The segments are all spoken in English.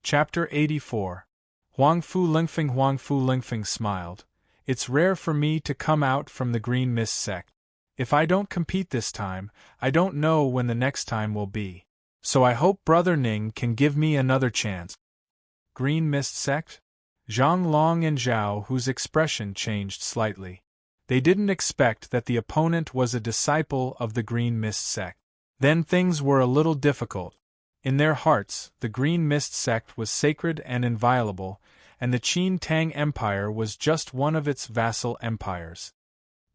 Chapter 84. Huang Fu Lingfeng smiled. It's rare for me to come out from the Green Mist sect. If I don't compete this time, I don't know when the next time will be. So I hope Brother Ning can give me another chance. Green Mist sect? Zhang Long and Zhao, whose expression changed slightly. They didn't expect that the opponent was a disciple of the Green Mist sect. Then things were a little difficult. In their hearts, the Green Mist sect was sacred and inviolable, and the Qin Tang Empire was just one of its vassal empires.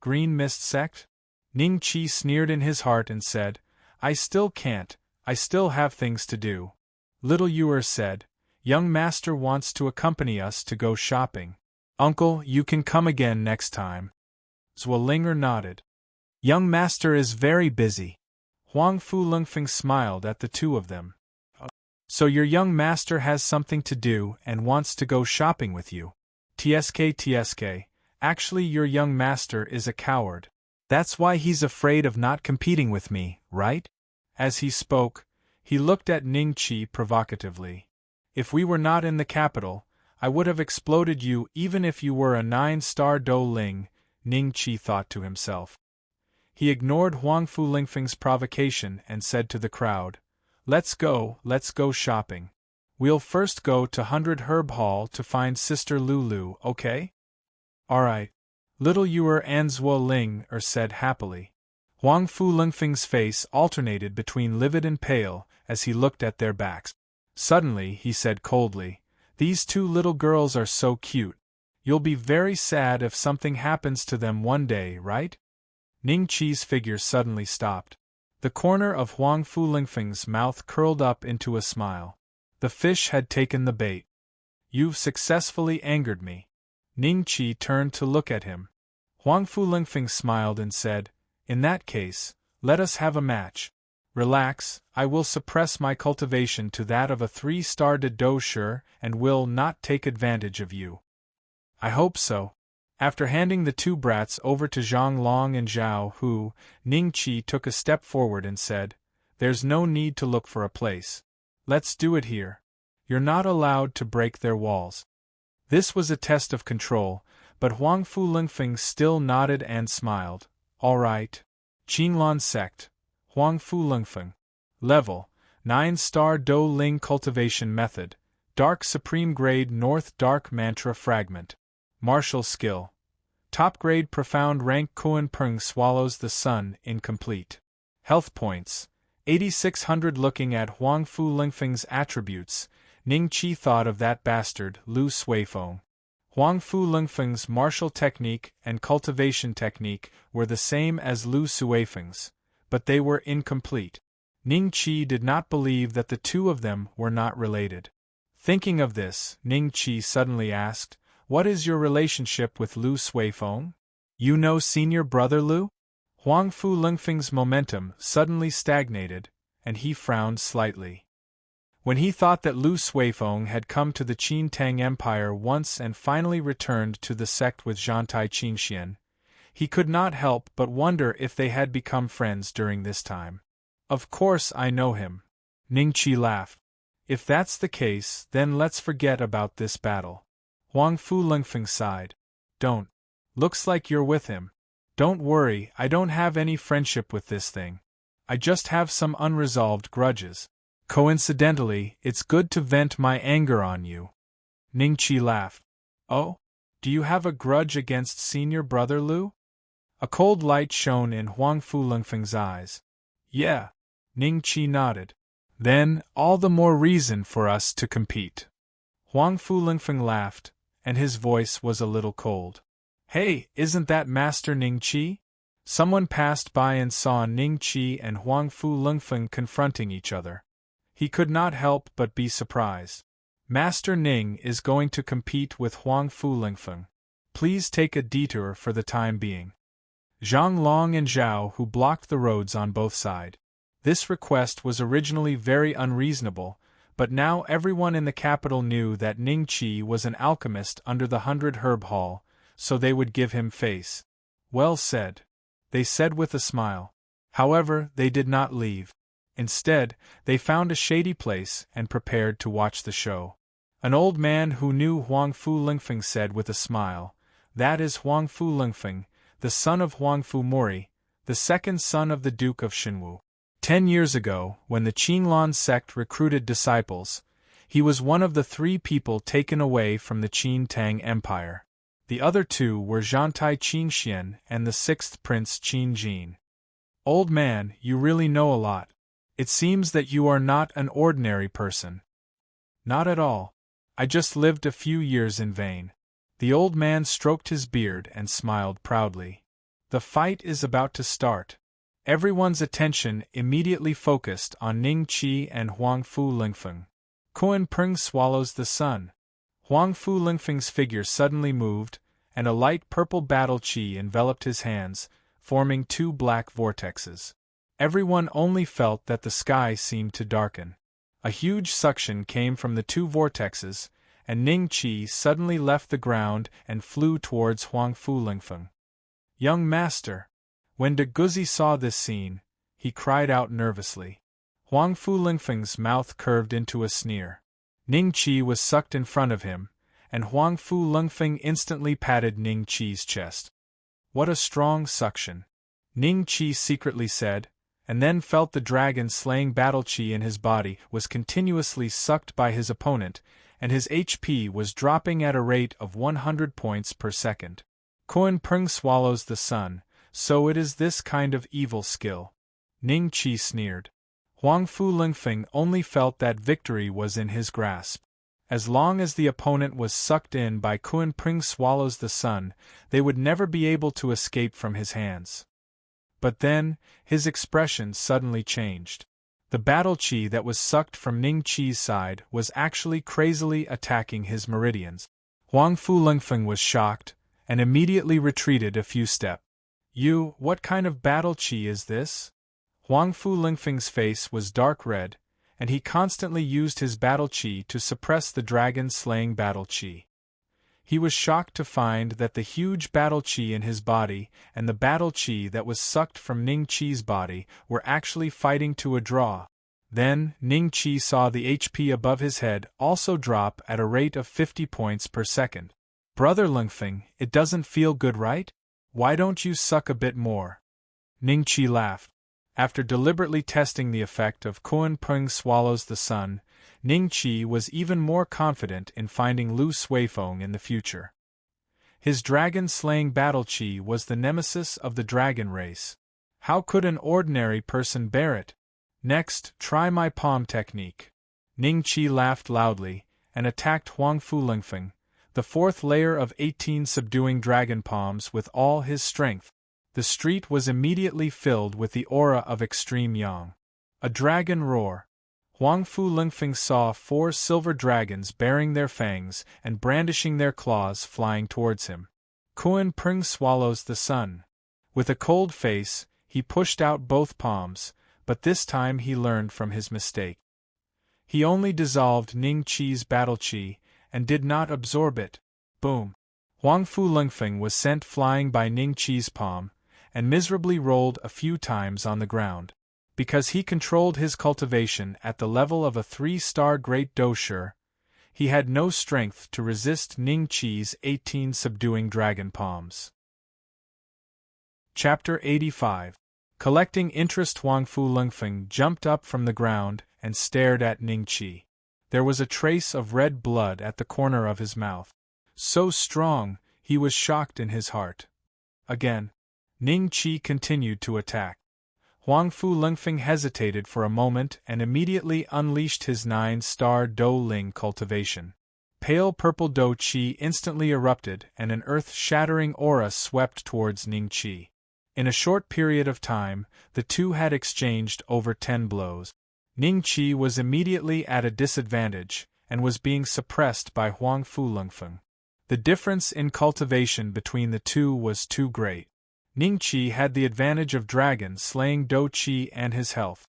Green Mist sect? Ning Qi sneered in his heart and said, I still can't, I still have things to do. Little Yuer said, Young Master wants to accompany us to go shopping. Uncle, you can come again next time. Zwillinger nodded. Young Master is very busy. Huang Fu Lingfeng smiled at the two of them. So your young master has something to do and wants to go shopping with you. TSK, actually your young master is a coward. That's why he's afraid of not competing with me, right? As he spoke, he looked at Ning Qi provocatively. If we were not in the capital, I would have exploded you even if you were a 9-star Do Ling, Ning Qi thought to himself. He ignored Huang Fu Lingfeng's provocation and said to the crowd, let's go shopping. We'll first go to 100 Herb Hall to find Sister Lulu, okay? Alright. Little Yuer and Zwillinger said happily. Huang Fu Lingfeng's face alternated between livid and pale as he looked at their backs. Suddenly, he said coldly, these two little girls are so cute. You'll be very sad if something happens to them one day, right? Ning Qi's figure suddenly stopped. The corner of Huang Fu Lingfeng's mouth curled up into a smile. The fish had taken the bait. You've successfully angered me. Ning Qi turned to look at him. Huang Fu Lingfeng smiled and said, in that case, let us have a match. Relax, I will suppress my cultivation to that of a 3-star de Do Shi and will not take advantage of you. I hope so. After handing the two brats over to Zhang Long and Zhao Hu, Ning Qi took a step forward and said, there's no need to look for a place. Let's do it here. You're not allowed to break their walls. This was a test of control, but Huang Fu Lingfeng still nodded and smiled. All right. Qinlan sect. Huang Fu Lingfeng. Level, 9-star Do Ling cultivation method. Dark Supreme Grade North Dark Mantra Fragment. Martial skill. Top grade profound rank Kuan Peng swallows the sun incomplete. Health points. 8600. Looking at Huang Fu Lingfeng's attributes, Ning Qi thought of that bastard, Lu Suifeng. Huang Fu Lingfeng's martial technique and cultivation technique were the same as Lu Suifeng's, but they were incomplete. Ning Qi did not believe that the two of them were not related. Thinking of this, Ning Qi suddenly asked, what is your relationship with Lu Suifeng? You know senior brother Lu? Huang Fu Lingfeng's momentum suddenly stagnated, and he frowned slightly. When he thought that Lu Suifeng had come to the Qin Tang Empire once and finally returned to the sect with Zhantai Qingxian, he could not help but wonder if they had become friends during this time. Of course I know him. Ning Qi laughed. If that's the case, then let's forget about this battle. Huang Fu Lingfeng sighed. Don't. Looks like you're with him. Don't worry, I don't have any friendship with this thing. I just have some unresolved grudges. Coincidentally, it's good to vent my anger on you. Ning Qi laughed. Oh? Do you have a grudge against senior brother Lu? A cold light shone in Huang Fu Lingfeng's eyes. Yeah. Ning Qi nodded. Then, all the more reason for us to compete. Huang Fu Lingfeng laughed, and his voice was a little cold. Hey, isn't that Master Ning Qi? Someone passed by and saw Ning Qi and Huang Fu Lingfeng confronting each other. He could not help but be surprised. Master Ning is going to compete with Huang Fu Lingfeng. Please take a detour for the time being. Zhang Long and Zhao Hu blocked the roads on both sides. This request was originally very unreasonable, but now everyone in the capital knew that Ning Qi was an alchemist under the 100 Herb Hall, so they would give him face. Well said. They said with a smile. However, they did not leave. Instead, they found a shady place and prepared to watch the show. An old man who knew Huang Fu Lingfeng said with a smile, "That is Huang Fu Lingfeng, the son of Huang Fu Mori, the second son of the Duke of Xinwu. 10 years ago, when the Qinlan sect recruited disciples, he was one of the 3 people taken away from the Qin Tang Empire. The other 2 were Zhantai Qingxian and the 6th Prince Qin Jin." "Old man, you really know a lot. It seems that you are not an ordinary person." "Not at all. I just lived a few years in vain." The old man stroked his beard and smiled proudly. The fight is about to start. Everyone's attention immediately focused on Ning Qi and Huang Fu Lingfeng. Kuan Peng swallows the sun. Huang Fu Lingfeng's figure suddenly moved, and a light purple battle qi enveloped his hands, forming 2 black vortexes. Everyone only felt that the sky seemed to darken. A huge suction came from the 2 vortexes, and Ning Qi suddenly left the ground and flew towards Huang Fu Lingfeng. "Young master!" When De Guzi saw this scene, he cried out nervously. Huang Fu Lingfeng's mouth curved into a sneer. Ning Qi was sucked in front of him, and Huang Fu Lingfeng instantly patted Ning Qi's chest. "What a strong suction!" Ning Qi secretly said, and then felt the dragon-slaying battle qi in his body was continuously sucked by his opponent, and his HP was dropping at a rate of 100 points per second. Kuan Peng swallows the sun, so it is this kind of evil skill. Ning Qi sneered. Huang Fu Lingfeng only felt that victory was in his grasp. As long as the opponent was sucked in by Kuan Peng swallows the sun, they would never be able to escape from his hands. But then, his expression suddenly changed. The battle qi that was sucked from Ning Qi's side was actually crazily attacking his meridians. Huang Fu Lingfeng was shocked, and immediately retreated a few steps. What kind of battle qi is this?" Huang Fu Lingfeng's face was dark red, and he constantly used his battle qi to suppress the dragon-slaying battle qi. He was shocked to find that the huge battle qi in his body and the battle qi that was sucked from Ning Qi's body were actually fighting to a draw. Then, Ning Qi saw the HP above his head also drop at a rate of 50 points per second. "Brother Lingfeng, it doesn't feel good, right? Why don't you suck a bit more?" Ning Qi laughed. After deliberately testing the effect of Kuan Peng swallows the sun, Ning Qi was even more confident in finding Lu Suifeng in the future. His dragon-slaying battle qi was the nemesis of the dragon race. How could an ordinary person bear it? "Next, try my palm technique." Ning Qi laughed loudly, and attacked Huang Fu Lingfeng, the 4th layer of 18 subduing dragon palms with all his strength. The street was immediately filled with the aura of extreme yang. A dragon roar. Huang Fu Lingfeng saw 4 silver dragons baring their fangs and brandishing their claws flying towards him. Kuan Peng swallows the sun. With a cold face, he pushed out both palms, but this time he learned from his mistake. He only dissolved Ning Qi's battle qi, and did not absorb it. Boom! Huang Fu Lingfeng was sent flying by Ning Qi's palm, and miserably rolled a few times on the ground. Because he controlled his cultivation at the level of a 3-star Great Dosher, he had no strength to resist Ning Qi's 18 subduing dragon palms. Chapter 85. Collecting interest. Huang Fu Lingfeng jumped up from the ground and stared at Ning Qi. There was a trace of red blood at the corner of his mouth. So strong, he was shocked in his heart. Again, Ning Qi continued to attack. Huang Fu Lingfeng hesitated for a moment and immediately unleashed his 9-star Do Ling cultivation. Pale purple Do Qi instantly erupted and an earth-shattering aura swept towards Ning Qi. In a short period of time, the two had exchanged over 10 blows. Ning Qi was immediately at a disadvantage, and was being suppressed by Huang Fu Lingfeng. The difference in cultivation between the two was too great. Ning Qi had the advantage of dragon-slaying Do Qi and his health.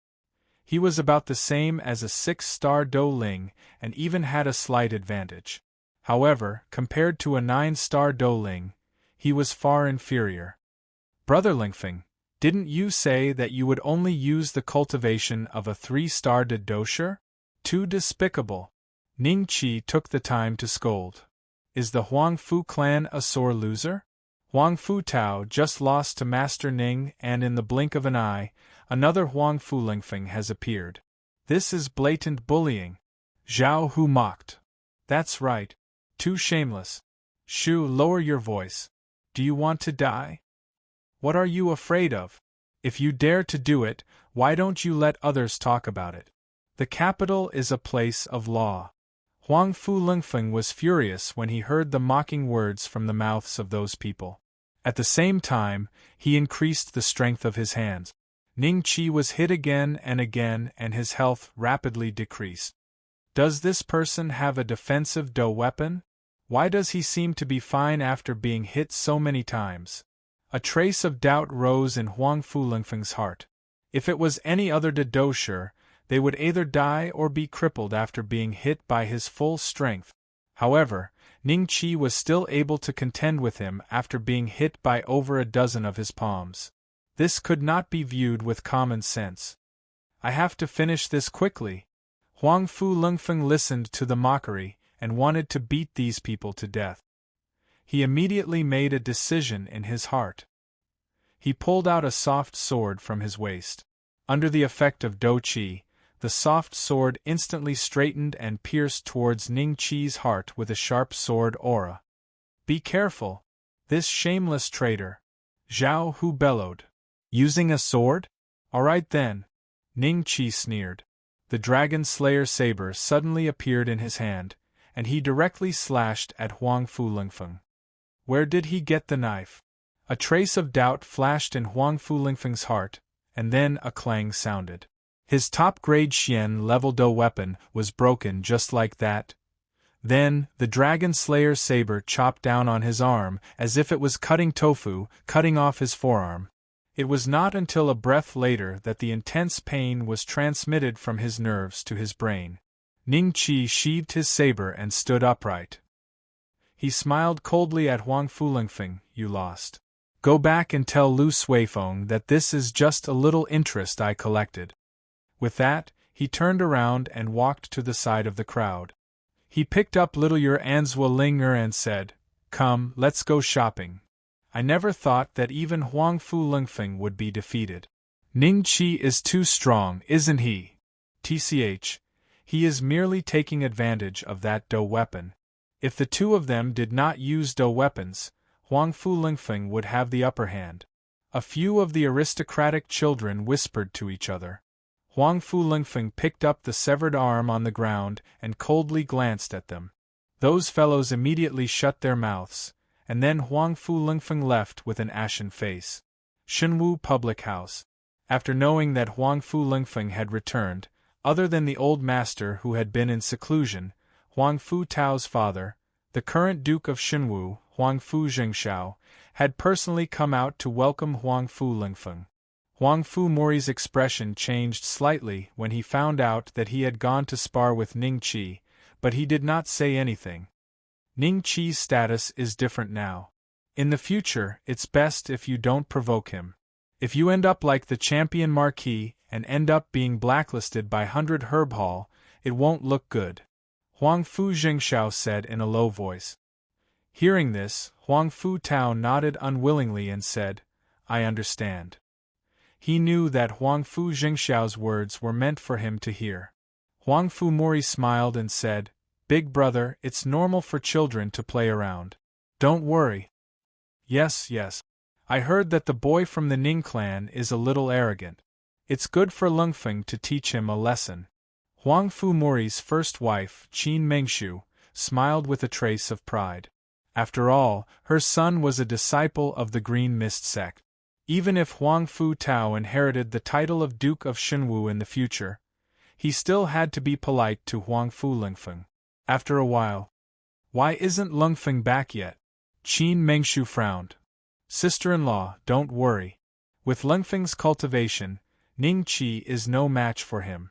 He was about the same as a 6-star Do Ling, and even had a slight advantage. However, compared to a 9-star Do Ling, he was far inferior. "Brother Lingfeng, didn't you say that you would only use the cultivation of a 3-star Dosher? Too despicable." Ning Qi took the time to scold. Is the Huang Fu clan a sore loser? Huang Fu Tao just lost to Master Ning, and in the blink of an eye, another Huang Fu Lingfeng has appeared. This is blatant bullying. Zhao Hu mocked. That's right. Too shameless. Shu, lower your voice. Do you want to die? What are you afraid of? If you dare to do it, why don't you let others talk about it? The capital is a place of law. Huang Fu Lingfeng was furious when he heard the mocking words from the mouths of those people. At the same time, he increased the strength of his hands. Ning Qi was hit again, and his health rapidly decreased. Does this person have a defensive Do weapon? Why does he seem to be fine after being hit so many times? A trace of doubt rose in Huang Fu Lingfeng's heart. If it was any other Dosher, they would either die or be crippled after being hit by his full strength. However, Ning Qi was still able to contend with him after being hit by over a dozen of his palms. This could not be viewed with common sense. I have to finish this quickly. Huang Fu Lingfeng listened to the mockery and wanted to beat these people to death. He immediately made a decision in his heart. He pulled out a soft sword from his waist. Under the effect of Do Qi, the soft sword instantly straightened and pierced towards Ning Qi's heart with a sharp sword aura. Be careful! This shameless traitor! Zhao Hu bellowed. Using a sword? All right then. Ning Qi sneered. The Dragon Slayer saber suddenly appeared in his hand, and he directly slashed at Huang Fu Lingfeng. Where did he get the knife? A trace of doubt flashed in Huang Fu Lingfeng's heart, and then a clang sounded. His top-grade Xian level Do weapon was broken just like that. Then, the Dragon Slayer saber chopped down on his arm as if it was cutting tofu, cutting off his forearm. It was not until a breath later that the intense pain was transmitted from his nerves to his brain. Ning Qi sheathed his saber and stood upright. He smiled coldly at Huang Fu Lingfeng. You lost. Go back and tell Lu Suifeng that this is just a little interest I collected. With that, he turned around and walked to the side of the crowd. He picked up little Yer Anzwa Linger and said, Come, let's go shopping. I never thought that even Huang Fu Lingfeng would be defeated. Ning Qi is too strong, isn't he? TCH, he is merely taking advantage of that Do weapon. If the two of them did not use Do weapons, Huang Fu Lingfeng would have the upper hand. A few of the aristocratic children whispered to each other. Huang Fu Lingfeng picked up the severed arm on the ground and coldly glanced at them. Those fellows immediately shut their mouths, and then Huang Fu Lingfeng left with an ashen face. Shenwu Public House. After knowing that Huang Fu Lingfeng had returned, other than the old master who had been in seclusion, Huang Fu Tao's father, the current Duke of Shenwu, Huang Fu Jingxiao, had personally come out to welcome Huang Fu Lingfeng. Huang Fu Mori's expression changed slightly when he found out that he had gone to spar with Ning Qi, but he did not say anything. Ning Qi's status is different now. In the future, it's best if you don't provoke him. If you end up like the champion Marquis and end up being blacklisted by 100 Herb Hall, it won't look good. Huang Fu Jingxiao said in a low voice. Hearing this, Huang Fu Tao nodded unwillingly and said, I understand. He knew that Huang Fu Jingxiao's words were meant for him to hear. Huang Fu Mori smiled and said, Big brother, it's normal for children to play around. Don't worry. Yes. I heard that the boy from the Ning clan is a little arrogant. It's good for Lingfeng to teach him a lesson. Huang Fu Mori's first wife, Qin Mengshu, smiled with a trace of pride. After all, her son was a disciple of the Green Mist sect. Even if Huang Fu Tao inherited the title of Duke of Shenwu in the future, he still had to be polite to Huang Fu Lingfeng. After a while, why isn't Lingfeng back yet? Qin Mengshu frowned. Sister-in-law, don't worry. With Lingfeng's cultivation, Ning Qi is no match for him.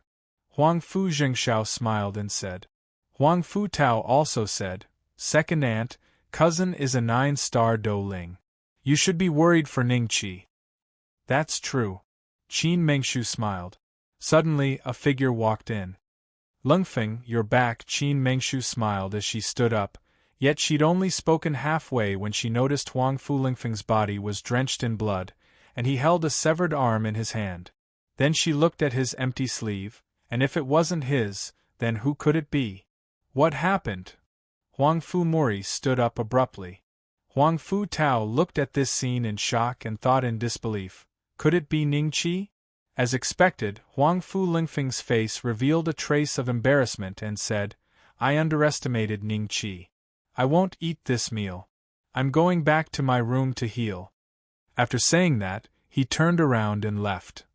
Huang Fu Jingxiao smiled and said. Huang Fu Tao also said, Second aunt, cousin is a 9-star Do Ling. You should be worried for Ning Qi. That's true. Qin Mengshu smiled. Suddenly, a figure walked in. Lungfeng, you're back, Qin Mengshu smiled as she stood up, yet she'd only spoken halfway when she noticed Huang Fu Lingfeng's body was drenched in blood, and he held a severed arm in his hand. Then she looked at his empty sleeve, and if it wasn't his, then who could it be? What happened? Huang Fu Mori stood up abruptly. Huang Fu Tao looked at this scene in shock and thought in disbelief. Could it be Ning Qi? As expected, Huang Fu Lingfeng's face revealed a trace of embarrassment and said, I underestimated Ning Qi. I won't eat this meal. I'm going back to my room to heal. After saying that, he turned around and left.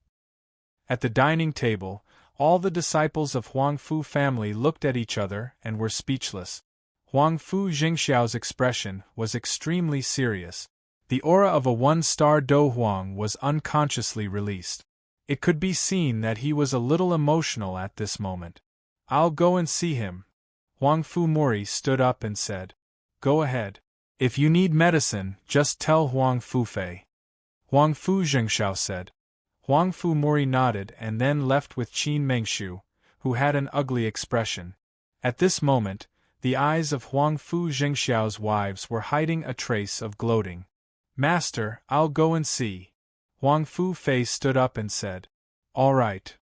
At the dining table, all the disciples of Huang Fu family looked at each other and were speechless. Huang Fu Jingxiao's expression was extremely serious. The aura of a one-star Do Huang was unconsciously released. It could be seen that he was a little emotional at this moment. I'll go and see him. Huang Fu Mori stood up and said, Go ahead. If you need medicine, just tell Huang Fu Fei. Huang Fu Jingxiao said. Huang Fu Mori nodded and then left with Qin Mengshu, who had an ugly expression. At this moment, the eyes of Huang Fu Jingxiao's wives were hiding a trace of gloating. Master, I'll go and see. Huang Fu Fei stood up and said, All right.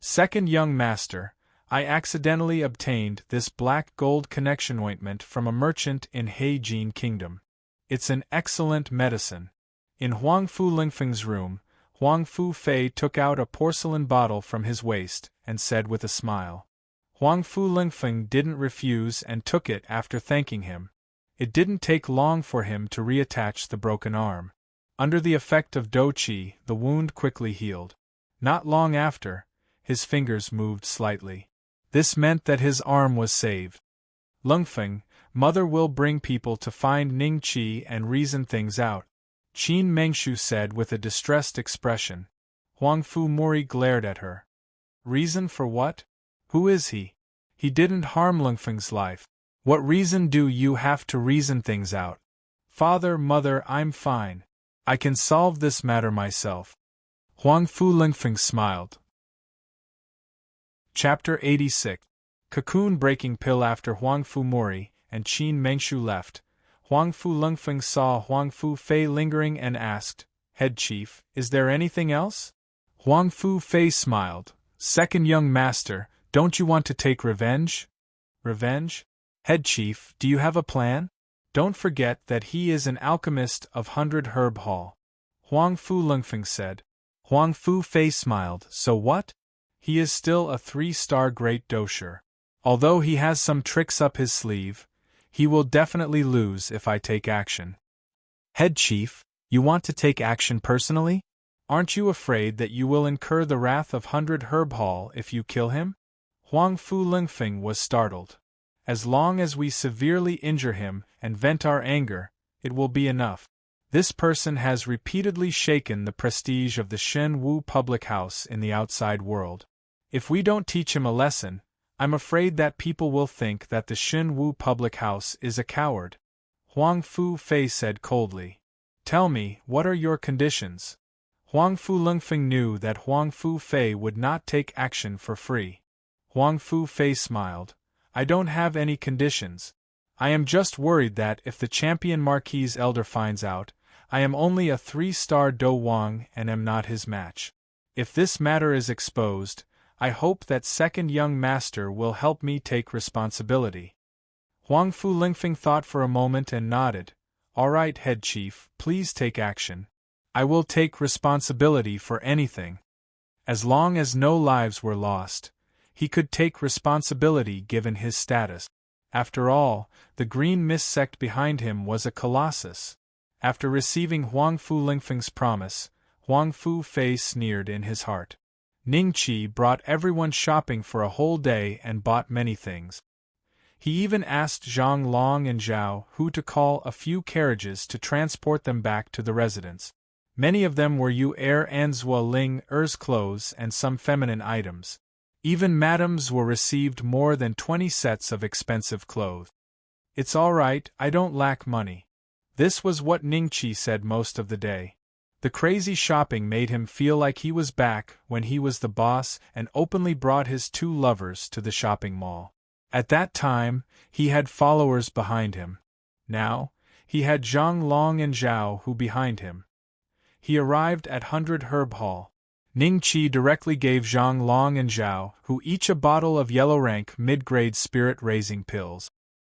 Second young master, I accidentally obtained this black gold connection ointment from a merchant in Heijin Kingdom. It's an excellent medicine. In Huang Fu Lingfeng's room, Huang Fu Fei took out a porcelain bottle from his waist and said with a smile. Huang Fu Lingfeng didn't refuse and took it after thanking him. It didn't take long for him to reattach the broken arm. Under the effect of Do Qi, the wound quickly healed. Not long after, his fingers moved slightly. This meant that his arm was saved. Lungfeng, Mother will bring people to find Ning Qi and reason things out, Qin Mengshu said with a distressed expression. Huang Fu Mori glared at her. Reason for what? Who is he? He didn't harm Lungfeng's life. What reason do you have to reason things out? Father, Mother, I'm fine. I can solve this matter myself. Huang Fu Lingfeng smiled. Chapter 86. Cocoon breaking pill. After Huang Fu Mori and Qin Mengshu left, Huang Fu Lingfeng saw Huang Fu Fei lingering and asked, Head Chief, is there anything else? Huang Fu Fei smiled. Second young master, don't you want to take revenge? Revenge? Head Chief, do you have a plan? Don't forget that he is an alchemist of 100 Herb Hall. Huang Fu Lingfeng said. Huang Fu Fei smiled. So what? He is still a 3-star great dosher. Although he has some tricks up his sleeve, he will definitely lose if I take action. Head Chief, you want to take action personally? Aren't you afraid that you will incur the wrath of 100 Herb Hall if you kill him? Huang Fu Lingfeng was startled. As long as we severely injure him and vent our anger, it will be enough. This person has repeatedly shaken the prestige of the Shen Wu public house in the outside world. If we don't teach him a lesson, I'm afraid that people will think that the Shen Wu public house is a coward. Huang Fu Fei said coldly. Tell me, what are your conditions? Huang Fu Lingfeng knew that Huang Fu Fei would not take action for free. Huang Fu Fei smiled. I don't have any conditions. I am just worried that if the champion Marquis Elder finds out, I am only a 3-star Do Wang and am not his match. If this matter is exposed, I hope that second young master will help me take responsibility. Huang Fu Lingfeng thought for a moment and nodded. All right, Head Chief, please take action. I will take responsibility for anything. As long as no lives were lost, he could take responsibility given his status. After all, the Green Mist sect behind him was a colossus. After receiving Huang Fu Lingfeng's promise, Huang Fu Fei sneered in his heart. Ning Qi brought everyone shopping for a whole day and bought many things. He even asked Zhang Long and Zhao Hu to call a few carriages to transport them back to the residence. Many of them were Yu Er Anzua Ling Er's clothes and some feminine items. Even madams were received more than 20 sets of expensive clothes. It's all right, I don't lack money. This was what Ning Qi said most of the day. The crazy shopping made him feel like he was back when he was the boss and openly brought his two lovers to the shopping mall. At that time, he had followers behind him. Now, he had Zhang Long and Zhao Hu behind him. He arrived at 100 Herb Hall. Ning Qi directly gave Zhang Long and Zhao Hu each a bottle of yellow rank mid-grade spirit-raising pills.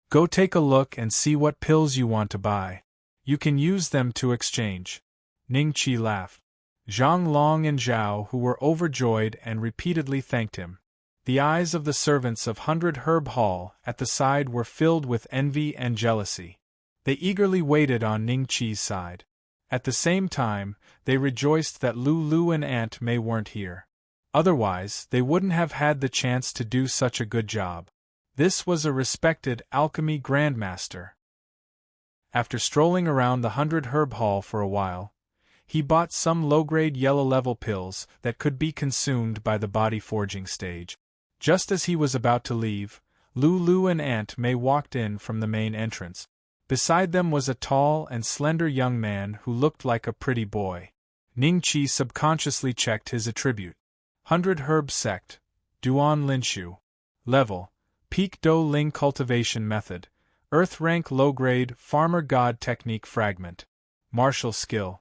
Go take a look and see what pills you want to buy. You can use them to exchange. Ning Qi laughed. Zhang Long and Zhao Hu were overjoyed and repeatedly thanked him. The eyes of the servants of 100 Herb Hall at the side were filled with envy and jealousy. They eagerly waited on Ning Qi's side. At the same time, they rejoiced that Lu and Aunt May weren't here. Otherwise, they wouldn't have had the chance to do such a good job. This was a respected alchemy grandmaster. After strolling around the 100 Herb Hall for a while, he bought some low-grade yellow-level pills that could be consumed by the body-forging stage. Just as he was about to leave, Lu and Aunt May walked in from the main entrance. Beside them was a tall and slender young man who looked like a pretty boy. Ning Qi subconsciously checked his attribute. 100 Herb Sect, Duan Linshu. Level, Peak Do Ling Cultivation Method, Earth Rank Low-Grade Farmer God Technique Fragment. Martial Skill,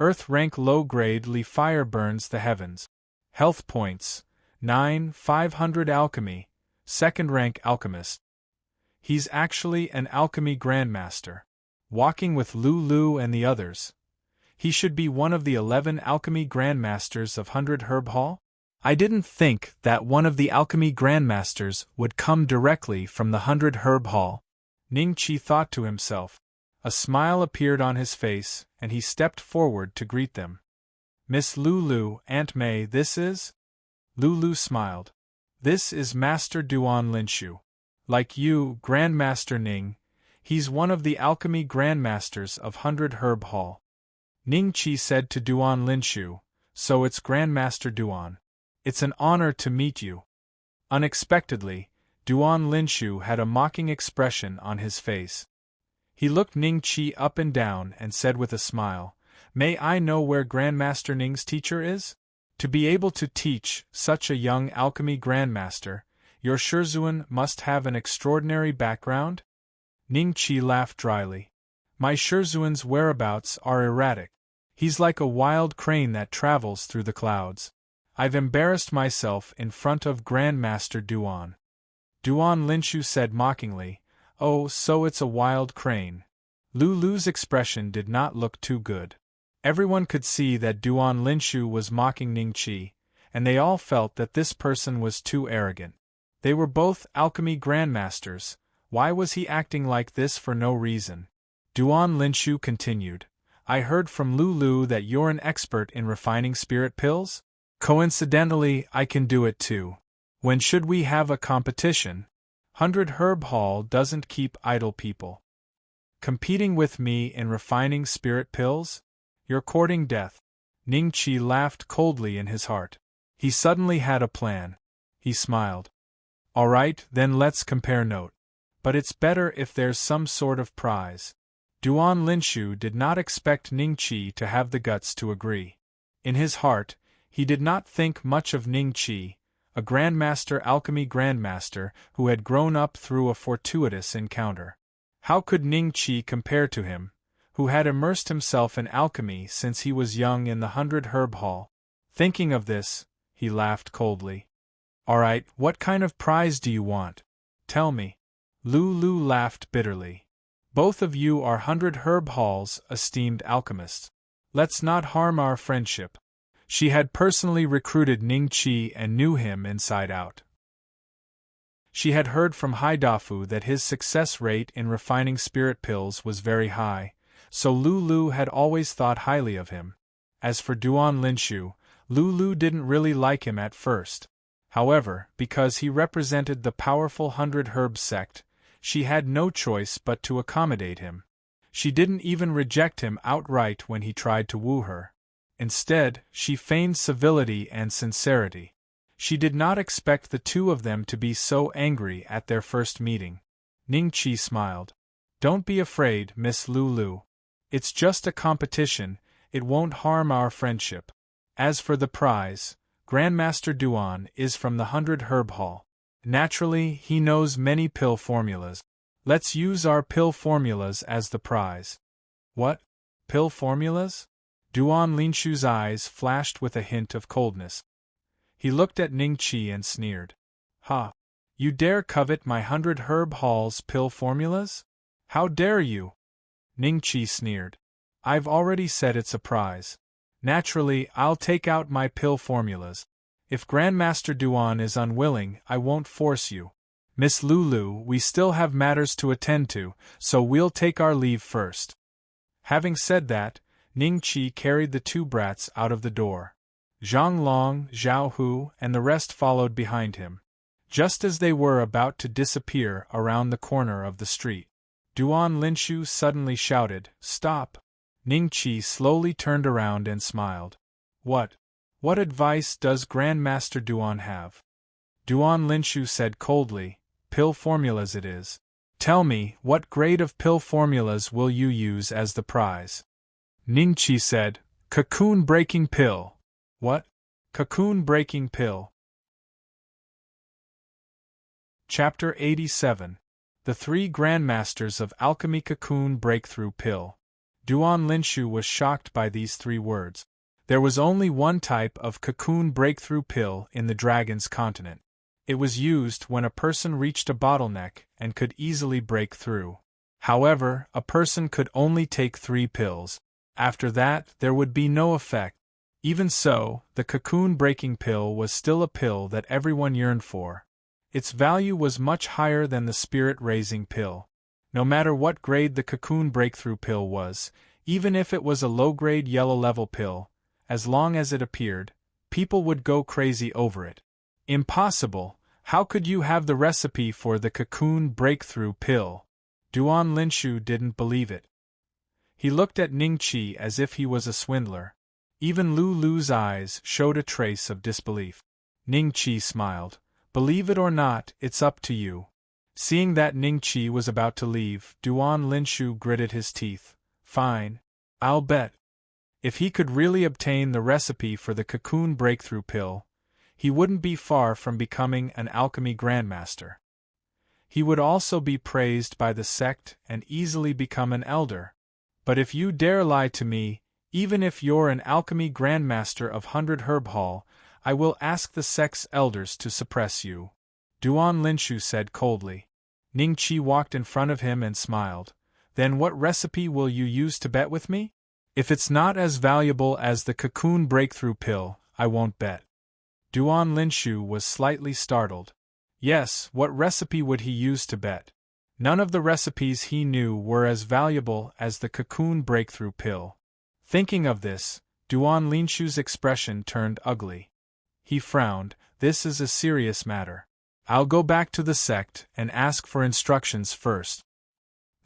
Earth Rank Low-Grade Li Fire Burns the Heavens. Health Points, 9, 500 Alchemy, Second Rank Alchemist. He's actually an alchemy grandmaster. Walking with Lu and the others. He should be one of the 11 alchemy grandmasters of 100 Herb Hall? I didn't think that one of the alchemy grandmasters would come directly from the 100 Herb Hall. Ning Qi thought to himself. A smile appeared on his face, and he stepped forward to greet them. Miss Lu, Aunt May, this is? Lu smiled. This is Master Duan Linshu. Like you, Grandmaster Ning, he's one of the alchemy grandmasters of 100 Herb Hall. Ning Qi said to Duan Linshu, so it's Grandmaster Duan. It's an honor to meet you. Unexpectedly, Duan Linshu had a mocking expression on his face. He looked Ning Qi up and down and said with a smile, May I know where Grandmaster Ning's teacher is? To be able to teach such a young alchemy grandmaster, your Shizuan must have an extraordinary background? Ning Qi laughed dryly. My Shizuan's whereabouts are erratic. He's like a wild crane that travels through the clouds. I've embarrassed myself in front of Grandmaster Duan. Duan Linshu said mockingly, Oh, so it's a wild crane. Lu's expression did not look too good. Everyone could see that Duan Linshu was mocking Ning Qi, and they all felt that this person was too arrogant. They were both alchemy grandmasters. Why was he acting like this for no reason? Duan Linshu continued, I heard from Lu that you're an expert in refining spirit pills? Coincidentally, I can do it too. When should we have a competition? 100 Herb Hall doesn't keep idle people. Competing with me in refining spirit pills? You're courting death. Ning Qi laughed coldly in his heart. He suddenly had a plan. He smiled. All right, then let's compare note. But it's better if there's some sort of prize. Duan Linshu did not expect Ning Qi to have the guts to agree. In his heart, he did not think much of Ning Qi, a grandmaster alchemy grandmaster who had grown up through a fortuitous encounter. How could Ning Qi compare to him, who had immersed himself in alchemy since he was young in the 100 Herb Hall? Thinking of this, he laughed coldly. All right, what kind of prize do you want? Tell me. Lu laughed bitterly. Both of you are 100 Herb Hall's esteemed alchemists. Let's not harm our friendship. She had personally recruited Ning Qi and knew him inside out. She had heard from Haidafu that his success rate in refining spirit pills was very high, so Lu had always thought highly of him. As for Duan Linshu, Lu didn't really like him at first. However, because he represented the powerful 100 Herb sect, she had no choice but to accommodate him. She didn't even reject him outright when he tried to woo her. Instead, she feigned civility and sincerity. She did not expect the two of them to be so angry at their first meeting. Ning Qi smiled. Don't be afraid, Miss Lu. It's just a competition, It won't harm our friendship. As for the prize, Grandmaster Duan is from the 100 Herb Hall. Naturally, he knows many pill formulas. Let's use our pill formulas as the prize. What? Pill formulas? Duan Linshu's eyes flashed with a hint of coldness. He looked at Ning Qi and sneered. Ha! You dare covet my 100 Herb Hall's pill formulas? How dare you? Ning Qi sneered. I've already said it's a prize. Naturally, I'll take out my pill formulas. If Grandmaster Duan is unwilling, I won't force you. Miss Lulu, we still have matters to attend to, so we'll take our leave first. Having said that, Ning Qi carried the two brats out of the door. Zhang Long, Zhao Hu, and the rest followed behind him. Just as they were about to disappear around the corner of the street, Duan Linshu suddenly shouted, "Stop!" Ning Qi slowly turned around and smiled. What advice does Grandmaster Duan have? Duan Linshu said coldly, "Pill formulas it is. Tell me, what grade of pill formulas will you use as the prize?" Ning Qi said, "Cocoon-breaking pill." What? Cocoon-breaking pill? Chapter 87. The Three Grandmasters of Alchemy Cocoon Breakthrough Pill. Duan Linshu was shocked by these three words. There was only one type of cocoon breakthrough pill in the Dragon's continent. It was used when a person reached a bottleneck and could easily break through. However, a person could only take 3 pills. After that, there would be no effect. Even so, the cocoon-breaking pill was still a pill that everyone yearned for. Its value was much higher than the spirit-raising pill. No matter what grade the cocoon breakthrough pill was, even if it was a low-grade yellow-level pill, as long as it appeared, people would go crazy over it. Impossible! How could you have the recipe for the cocoon breakthrough pill? Duan Linshu didn't believe it. He looked at Ning Qi as if he was a swindler. Even Lulu's eyes showed a trace of disbelief. Ning Qi smiled. Believe it or not, it's up to you. Seeing that Ning Qi was about to leave, Duan Linshu gritted his teeth. Fine. I'll bet. If he could really obtain the recipe for the cocoon breakthrough pill, he wouldn't be far from becoming an alchemy grandmaster. He would also be praised by the sect and easily become an elder. But if you dare lie to me, even if you're an alchemy grandmaster of 100 Herb Hall, I will ask the sect's elders to suppress you. Duan Linshu said coldly. Ning Qi walked in front of him and smiled. Then what recipe will you use to bet with me? If it's not as valuable as the cocoon breakthrough pill, I won't bet. Duan Linshu was slightly startled. Yes, what recipe would he use to bet? None of the recipes he knew were as valuable as the cocoon breakthrough pill. Thinking of this, Duan Linshu's expression turned ugly. He frowned. This is a serious matter. I'll go back to the sect and ask for instructions first.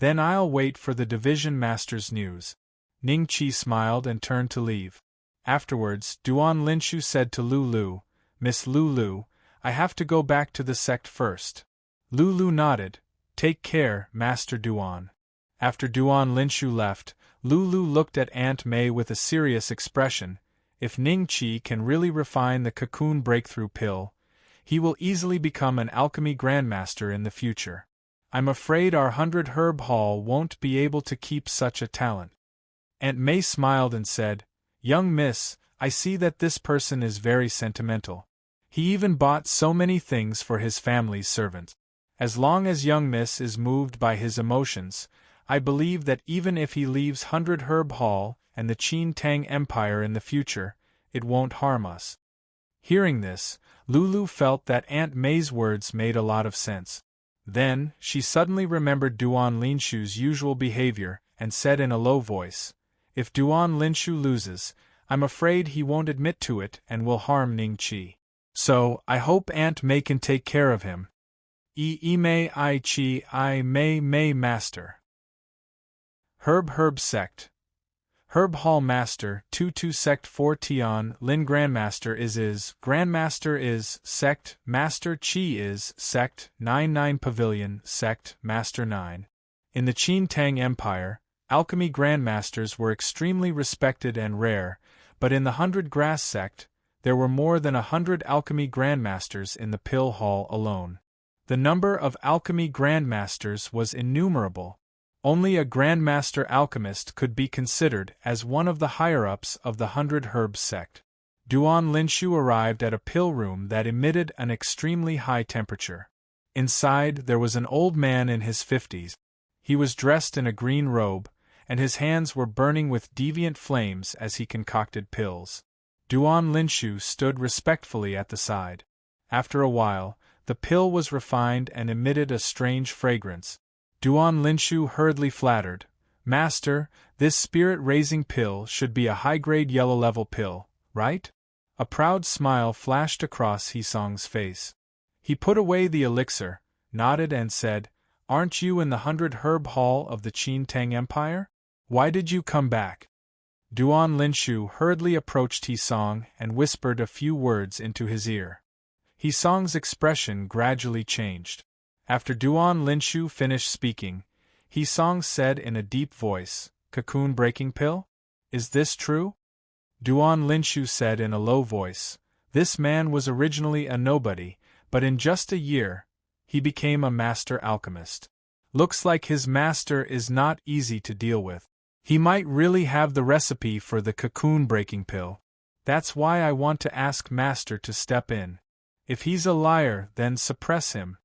Then I'll wait for the division master's news. Ning Qi smiled and turned to leave. Afterwards, Duan Linshu said to Lulu, Miss Lulu, I have to go back to the sect first. Lulu nodded. Take care, Master Duan. After Duan Linshu left, Lulu looked at Aunt May with a serious expression. If Ning Qi can really refine the cocoon breakthrough pill, he will easily become an alchemy grandmaster in the future. I'm afraid our 100 Herb Hall won't be able to keep such a talent. Aunt May smiled and said, Young miss, I see that this person is very sentimental. He even bought so many things for his family's servants. As long as young miss is moved by his emotions, I believe that even if he leaves 100 Herb Hall and the Qin Tang Empire in the future, it won't harm us. Hearing this, Lulu felt that Aunt May's words made a lot of sense. Then, she suddenly remembered Duan Linshu's usual behavior and said in a low voice, If Duan Linshu loses, I'm afraid he won't admit to it and will harm Ning Qi. So, I hope Aunt May can take care of him. May I Qi I May Master. Herb Sect. Herb Hall Master, 22 Sect 4 Tian, Lin Grandmaster is Grandmaster is, Sect, Master Qi is, Sect, 99 Pavilion, Sect, Master 9. In the Qin Tang Empire, Alchemy grandmasters were extremely respected and rare, but in the 100 Grass sect, there were more than 100 alchemy grandmasters in the pill hall alone. The number of alchemy grandmasters was innumerable. Only a grandmaster alchemist could be considered as one of the higher-ups of the 100 Herbs sect. Duan Linshu arrived at a pill room that emitted an extremely high temperature. Inside, there was an old man in his 50s. He was dressed in a green robe, and his hands were burning with deviant flames as he concocted pills. Duan Linshu stood respectfully at the side. After a while, the pill was refined and emitted a strange fragrance. Duan Linshu hurriedly flattered, "Master, this spirit-raising pill should be a high-grade yellow-level pill, right?" A proud smile flashed across Hisong's face. He put away the elixir, nodded and said, "Aren't you in the 100 Herb Hall of the Qin Tang Empire? Why did you come back?" Duan Linshu hurriedly approached Hisong and whispered a few words into his ear. Hisong's expression gradually changed. After Duan Linshu finished speaking, Hisong said in a deep voice, "Cocoon-breaking pill? Is this true?" Duan Linshu said in a low voice, "This man was originally a nobody, but in just a year, he became a master alchemist. Looks like his master is not easy to deal with. He might really have the recipe for the cocoon-breaking pill. That's why I want to ask Master to step in. If he's a liar, then suppress him.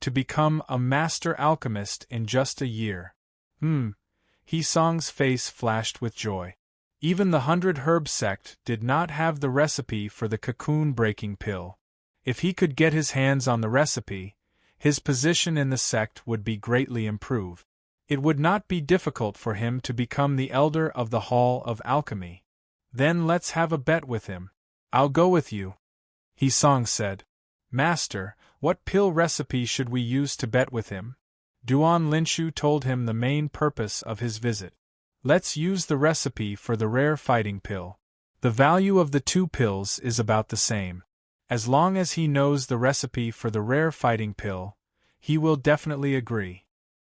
To become a master alchemist in just a year. Hisong's face flashed with joy. Even the 100 Herb sect did not have the recipe for the cocoon-breaking pill. If he could get his hands on the recipe, his position in the sect would be greatly improved. It would not be difficult for him to become the elder of the Hall of Alchemy. Then let's have a bet with him. I'll go with you. Hisong said. Master, what pill recipe should we use to bet with him? Duan Linshu told him the main purpose of his visit. Let's use the recipe for the rare fighting pill. The value of the two pills is about the same. As long as he knows the recipe for the rare fighting pill, he will definitely agree.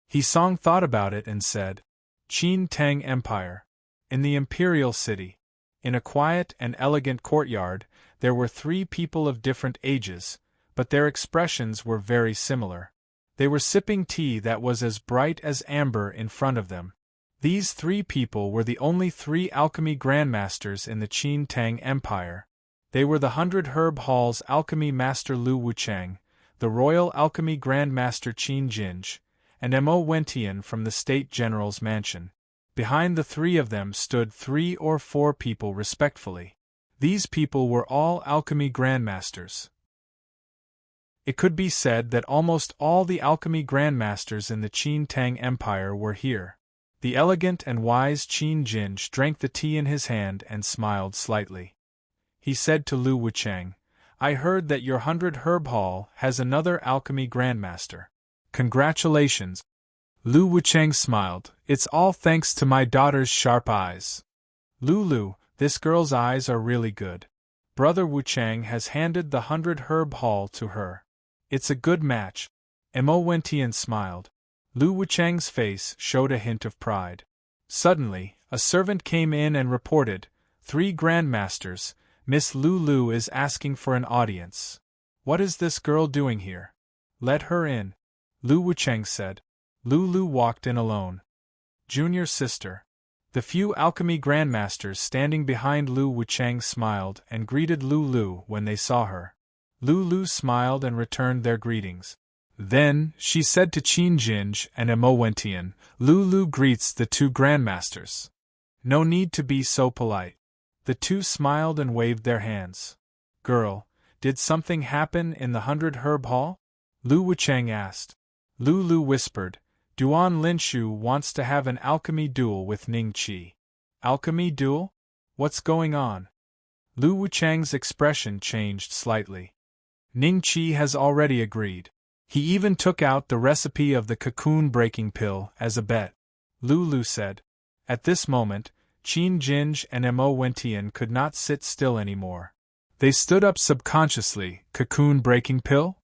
Hisong thought about it and said, Qin Tang Empire. In the imperial city. In a quiet and elegant courtyard, there were 3 people of different ages, but their expressions were very similar. They were sipping tea that was as bright as amber in front of them. These 3 people were the only 3 alchemy grandmasters in the Qin Tang Empire. They were the 100 Herb Hall's alchemy master Lu Wuchang, the royal alchemy grandmaster Qin Jinj, and Mo Wentian from the State General's mansion. Behind the 3 of them stood 3 or 4 people respectfully. These people were all alchemy grandmasters. It could be said that almost all the alchemy grandmasters in the Qin Tang Empire were here. The elegant and wise Qin Jinj drank the tea in his hand and smiled slightly. He said to Lu Wuchang, I heard that your 100 Herb Hall has another alchemy grandmaster. Congratulations. Lu Wuchang smiled. It's all thanks to my daughter's sharp eyes. Lu, this girl's eyes are really good. Brother Wuchang has handed the 100 Herb Hall to her. It's a good match. Mo Wentian smiled. Lu Wuchang's face showed a hint of pride. Suddenly, a servant came in and reported, 3 grandmasters, Miss Lu is asking for an audience. What is this girl doing here? Let her in. Lu Wuchang said. Lu walked in alone. Junior sister. The few alchemy grandmasters standing behind Lu Wuchang smiled and greeted Lu when they saw her. Lu smiled and returned their greetings. Then, she said to Qin Jinj and Mo Wentian, Lu greets the 2 grandmasters. No need to be so polite. The 2 smiled and waved their hands. Girl, did something happen in the 100 Herb Hall? Lu Wuchang asked. Lu whispered, Duan Linshu wants to have an alchemy duel with Ning Qi. Alchemy duel? What's going on? Lu Wuchang's expression changed slightly. Ning Qi has already agreed. He even took out the recipe of the cocoon-breaking pill as a bet. Lu said. At this moment, Qin Jinj and Mo Wentian could not sit still anymore. They stood up subconsciously. Cocoon-breaking pill?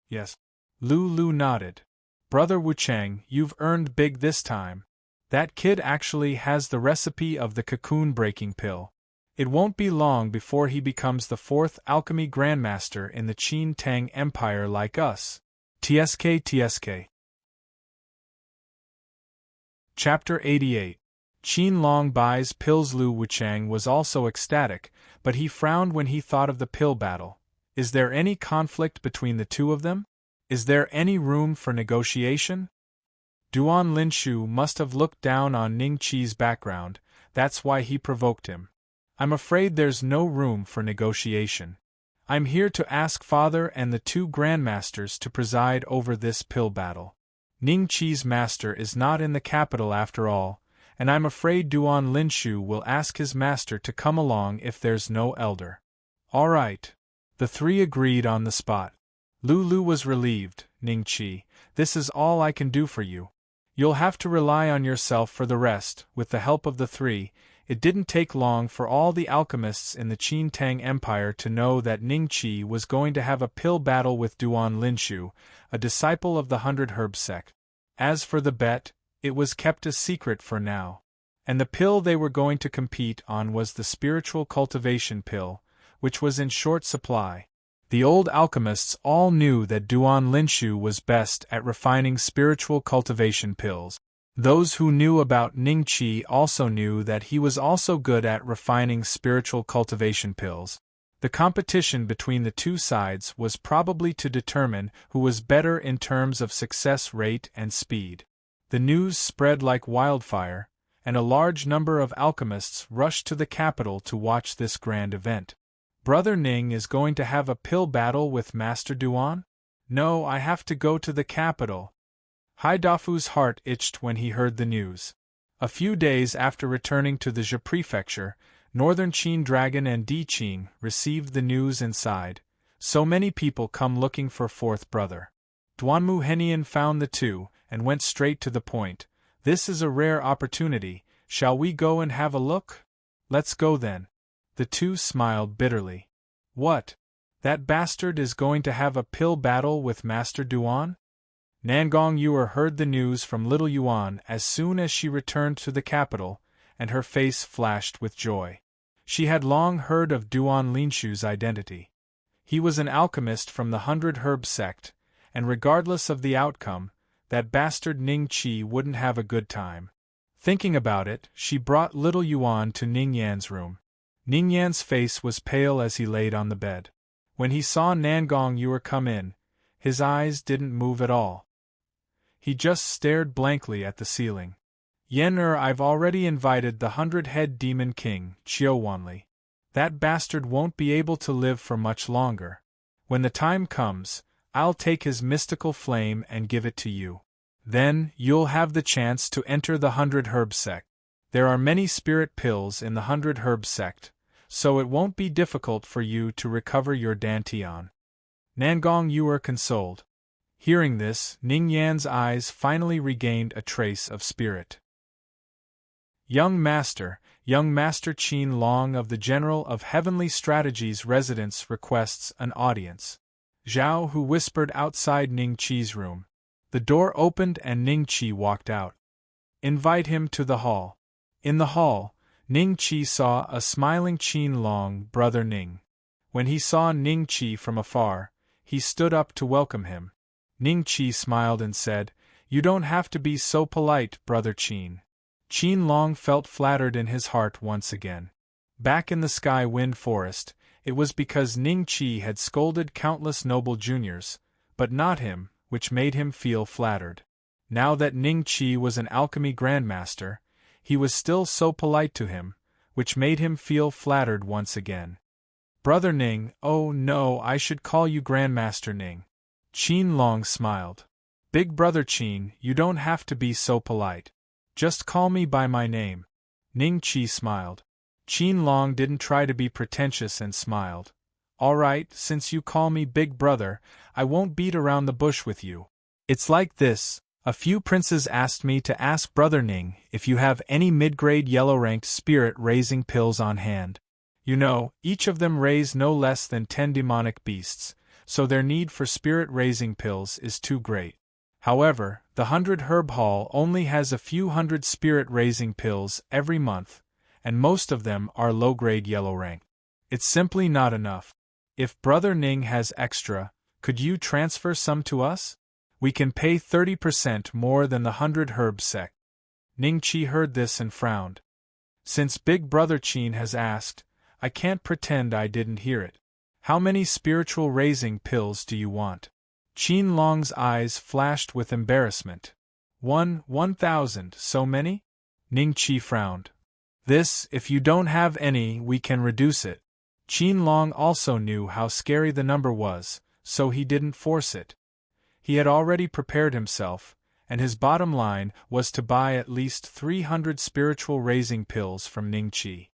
Yes. Lu nodded. Brother Wuchang, you've earned big this time. That kid actually has the recipe of the cocoon-breaking pill. It won't be long before he becomes the 4th alchemy grandmaster in the Qin Tang Empire like us. TSK. Chapter 88. Qin Long buys pills. Lu Wuchang was also ecstatic, but he frowned when he thought of the pill battle. Is there any conflict between the two of them? Is there any room for negotiation? Duan Linshu must have looked down on Ning Qi's background, that's why he provoked him. I'm afraid there's no room for negotiation. I'm here to ask Father and the 2 grandmasters to preside over this pill battle. Ning Qi's master is not in the capital after all, and I'm afraid Duan Linshu will ask his master to come along if there's no elder. All right. The 3 agreed on the spot. Lu was relieved. Ning Qi, this is all I can do for you. You'll have to rely on yourself for the rest. With the help of the 3, it didn't take long for all the alchemists in the Qin Tang Empire to know that Ning Qi was going to have a pill battle with Duan Linshu, a disciple of the 100 Herb sect. As for the bet, it was kept a secret for now. And the pill they were going to compete on was the spiritual cultivation pill, which was in short supply. The old alchemists all knew that Duan Linshu was best at refining spiritual cultivation pills. Those who knew about Ning Qi also knew that he was also good at refining spiritual cultivation pills. The competition between the 2 sides was probably to determine who was better in terms of success rate and speed. The news spread like wildfire, and a large number of alchemists rushed to the capital to watch this grand event. Brother Ning is going to have a pill battle with Master Duan? No, I have to go to the capital. Hai Dafu's heart itched when he heard the news. A few days after returning to the Zhe prefecture, Northern Qin Dragon and Di Qing received the news inside. So many people come looking for 4th brother. Duanmu Henian found the 2, and went straight to the point. This is a rare opportunity. Shall we go and have a look? Let's go then. The 2 smiled bitterly. What? That bastard is going to have a pill battle with Master Duan? Nangong Yuer heard the news from little Yuan as soon as she returned to the capital, and her face flashed with joy. She had long heard of Duan Linshu's identity. He was an alchemist from the 100 Herb sect, and regardless of the outcome, that bastard Ning Qi wouldn't have a good time. Thinking about it, she brought little Yuan to Ning Yan's room. Ning Yan's face was pale as he laid on the bed. When he saw Nangong Yuer come in, his eyes didn't move at all. He just stared blankly at the ceiling. I've already invited the 100-head demon king, Qiu Wanli. That bastard won't be able to live for much longer. When the time comes, I'll take his mystical flame and give it to you. Then, you'll have the chance to enter the 100 Herb sect. There are many spirit pills in the 100 Herb sect, so it won't be difficult for you to recover your Dantian. Nangong Yuer consoled. Hearing this, Ning Yan's eyes finally regained a trace of spirit. Young Master Qin Long of the General of Heavenly Strategies residence requests an audience. Zhao Hu whispered outside Ning Qi's room. The door opened and Ning Qi walked out. Invite him to the hall. In the hall, Ning Qi saw a smiling Qin Long, brother Ning. When he saw Ning Qi from afar, he stood up to welcome him. Ning Qi smiled and said, "You don't have to be so polite, brother Qin." Qin Long felt flattered in his heart once again. Back in the Sky Wind Forest, it was because Ning Qi had scolded countless noble juniors, but not him, which made him feel flattered. Now that Ning Qi was an alchemy grandmaster, he was still so polite to him, which made him feel flattered once again. Brother Ning, oh no, I should call you Grandmaster Ning. Qin Long smiled. Big brother Qin, you don't have to be so polite. Just call me by my name. Ning Qi smiled. Qin Long didn't try to be pretentious and smiled. All right, since you call me Big Brother, I won't beat around the bush with you. It's like this. A few princes asked me to ask Brother Ning if you have any mid-grade yellow-ranked spirit-raising pills on hand. You know, each of them raise no less than 10 demonic beasts, so their need for spirit-raising pills is too great. However, the 100 Herb Hall only has a few hundred spirit-raising pills every month, and most of them are low-grade yellow rank. It's simply not enough. If Brother Ning has extra, could you transfer some to us? We can pay 30% more than the 100 Herb sec. Ning Chi heard this and frowned. Since Big Brother Qin has asked, I can't pretend I didn't hear it. How many spiritual raising pills do you want? Qin Long's eyes flashed with embarrassment. 1,000, so many? Ning Chi frowned. This, if you don't have any, we can reduce it. Qin Long also knew how scary the number was, so he didn't force it. He had already prepared himself, and his bottom line was to buy at least 300 spiritual raising pills from Ning Chi.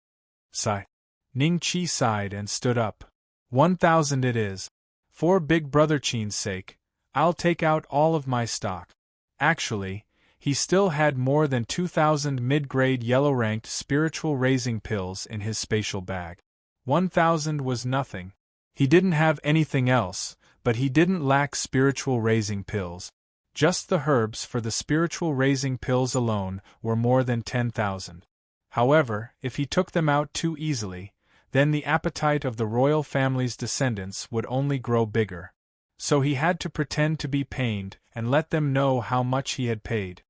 Sigh. Ning Chi sighed and stood up. 1,000 it is. For Big Brother Qin's sake, I'll take out all of my stock. Actually, he still had more than 2,000 mid-grade yellow-ranked spiritual raising pills in his spatial bag. 1,000 was nothing. He didn't have anything else, but he didn't lack spiritual raising pills. Just the herbs for the spiritual raising pills alone were more than 10,000. However, if he took them out too easily, then the appetite of the royal family's descendants would only grow bigger. So he had to pretend to be pained and let them know how much he had paid.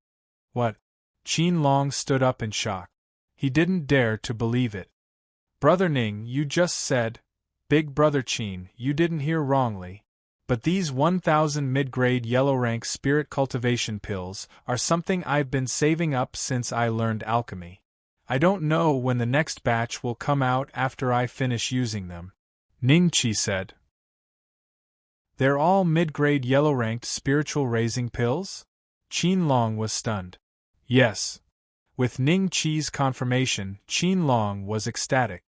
What? Qin Long stood up in shock. He didn't dare to believe it. Brother Ning, you just said, Big Brother Qin, you didn't hear wrongly. But these 1,000 mid-grade yellow-rank spirit cultivation pills are something I've been saving up since I learned alchemy. I don't know when the next batch will come out after I finish using them. Ning Chi said. They're all mid-grade yellow-ranked spiritual raising pills? Qin Long was stunned. Yes. With Ning Chi's confirmation, Qin Long was ecstatic.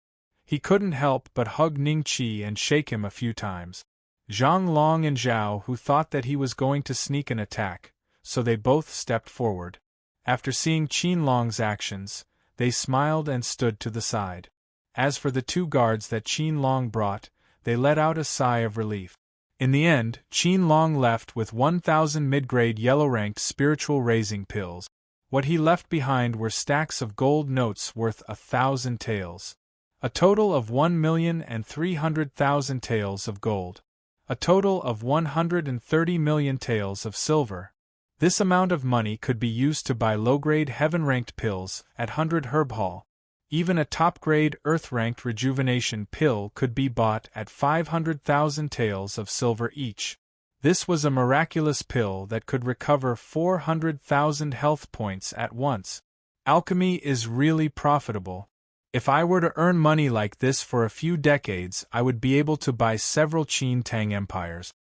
He couldn't help but hug Ning Chi and shake him a few times. Zhang Long and Zhao who thought that he was going to sneak an attack, so they both stepped forward. After seeing Qin Long's actions, they smiled and stood to the side. As for the two guards that Qin Long brought, they let out a sigh of relief. In the end, Qin Long left with 1,000 mid-grade yellow-ranked spiritual raising pills. What he left behind were stacks of gold notes worth 1,000 taels. A total of 1,300,000 taels of gold. A total of 130 million taels of silver. This amount of money could be used to buy low-grade heaven-ranked pills at 100 Herb Hall. Even a top-grade earth-ranked rejuvenation pill could be bought at 500,000 taels of silver each. This was a miraculous pill that could recover 400,000 health points at once. Alchemy is really profitable. If I were to earn money like this for a few decades, I would be able to buy several Qin Tang empires.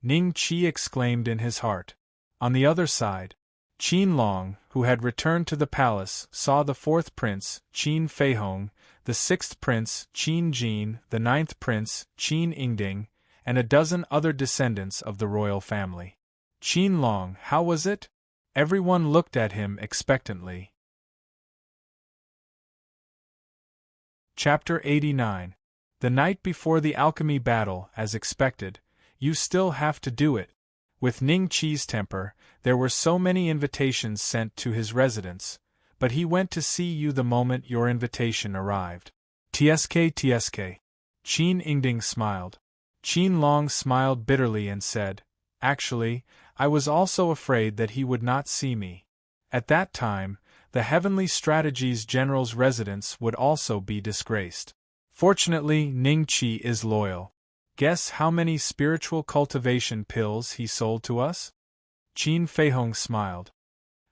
Ning Chi exclaimed in his heart. On the other side, Qin Long, who had returned to the palace, saw the fourth prince, Qin Feihong, the sixth prince, Qin Jin, the ninth prince, Qin Ingding, and a dozen other descendants of the royal family. Qin Long, how was it? Everyone looked at him expectantly. Chapter 89. The night before the alchemy battle, as expected, you still have to do it. With Ning Chi's temper, there were so many invitations sent to his residence, but he went to see you the moment your invitation arrived. TSK. Qin Ingding smiled. Qin Long smiled bitterly and said, Actually, I was also afraid that he would not see me. At that time, the Heavenly Strategies General's residence would also be disgraced. Fortunately, Ning Chi is loyal. Guess how many spiritual cultivation pills he sold to us? Qin Feihong smiled.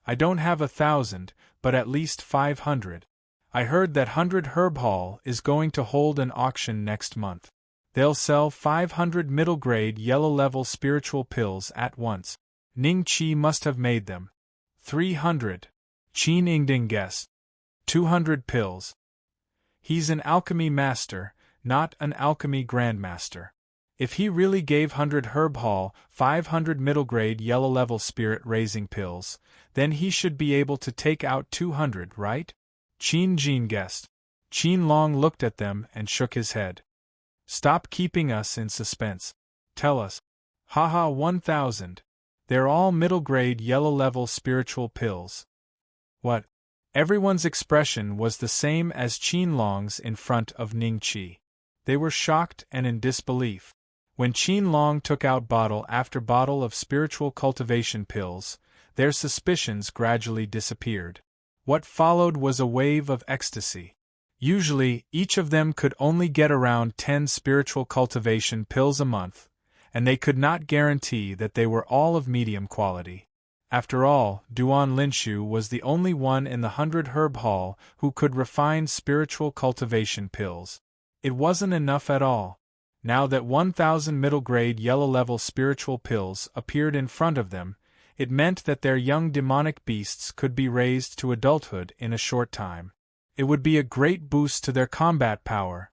I don't have 1,000, but at least 500. I heard that 100 Herb Hall is going to hold an auction next month. They'll sell 500 middle-grade yellow-level spiritual pills at once. Ning Chi must have made them. 300. Qin Ingding guessed. 200 pills. He's an alchemy master, not an alchemy grandmaster. If he really gave 100 Herb Hall 500 middle-grade yellow-level spirit-raising pills, then he should be able to take out 200, right? Qin Jin guessed. Qin Long looked at them and shook his head. Stop keeping us in suspense. Tell us. Haha, 1,000. They're all middle-grade yellow-level spiritual pills. What? Everyone's expression was the same as Qianlong's in front of Ningqi. They were shocked and in disbelief. When Qianlong took out bottle after bottle of spiritual cultivation pills, their suspicions gradually disappeared. What followed was a wave of ecstasy. Usually, each of them could only get around 10 spiritual cultivation pills a month, and they could not guarantee that they were all of medium quality. After all, Duan Linshu was the only one in the 100 Herb Hall who could refine spiritual cultivation pills. It wasn't enough at all. Now that 1,000 middle-grade yellow-level spiritual pills appeared in front of them, it meant that their young demonic beasts could be raised to adulthood in a short time. It would be a great boost to their combat power.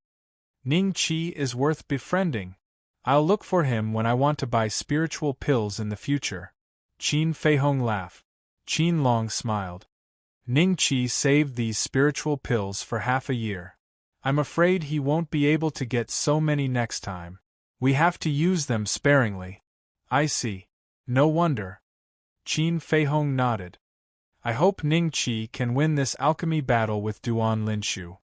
Ningqi is worth befriending. I'll look for him when I want to buy spiritual pills in the future. Qin Feihong laughed. Qianlong smiled. Ningqi saved these spiritual pills for half a year. I'm afraid he won't be able to get so many next time. We have to use them sparingly. I see. No wonder. Qin Feihong nodded. I hope Ningqi can win this alchemy battle with Duan Linshu.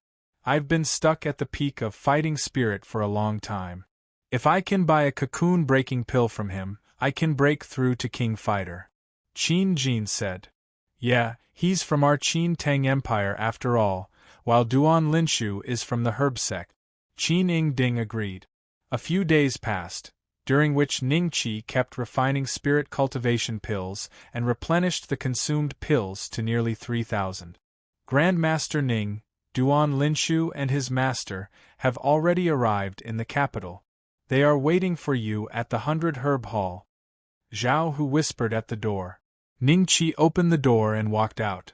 I've been stuck at the peak of fighting spirit for a long time. If I can buy a cocoon-breaking pill from him, I can break through to King Fighter. Qin Jin said. Yeah, he's from our Qin Tang Empire after all, while Duan Linshu is from the Herb sect. Qin Ing Ding agreed. A few days passed, during which Ningqi kept refining spirit cultivation pills and replenished the consumed pills to nearly 3,000. Grandmaster Ning, Duan Linshu and his master have already arrived in the capital. They are waiting for you at the 100 Herb Hall. Zhao Hu whispered at the door. Ningqi opened the door and walked out.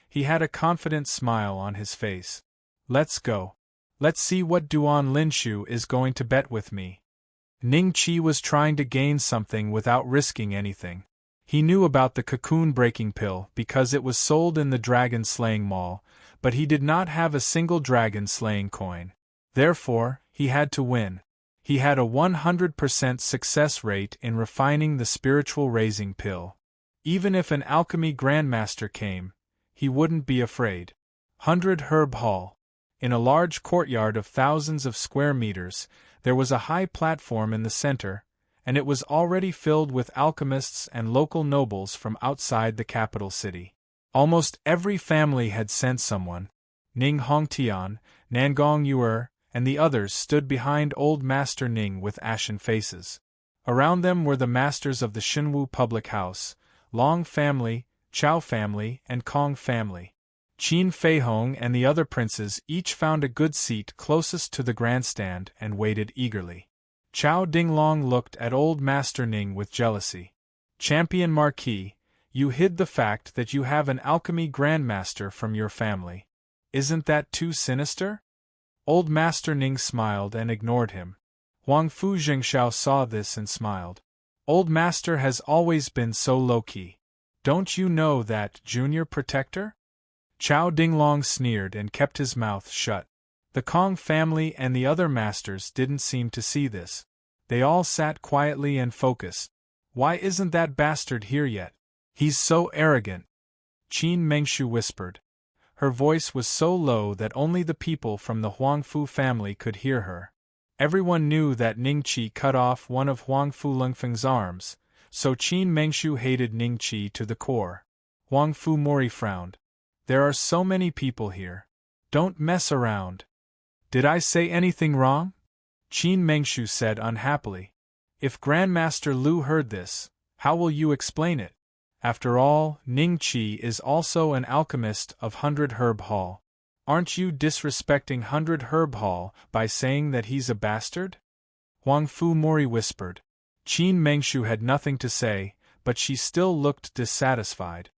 He had a confident smile on his face. Let's go. Let's see what Duan Linshu is going to bet with me. Ningqi was trying to gain something without risking anything. He knew about the cocoon-breaking pill because it was sold in the dragon-slaying mall, but he did not have a single dragon-slaying coin. Therefore, he had to win. He had a 100% success rate in refining the spiritual raising pill. Even if an alchemy grandmaster came, he wouldn't be afraid. 100 Herb Hall. In a large courtyard of thousands of square meters, there was a high platform in the center, and it was already filled with alchemists and local nobles from outside the capital city. Almost every family had sent someone. Ning Hongtian, Nangong Yuer, and the others stood behind old Master Ning with ashen faces. Around them were the masters of the Shinwu public house, Long family, Chao family, and Kong family. Qin Feihong and the other princes each found a good seat closest to the grandstand and waited eagerly. Chao Dinglong looked at old Master Ning with jealousy. Champion Marquis, you hid the fact that you have an alchemy grandmaster from your family. Isn't that too sinister? Old Master Ning smiled and ignored him. Huang Fu Jingxiao saw this and smiled. Old Master has always been so low-key. Don't you know that, Junior Protector? Chao Dinglong sneered and kept his mouth shut. The Kong family and the other masters didn't seem to see this. They all sat quietly and focused. Why isn't that bastard here yet? He's so arrogant. Qin Mengshu whispered. Her voice was so low that only the people from the Huangfu family could hear her. Everyone knew that Ningqi cut off one of Huangfu Lengfeng's arms, so Qin Mengshu hated Ningqi to the core. Huangfu Mori frowned. There are so many people here. Don't mess around. Did I say anything wrong? Qin Mengshu said unhappily. If Grandmaster Lu heard this, how will you explain it? After all, Ningqi is also an alchemist of 100 Herb Hall. Aren't you disrespecting 100 Herb Hall by saying that he's a bastard? Huangfu Mori whispered. Qin Mengshu had nothing to say, but she still looked dissatisfied.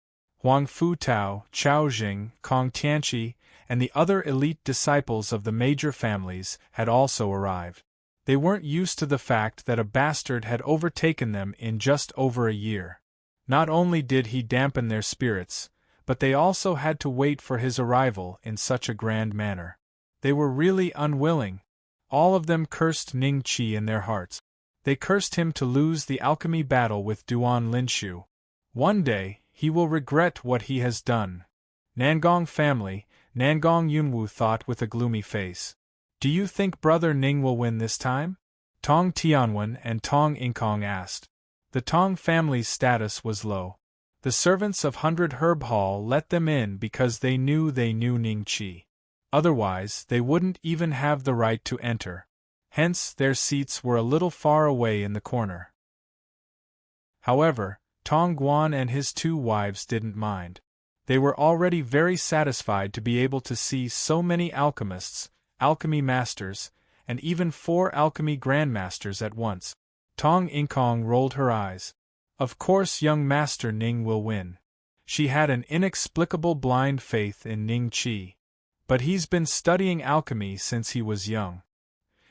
Huangfu Tao, Chao Jing, Kong Tianqi, and the other elite disciples of the major families had also arrived. They weren't used to the fact that a bastard had overtaken them in just over a year. Not only did he dampen their spirits, but they also had to wait for his arrival in such a grand manner. They were really unwilling. All of them cursed Ningqi in their hearts. They cursed him to lose the alchemy battle with Duan Linshu. One day, he will regret what he has done. Nangong family, Nangong Yunwu thought with a gloomy face. Do you think Brother Ning will win this time? Tong Tianwen and Tong Inkong asked. The Tong family's status was low. The servants of 100 Herb Hall let them in because they knew Ning Qi. Otherwise, they wouldn't even have the right to enter. Hence, their seats were a little far away in the corner. However, Tong Guan and his 2 wives didn't mind. They were already very satisfied to be able to see so many alchemists, alchemy masters, and even 4 alchemy grandmasters at once. Tong Inkong rolled her eyes. Of course young Master Ning will win. She had an inexplicable blind faith in Ning Qi. But he's been studying alchemy since he was young.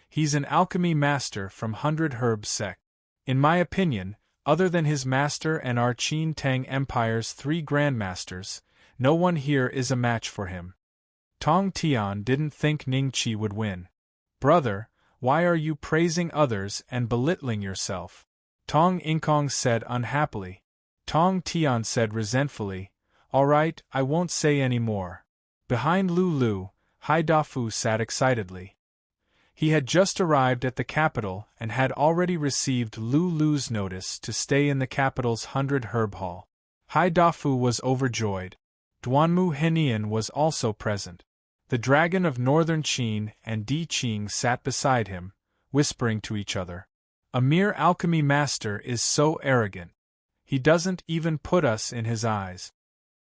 He's an alchemy master from 100 Herb sect. In my opinion, other than his master and our Qin Tang Empire's 3 grandmasters, no one here is a match for him. Tong Tian didn't think Ning Qi would win. Brother, why are you praising others and belittling yourself? Tong Inkong said unhappily. Tong Tian said resentfully, All right, I won't say any more. Behind Lu, Hai Dafu sat excitedly. He had just arrived at the capital and had already received Lu's notice to stay in the capital's 100 Herb Hall. Hai Dafu was overjoyed. Duanmu Henian was also present. The dragon of northern Qin and Di Qing sat beside him, whispering to each other. A mere alchemy master is so arrogant. He doesn't even put us in his eyes.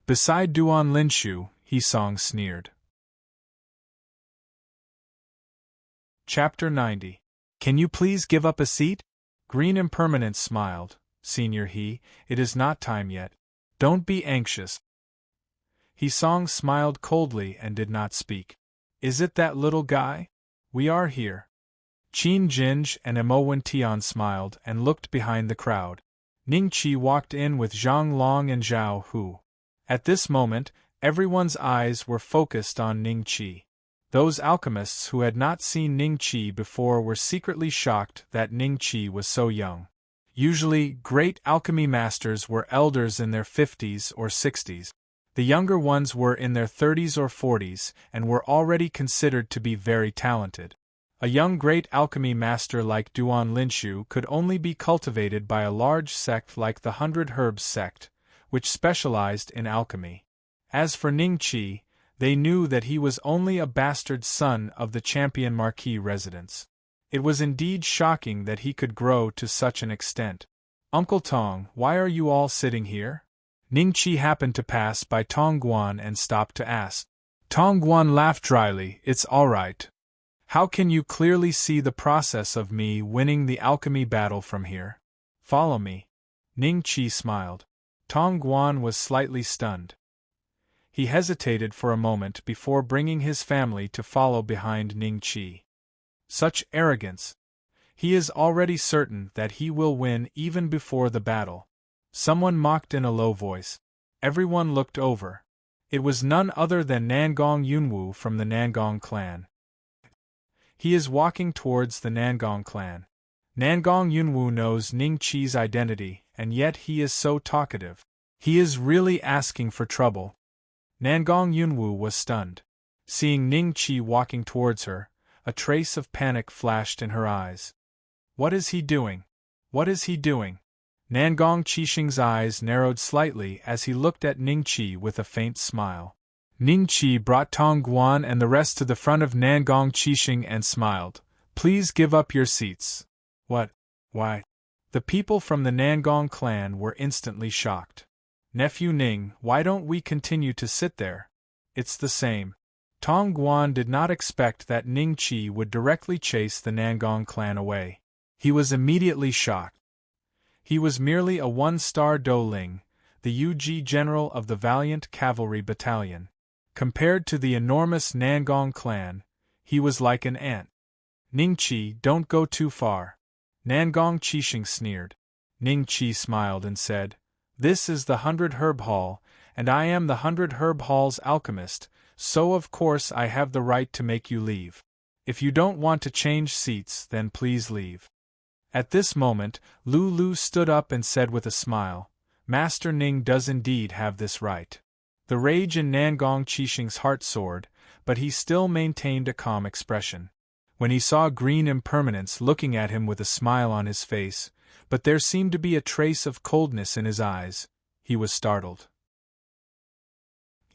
Beside Duan Linshu, He Song sneered. Chapter 90. Can you please give up a seat? Green Impermanence smiled. Senior He, it is not time yet. Don't be anxious. He Song smiled coldly and did not speak. Is it that little guy? We are here. Qin Jinj and Emowen Tian smiled and looked behind the crowd. Ning Qi walked in with Zhang Long and Zhao Hu. At this moment, everyone's eyes were focused on Ning Qi. Those alchemists who had not seen Ning Qi before were secretly shocked that Ning Qi was so young. Usually, great alchemy masters were elders in their 50s or 60s. The younger ones were in their 30s or 40s and were already considered to be very talented. A young great alchemy master like Duan Linshu could only be cultivated by a large sect like the 100 Herbs sect, which specialized in alchemy. As for Ning Qi, they knew that he was only a bastard son of the Champion Marquis residence. It was indeed shocking that he could grow to such an extent. Uncle Tong, why are you all sitting here? Ning Qi happened to pass by Tong Guan and stopped to ask. Tong Guan laughed dryly, It's all right. How can you clearly see the process of me winning the alchemy battle from here? Follow me. Ning Qi smiled. Tong Guan was slightly stunned. He hesitated for a moment before bringing his family to follow behind Ning Qi. Such arrogance! He is already certain that he will win even before the battle. Someone mocked in a low voice. Everyone looked over. It was none other than Nangong Yunwu from the Nangong clan. He is walking towards the Nangong clan. Nangong Yunwu knows Ning Qi's identity, and yet he is so talkative. He is really asking for trouble. Nangong Yunwu was stunned. Seeing Ning Qi walking towards her, a trace of panic flashed in her eyes. What is he doing? What is he doing? Nangong Qixing's eyes narrowed slightly as he looked at Ning Qi with a faint smile. Ning Qi brought Tong Guan and the rest to the front of Nangong Qixing and smiled. Please give up your seats. What? Why? The people from the Nangong clan were instantly shocked. Nephew Ning, why don't we continue to sit there? It's the same. Tong Guan did not expect that Ning Qi would directly chase the Nangong clan away. He was immediately shocked. He was merely a one-star Doling, the UG general of the Valiant Cavalry Battalion. Compared to the enormous Nangong clan, he was like an ant. Ning Qi, don't go too far. Nangong Qixing sneered. Ning Qi smiled and said, This is the 100 Herb Hall, and I am the 100 Herb Hall's alchemist, so of course I have the right to make you leave. If you don't want to change seats, then please leave. At this moment, Lu stood up and said with a smile, Master Ning does indeed have this right. The rage in Nangong Qixing's heart soared, but he still maintained a calm expression. When he saw Green Impermanence looking at him with a smile on his face, but there seemed to be a trace of coldness in his eyes, he was startled.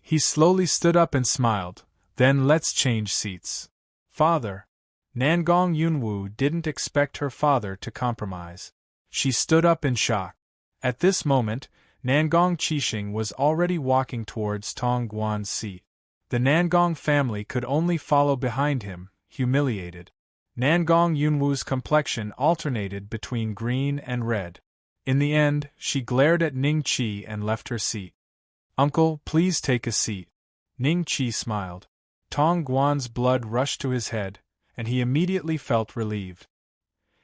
He slowly stood up and smiled, then let's change seats. Father. Nangong Yunwu didn't expect her father to compromise. She stood up in shock. At this moment, Nangong Qixing was already walking towards Tong Guan's seat. The Nangong family could only follow behind him, humiliated. Nangong Yunwu's complexion alternated between green and red. In the end, she glared at Ning Qi and left her seat. Uncle, please take a seat. Ning Qi smiled. Tong Guan's blood rushed to his head, and he immediately felt relieved.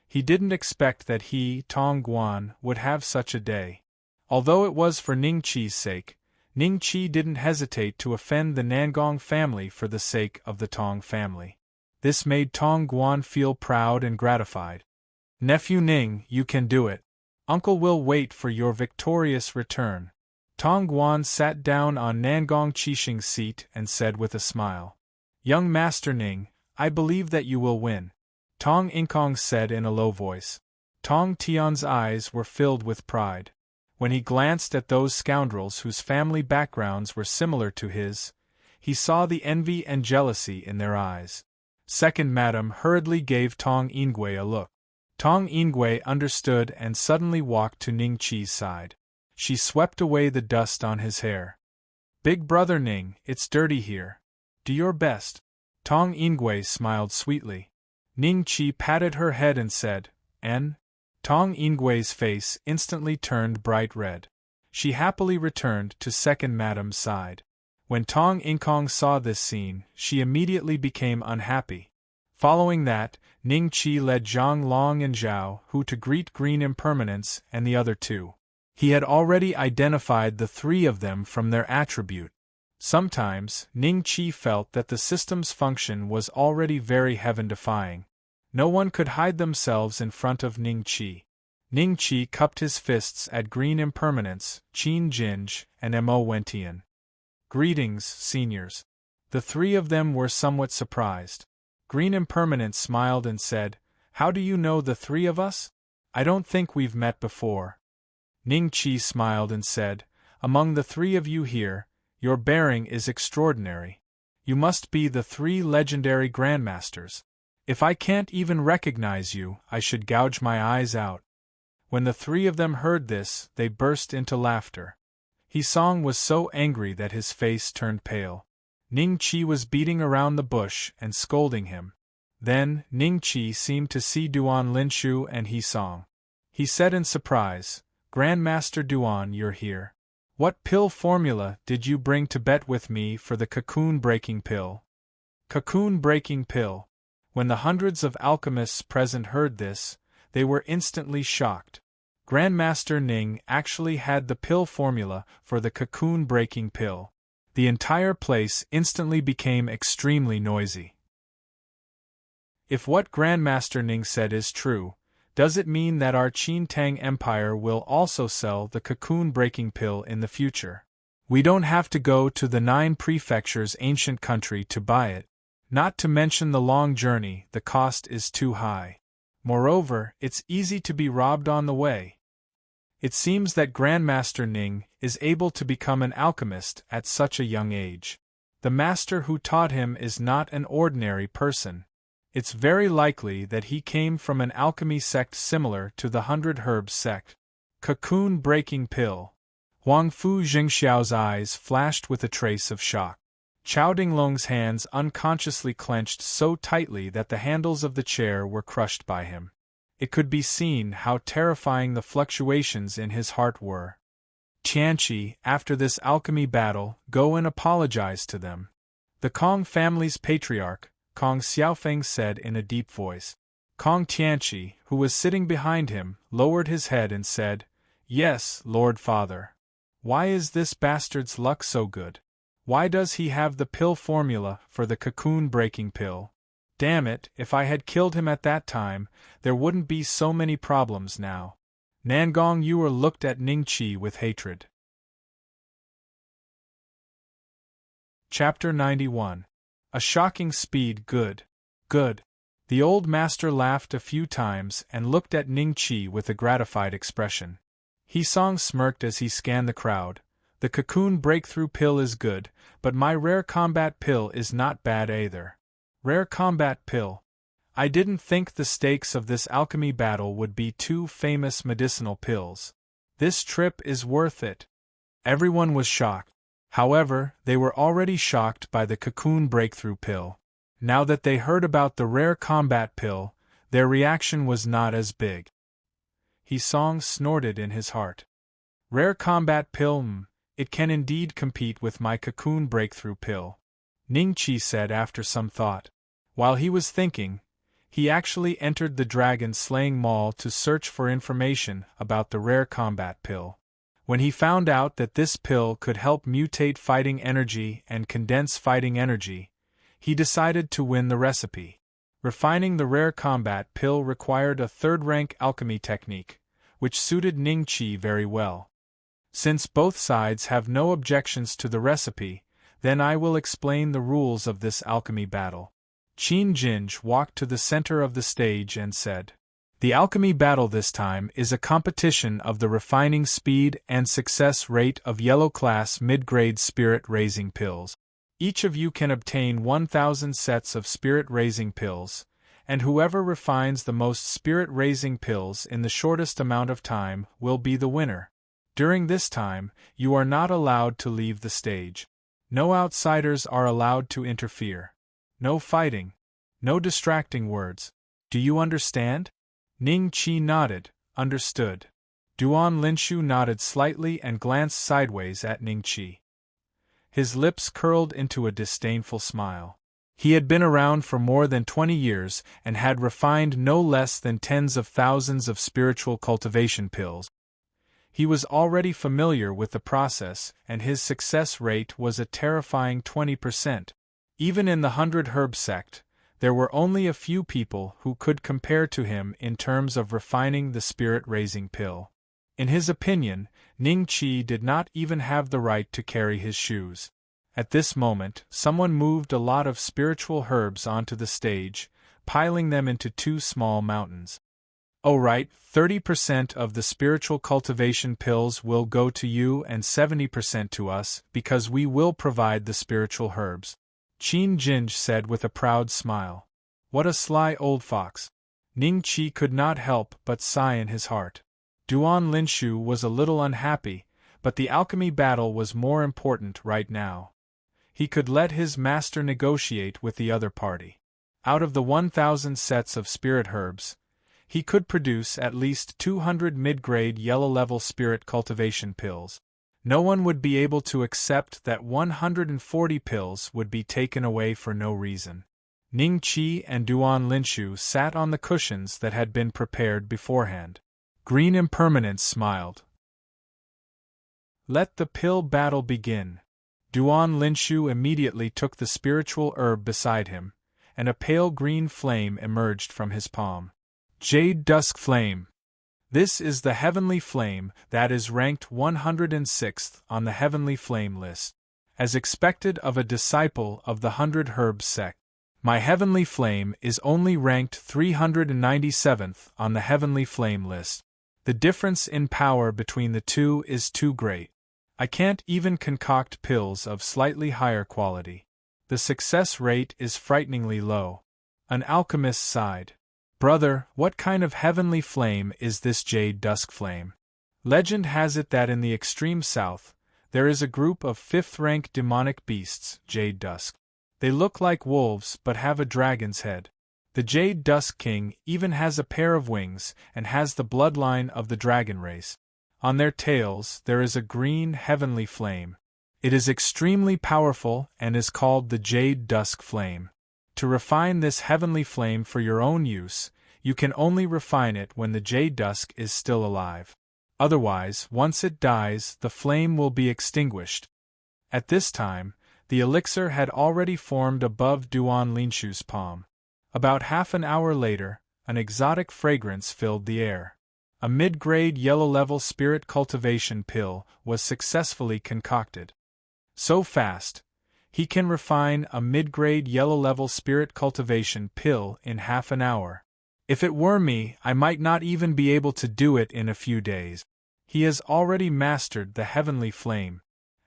He didn't expect that he, Tong Guan, would have such a day. Although it was for Ning Qi's sake, Ning Qi didn't hesitate to offend the Nangong family for the sake of the Tong family. This made Tong Guan feel proud and gratified. Nephew Ning, you can do it. Uncle will wait for your victorious return. Tong Guan sat down on Nangong Qixing's seat and said with a smile, Young Master Ning, I believe that you will win. Tong Inkong said in a low voice. Tong Tian's eyes were filled with pride. When he glanced at those scoundrels whose family backgrounds were similar to his, he saw the envy and jealousy in their eyes. Second Madam hurriedly gave Tong Ingui a look. Tong Ingui understood and suddenly walked to Ning Qi's side. She swept away the dust on his hair. Big brother Ning, it's dirty here. Do your best. Tong Ingui smiled sweetly. Ning Qi patted her head and said, N. Tong Ingui's face instantly turned bright red. She happily returned to Second Madam's side. When Tong Inkong saw this scene, she immediately became unhappy. Following that, Ning Qi led Zhang Long and Zhao Hu to greet Green Impermanence and the other two. He had already identified the three of them from their attribute. Sometimes, Ning Qi felt that the system's function was already very heaven-defying. No one could hide themselves in front of Ning Qi. Ning Qi cupped his fists at Green Impermanence, Qin Jinj, and Mo Wentian. Greetings, seniors. The three of them were somewhat surprised. Green Impermanence smiled and said, How do you know the three of us? I don't think we've met before. Ning Qi smiled and said, Among the three of you here, your bearing is extraordinary. You must be the three legendary grandmasters. If I can't even recognize you, I should gouge my eyes out. When the three of them heard this, they burst into laughter. Hisong was so angry that his face turned pale. Ning Qi was beating around the bush and scolding him. Then, Ning Qi seemed to see Duan Linshu and Hisong. He said in surprise, Grandmaster Duan, you're here. What pill formula did you bring to bet with me for the cocoon-breaking pill? Cocoon-breaking pill. When the hundreds of alchemists present heard this, they were instantly shocked. Grandmaster Ning actually had the pill formula for the cocoon-breaking pill. The entire place instantly became extremely noisy. If what Grandmaster Ning said is true, does it mean that our Qin Tang Empire will also sell the cocoon-breaking pill in the future? We don't have to go to the 9 prefectures' ancient country to buy it. Not to mention the long journey, the cost is too high. Moreover, it's easy to be robbed on the way. It seems that Grandmaster Ning is able to become an alchemist at such a young age. The master who taught him is not an ordinary person. It's very likely that he came from an alchemy sect similar to the 100 Herbs sect. Cocoon-breaking pill. Huang Fu Jingxiao's eyes flashed with a trace of shock. Chao Dinglong's hands unconsciously clenched so tightly that the handles of the chair were crushed by him. It could be seen how terrifying the fluctuations in his heart were. Tianqi, after this alchemy battle, go and apologize to them. The Kong family's patriarch, Kong Xiaofeng, said in a deep voice. Kong Tianqi, who was sitting behind him, lowered his head and said, Yes, Lord Father. Why is this bastard's luck so good? Why does he have the pill formula for the cocoon-breaking pill? Damn it, if I had killed him at that time, there wouldn't be so many problems now. Nangong Yuer looked at Ningqi with hatred. Chapter 91. A shocking speed. Good. Good. The old master laughed a few times and looked at Ningqi with a gratified expression. He-song smirked as he scanned the crowd. The cocoon breakthrough pill is good, but my rare combat pill is not bad either. Rare combat pill. I didn't think the stakes of this alchemy battle would be 2 famous medicinal pills. This trip is worth it. Everyone was shocked. However, they were already shocked by the cocoon breakthrough pill. Now that they heard about the rare combat pill, their reaction was not as big. He-song snorted in his heart. Rare combat pill, it can indeed compete with my cocoon breakthrough pill, Ningqi said after some thought. While he was thinking, he actually entered the dragon-slaying mall to search for information about the rare combat pill. When he found out that this pill could help mutate fighting energy and condense fighting energy, he decided to win the recipe. Refining the rare combat pill required a 3rd-rank alchemy technique, which suited Ningqi very well. Since both sides have no objections to the recipe, then I will explain the rules of this alchemy battle. Qin Jinj walked to the center of the stage and said, "The alchemy battle this time is a competition of the refining speed and success rate of yellow-class mid-grade spirit-raising pills. Each of you can obtain 1,000 sets of spirit-raising pills, and whoever refines the most spirit-raising pills in the shortest amount of time will be the winner. During this time, you are not allowed to leave the stage. No outsiders are allowed to interfere. No fighting. No distracting words. Do you understand?" Ningqi nodded, understood. Duan Linshu nodded slightly and glanced sideways at Ningqi. His lips curled into a disdainful smile. He had been around for more than 20 years and had refined no less than tens of thousands of spiritual cultivation pills. He was already familiar with the process, and his success rate was a terrifying 20%. Even in the 100 Herb sect, there were only a few people who could compare to him in terms of refining the spirit-raising pill. In his opinion, Ningqi did not even have the right to carry his shoes. At this moment, someone moved a lot of spiritual herbs onto the stage, piling them into 2 small mountains. "Oh right, 30% of the spiritual cultivation pills will go to you and 70% to us, because we will provide the spiritual herbs," Qin Jinj said with a proud smile. What a sly old fox. Ningqi could not help but sigh in his heart. Duan Linshu was a little unhappy, but the alchemy battle was more important right now. He could let his master negotiate with the other party. Out of the 1,000 sets of spirit herbs, he could produce at least 200 mid-grade yellow-level spirit cultivation pills. No one would be able to accept that 140 pills would be taken away for no reason. Ningqi and Duan Linshu sat on the cushions that had been prepared beforehand. Green Impermanence smiled. "Let the pill battle begin." Duan Linshu immediately took the spiritual herb beside him, and a pale green flame emerged from his palm. Jade Dusk Flame. This is the heavenly flame that is ranked 106th on the heavenly flame list. As expected of a disciple of the 100 Herb sect, my heavenly flame is only ranked 397th on the heavenly flame list. The difference in power between the two is too great. I can't even concoct pills of slightly higher quality. The success rate is frighteningly low. An alchemist sighed. "Brother, what kind of heavenly flame is this Jade Dusk Flame?" Legend has it that in the extreme south, there is a group of 5th-rank demonic beasts, Jade Dusk. They look like wolves but have a dragon's head. The Jade Dusk King even has a pair of wings and has the bloodline of the dragon race. On their tails there is a green heavenly flame. It is extremely powerful and is called the Jade Dusk Flame. To refine this heavenly flame for your own use, you can only refine it when the Jade Dusk is still alive. Otherwise, once it dies, the flame will be extinguished. At this time, the elixir had already formed above Duan Linshu's palm. About half an hour later, an exotic fragrance filled the air. A mid-grade yellow-level spirit cultivation pill was successfully concocted. So fast, he can refine a mid-grade yellow-level spirit cultivation pill in half an hour. If it were me, I might not even be able to do it in a few days. He has already mastered the heavenly flame,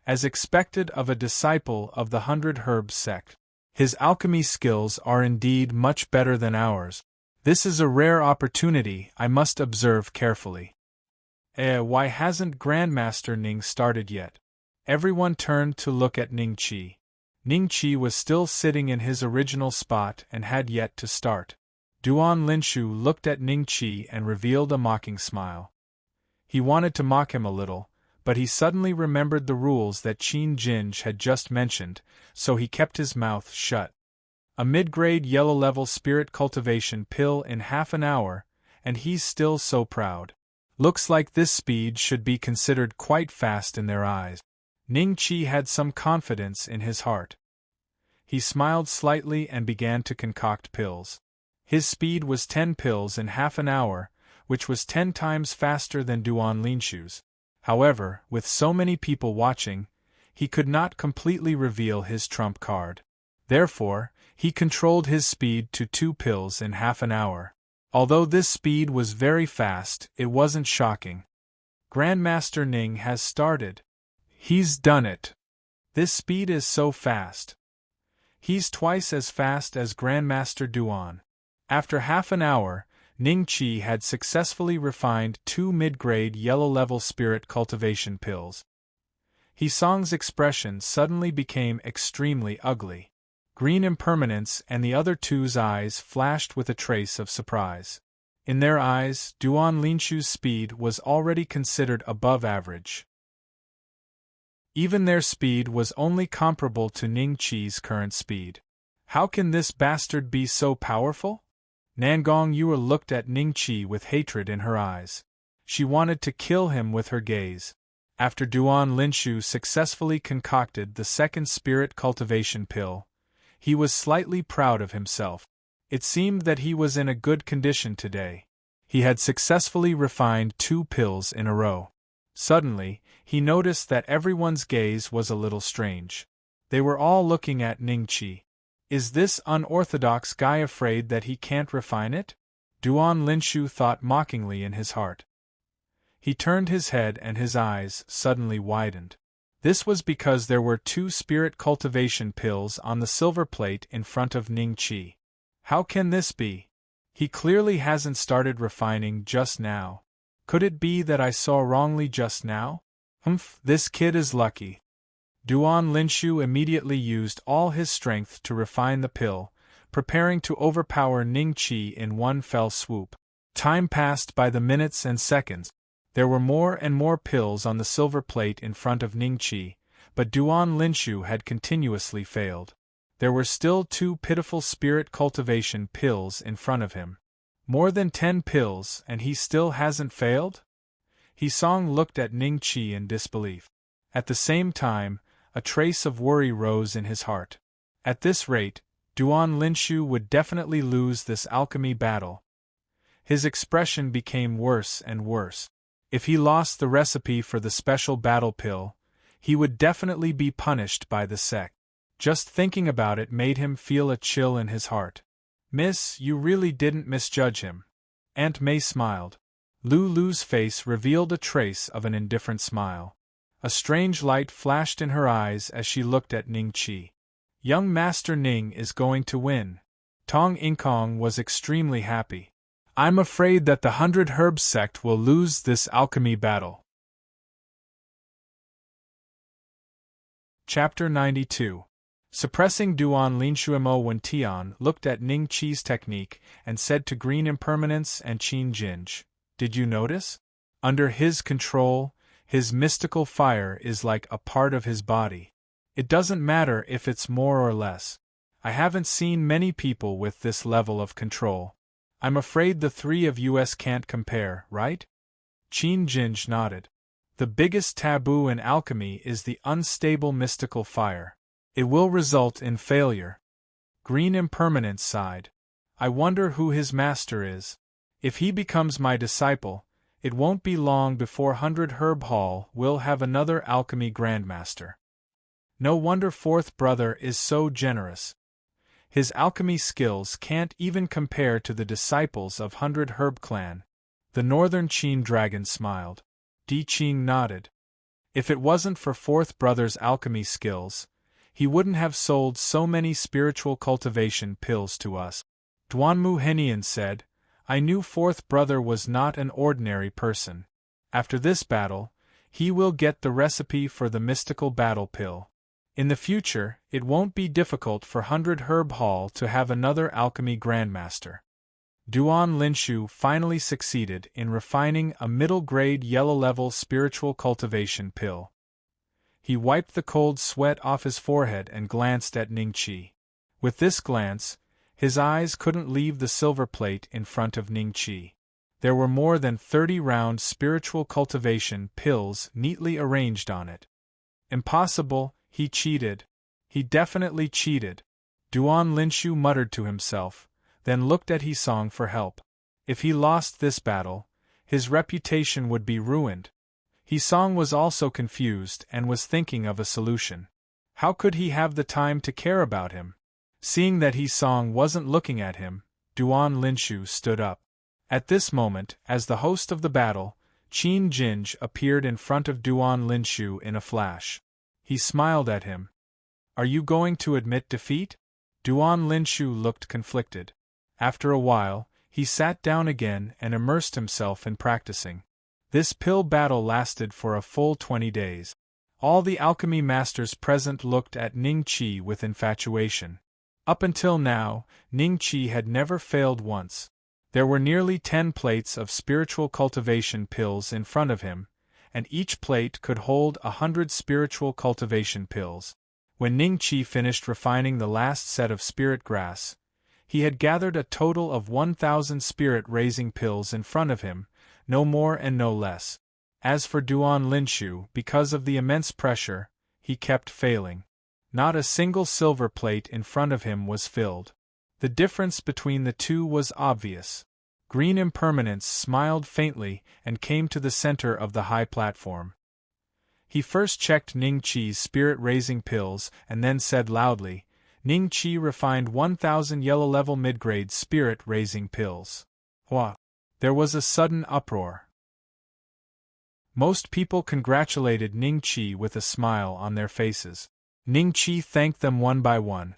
as expected of a disciple of the 100 Herbs sect. His alchemy skills are indeed much better than ours. This is a rare opportunity I must observe carefully. Why hasn't Grandmaster Ning started yet? Everyone turned to look at Ning Qi. Ning Qi was still sitting in his original spot and had yet to start. Duan Linshu looked at Ning Qi and revealed a mocking smile. He wanted to mock him a little, but he suddenly remembered the rules that Qin Jinj had just mentioned, so he kept his mouth shut. A mid-grade yellow-level spirit cultivation pill in half an hour, and he's still so proud. Looks like this speed should be considered quite fast in their eyes. Ning Qi had some confidence in his heart. He smiled slightly and began to concoct pills. His speed was 10 pills in half an hour, which was 10 times faster than Duan Linshu's. However, with so many people watching, he could not completely reveal his trump card. Therefore, he controlled his speed to 2 pills in half an hour. Although this speed was very fast, it wasn't shocking. Grandmaster Ning has started. He's done it. This speed is so fast. He's twice as fast as Grandmaster Duan. After half an hour, Ning Qi had successfully refined 2 mid-grade yellow-level spirit cultivation pills. He Song's expression suddenly became extremely ugly. Green Impermanence and the other two's eyes flashed with a trace of surprise. In their eyes, Duan Linshu's speed was already considered above average. Even their speed was only comparable to Ning Qi's current speed. How can this bastard be so powerful? Nangong Yue looked at Ning Qi with hatred in her eyes. She wanted to kill him with her gaze. After Duan Linshu successfully concocted the second spirit cultivation pill, he was slightly proud of himself. It seemed that he was in a good condition today. He had successfully refined 2 pills in a row. Suddenly, he noticed that everyone's gaze was a little strange. They were all looking at Ning Qi. Is this unorthodox guy afraid that he can't refine it? Duan Linshu thought mockingly in his heart. He turned his head and his eyes suddenly widened. This was because there were 2 spirit cultivation pills on the silver plate in front of Ning Qi. How can this be? He clearly hasn't started refining just now. Could it be that I saw wrongly just now? This kid is lucky. Duan Linshu immediately used all his strength to refine the pill, preparing to overpower Ning Qi in one fell swoop. Time passed by the minutes and seconds. There were more and more pills on the silver plate in front of Ning Qi, but Duan Linshu had continuously failed. There were still 2 pitiful spirit cultivation pills in front of him. More than 10 pills, and he still hasn't failed? He Song looked at Ning Qi in disbelief. At the same time, a trace of worry rose in his heart. At this rate, Duan Linshu would definitely lose this alchemy battle. His expression became worse and worse. If he lost the recipe for the special battle pill, he would definitely be punished by the sect. Just thinking about it made him feel a chill in his heart. Miss, you really didn't misjudge him. Aunt May smiled. Lulu's face revealed a trace of an indifferent smile. A strange light flashed in her eyes as she looked at Ning Qi. Young Master Ning is going to win. Tong Inkong was extremely happy. I'm afraid that the 100 Herbs sect will lose this alchemy battle. Chapter 92. Suppressing Duan Linshuemo when Tian looked at Ning Qi's technique and said to Green Impermanence and Qin Jinj, "Did you notice? Under his control, his mystical fire is like a part of his body. It doesn't matter if it's more or less. I haven't seen many people with this level of control. I'm afraid the 3 of us can't compare, right?" Qin Jinj nodded. The biggest taboo in alchemy is the unstable mystical fire. It will result in failure. Green Impermanence sighed. I wonder who his master is. If he becomes my disciple, it won't be long before 100 Herb Hall will have another alchemy grandmaster. No wonder fourth brother is so generous. His alchemy skills can't even compare to the disciples of 100 Herb clan. The northern Qin dragon smiled. Di Qing nodded. If it wasn't for fourth brother's alchemy skills, he wouldn't have sold so many spiritual cultivation pills to us. Duanmu Henian said, I knew fourth brother was not an ordinary person. After this battle, he will get the recipe for the mystical battle pill. In the future, it won't be difficult for 100 Herb Hall to have another alchemy grandmaster. Duan Linshu finally succeeded in refining a middle-grade yellow-level spiritual cultivation pill. He wiped the cold sweat off his forehead and glanced at Ningqi. With this glance, his eyes couldn't leave the silver plate in front of Ningqi. There were more than 30 round spiritual cultivation pills neatly arranged on it. Impossible, he cheated. He definitely cheated. Duan Linshu muttered to himself, then looked at Hisong for help. If he lost this battle, his reputation would be ruined. Hisong was also confused and was thinking of a solution. How could he have the time to care about him? Seeing that Hisong wasn't looking at him, Duan Linshu stood up. At this moment, as the host of the battle, Qin Jinj appeared in front of Duan Linshu in a flash. He smiled at him. Are you going to admit defeat? Duan Linshu looked conflicted. After a while, he sat down again and immersed himself in practicing. This pill battle lasted for a full 20 days. All the alchemy masters present looked at Ningqi with infatuation. Up until now, Ningqi had never failed once. There were nearly 10 plates of spiritual cultivation pills in front of him, and each plate could hold 100 spiritual cultivation pills. When Ningqi finished refining the last set of spirit grass, he had gathered a total of 1,000 spirit-raising pills in front of him, no more and no less. As for Duan Linshu, because of the immense pressure, he kept failing. Not a single silver plate in front of him was filled. The difference between the two was obvious. Green Impermanence smiled faintly and came to the center of the high platform. He first checked Ningqi's spirit-raising pills and then said loudly, Ningqi refined 1,000 yellow-level mid-grade spirit-raising pills. What? There was a sudden uproar. Most people congratulated Ningqi with a smile on their faces. Ningqi thanked them one by one.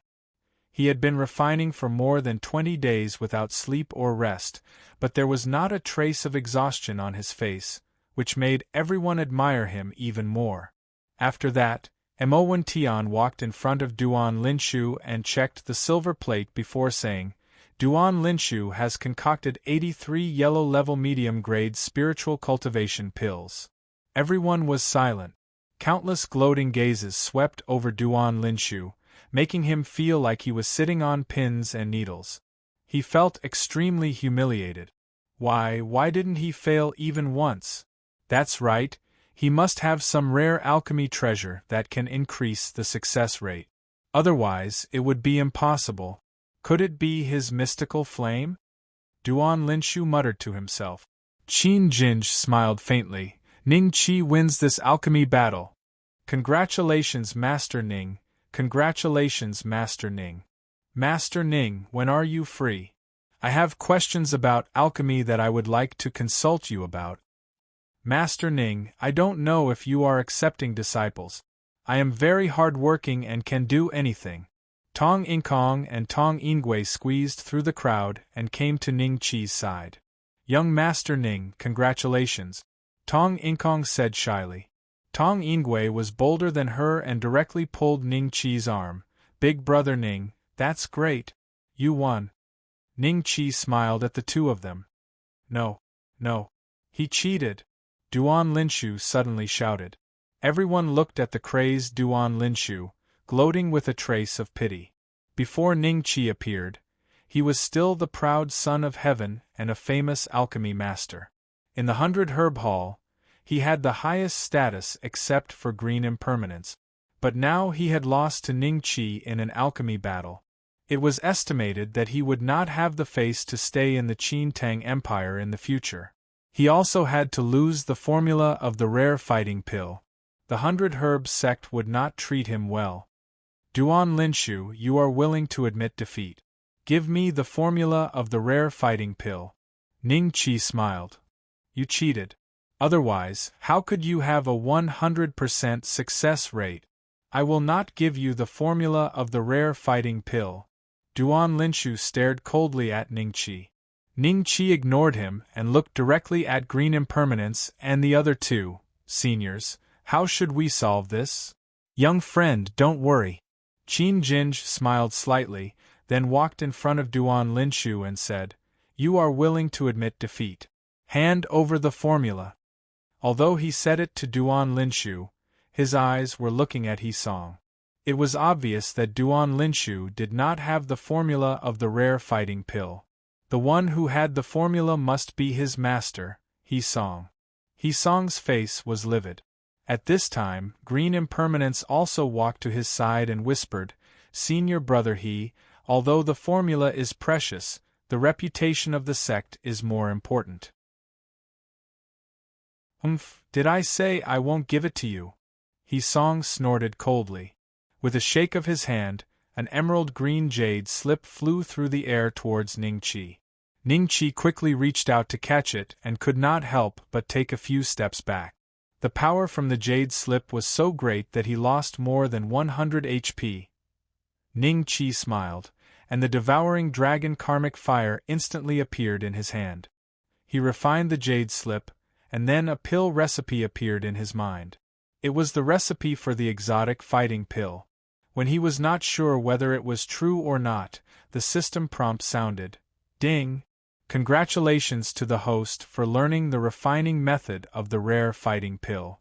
He had been refining for more than 20 days without sleep or rest, but there was not a trace of exhaustion on his face, which made everyone admire him even more. After that, Mo Tian walked in front of Duan Linshu and checked the silver plate before saying, Duan Linshu has concocted 83 yellow-level medium-grade spiritual cultivation pills. Everyone was silent. Countless gloating gazes swept over Duan Linshu, making him feel like he was sitting on pins and needles. He felt extremely humiliated. Why didn't he fail even once? That's right, he must have some rare alchemy treasure that can increase the success rate. Otherwise, it would be impossible. Could it be his mystical flame? Duan Linshu muttered to himself. Qin Jinj smiled faintly. Ningqi wins this alchemy battle. Congratulations, Master Ning. Congratulations, Master Ning. Master Ning, when are you free? I have questions about alchemy that I would like to consult you about. Master Ning, I don't know if you are accepting disciples. I am very hard-working and can do anything. Tong Inkong and Tong Ingui squeezed through the crowd and came to Ningqi's side. Young Master Ning, congratulations, Tong Inkong said shyly. Tong Ingui was bolder than her and directly pulled Ningqi's arm. Big brother Ning, that's great. You won. Ningqi smiled at the two of them. No. He cheated. Duan Linshu suddenly shouted. Everyone looked at the crazed Duan Linshu, gloating with a trace of pity. Before Ningqi appeared, he was still the proud son of heaven and a famous alchemy master. In the 100 Herb Hall, he had the highest status except for Green Impermanence. But now he had lost to Ningqi in an alchemy battle. It was estimated that he would not have the face to stay in the Qin Tang Empire in the future. He also had to lose the formula of the rare fighting pill. The 100 Herbs sect would not treat him well. Duan Linshu, you are willing to admit defeat. Give me the formula of the rare fighting pill. Ning Qi smiled. You cheated. Otherwise, how could you have a 100% success rate? I will not give you the formula of the rare fighting pill. Duan Linshu stared coldly at Ning Qi. Ning Qi ignored him and looked directly at Green Impermanence and the other two. Seniors, how should we solve this? Young friend, don't worry. Qin Jinj smiled slightly, then walked in front of Duan Linshu and said, You are willing to admit defeat. Hand over the formula. Although he said it to Duan Linshu, his eyes were looking at He Song. It was obvious that Duan Linshu did not have the formula of the rare fighting pill. The one who had the formula must be his master, He Song. He Song's face was livid. At this time, Green Impermanence also walked to his side and whispered, Senior brother He, although the formula is precious, the reputation of the sect is more important. Did I say I won't give it to you? He Song snorted coldly. With a shake of his hand, an emerald green jade slip flew through the air towards Ning Qi. Ning Qi quickly reached out to catch it and could not help but take a few steps back. The power from the jade slip was so great that he lost more than 100 HP. Ning Qi smiled, and the devouring dragon karmic fire instantly appeared in his hand. He refined the jade slip, and then a pill recipe appeared in his mind. It was the recipe for the exotic fighting pill. When he was not sure whether it was true or not, the system prompt sounded. Ding! Congratulations to the host for learning the refining method of the rare fighting pill.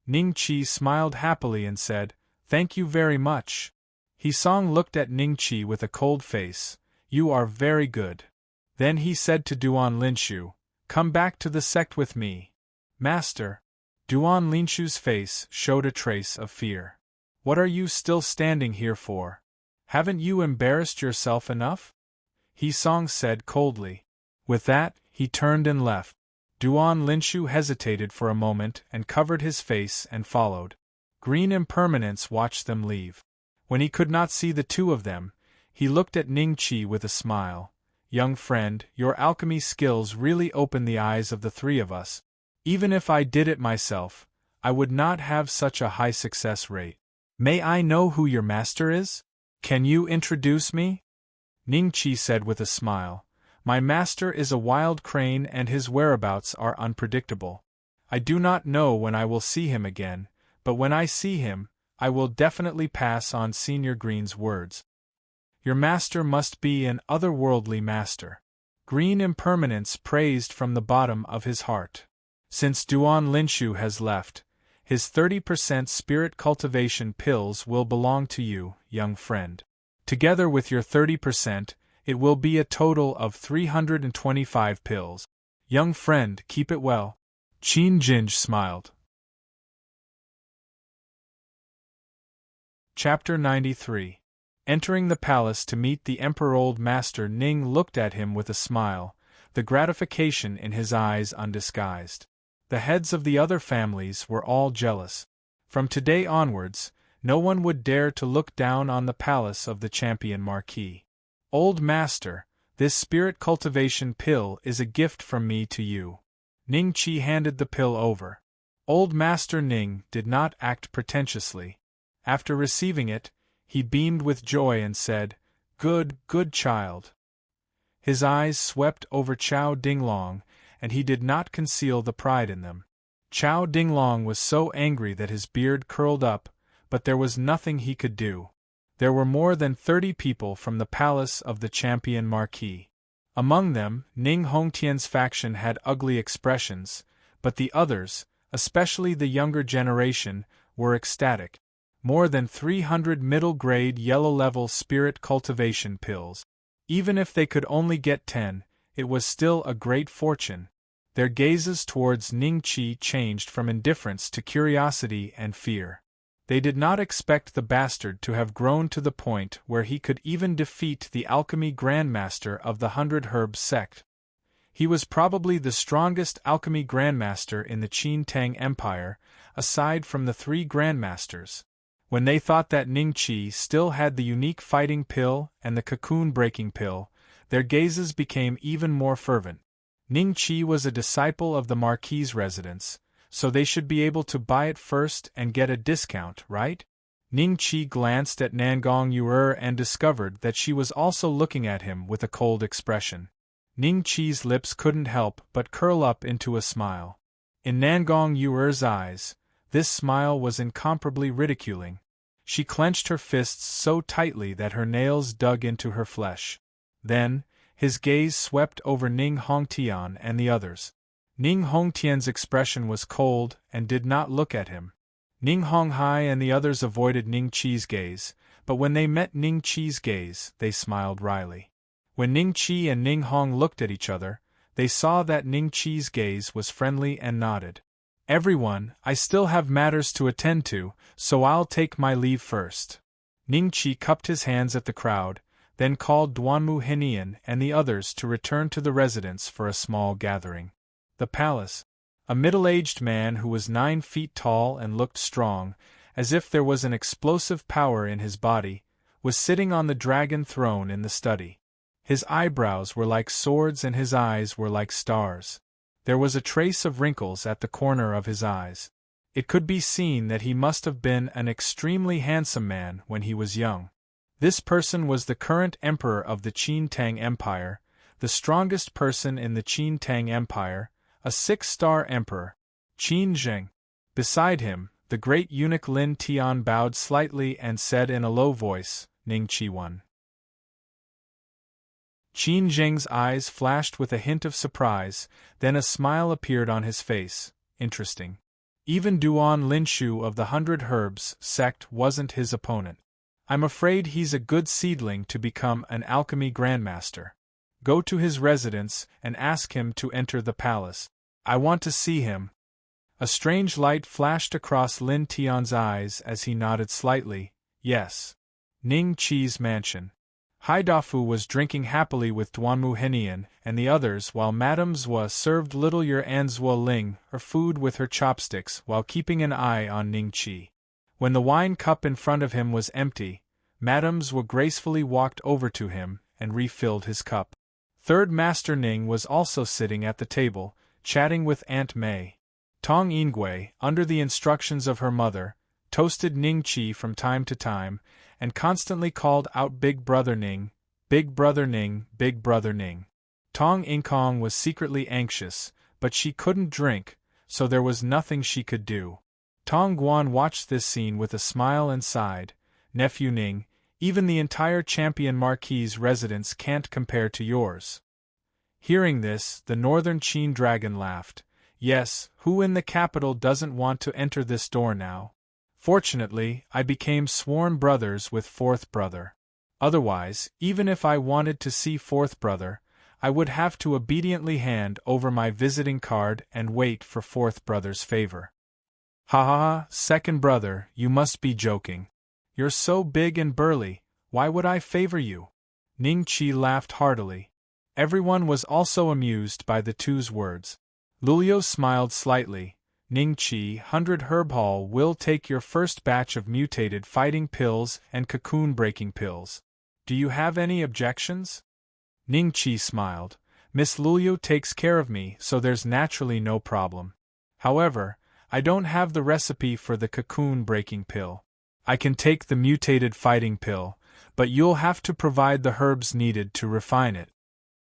Ning Qi smiled happily and said, Thank you very much. He Song looked at Ning Qi with a cold face. You are very good. Then he said to Duan Linshu, Come back to the sect with me. Master. Duan Linshu's face showed a trace of fear. What are you still standing here for? Haven't you embarrassed yourself enough? He Song said coldly. With that, he turned and left. Duan Linshu hesitated for a moment and covered his face and followed. Green Impermanence watched them leave. When he could not see the two of them, he looked at Ning Qi with a smile. Young friend, your alchemy skills really open the eyes of the three of us. Even if I did it myself, I would not have such a high success rate. May I know who your master is? Can you introduce me? Ning Qi said with a smile. My master is a wild crane and his whereabouts are unpredictable. I do not know when I will see him again, but when I see him, I will definitely pass on Senior Green's words. Your master must be an otherworldly master. Green Impermanence praised from the bottom of his heart. Since Duan Linshu has left, his 30% spirit cultivation pills will belong to you, young friend. Together with your 30%, it will be a total of 325 pills. Young friend, keep it well. Qin Jinj smiled. Chapter 93. Entering the palace to meet the Emperor. Old Master Ning looked at him with a smile, the gratification in his eyes undisguised. The heads of the other families were all jealous. From today onwards, no one would dare to look down on the palace of the champion Marquis. Old Master, this spirit cultivation pill is a gift from me to you. Ning Qi handed the pill over. Old Master Ning did not act pretentiously. After receiving it, he beamed with joy and said, Good, good child. His eyes swept over Chao Dinglong, and he did not conceal the pride in them. Chao Dinglong was so angry that his beard curled up, but there was nothing he could do. There were more than 30 people from the palace of the champion Marquis. Among them, Ning Hongtian's faction had ugly expressions, but the others, especially the younger generation, were ecstatic. More than 300 middle-grade yellow-level spirit cultivation pills. Even if they could only get 10, it was still a great fortune. Their gazes towards Ning Qi changed from indifference to curiosity and fear. They did not expect the bastard to have grown to the point where he could even defeat the alchemy grandmaster of the 100 Herbs sect. He was probably the strongest alchemy grandmaster in the Qin Tang Empire, aside from the 3 grandmasters. When they thought that Ning Qi still had the unique fighting pill and the cocoon-breaking pill, their gazes became even more fervent. Ning Qi was a disciple of the Marquis's residence, so they should be able to buy it first and get a discount, right? Ning Qi glanced at Nangong Yuer and discovered that she was also looking at him with a cold expression. Ning Qi's lips couldn't help but curl up into a smile. In Nangong Yuer's eyes, this smile was incomparably ridiculing. She clenched her fists so tightly that her nails dug into her flesh. Then, his gaze swept over Ning Hongtian and the others. Ning Hongtian's expression was cold and did not look at him. Ning Honghai and the others avoided Ning Qi's gaze, but when they met Ning Qi's gaze, they smiled wryly. When Ning Qi and Ning Hong looked at each other, they saw that Ning Qi's gaze was friendly and nodded. "Everyone, I still have matters to attend to, so I'll take my leave first." Ning Qi cupped his hands at the crowd, then called Duanmu Hinian and the others to return to the residence for a small gathering. The palace. A middle-aged man who was 9 feet tall and looked strong, as if there was an explosive power in his body, was sitting on the dragon throne in the study. His eyebrows were like swords and his eyes were like stars. There was a trace of wrinkles at the corner of his eyes. It could be seen that he must have been an extremely handsome man when he was young. This person was the current emperor of the Qin Tang Empire, the strongest person in the Qin Tang Empire, a 6-star emperor, Qin Zheng. Beside him, the great eunuch Lin Tian bowed slightly and said in a low voice, "Ning Qi won." Qin Zheng's eyes flashed with a hint of surprise, then a smile appeared on his face. Interesting. Even Duan Linshu of the 100 Herbs sect wasn't his opponent. I'm afraid he's a good seedling to become an alchemy grandmaster. Go to his residence and ask him to enter the palace. I want to see him. A strange light flashed across Lin Tian's eyes as he nodded slightly. Yes. Ning Qi's mansion. Haidafu was drinking happily with Duanmu Henian and the others while Madame Zhua served little Yuan Zhua Ling her food with her chopsticks while keeping an eye on Ning Qi. When the wine cup in front of him was empty, Madame Zhua gracefully walked over to him and refilled his cup. Third Master Ning was also sitting at the table, chatting with Aunt Mei. Tong Yingui, under the instructions of her mother, toasted Ning Qi from time to time, and constantly called out Big Brother Ning, Big Brother Ning, Big Brother Ning. Tong Inkong was secretly anxious, but she couldn't drink, so there was nothing she could do. Tong Guan watched this scene with a smile and sighed, "Nephew Ning, even the entire Champion Marquis's residence can't compare to yours." Hearing this, the Northern Qin Dragon laughed. "Yes, who in the capital doesn't want to enter this door now? Fortunately, I became sworn brothers with Fourth Brother. Otherwise, even if I wanted to see Fourth Brother, I would have to obediently hand over my visiting card and wait for Fourth Brother's favor." "Ha ha ha, Second Brother, you must be joking. You're so big and burly, why would I favor you?" Ning Qi laughed heartily. Everyone was also amused by the two's words. Lulio smiled slightly. "Ning Qi, 100 Herb Hall will take your first batch of mutated fighting pills and cocoon-breaking pills. Do you have any objections?" Ning Qi smiled. "Miss Lulio takes care of me, so there's naturally no problem. However, I don't have the recipe for the cocoon-breaking pill. I can take the mutated fighting pill, but you'll have to provide the herbs needed to refine it."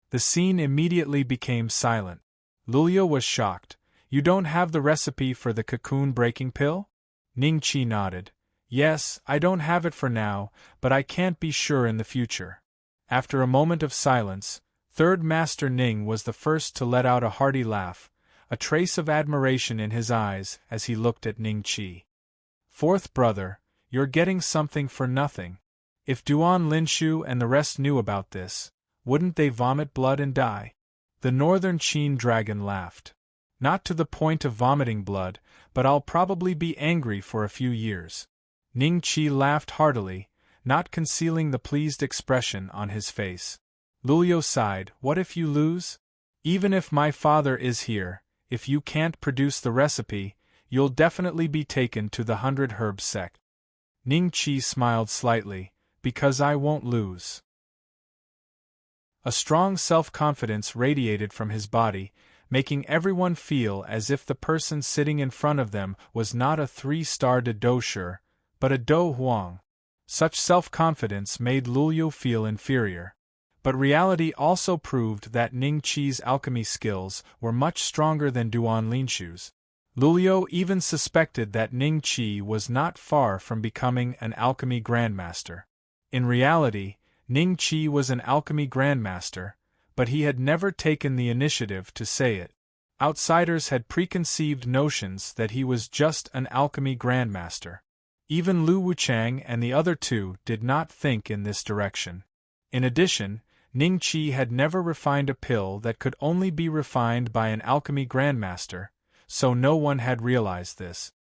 The scene immediately became silent. Lulio was shocked. "You don't have the recipe for the cocoon-breaking pill?" Ning Qi nodded. "Yes, I don't have it for now, but I can't be sure in the future." After a moment of silence, Third Master Ning was the first to let out a hearty laugh, a trace of admiration in his eyes as he looked at Ning Qi. "Fourth Brother, you're getting something for nothing. If Duan Linshu and the rest knew about this, wouldn't they vomit blood and die?" The Northern Qin Dragon laughed. "Not to the point of vomiting blood, but I'll probably be angry for a few years. Ning Qi laughed heartily, not concealing the pleased expression on his face. Lulio sighed, "What if you lose? Even if my father is here, if you can't produce the recipe, you'll definitely be taken to the 100 Herbs sect." Ning Qi smiled slightly, "Because I won't lose." A strong self-confidence radiated from his body, making everyone feel as if the person sitting in front of them was not a 3-star de Doshi, but a Do Huang. Such self-confidence made Lulio feel inferior. But reality also proved that Ning Qi's alchemy skills were much stronger than Duan Linshu's. Lulio even suspected that Ning Qi was not far from becoming an alchemy grandmaster. In reality, Ning Qi was an alchemy grandmaster, but he had never taken the initiative to say it. Outsiders had preconceived notions that he was just an alchemy grandmaster. Even Lu Wuchang and the other two did not think in this direction. In addition, Ning Qi had never refined a pill that could only be refined by an alchemy grandmaster, so no one had realized this.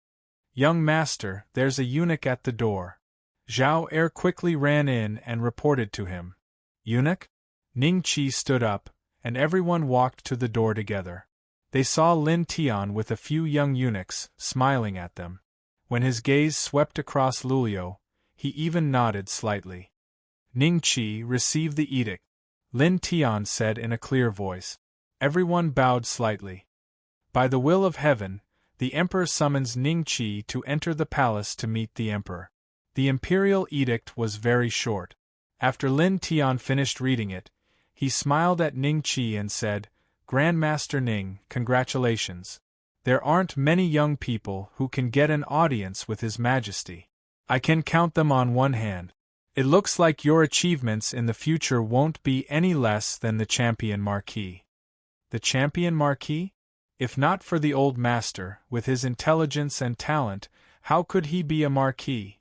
"Young master, there's a eunuch at the door." Zhao Er quickly ran in and reported to him. "Eunuch?" Ning Qi stood up, and everyone walked to the door together. They saw Lin Tian with a few young eunuchs, smiling at them. When his gaze swept across Lulio, he even nodded slightly. "Ning Qi, receive the edict," Lin Tian said in a clear voice. Everyone bowed slightly. By the will of heaven, the emperor summons Ning Qi to enter the palace to meet the emperor. The imperial edict was very short. After Lin Tian finished reading it, he smiled at Ning Qi and said, "Grandmaster Ning, congratulations. There aren't many young people who can get an audience with His Majesty. I can count them on one hand. It looks like your achievements in the future won't be any less than the champion marquis." The champion marquis? If not for the old master, with his intelligence and talent, how could he be a marquis?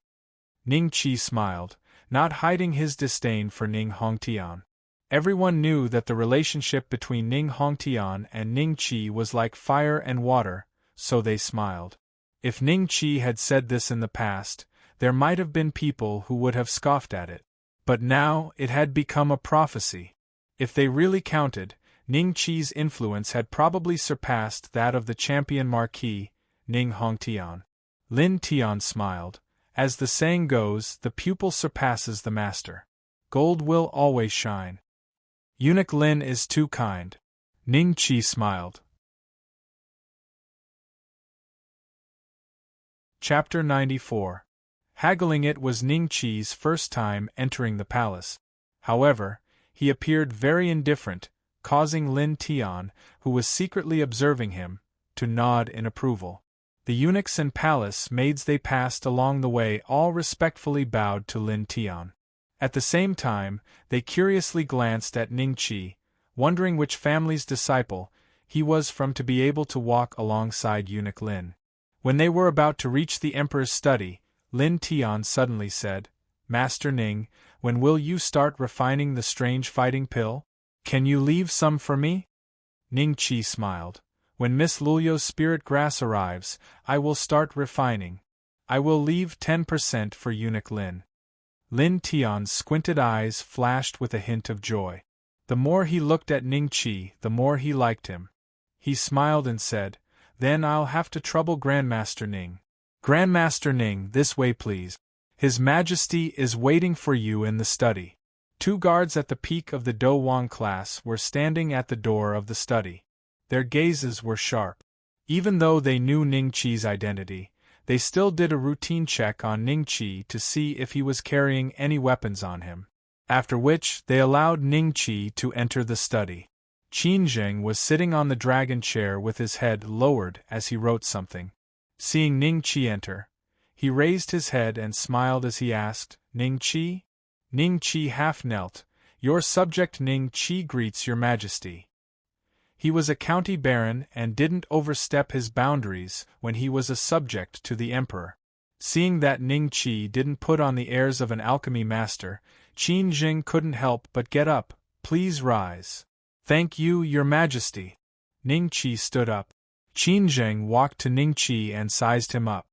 Ning Qi smiled, not hiding his disdain for Ning Hongtian. Everyone knew that the relationship between Ning Hongtian and Ning Qi was like fire and water, so they smiled. If Ning Qi had said this in the past, there might have been people who would have scoffed at it. But now it had become a prophecy. If they really counted, Ning Qi's influence had probably surpassed that of the champion marquis, Ning Hongtian. Lin Tian smiled. As the saying goes, the pupil surpasses the master. Gold will always shine. Eunuch Lin is too kind. Ning Qi smiled. Chapter 94. Haggling. It was Ning Qi's first time entering the palace. However, he appeared very indifferent, causing Lin Tian, who was secretly observing him, to nod in approval. The eunuchs and palace maids they passed along the way all respectfully bowed to Lin Tian. At the same time, they curiously glanced at Ning Qi, wondering which family's disciple he was from to be able to walk alongside eunuch Lin. When they were about to reach the emperor's study, Lin Tian suddenly said, "Master Ning, when will you start refining the strange fighting pill? Can you leave some for me?" Ning Qi smiled. "When Miss Lulio's spirit grass arrives, I will start refining. I will leave 10% for eunuch Lin." Lin Tian's squinted eyes flashed with a hint of joy. The more he looked at Ning Qi, the more he liked him. He smiled and said, "Then I'll have to trouble Grandmaster Ning. Grandmaster Ning, this way please. His Majesty is waiting for you in the study." 2 guards at the peak of the Do Wang class were standing at the door of the study. Their gazes were sharp. Even though they knew Ning Qi's identity, they still did a routine check on Ning Qi to see if he was carrying any weapons on him. After which, they allowed Ning Qi to enter the study. Qin Zheng was sitting on the dragon chair with his head lowered as he wrote something. Seeing Ning Qi enter, he raised his head and smiled as he asked, "Ning Qi?" Ning Qi half knelt. "Your subject Ning Qi greets your Majesty." He was a county baron and didn't overstep his boundaries when he was a subject to the emperor. Seeing that Ning Qi didn't put on the airs of an alchemy master, Qin Zheng couldn't help but get up. "Please rise." "Thank you, your Majesty." Ning Qi stood up. Qin Zheng walked to Ning Qi and sized him up.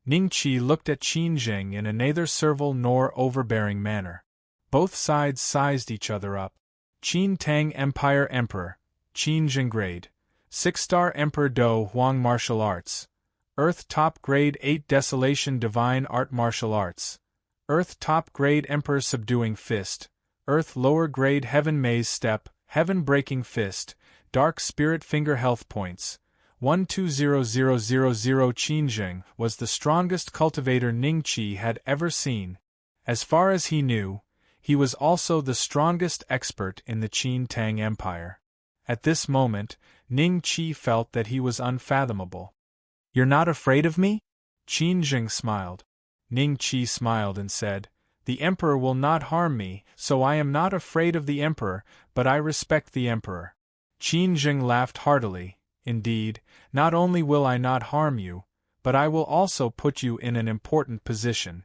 Ning Qi looked at Qin Jing in a neither servile nor overbearing manner. Both sides sized each other up. Qin Tang Empire Emperor, Qin Jing Grade, 6-star Emperor Do Huang Martial Arts, Earth Top Grade 8 Desolation Divine Art Martial Arts, Earth Top Grade Emperor Subduing Fist, Earth Lower Grade Heaven Maze Step, Heaven Breaking Fist, Dark Spirit Finger Health Points. 120000 Qin Jing was the strongest cultivator Ning Qi had ever seen. As far as he knew, he was also the strongest expert in the Qin Tang Empire. At this moment, Ning Qi felt that he was unfathomable. "You're not afraid of me?" Qin Jing smiled. Ning Qi smiled and said, "The Emperor will not harm me, so I am not afraid of the Emperor, but I respect the Emperor." Qin Jing laughed heartily. "Indeed, not only will I not harm you, but I will also put you in an important position.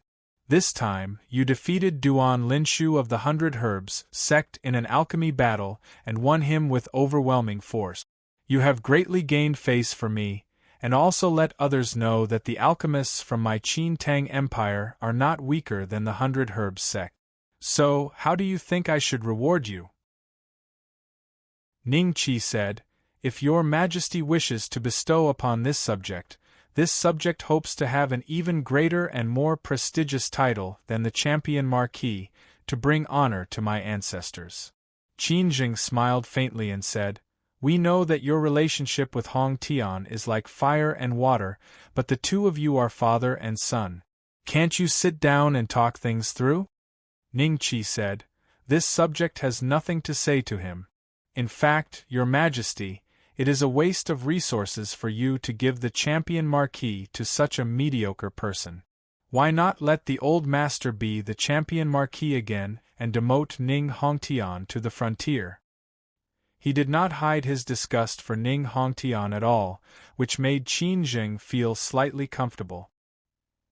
This time, you defeated Duan Linshu of the 100 Herbs sect in an alchemy battle and won him with overwhelming force. You have greatly gained face for me, and also let others know that the alchemists from my Qin Tang Empire are not weaker than the 100 Herbs sect. So, how do you think I should reward you?" Ning Qi said, "If your Majesty wishes to bestow upon this subject hopes to have an even greater and more prestigious title than the Champion Marquis, to bring honor to my ancestors." Qin Jing smiled faintly and said, "We know that your relationship with Hong Tian is like fire and water, but the two of you are father and son. Can't you sit down and talk things through?" Ning Qi said, "This subject has nothing to say to him. In fact, Your Majesty, it is a waste of resources for you to give the Champion Marquis to such a mediocre person. Why not let the old master be the Champion Marquis again and demote Ning Hongtian to the frontier?" He did not hide his disgust for Ning Hongtian at all, which made Qin Jing feel slightly comfortable.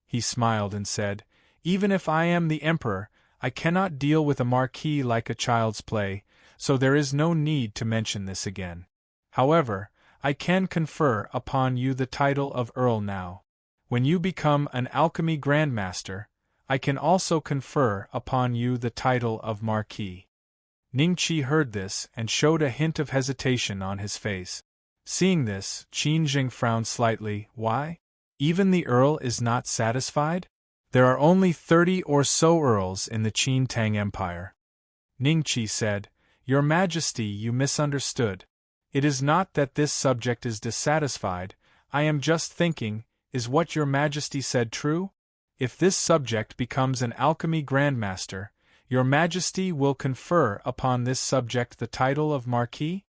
He smiled and said, "Even if I am the Emperor, I cannot deal with a Marquis like a child's play, so there is no need to mention this again. However, I can confer upon you the title of Earl now. When you become an alchemy Grandmaster, I can also confer upon you the title of Marquis." Ning Qi heard this and showed a hint of hesitation on his face. Seeing this, Qin Jing frowned slightly. "Why? Even the Earl is not satisfied? There are only 30 or so Earls in the Qin Tang Empire." Ning Qi said, "Your Majesty, you misunderstood. It is not that this subject is dissatisfied, I am just thinking, is what Your Majesty said true? If this subject becomes an alchemy Grandmaster, Your Majesty will confer upon this subject the title of Marquis?"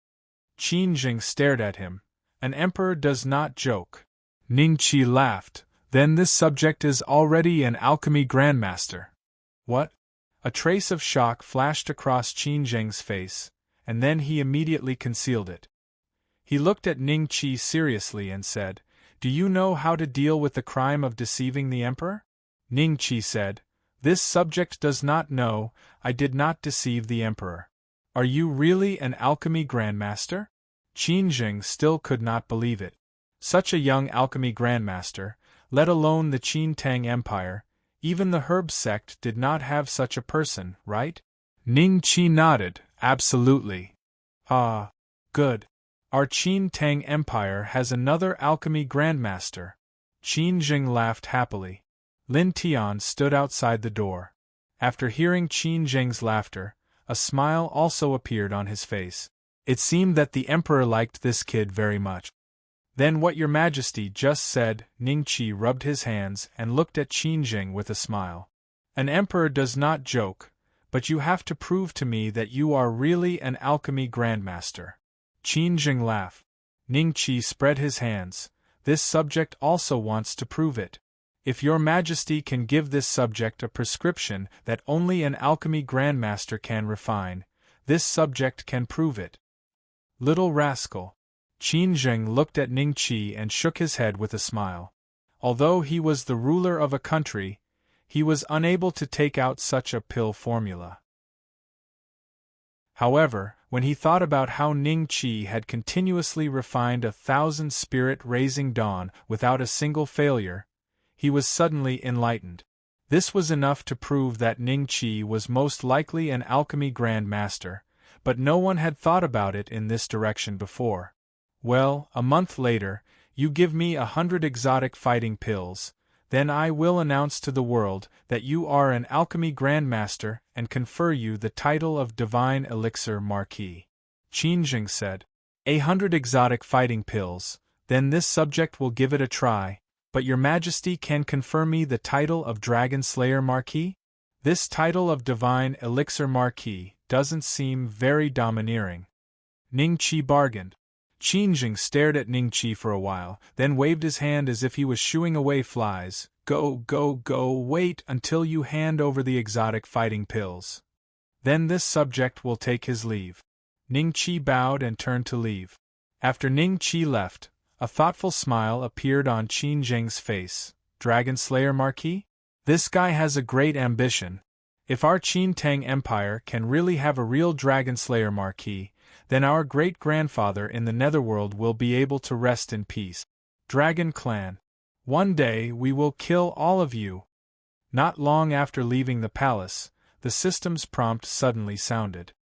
Qin Jing stared at him. "An emperor does not joke." Ning Qi laughed. "Then this subject is already an alchemy Grandmaster." "What?" A trace of shock flashed across Qin Jing's face, and then he immediately concealed it. He looked at Ning Qi seriously and said, "Do you know how to deal with the crime of deceiving the Emperor?" Ning Qi said, "This subject does not know, I did not deceive the Emperor." "Are you really an alchemy Grandmaster?" Qin Jing still could not believe it. Such a young alchemy Grandmaster, let alone the Qin Tang Empire, even the Herb sect did not have such a person, right? Ning Qi nodded, "Absolutely." "Ah, good. Our Qin Tang Empire has another alchemy Grandmaster." Qin Jing laughed happily. Lin Tian stood outside the door. After hearing Qin Jing's laughter, a smile also appeared on his face. It seemed that the Emperor liked this kid very much. "Then what Your Majesty just said," Ning Qi rubbed his hands and looked at Qin Jing with a smile. "An emperor does not joke, but you have to prove to me that you are really an alchemy Grandmaster." Qin Jing laughed. Ning Qi spread his hands. "This subject also wants to prove it. If Your Majesty can give this subject a prescription that only an alchemy Grandmaster can refine, this subject can prove it." "Little rascal." Qin Jing looked at Ning Qi and shook his head with a smile. Although he was the ruler of a country, he was unable to take out such a pill formula. However, when he thought about how Ning Qi had continuously refined 1,000 spirit-raising dawn without a single failure, He was suddenly enlightened. This was enough to prove that Ning Qi was most likely an alchemy Grand Master, but no one had thought about it in this direction before. Well, a month later, you give me 100 exotic fighting pills, then I will announce to the world that you are an alchemy Grand Master and confer you the title of Divine Elixir Marquis. Qin Jing said. 100 exotic fighting pills, then this subject will give it a try, but your Majesty can confer me the title of Dragon Slayer Marquis? This title of Divine Elixir Marquis doesn't seem very domineering. Ning Qi bargained. Qin Jing stared at Ning Qi for a while, then waved his hand as if he was shooing away flies. Go, wait until you hand over the exotic fighting pills. Then this subject will take his leave. Ning Qi bowed and turned to leave. After Ning Qi left, a thoughtful smile appeared on Qin Jing's face. Dragon Slayer Marquis? This guy has a great ambition. If our Qin Tang Empire can really have a real Dragon Slayer Marquis, then our great-grandfather in the Netherworld will be able to rest in peace. Dragon Clan. One day we will kill all of you. Not long after leaving the palace, the system's prompt suddenly sounded.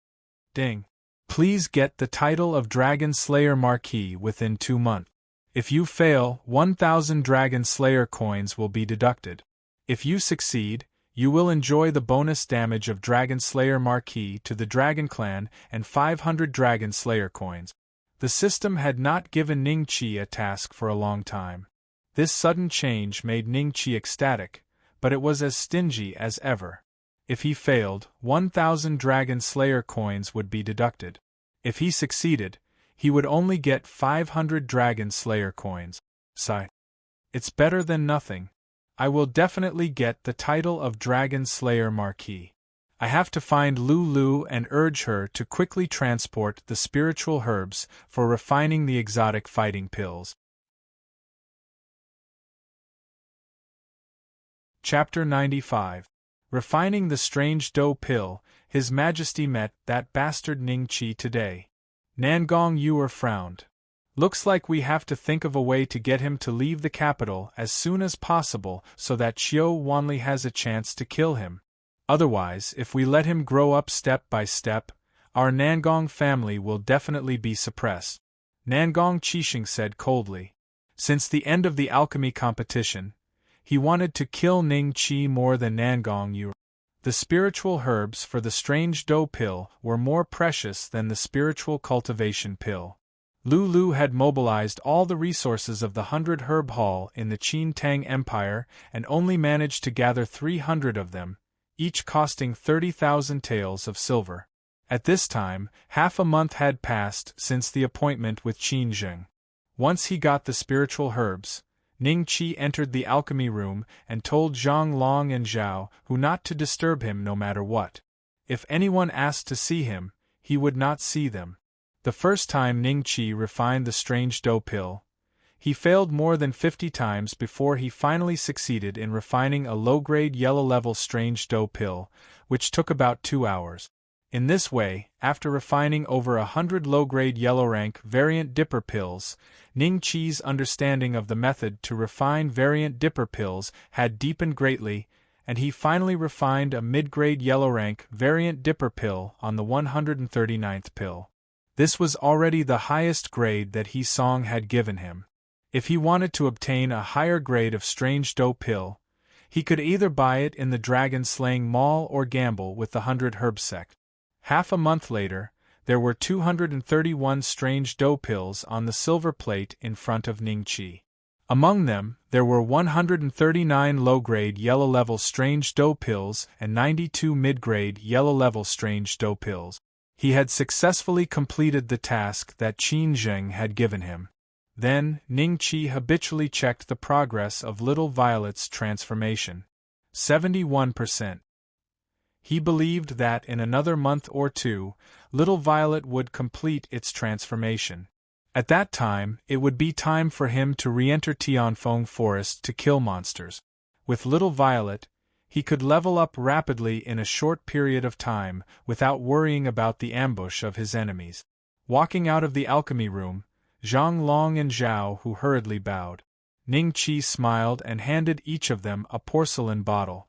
Ding. Please get the title of Dragon Slayer Marquis within 2 months. If you fail, 1,000 Dragon Slayer coins will be deducted. If you succeed, you will enjoy the bonus damage of Dragon Slayer Marquis to the Dragon Clan and 500 Dragon Slayer coins. The system had not given Ning Qi a task for a long time. This sudden change made Ning Qi ecstatic, but it was as stingy as ever. If he failed, 1,000 Dragon Slayer coins would be deducted. If he succeeded, he would only get 500 Dragon Slayer coins. Sigh. It's better than nothing. I will definitely get the title of Dragon Slayer Marquis. I have to find Lulu and urge her to quickly transport the spiritual herbs for refining the exotic fighting pills. Chapter 95. Refining the strange dough pill. His Majesty met that bastard Ning Qi today. Nangong Yuer frowned. Looks like we have to think of a way to get him to leave the capital as soon as possible so that Xiao Wanli has a chance to kill him. Otherwise, if we let him grow up step by step, our Nangong family will definitely be suppressed. Nangong Qixing said coldly. Since the end of the alchemy competition, he wanted to kill Ning Qi more than Nangong Yuer. The spiritual herbs for the strange dough pill were more precious than the spiritual cultivation pill. Lulu had mobilized all the resources of the 100 herb hall in the Qin Tang Empire and only managed to gather 300 of them, each costing 30,000 taels of silver. At this time, half a month had passed since the appointment with Qin Jing. Once he got the spiritual herbs, Ning Qi entered the alchemy room and told Zhang Long and Zhao Hu not to disturb him no matter what. If anyone asked to see him, he would not see them. The first time Ning Qi refined the strange dough pill, he failed more than 50 times before he finally succeeded in refining a low-grade yellow-level strange dough pill, which took about 2 hours. In this way, after refining over 100 low-grade yellow-rank variant dipper pills, Ning Qi's understanding of the method to refine variant dipper pills had deepened greatly, and he finally refined a mid-grade yellow-rank variant dipper pill on the 139th pill. This was already the highest grade that He Song had given him. If he wanted to obtain a higher grade of strange dough pill, he could either buy it in the dragon-slaying mall or gamble with the 100 herb sect. Half a month later, there were 231 strange dough pills on the silver plate in front of Ning Qi. Among them, there were 139 low-grade yellow-level strange dough pills and 92 mid-grade yellow-level strange dough pills. He had successfully completed the task that Qin Zheng had given him. Then, Ning Qi habitually checked the progress of Little Violet's transformation. 71%. He believed that in another month or two, Little Violet would complete its transformation. At that time, it would be time for him to re-enter Tianfeng Forest to kill monsters. With Little Violet, he could level up rapidly in a short period of time without worrying about the ambush of his enemies. Walking out of the alchemy room, Zhang Long and Zhao Hu hurriedly bowed. Ning Qi smiled and handed each of them a porcelain bottle.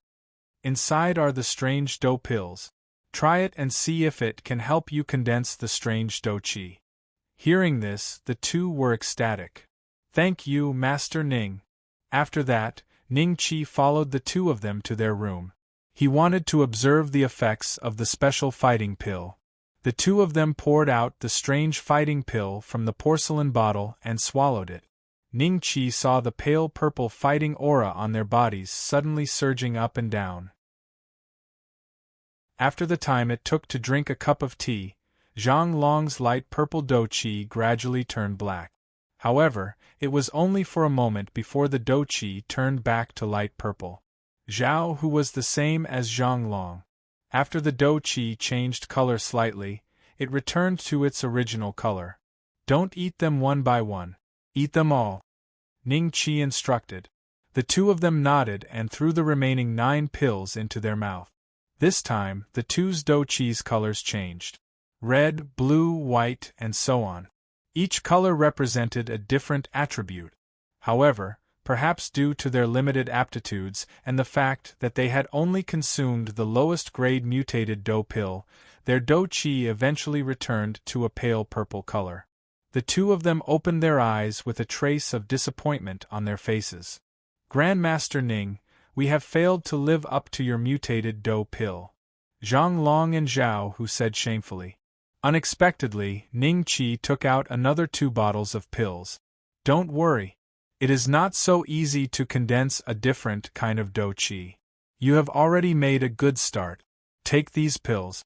Inside are the strange dough pills. Try it and see if it can help you condense the strange dough qi. Hearing this, the two were ecstatic. Thank you, Master Ning. After that, Ning Qi followed the two of them to their room. He wanted to observe the effects of the special fighting pill. The two of them poured out the strange fighting pill from the porcelain bottle and swallowed it. Ning Qi saw the pale purple fighting aura on their bodies suddenly surging up and down. After the time it took to drink a cup of tea, Zhang Long's light purple dough qi gradually turned black. However, it was only for a moment before the dough qi turned back to light purple. Zhao, who was the same as Zhang Long. After the dough qi changed color slightly, it returned to its original color. Don't eat them one by one. Eat them all, Ning Qi instructed. The two of them nodded and threw the remaining 9 pills into their mouth. This time, the two's dough qi's colors changed. Red, blue, white, and so on. Each color represented a different attribute. However, perhaps due to their limited aptitudes and the fact that they had only consumed the lowest grade mutated dough pill, their dough qi eventually returned to a pale purple color. The two of them opened their eyes with a trace of disappointment on their faces. Grandmaster Ning, we have failed to live up to your mutated dough pill. Zhang Long and Zhao Hu said shamefully. Unexpectedly, Ning Qi took out another 2 bottles of pills. Don't worry. It is not so easy to condense a different kind of dough qi. You have already made a good start. Take these pills.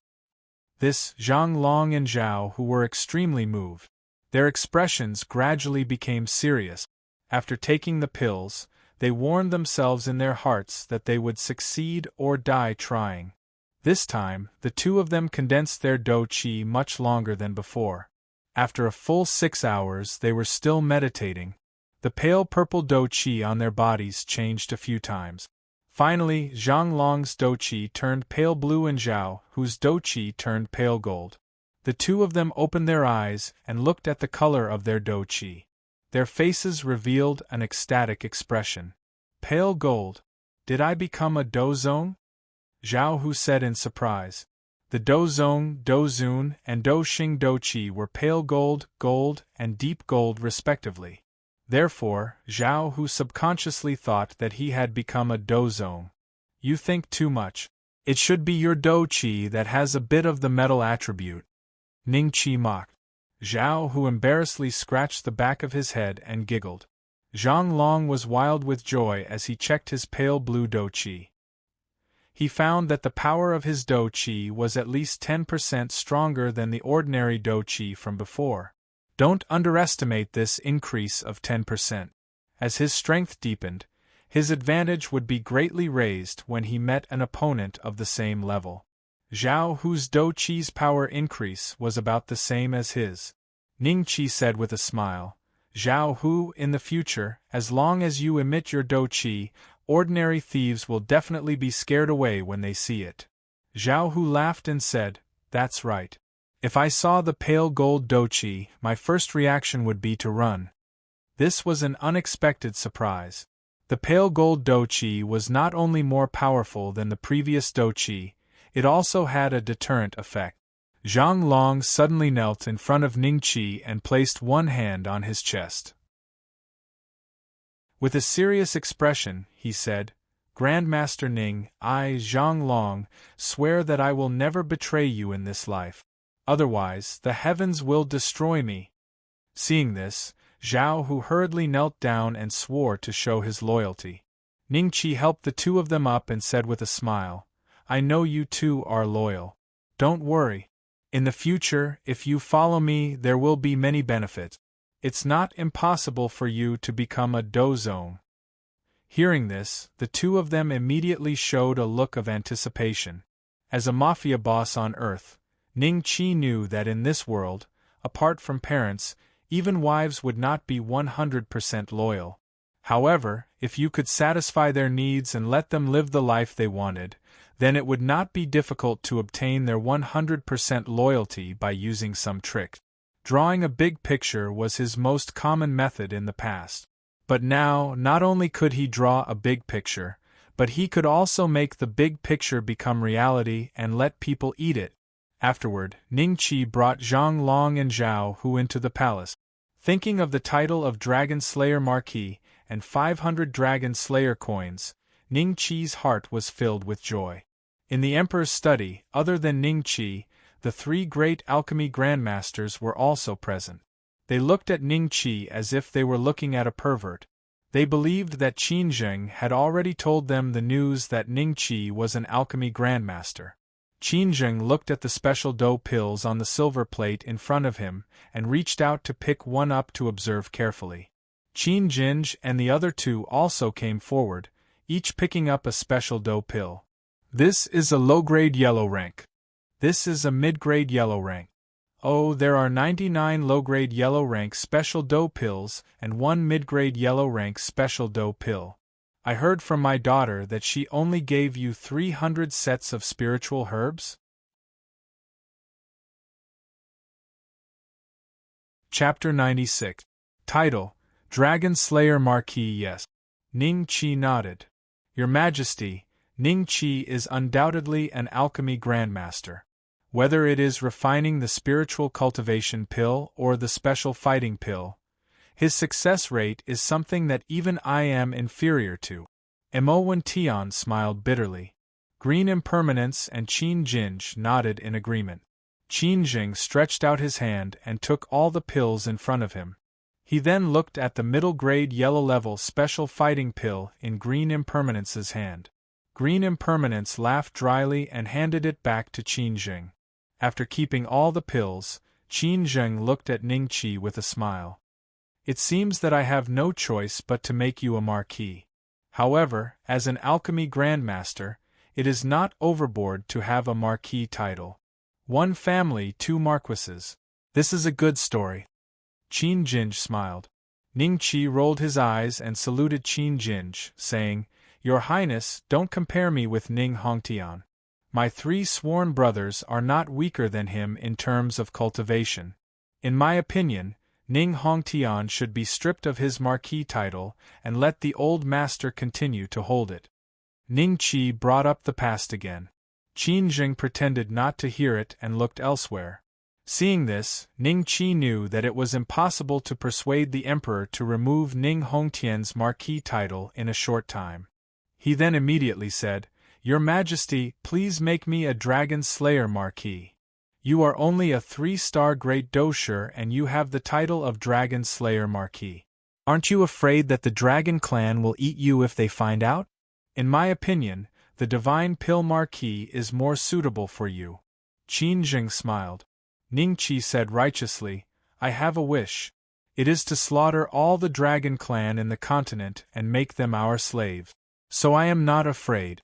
This, Zhang Long and Zhao Hu were extremely moved. Their expressions gradually became serious. After taking the pills, they warned themselves in their hearts that they would succeed or die trying. This time, the two of them condensed their dough qi much longer than before. After a full 6 hours, they were still meditating. The pale purple dough qi on their bodies changed a few times. Finally, Zhang Long's dough qi turned pale blue and Zhao Hu's dough qi turned pale gold. The two of them opened their eyes and looked at the color of their dough qi. Their faces revealed an ecstatic expression. Pale gold. Did I become a dozong? Zhao Hu said in surprise. The dozong, dozun, and doxing dough qi were pale gold, gold, and deep gold respectively. Therefore, Zhao Hu subconsciously thought that he had become a dozong. You think too much. It should be your dough qi that has a bit of the metal attribute. Ning Qi mocked. Zhao Hu embarrassedly scratched the back of his head and giggled. Zhang Long was wild with joy as he checked his pale blue dough qi. He found that the power of his dough qi was at least 10% stronger than the ordinary dough qi from before. Don't underestimate this increase of 10%. As his strength deepened, his advantage would be greatly raised when he met an opponent of the same level. Zhao Hu's dough qi's power increase was about the same as his. Ning Qi said with a smile, Zhao Hu, in the future, as long as you emit your dough qi, ordinary thieves will definitely be scared away when they see it. Zhao Hu laughed and said, That's right. If I saw the pale gold dough qi, my first reaction would be to run. This was an unexpected surprise. The pale gold dough qi was not only more powerful than the previous dough qi, it also had a deterrent effect. Zhang Long suddenly knelt in front of Ning Qi and placed one hand on his chest. With a serious expression, he said, Grandmaster Ning, I, Zhang Long, swear that I will never betray you in this life. Otherwise, the heavens will destroy me. Seeing this, Zhao Hu hurriedly knelt down and swore to show his loyalty. Ning Qi helped the two of them up and said with a smile, I know you two are loyal. Don't worry. In the future, if you follow me, there will be many benefits. It's not impossible for you to become a dozong. Hearing this, the two of them immediately showed a look of anticipation. As a mafia boss on Earth, Ning Qi knew that in this world, apart from parents, even wives would not be 100% loyal. However, if you could satisfy their needs and let them live the life they wanted, then it would not be difficult to obtain their 100% loyalty by using some trick. Drawing a big picture was his most common method in the past. But now, not only could he draw a big picture, but he could also make the big picture become reality and let people eat it. Afterward, Ning Qi brought Zhang Long and Zhao Hu into the palace. Thinking of the title of Dragon Slayer Marquis and 500 Dragon Slayer coins, Ning Qi's heart was filled with joy. In the Emperor's study, other than Ning Qi, the 3 great alchemy grandmasters were also present. They looked at Ning Qi as if they were looking at a pervert. They believed that Qin Zheng had already told them the news that Ning Qi was an alchemy grandmaster. Qin Zheng looked at the special dough pills on the silver plate in front of him and reached out to pick one up to observe carefully. Qin Jinj and the other 2 also came forward, each picking up a special dough pill. This is a low-grade yellow rank. This is a mid-grade yellow rank. Oh, there are 99 low-grade yellow rank special dough pills and 1 mid-grade yellow rank special dough pill. I heard from my daughter that she only gave you 300 sets of spiritual herbs? Chapter 96. Title: Dragon Slayer Marquis. Yes. Ning Qi nodded. Your Majesty, Ning Qi is undoubtedly an alchemy grandmaster. Whether it is refining the spiritual cultivation pill or the special fighting pill, his success rate is something that even I am inferior to. Mo Wen Tian smiled bitterly. Green Impermanence and Qin Jinj nodded in agreement. Qin Jing stretched out his hand and took all the pills in front of him. He then looked at the middle-grade yellow-level special fighting pill in Green Impermanence's hand. Green Impermanence laughed dryly and handed it back to Qin Jing. After keeping all the pills, Qin Zheng looked at Ning Qi with a smile. It seems that I have no choice but to make you a marquis. However, as an alchemy grandmaster, it is not overboard to have a marquis title. 1 family, 2 marquises. This is a good story. Qin Jinj smiled. Ning Qi rolled his eyes and saluted Qin Jinj, saying, Your Highness, don't compare me with Ning Hongtian. My 3 sworn brothers are not weaker than him in terms of cultivation. In my opinion, Ning Hongtian should be stripped of his marquis title and let the old master continue to hold it. Ning Qi brought up the past again. Qin Jing pretended not to hear it and looked elsewhere. Seeing this, Ning Qi knew that it was impossible to persuade the emperor to remove Ning Hongtian's marquis title in a short time. He then immediately said, Your Majesty, please make me a Dragon Slayer Marquis. You are only a 3-star Great Dosher and you have the title of Dragon Slayer Marquis. Aren't you afraid that the Dragon Clan will eat you if they find out? In my opinion, the Divine Pill Marquis is more suitable for you. Qin Jing smiled. Ning Qi said righteously, I have a wish. It is to slaughter all the Dragon Clan in the continent and make them our slaves. So I am not afraid.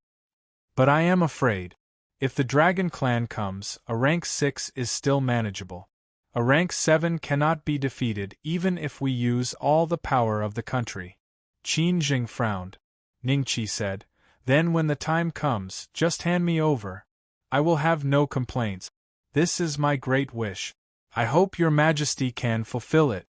But I am afraid. If the Dragon Clan comes, a rank 6 is still manageable. A rank 7 cannot be defeated even if we use all the power of the country. Qin Jing frowned. Ning Qi said, Then when the time comes, just hand me over. I will have no complaints. This is my great wish. I hope your Majesty can fulfill it.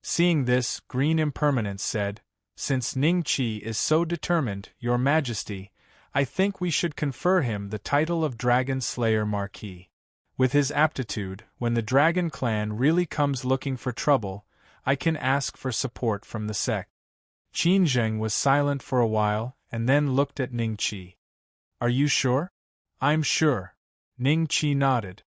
Seeing this, Green Impermanence said, Since Ning Qi is so determined, your Majesty, I think we should confer him the title of Dragon Slayer Marquis. With his aptitude, when the Dragon Clan really comes looking for trouble, I can ask for support from the sect. Qin Zheng was silent for a while, and then looked at Ning Qi. Are you sure? I'm sure. Ning Qi nodded.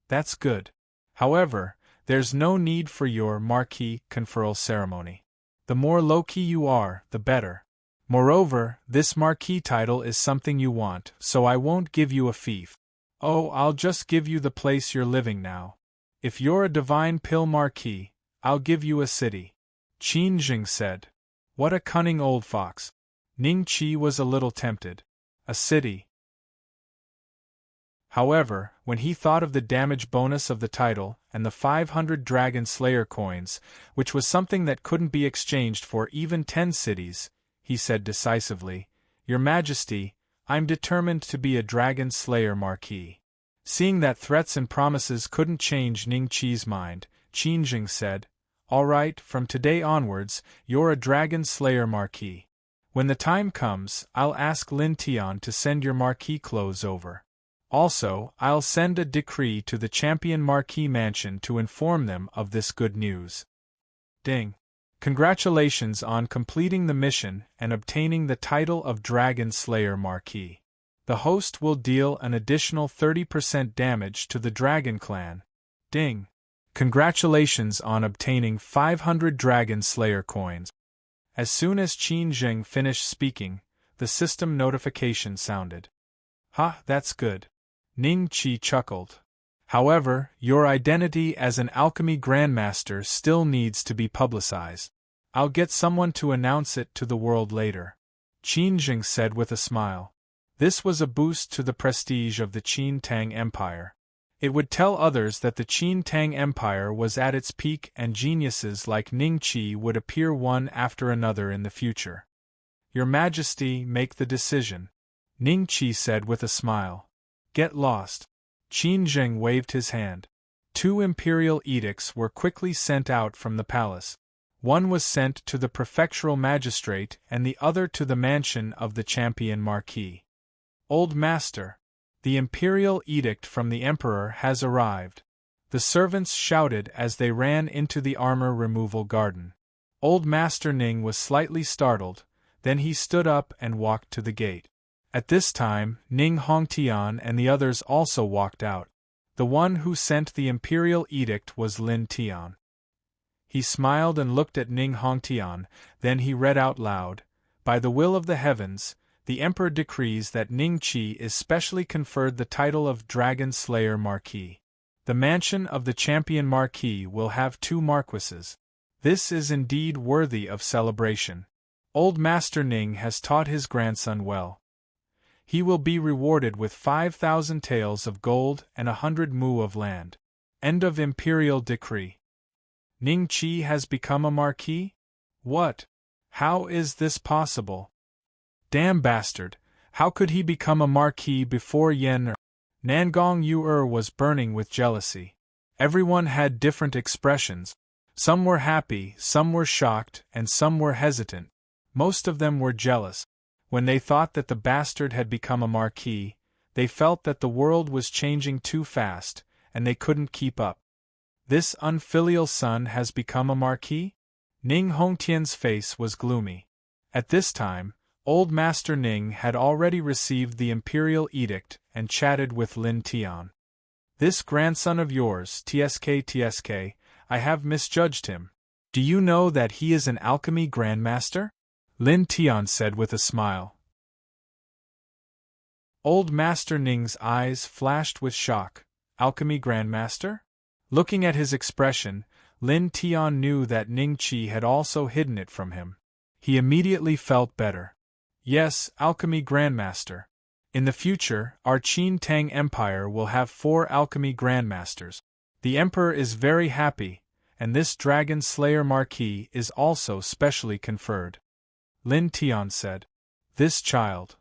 That's good. However, there's no need for your marquis conferral ceremony. The more low-key you are, the better. Moreover, this marquis title is something you want, so I won't give you a fief. Oh, I'll just give you the place you're living now. If you're a Divine Pill Marquis, I'll give you a city. Qin Jing said. What a cunning old fox. Ning Qi was a little tempted. A city. However, when he thought of the damage bonus of the title and the 500 Dragon Slayer coins, which was something that couldn't be exchanged for even 10 cities, he said decisively, Your Majesty, I'm determined to be a Dragon Slayer Marquis. Seeing that threats and promises couldn't change Ning Qi's mind, Qin Jing said, All right, from today onwards, you're a dragon slayer marquis. When the time comes, I'll ask Lin Tian to send your marquis clothes over. Also, I'll send a decree to the champion marquis mansion to inform them of this good news. Ding! Congratulations on completing the mission and obtaining the title of Dragon Slayer Marquis. The host will deal an additional 30% damage to the Dragon Clan. Ding! Congratulations on obtaining 500 Dragon Slayer coins. As soon as Qin Zheng finished speaking, the system notification sounded. Ha, that's good. Ning Qi chuckled. However, your identity as an alchemy grandmaster still needs to be publicized. I'll get someone to announce it to the world later. Qin Zheng said with a smile. This was a boost to the prestige of the Qin Tang Empire. It would tell others that the Qin Tang Empire was at its peak and geniuses like Ning Qi would appear one after another in the future. Your Majesty, make the decision. Ning Qi said with a smile. Get lost. Qin Zheng waved his hand. 2 imperial edicts were quickly sent out from the palace. One was sent to the prefectural magistrate and the other to the mansion of the champion marquis. Old Master, the imperial edict from the emperor has arrived. The servants shouted as they ran into the armor removal garden. Old Master Ning was slightly startled, then he stood up and walked to the gate. At this time, Ning Hongtian and the others also walked out. The one who sent the imperial edict was Lin Tian. He smiled and looked at Ning Hongtian, then he read out loud, By the will of the heavens, the Emperor decrees that Ning Qi is specially conferred the title of Dragon Slayer Marquis. The mansion of the champion marquis will have 2 marquises. This is indeed worthy of celebration. Old Master Ning has taught his grandson well. He will be rewarded with 5,000 taels of gold and 100 mu of land. End of Imperial Decree. Ning Qi has become a marquis? What? How is this possible? Damn bastard, how could he become a marquis before Yen Er? Nangong Yu was burning with jealousy. Everyone had different expressions. Some were happy, some were shocked, and some were hesitant. Most of them were jealous. When they thought that the bastard had become a marquis, they felt that the world was changing too fast, and they couldn't keep up. This unfilial son has become a marquis? Ning Hongtian's face was gloomy. At this time, Old Master Ning had already received the imperial edict and chatted with Lin Tian. This grandson of yours, TSK, I have misjudged him. Do you know that he is an alchemy grandmaster? Lin Tian said with a smile. Old Master Ning's eyes flashed with shock. Alchemy grandmaster? Looking at his expression, Lin Tian knew that Ning Qi had also hidden it from him. He immediately felt better. Yes, alchemy grandmaster. In the future, our Qin Tang Empire will have 4 alchemy grandmasters. The emperor is very happy, and this Dragon Slayer Marquis is also specially conferred. Lin Tian said. This child.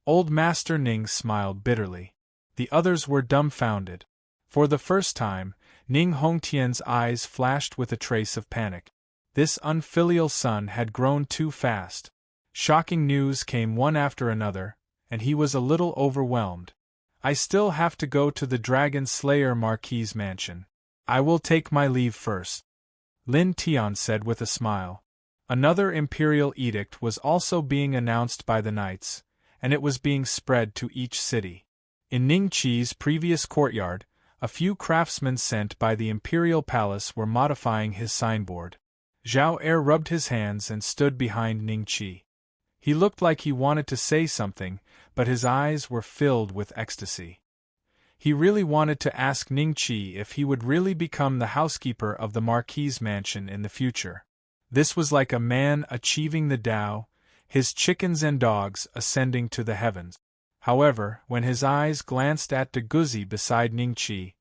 Old Master Ning smiled bitterly. The others were dumbfounded. For the first time, Ning Hongtian's eyes flashed with a trace of panic. This unfilial son had grown too fast. Shocking news came one after another, and he was a little overwhelmed. I still have to go to the Dragon Slayer Marquis' mansion. I will take my leave first. Lin Tian said with a smile. Another imperial edict was also being announced by the knights, and it was being spread to each city. In Ning Qi's previous courtyard, a few craftsmen sent by the imperial palace were modifying his signboard. Zhao Er rubbed his hands and stood behind Ning Qi. He looked like he wanted to say something, but his eyes were filled with ecstasy. He really wanted to ask Ning Qi if he would really become the housekeeper of the Marquis' mansion in the future. This was like a man achieving the Tao, his chickens and dogs ascending to the heavens. However, when his eyes glanced at De Guzi beside Ning Qi,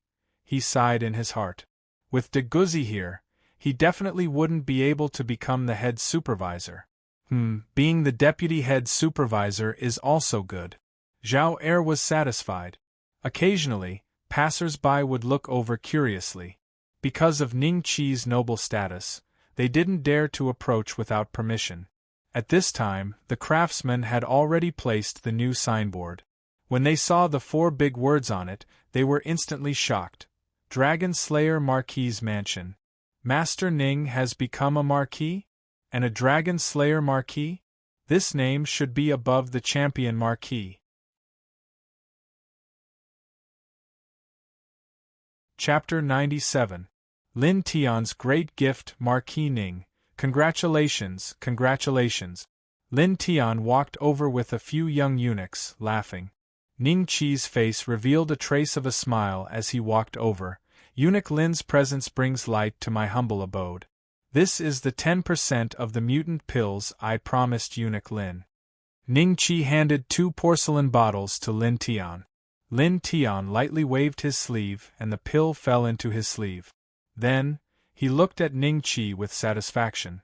he sighed in his heart. With De Guzi here, he definitely wouldn't be able to become the head supervisor. Being the deputy head supervisor is also good. Zhao Er was satisfied. Occasionally, passers-by would look over curiously. Because of Ning Qi's noble status, they didn't dare to approach without permission. At this time, the craftsmen had already placed the new signboard. When they saw the 4 big words on it, they were instantly shocked. Dragon Slayer Marquis Mansion. Master Ning has become a marquis? And a Dragon Slayer Marquis? This name should be above the Champion Marquis. Chapter 97. Lin Tian's Great Gift. Marquis Ning. Congratulations, congratulations. Lin Tian walked over with a few young eunuchs, laughing. Ning Qi's face revealed a trace of a smile as he walked over. Eunuch Lin's presence brings light to my humble abode. This is the 10% of the mutant pills I promised Eunuch Lin. Ning Qi handed 2 porcelain bottles to Lin Tian. Lin Tian lightly waved his sleeve and the pill fell into his sleeve. Then, he looked at Ning Qi with satisfaction.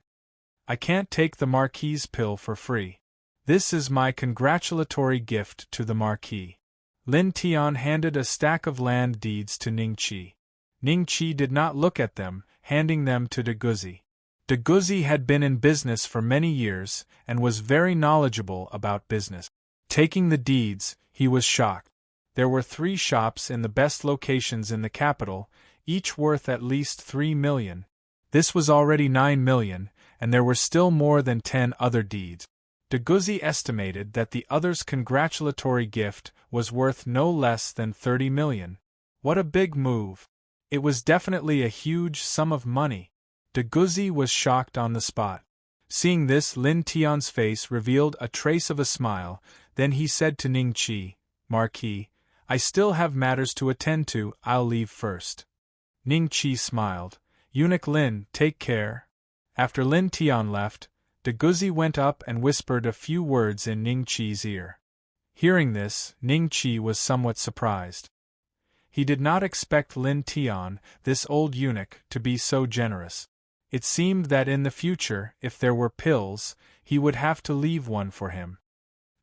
I can't take the Marquis's pill for free. This is my congratulatory gift to the Marquis. Lin Tian handed a stack of land deeds to Ning Qi. Ning Qi did not look at them, handing them to De Guzi. De Guzi had been in business for many years and was very knowledgeable about business. Taking the deeds, he was shocked. There were 3 shops in the best locations in the capital, each worth at least 3 million. This was already 9 million, and there were still more than 10 other deeds. De Guzi estimated that the other's congratulatory gift was worth no less than 30 million. What a big move! It was definitely a huge sum of money. De Guzi was shocked on the spot. Seeing this, Lin Tian's face revealed a trace of a smile, then he said to Ning Qi, Marquis, I still have matters to attend to, I'll leave first. Ning Qi smiled. Eunuch Lin, take care. After Lin Tian left, De Guzi went up and whispered a few words in Ning Qi's ear. Hearing this, Ning Qi was somewhat surprised. He did not expect Lin Tian, this old eunuch, to be so generous. It seemed that in the future, if there were pills, he would have to leave one for him.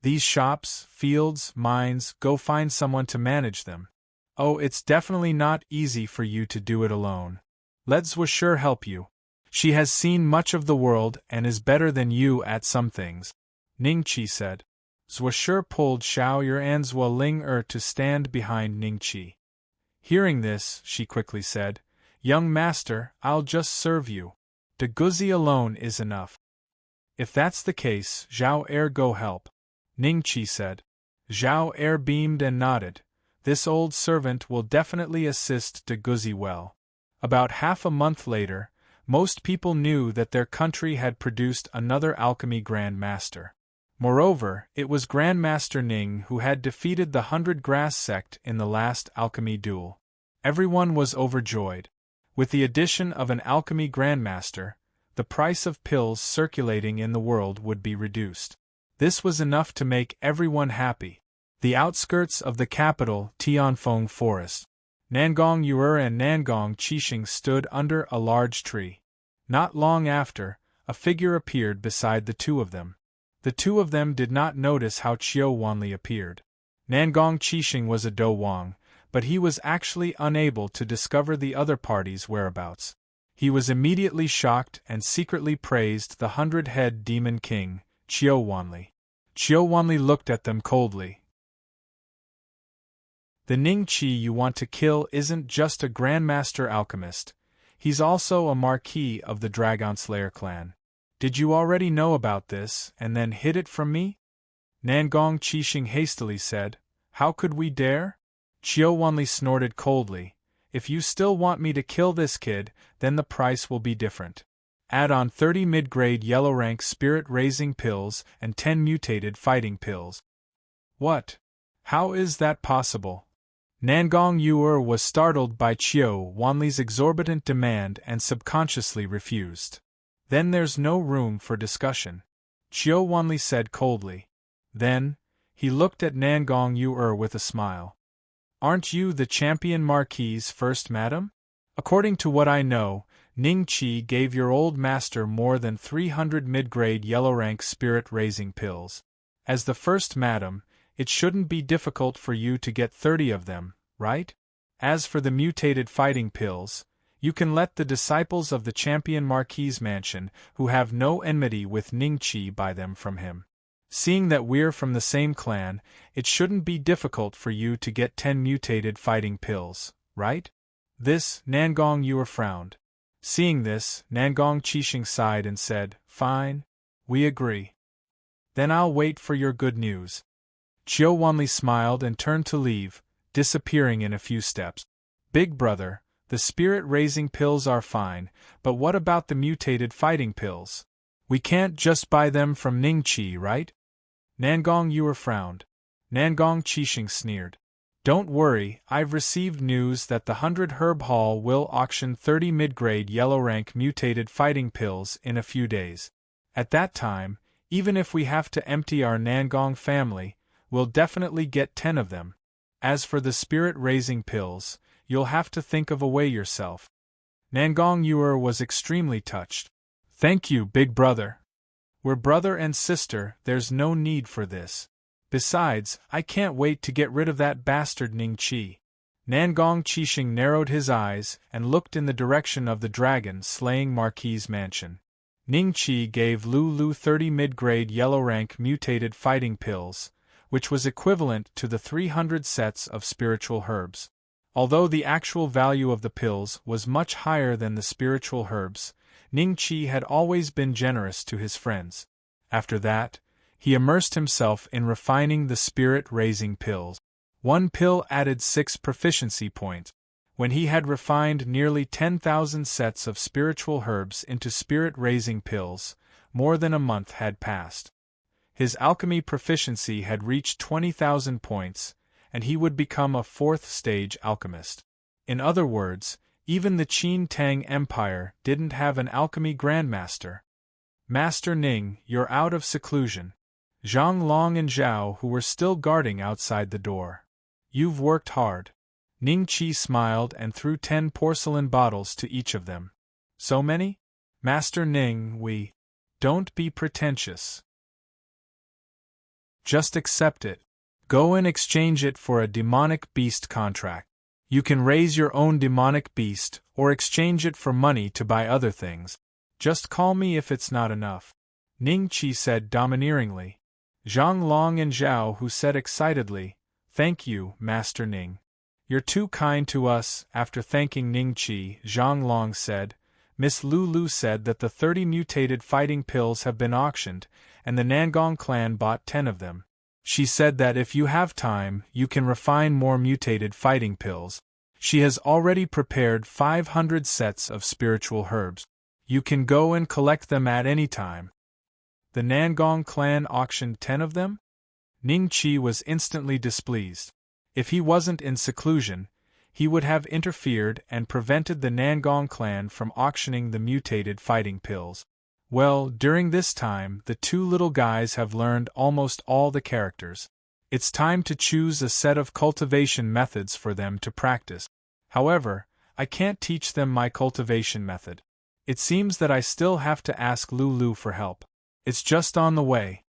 These shops, fields, mines, go find someone to manage them. Oh, it's definitely not easy for you to do it alone. Let Zhuoshe help you. She has seen much of the world and is better than you at some things. Ning Qi said. Zhuoshe pulled Xiao Yer and Zhuo Ling to stand behind Ning Qi. Hearing this, she quickly said, Young master, I'll just serve you. De Guzi alone is enough. If that's the case, Zhao Er go help. Ning Qi said. Zhao Er beamed and nodded. This old servant will definitely assist De Guzi well. About half a month later, most people knew that their country had produced another alchemy Grand Master. Moreover, it was Grand Master Ning who had defeated the 100 Grass sect in the last alchemy duel. Everyone was overjoyed. With the addition of an alchemy Grandmaster, the price of pills circulating in the world would be reduced. This was enough to make everyone happy. The outskirts of the capital, Tianfeng Forest. Nangong Yuer and Nangong Qixing stood under a large tree. Not long after, a figure appeared beside the 2 of them. The 2 of them did not notice how Qiu Wanli appeared. Nangong Qixing was a Do Wang, but he was actually unable to discover the other party's whereabouts. He was immediately shocked and secretly praised the 100-head demon king, Qiu Wanli. Qiu Wanli looked at them coldly. The Ning Qi you want to kill isn't just a Grandmaster alchemist, he's also a Marquis of the Dragon Slayer clan. Did you already know about this, and then hid it from me? Nangong Qixing hastily said. How could we dare? Qiu Wanli snorted coldly. If you still want me to kill this kid, then the price will be different. Add on 30 mid-grade yellow-rank spirit-raising pills and 10 mutated fighting pills. What? How is that possible? Nangong Yuer was startled by Qiu Wanli's exorbitant demand and subconsciously refused. Then there's no room for discussion, Qiu Wanli said coldly. Then, he looked at Nangong Yuer with a smile. Aren't you the champion Marquis's first madam? According to what I know, Ning Qi gave your old master more than 300 mid-grade yellow-rank spirit-raising pills. As the first madam, it shouldn't be difficult for you to get 30 of them, right? As for the mutated fighting pills, You can let the disciples of the champion Marquis Mansion, who have no enmity with Ningqi, buy them from him. Seeing that we're from the same clan, it shouldn't be difficult for you to get 10 mutated fighting pills, right? This, Nangong Yuer frowned. Seeing this, Nangong Qixing sighed and said, Fine. We agree. Then I'll wait for your good news. Qiu Wanli smiled and turned to leave, disappearing in a few steps. Big brother, the spirit-raising pills are fine, but what about the mutated fighting pills? We can't just buy them from Ningqi, right? Nangong Yuer frowned. Nangong Qixing sneered. Don't worry, I've received news that the 100 Herb Hall will auction 30 mid-grade yellow-rank mutated fighting pills in a few days. At that time, even if we have to empty our Nangong family, we'll definitely get 10 of them. As for the spirit-raising pills, you'll have to think of a way yourself. Nangong Yuer was extremely touched. Thank you, big brother. We're brother and sister, there's no need for this. Besides, I can't wait to get rid of that bastard Ningqi. Nangong Qixing narrowed his eyes and looked in the direction of the dragon-slaying Marquis Mansion. Ningqi gave Lulu 30 mid-grade yellow-rank mutated fighting pills, which was equivalent to the 300 sets of spiritual herbs. Although the actual value of the pills was much higher than the spiritual herbs, Ningqi had always been generous to his friends. After that, he immersed himself in refining the spirit-raising pills. One pill added 6 proficiency points. When he had refined nearly 10,000 sets of spiritual herbs into spirit-raising pills, more than a month had passed. His alchemy proficiency had reached 20,000 points, and he would become a 4th-stage alchemist. In other words, even the Qin Tang Empire didn't have an alchemy grandmaster. Master Ning, you're out of seclusion. Zhang Long and Zhao, who were still guarding outside the door. You've worked hard. Ningqi smiled and threw 10 porcelain bottles to each of them. So many? Master Ning, don't be pretentious. Just accept it. Go and exchange it for a demonic beast contract. You can raise your own demonic beast, or exchange it for money to buy other things. Just call me if it's not enough. Ningqi said domineeringly. Zhang Long and Zhao, who said excitedly, Thank you, Master Ning. You're too kind to us. After thanking Ningqi, Zhang Long said, Miss Lulu said that the 30 mutated fighting pills have been auctioned, and the Nangong clan bought 10 of them. She said that if you have time, you can refine more mutated fighting pills. She has already prepared 500 sets of spiritual herbs. You can go and collect them at any time. The Nangong clan auctioned 10 of them? Ningqi was instantly displeased. If he wasn't in seclusion, he would have interfered and prevented the Nangong clan from auctioning the mutated fighting pills. Well, during this time, the 2 little guys have learned almost all the characters. It's time to choose a set of cultivation methods for them to practice. However, I can't teach them my cultivation method. It seems that I still have to ask Lulu for help. It's just on the way.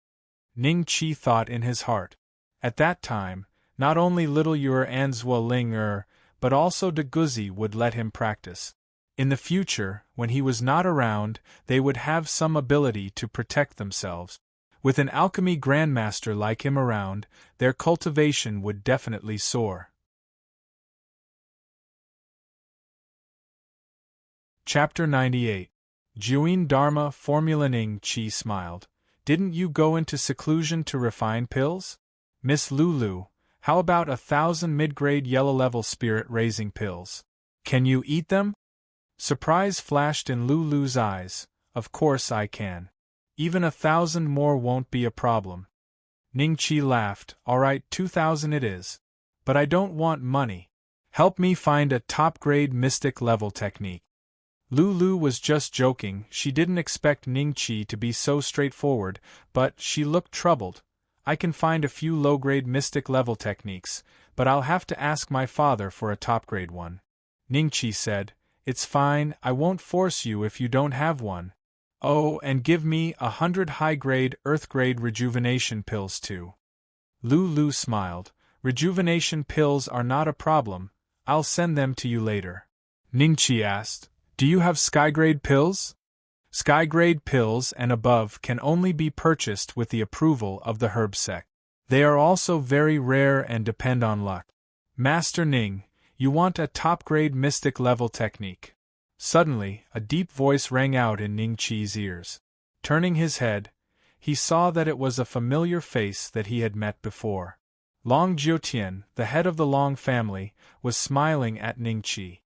Ningqi thought in his heart. At that time, not only little Yuer and Zhuoling but also De Guzi would let him practice. In the future, when he was not around, they would have some ability to protect themselves. With an alchemy grandmaster like him around, their cultivation would definitely soar. Chapter 98. Juin Dharma Formula. Ningqi smiled. Didn't you go into seclusion to refine pills? Miss Lulu, how about 1,000 mid-grade yellow-level spirit-raising pills? Can you eat them? Surprise flashed in Lulu's eyes. Of course I can. Even 1,000 more won't be a problem. Ningqi laughed. All right, 2,000 it is. But I don't want money. Help me find a top-grade mystic-level technique. Lulu was just joking. She didn't expect Ningqi to be so straightforward, but she looked troubled. I can find a few low-grade mystic-level techniques, but I'll have to ask my father for a top-grade one. Ningqi said, It's fine, I won't force you if you don't have one. Oh, and give me 100 high-grade, earth-grade rejuvenation pills too. Lulu smiled. Rejuvenation pills are not a problem. I'll send them to you later. Ningqi asked. Do you have sky-grade pills? Sky-grade pills and above can only be purchased with the approval of the herb sect. They are also very rare and depend on luck. Master Ning, you want a top-grade mystic level technique. Suddenly, a deep voice rang out in Ningqi's ears. Turning his head, he saw that it was a familiar face that he had met before. Long Jiutian, the head of the Long family, was smiling at Ningqi.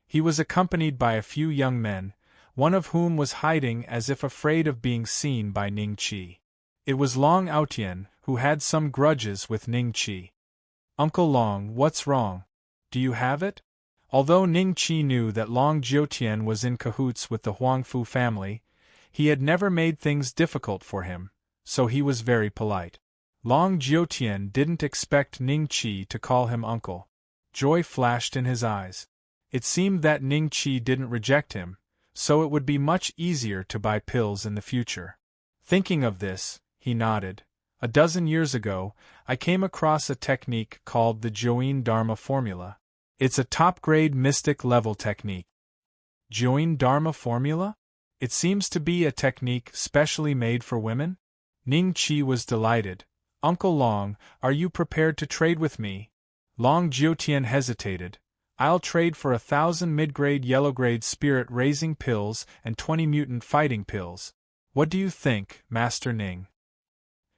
He was accompanied by a few young men, one of whom was hiding as if afraid of being seen by Ningqi. It was Long Aotian, who had some grudges with Ningqi. Uncle Long, what's wrong? Do you have it? Although Ningqi knew that Long Jiutian was in cahoots with the Huangfu family, he had never made things difficult for him, so he was very polite. Long Jiutian didn't expect Ningqi to call him uncle. Joy flashed in his eyes. It seemed that Ningqi didn't reject him, so it would be much easier to buy pills in the future. Thinking of this, he nodded. A dozen years ago, I came across a technique called the Join Dharma formula. It's a top-grade mystic level technique. Join Dharma formula? It seems to be a technique specially made for women? Ningqi was delighted. Uncle Long, are you prepared to trade with me? Long Jiutian hesitated. I'll trade for 1,000 mid-grade yellow-grade spirit-raising pills and 20 mutant fighting pills. What do you think, Master Ning?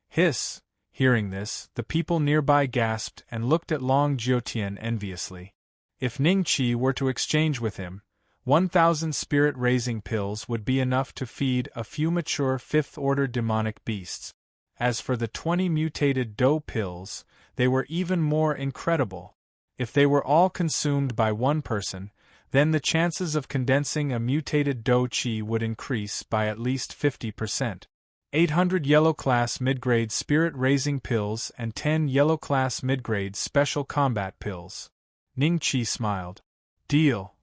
Hiss! Hearing this, the people nearby gasped and looked at Long Jiutian enviously. If Ningqi were to exchange with him, 1,000 spirit-raising pills would be enough to feed a few mature fifth-order demonic beasts. As for the 20 mutated dough pills, they were even more incredible. If they were all consumed by one person, then the chances of condensing a mutated dough qi would increase by at least 50%. 800 yellow-class mid-grade spirit-raising pills and 10 yellow-class mid-grade special combat pills. Ningqi smiled. Deal.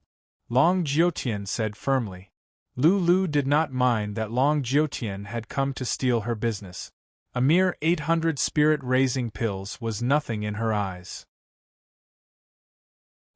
Long Jiutian said firmly. Lu did not mind that Long Jiutian had come to steal her business. A mere 800 spirit-raising pills was nothing in her eyes.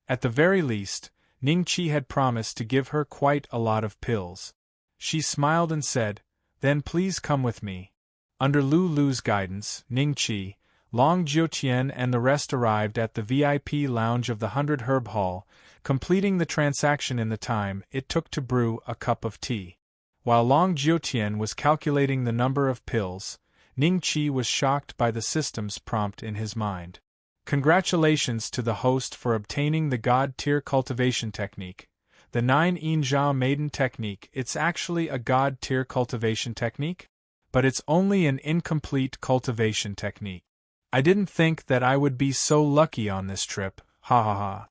At the very least, Ningqi had promised to give her quite a lot of pills. She smiled and said, Then please come with me. Under Lulu's guidance, Ningqi, Long Jiutian and the rest arrived at the VIP lounge of the 100 Herb Hall, completing the transaction in the time it took to brew a cup of tea. While Long Jiutian was calculating the number of pills, Ningqi was shocked by the system's prompt in his mind. Congratulations to the host for obtaining the God-tier cultivation technique. The 9 Yinzhao Maiden technique. It's actually a God-tier cultivation technique? But it's only an incomplete cultivation technique. I didn't think that I would be so lucky on this trip, ha ha ha.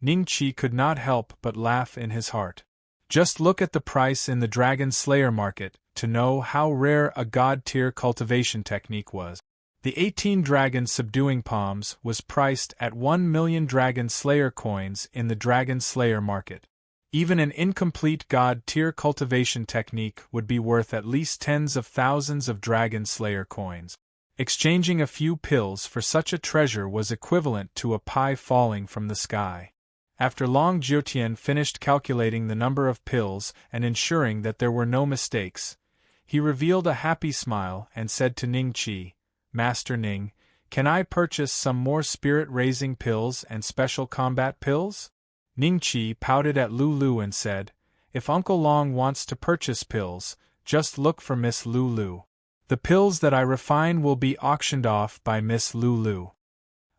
Ningqi could not help but laugh in his heart. Just look at the price in the Dragon Slayer market to know how rare a God-tier cultivation technique was. The 18 dragon subduing palms was priced at 1 million Dragon Slayer coins in the Dragon Slayer market. Even an incomplete God-tier cultivation technique would be worth at least tens of thousands of Dragon Slayer coins. Exchanging a few pills for such a treasure was equivalent to a pie falling from the sky. After Long Jiutian finished calculating the number of pills and ensuring that there were no mistakes, he revealed a happy smile and said to Ningqi, Master Ning, can I purchase some more spirit-raising pills and special combat pills? Ningqi pouted at Lulu and said, If Uncle Long wants to purchase pills, just look for Miss Lulu. The pills that I refine will be auctioned off by Miss Lulu.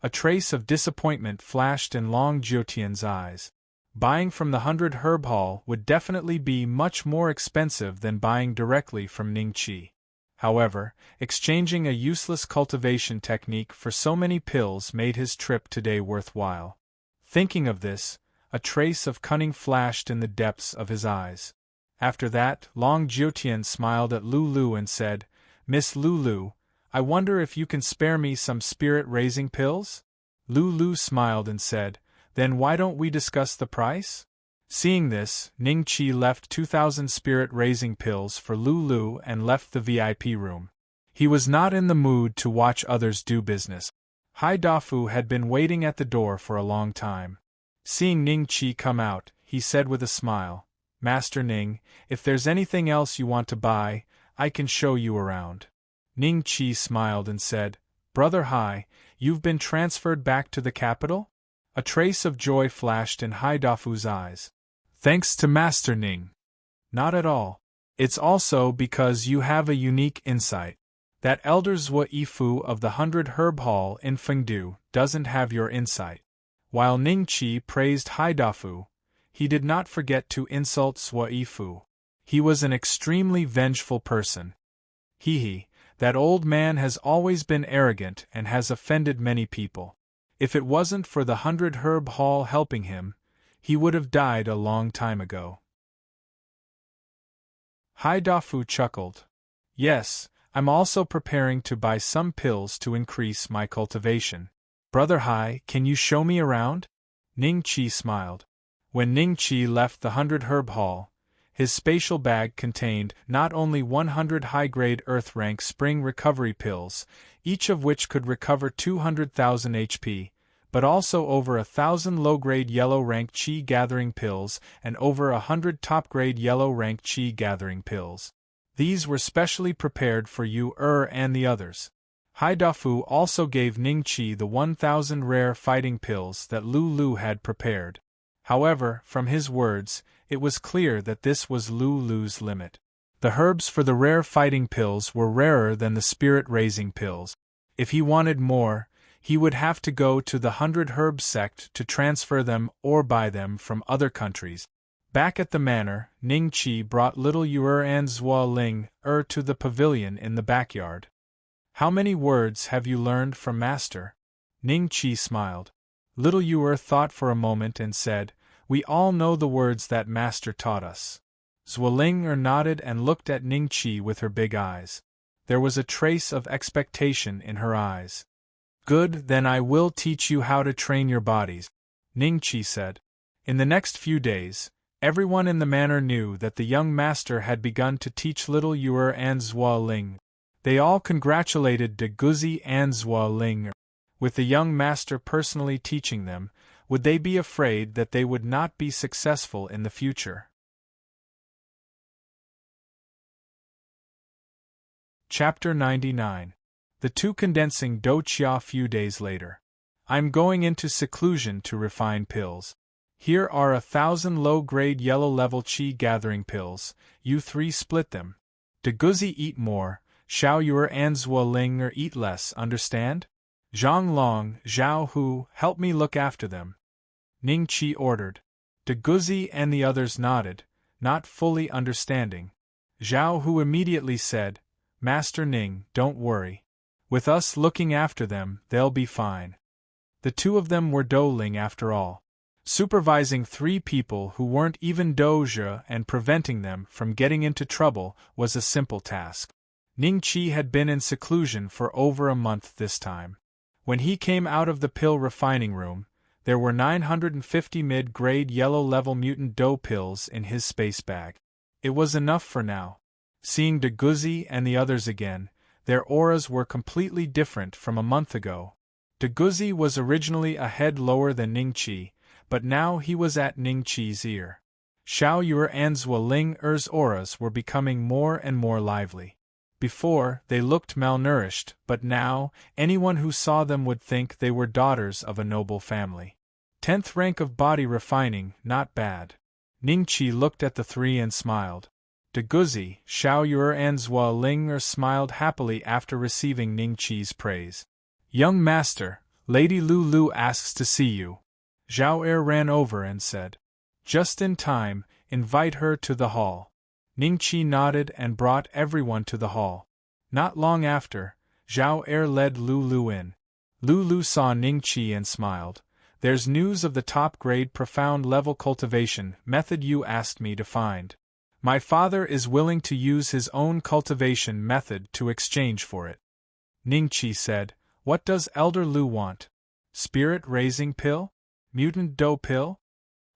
A trace of disappointment flashed in Long Jiutian's eyes. Buying from the 100 Herb Hall would definitely be much more expensive than buying directly from Ningqi. However, exchanging a useless cultivation technique for so many pills made his trip today worthwhile. Thinking of this, a trace of cunning flashed in the depths of his eyes. After that, Long Jiutian smiled at Lulu and said, Miss Lulu, I wonder if you can spare me some spirit-raising pills? Lulu smiled and said, Then why don't we discuss the price? Seeing this, Ningqi left 2,000 spirit-raising pills for Lulu and left the VIP room. He was not in the mood to watch others do business. Hai Dafu had been waiting at the door for a long time. Seeing Ning Chi come out, he said with a smile, Master Ning, if there's anything else you want to buy, I can show you around. Ning Chi smiled and said, Brother Hai, you've been transferred back to the capital? A trace of joy flashed in Hai Dafu's eyes. Thanks to Master Ning. Not at all. It's also because you have a unique insight. That Elder Zhua Yifu of the 100 Herb Hall in Fengdu doesn't have your insight. While Ning Chi praised Hai Dafu, he did not forget to insult Zhua Yifu. He was an extremely vengeful person. That old man has always been arrogant and has offended many people. If it wasn't for the 100 Herb Hall helping him, he would have died a long time ago. Hai Dafu chuckled. Yes, I'm also preparing to buy some pills to increase my cultivation. Brother Hai, can you show me around? Ning Chi smiled. When Ning Chi left the 100 Herb Hall, his spatial bag contained not only 100 high-grade Earth-rank spring recovery pills, each of which could recover 200,000 HP, but also over 1,000 low-grade yellow-rank Qi-gathering pills and over 100 top-grade yellow-rank Qi-gathering pills. These were specially prepared for you and the others. Hai Dafu also gave Ning Chi the 1,000 rare fighting pills that Lu Lu had prepared. However, from his words, it was clear that this was Lu Lu's limit. The herbs for the rare fighting pills were rarer than the spirit-raising pills. If he wanted more, he would have to go to the 100 Herb sect to transfer them or buy them from other countries. Back at the manor, Ning Chi brought little Yuer and Zhua Ling to the pavilion in the backyard. How many words have you learned from Master? Ning Chi smiled. Little Yuer thought for a moment and said, We all know the words that Master taught us. Zhua Ling nodded and looked at Ning Chi with her big eyes. There was a trace of expectation in her eyes. Good, then I will teach you how to train your bodies, Ning Chi said. In the next few days, everyone in the manor knew that the young master had begun to teach little Yuer and Zhua Ling. They all congratulated De Guzi and Zhua Ling. With the young master personally teaching them, would they be afraid that they would not be successful in the future? Chapter 99. The two condensing Do Chia. Few days later. I'm going into seclusion to refine pills. Here are 1,000 low-grade yellow-level Qi gathering pills, you three split them. De Guzi eat more, Xiao Yuer and Zhua Ling eat less, understand? Zhang Long, Zhao Hu, help me look after them. Ning Chi ordered. De Guzi and the others nodded, not fully understanding. Zhao Hu immediately said, Master Ning, don't worry. With us looking after them, they'll be fine. The two of them were Douling after all. Supervising 3 people who weren't even Doja and preventing them from getting into trouble was a simple task. Ning Chi had been in seclusion for over a month this time. When he came out of the pill refining room, there were 950 mid-grade yellow-level mutant dough pills in his space bag. It was enough for now. Seeing De Guzi and the others again, their auras were completely different from a month ago. De Guzi was originally a head lower than Ning Chi, but now he was at Ning Chi's ear. Xiao Yuer and Zhua Ling's auras were becoming more and more lively. Before, they looked malnourished, but now, anyone who saw them would think they were daughters of a noble family. 10th rank of body refining, not bad. Ning Chi looked at the 3 and smiled. De Guzi, Xiao Yuer and Zhua Ling smiled happily after receiving Ning Chi's praise. Young master, Lady Lu Lu asks to see you. Zhao Er ran over and said. Just in time, invite her to the hall. Ning Chi nodded and brought everyone to the hall. Not long after, Zhao Er led Lu Lu in. Lu Lu saw Ning Chi and smiled. There's news of the top-grade profound-level cultivation method you asked me to find. My father is willing to use his own cultivation method to exchange for it. Ning Chi said, What does Elder Lu want? Spirit-raising pill? Mutant dough pill?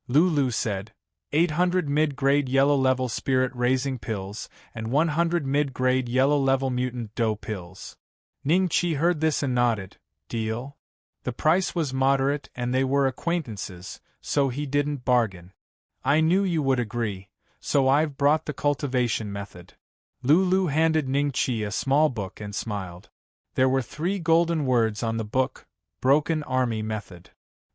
Lu Lu said, 800 mid-grade yellow-level spirit-raising pills and 100 mid-grade yellow-level mutant dough pills. Ning Chi heard this and nodded. Deal? The price was moderate and they were acquaintances, so he didn't bargain. I knew you would agree, so I've brought the cultivation method. Lulu handed Ningqi a small book and smiled. There were 3 golden words on the book: Broken Army Method.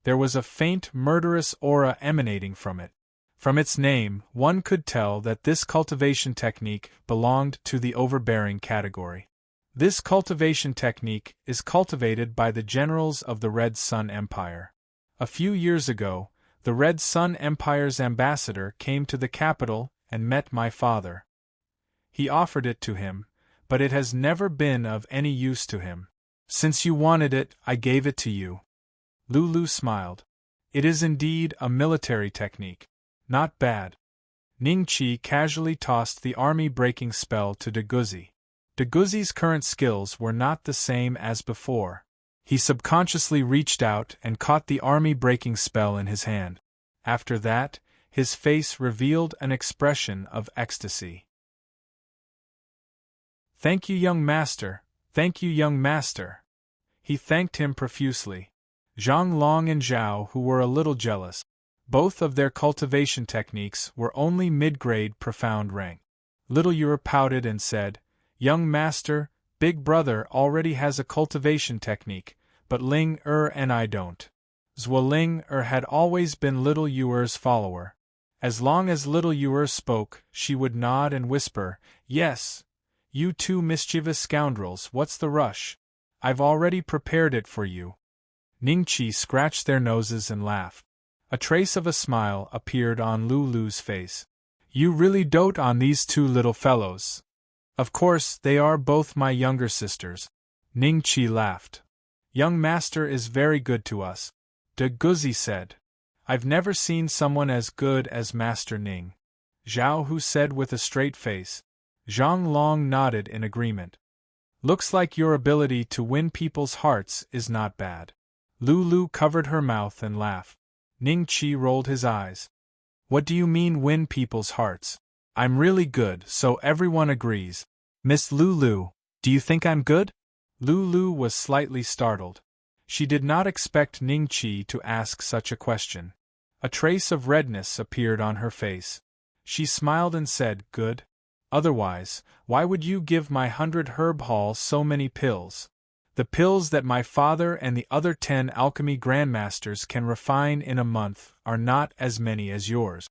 There was a faint, murderous aura emanating from it. From its name, one could tell that this cultivation technique belonged to the overbearing category. This cultivation technique is cultivated by the generals of the Red Sun Empire. A few years ago, the Red Sun Empire's ambassador came to the capital and met my father. He offered it to him, but it has never been of any use to him. Since you wanted it, I gave it to you. Lulu smiled. It is indeed a military technique. Not bad. Ningqi casually tossed the army breaking spell to Deguzi. Deguzi's current skills were not the same as before. He subconsciously reached out and caught the army breaking spell in his hand. After that, his face revealed an expression of ecstasy. Thank you, young master. Thank you, young master. He thanked him profusely. Zhang Long and Zhao, who were a little jealous. Both of their cultivation techniques were only mid-grade profound rank. Little Yer pouted and said, Young master, big brother already has a cultivation technique, but Ling and I don't. Zhuo Ling had always been Little Yuer's follower. As long as Little Yuer spoke, she would nod and whisper, Yes. You 2 mischievous scoundrels, what's the rush? I've already prepared it for you. Ningqi scratched their noses and laughed. A trace of a smile appeared on Lulu's face. You really dote on these 2 little fellows. Of course, they are both my younger sisters. Ningqi laughed. Young master is very good to us, Deguzi said. I've never seen someone as good as Master Ning. Zhao Hu said with a straight face. Zhang Long nodded in agreement. Looks like your ability to win people's hearts is not bad. Lulu covered her mouth and laughed. Ningqi rolled his eyes. What do you mean win people's hearts? I'm really good, so everyone agrees. Miss Lulu, do you think I'm good? Lulu was slightly startled. She did not expect Ningqi to ask such a question. A trace of redness appeared on her face. She smiled and said, Good. Otherwise, why would you give my 100 herb hall so many pills? The pills that my father and the other 10 alchemy grandmasters can refine in a month are not as many as yours.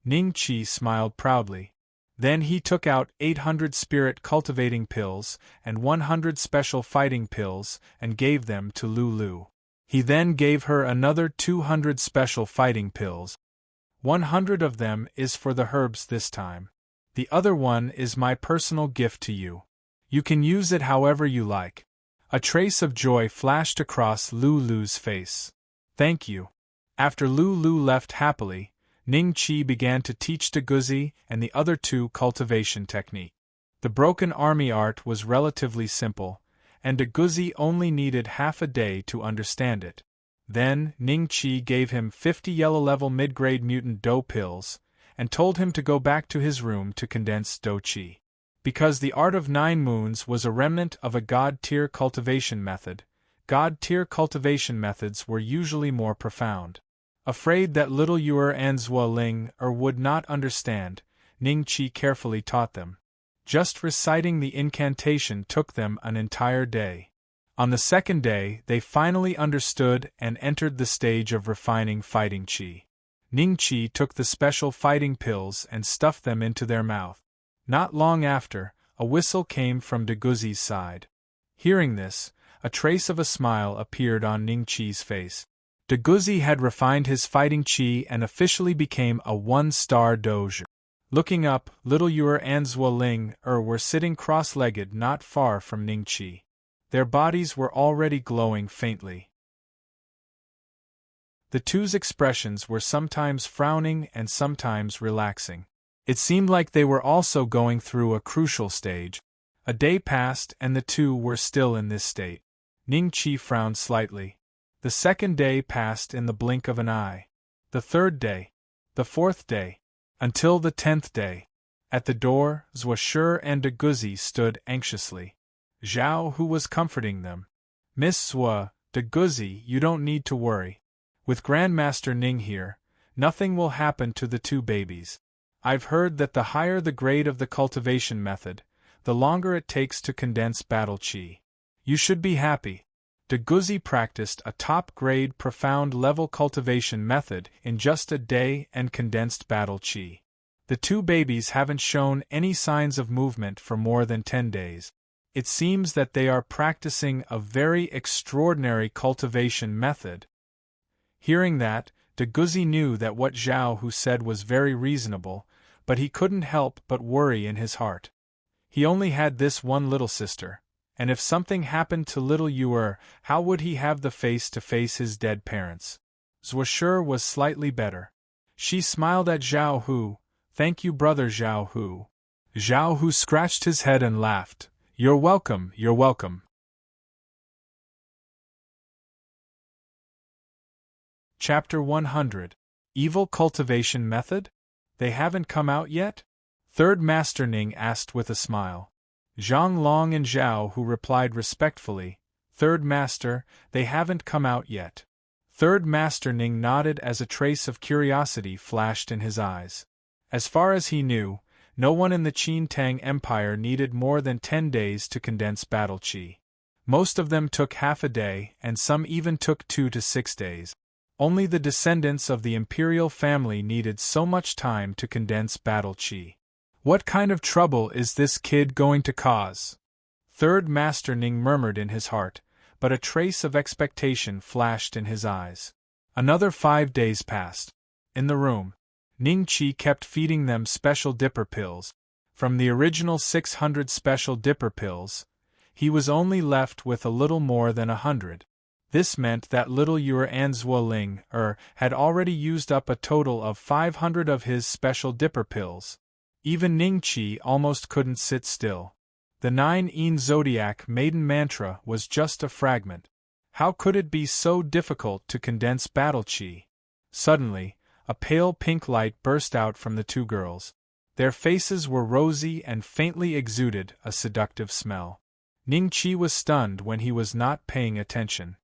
Ningqi smiled proudly. Then he took out 800 spirit cultivating pills and 100 special fighting pills and gave them to Lulu. He then gave her another 200 special fighting pills. 100 of them is for the herbs this time. The other one is my personal gift to you. You can use it however you like. A trace of joy flashed across Lulu's face. Thank you. After Lulu left happily, Ningqi began to teach Deguzi and the other 2 cultivation technique. The broken army art was relatively simple, and Deguzi only needed half a day to understand it. Then, Ningqi gave him 50 yellow-level mid-grade mutant dough pills, and told him to go back to his room to condense dough qi. Because the art of 9 moons was a remnant of a god-tier cultivation method, god-tier cultivation methods were usually more profound. Afraid that Little Yuer and Zhuo Ling would not understand, Ningqi carefully taught them. Just reciting the incantation took them an entire day. On the second day, they finally understood and entered the stage of refining fighting qi. Ningqi took the special fighting pills and stuffed them into their mouth. Not long after, a whistle came from Deguzi's side. Hearing this, a trace of a smile appeared on Ningqi's face. Deguzi had refined his fighting qi and officially became a 1-star doge. Looking up, Little Yuer and Zhuo Ling were sitting cross-legged not far from Ningqi. Their bodies were already glowing faintly. The 2's expressions were sometimes frowning and sometimes relaxing. It seemed like they were also going through a crucial stage. A day passed and the 2 were still in this state. Ningqi frowned slightly. The second day passed in the blink of an eye. The third day. The fourth day. Until the 10th day. At the door, Zhuo Shi and Deguzi stood anxiously. Zhao Hu was comforting them. Miss Zhuo, De Guzi, you don't need to worry. With Grandmaster Ning here, nothing will happen to the two babies. I've heard that the higher the grade of the cultivation method, the longer it takes to condense battle chi. You should be happy. De Guzi practiced a top-grade profound-level cultivation method in just a day and condensed battle chi. The two babies haven't shown any signs of movement for more than 10 days. It seems that they are practicing a very extraordinary cultivation method. Hearing that, de Guzi knew that what Zhao Hu said was very reasonable, but he couldn't help but worry in his heart. He only had this one little sister, and if something happened to little Yuer, how would he have the face to face his dead parents? Zhuoshe was slightly better. She smiled at Zhao Hu. Thank you, brother Zhao Hu. Zhao Hu scratched his head and laughed. You're welcome, you're welcome. Chapter 100. Evil Cultivation Method? They haven't come out yet? Third Master Ning asked with a smile. Zhang Long and Zhao Hu replied respectfully, Third Master, they haven't come out yet. Third Master Ning nodded as a trace of curiosity flashed in his eyes. As far as he knew, no one in the Qin Tang Empire needed more than 10 days to condense battle chi. Most of them took half a day, and some even took 2 to 6 days. Only the descendants of the imperial family needed so much time to condense battle chi. What kind of trouble is this kid going to cause? Third Master Ning murmured in his heart, but a trace of expectation flashed in his eyes. Another 5 days passed. In the room, Ning Qi kept feeding them special dipper pills. From the original 600 special dipper pills, he was only left with a little more than 100. This meant that little Yuer and Zuoling had already used up a total of 500 of his special dipper pills. Even Ning Qi almost couldn't sit still. The 9 Zodiac Maiden Mantra was just a fragment. How could it be so difficult to condense battle chi? Suddenly, a pale pink light burst out from the two girls. Their faces were rosy and faintly exuded a seductive smell. Ning Qi was stunned when he was not paying attention.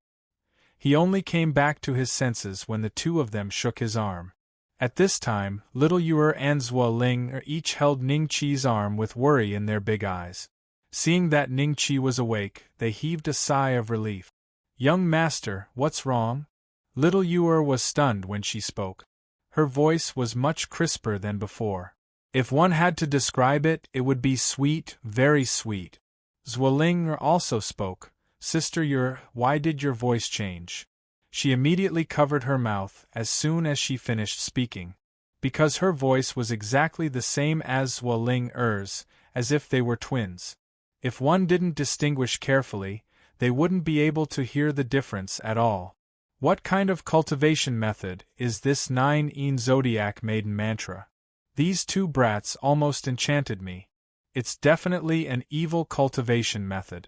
He only came back to his senses when the two of them shook his arm. At this time, little Yuer and Zuoling each held Ning Qi's arm with worry in their big eyes. Seeing that Ning Qi was awake, they heaved a sigh of relief. Young master, what's wrong? Little Yuer was stunned when she spoke. Her voice was much crisper than before. If one had to describe it, it would be sweet, very sweet. Zuoling also spoke. Sister Yuer, why did your voice change? She immediately covered her mouth as soon as she finished speaking. Because her voice was exactly the same as Zuoling's, as if they were twins. If one didn't distinguish carefully, they wouldn't be able to hear the difference at all. What kind of cultivation method is this 9 Zodiac Maiden Mantra? These two brats almost enchanted me. It's definitely an evil cultivation method.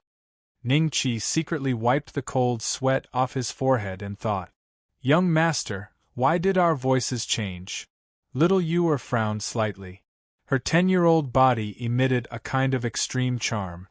Ning Qi secretly wiped the cold sweat off his forehead and thought, Young master, why did our voices change? Little Yuer frowned slightly. Her 10-year-old body emitted a kind of extreme charm.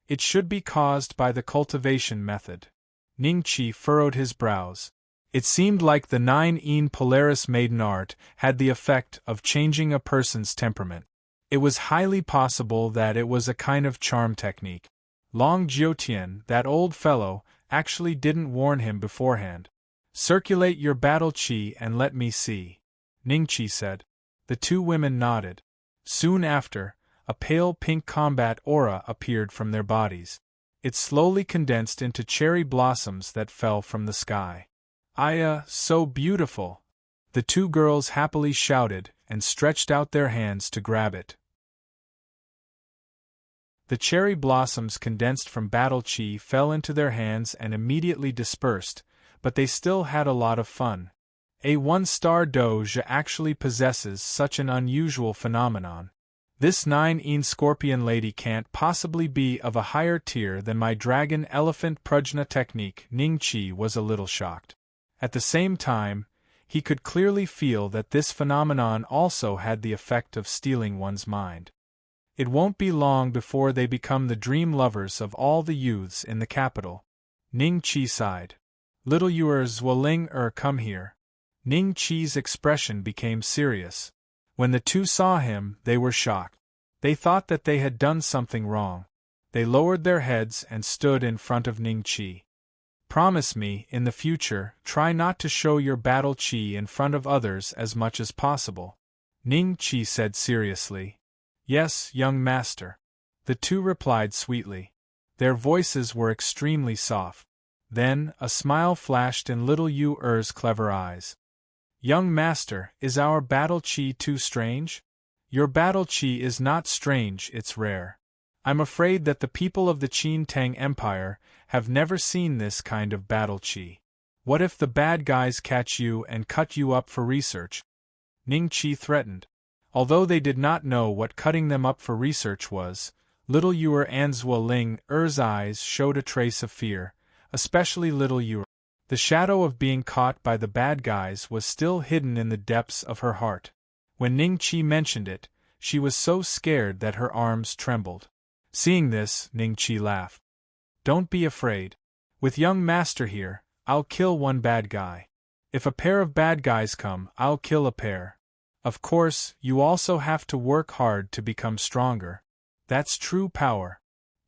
It should be caused by the cultivation method. Ning Qi furrowed his brows. It seemed like the 9 Polaris maiden art had the effect of changing a person's temperament. It was highly possible that it was a kind of charm technique. Long Jiutian, that old fellow, actually didn't warn him beforehand. Circulate your battle chi and let me see, Ning Qi said. The two women nodded. Soon after, a pale pink combat aura appeared from their bodies. It slowly condensed into cherry blossoms that fell from the sky. So beautiful! The two girls happily shouted and stretched out their hands to grab it. The cherry blossoms condensed from battle chi fell into their hands and immediately dispersed, but they still had a lot of fun. A one-star doge actually possesses such an unusual phenomenon. This 9 Scorpion lady can't possibly be of a higher tier than my dragon elephant prajna technique. Ning Qi was a little shocked. At the same time, he could clearly feel that this phenomenon also had the effect of stealing one's mind. It won't be long before they become the dream lovers of all the youths in the capital. Ning Qi sighed. Little Yuer Zhuoling come here. Ning Qi's expression became serious. When the two saw him, they were shocked. They thought that they had done something wrong. They lowered their heads and stood in front of Ning Qi. Promise me, in the future, try not to show your battle qi in front of others as much as possible. Ning Qi said seriously. Yes, young master. The two replied sweetly. Their voices were extremely soft. Then, a smile flashed in little Yuer's clever eyes. Young master, is our battle qi too strange? Your battle qi is not strange, it's rare. I'm afraid that the people of the Qin Tang Empire have never seen this kind of battle qi. What if the bad guys catch you and cut you up for research? Ning Qi threatened. Although they did not know what cutting them up for research was, little Yuer Zhuoling's eyes showed a trace of fear, especially little Yuer. The shadow of being caught by the bad guys was still hidden in the depths of her heart. When Ning Qi mentioned it, she was so scared that her arms trembled. Seeing this, Ning Qi laughed. Don't be afraid. With young master here, I'll kill one bad guy. If a pair of bad guys come, I'll kill a pair. Of course, you also have to work hard to become stronger. That's true power.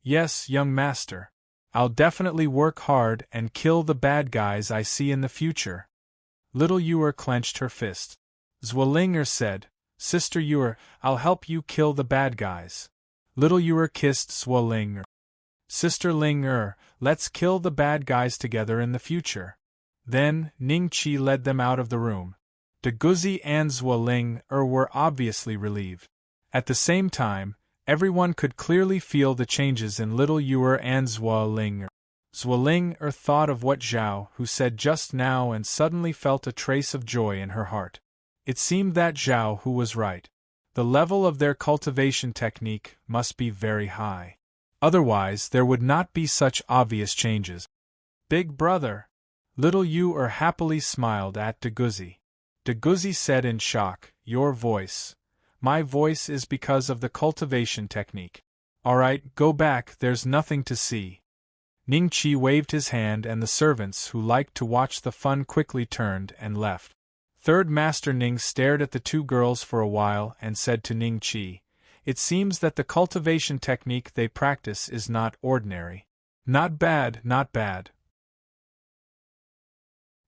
Yes, young master. I'll definitely work hard and kill the bad guys I see in the future. Little Yuer clenched her fist. Zhuoling said, Sister Yuer, I'll help you kill the bad guys. Little Yuer kissed Zhuoling. Sister Ling let's kill the bad guys together in the future. Then, Ning Qi led them out of the room. De Guzi and Zhuoling were obviously relieved. At the same time, everyone could clearly feel the changes in little Yuer and Zhuoling. Zhuoling thought of what Zhao Hu said just now and suddenly felt a trace of joy in her heart. It seemed that Zhao Hu was right. The level of their cultivation technique must be very high. Otherwise, there would not be such obvious changes. Big brother! Little Yuer happily smiled at De Guzi. De Guzi said in shock, Your voice. My voice is because of the cultivation technique. Alright, go back, there's nothing to see. Ning Qi waved his hand and the servants who liked to watch the fun quickly turned and left. Third Master Ning stared at the two girls for a while and said to Ning Qi, It seems that the cultivation technique they practice is not ordinary. Not bad, not bad.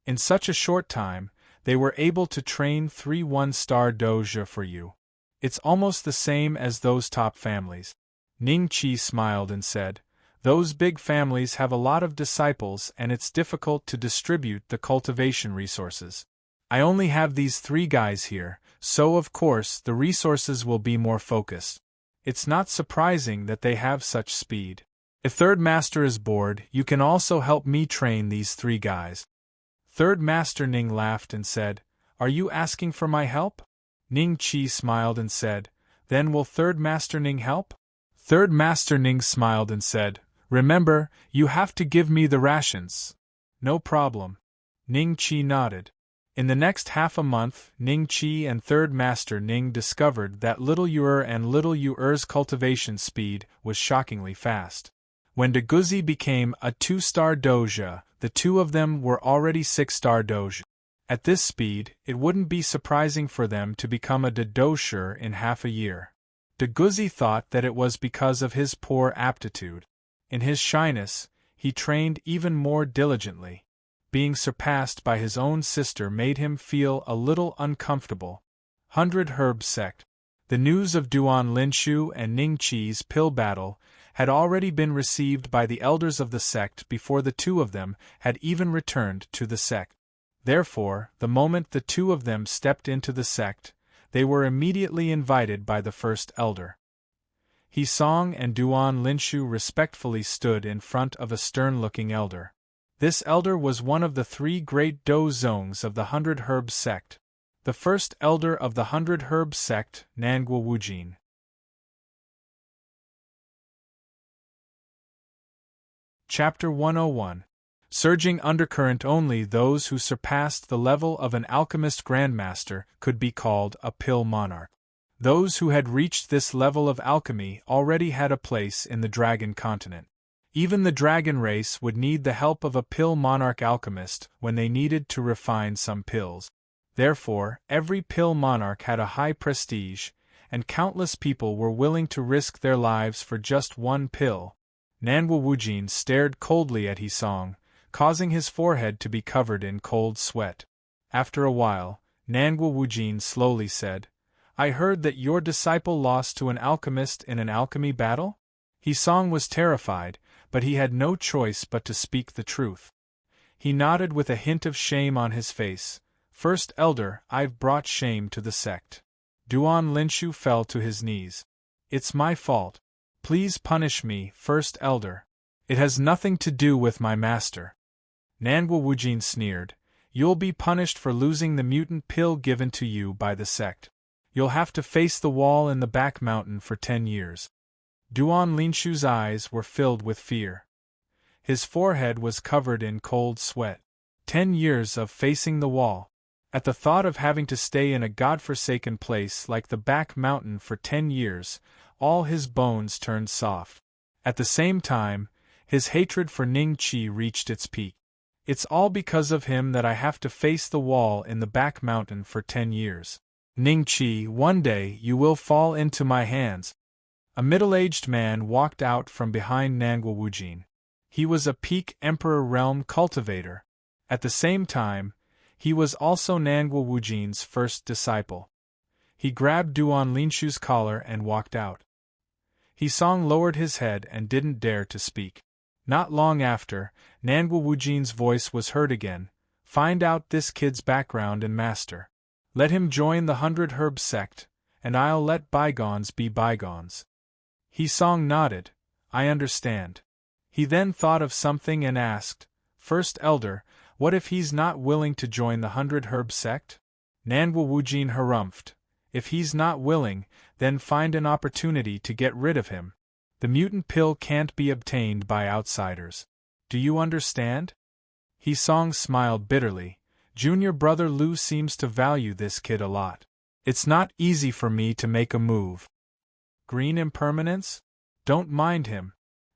In such a short time, they were able to train 3 one-star doja for you. It's almost the same as those top families. Ning Qi smiled and said, Those big families have a lot of disciples and it's difficult to distribute the cultivation resources. I only have these 3 guys here, so of course the resources will be more focused. It's not surprising that they have such speed. If Third Master is bored, you can also help me train these 3 guys. Third Master Ning laughed and said, Are you asking for my help? Ning Qi smiled and said, Then will Third Master Ning help? Third Master Ning smiled and said, Remember, you have to give me the rations. No problem. Ning Qi nodded. In the next half a month, Ning Qi and Third Master Ning discovered that little Yuer and little Yuer's cultivation speed was shockingly fast. When De Guzi became a 2-star doja, the two of them were already 6-star doja. At this speed, it wouldn't be surprising for them to become a dosher in half a year. De Guzi thought that it was because of his poor aptitude. In his shyness, he trained even more diligently. Being surpassed by his own sister made him feel a little uncomfortable. 100 Herb Sect. The news of Duan Linshu and Ning Qi's pill battle had already been received by the elders of the sect before the two of them had even returned to the sect. Therefore, the moment the two of them stepped into the sect, they were immediately invited by the first elder. He Song and Duan Linshu respectfully stood in front of a stern-looking elder. This elder was one of the 3 great Do Zongs of the 100 Herb Sect. The first elder of the 100 Herb Sect, Nangua Wujin. Chapter 101. Surging undercurrent. Only those who surpassed the level of an alchemist grandmaster could be called a pill monarch. Those who had reached this level of alchemy already had a place in the dragon continent. Even the dragon race would need the help of a pill monarch alchemist when they needed to refine some pills. Therefore, every pill monarch had a high prestige, and countless people were willing to risk their lives for just one pill. Nanguo Wujin stared coldly at Hisong, causing his forehead to be covered in cold sweat. After a while, Nanguo Wujin slowly said, "I heard that your disciple lost to an alchemist in an alchemy battle?" Hisong was terrified, but he had no choice but to speak the truth. He nodded with a hint of shame on his face. "First Elder, I've brought shame to the sect." Duan Linshu fell to his knees. "It's my fault. Please punish me, First Elder. It has nothing to do with my master." Nanguo Wujin sneered, "You'll be punished for losing the mutant pill given to you by the sect. You'll have to face the wall in the back mountain for 10 years. Duan Linshu's eyes were filled with fear. His forehead was covered in cold sweat. 10 years of facing the wall. At the thought of having to stay in a godforsaken place like the back mountain for 10 years, all his bones turned soft. At the same time, his hatred for Ning Qi reached its peak. "It's all because of him that I have to face the wall in the back mountain for 10 years. Ning Qi, one day you will fall into my hands." A middle-aged man walked out from behind Nanguo Wujin. He was a Peak Emperor Realm cultivator. At the same time, he was also Nanguo Wujin's first disciple. He grabbed Duan Linshu's collar and walked out. Hisong lowered his head and didn't dare to speak. Not long after, Nanguo Wujin's voice was heard again. "Find out this kid's background and master. Let him join the 100 Herb sect, and I'll let bygones be bygones." Hisong nodded. "I understand." He then thought of something and asked, "First Elder, what if he's not willing to join the 100 Herb sect?" Nanguo Wujin harumphed. "If he's not willing, then find an opportunity to get rid of him. The mutant pill can't be obtained by outsiders. Do you understand?" Hisong smiled bitterly. "Junior brother Lu seems to value this kid a lot. It's not easy for me to make a move." "Green impermanence? Don't mind him,"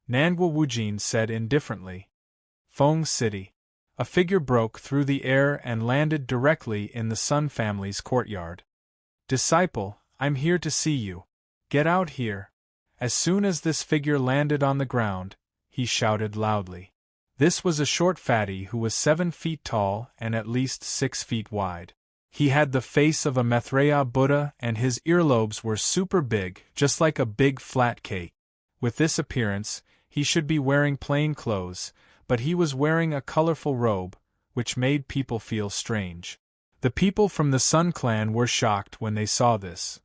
Nanguo Wujin said indifferently. Feng City. A figure broke through the air and landed directly in the Sun family's courtyard. "Disciple, I'm here to see you. Get out here." As soon as this figure landed on the ground, he shouted loudly. This was a short fatty who was 7 feet tall and at least 6 feet wide. He had the face of a Maitreya Buddha and his earlobes were super big, just like a big flat cake. With this appearance, he should be wearing plain clothes, but he was wearing a colorful robe, which made people feel strange. The people from the Sun clan were shocked when they saw this.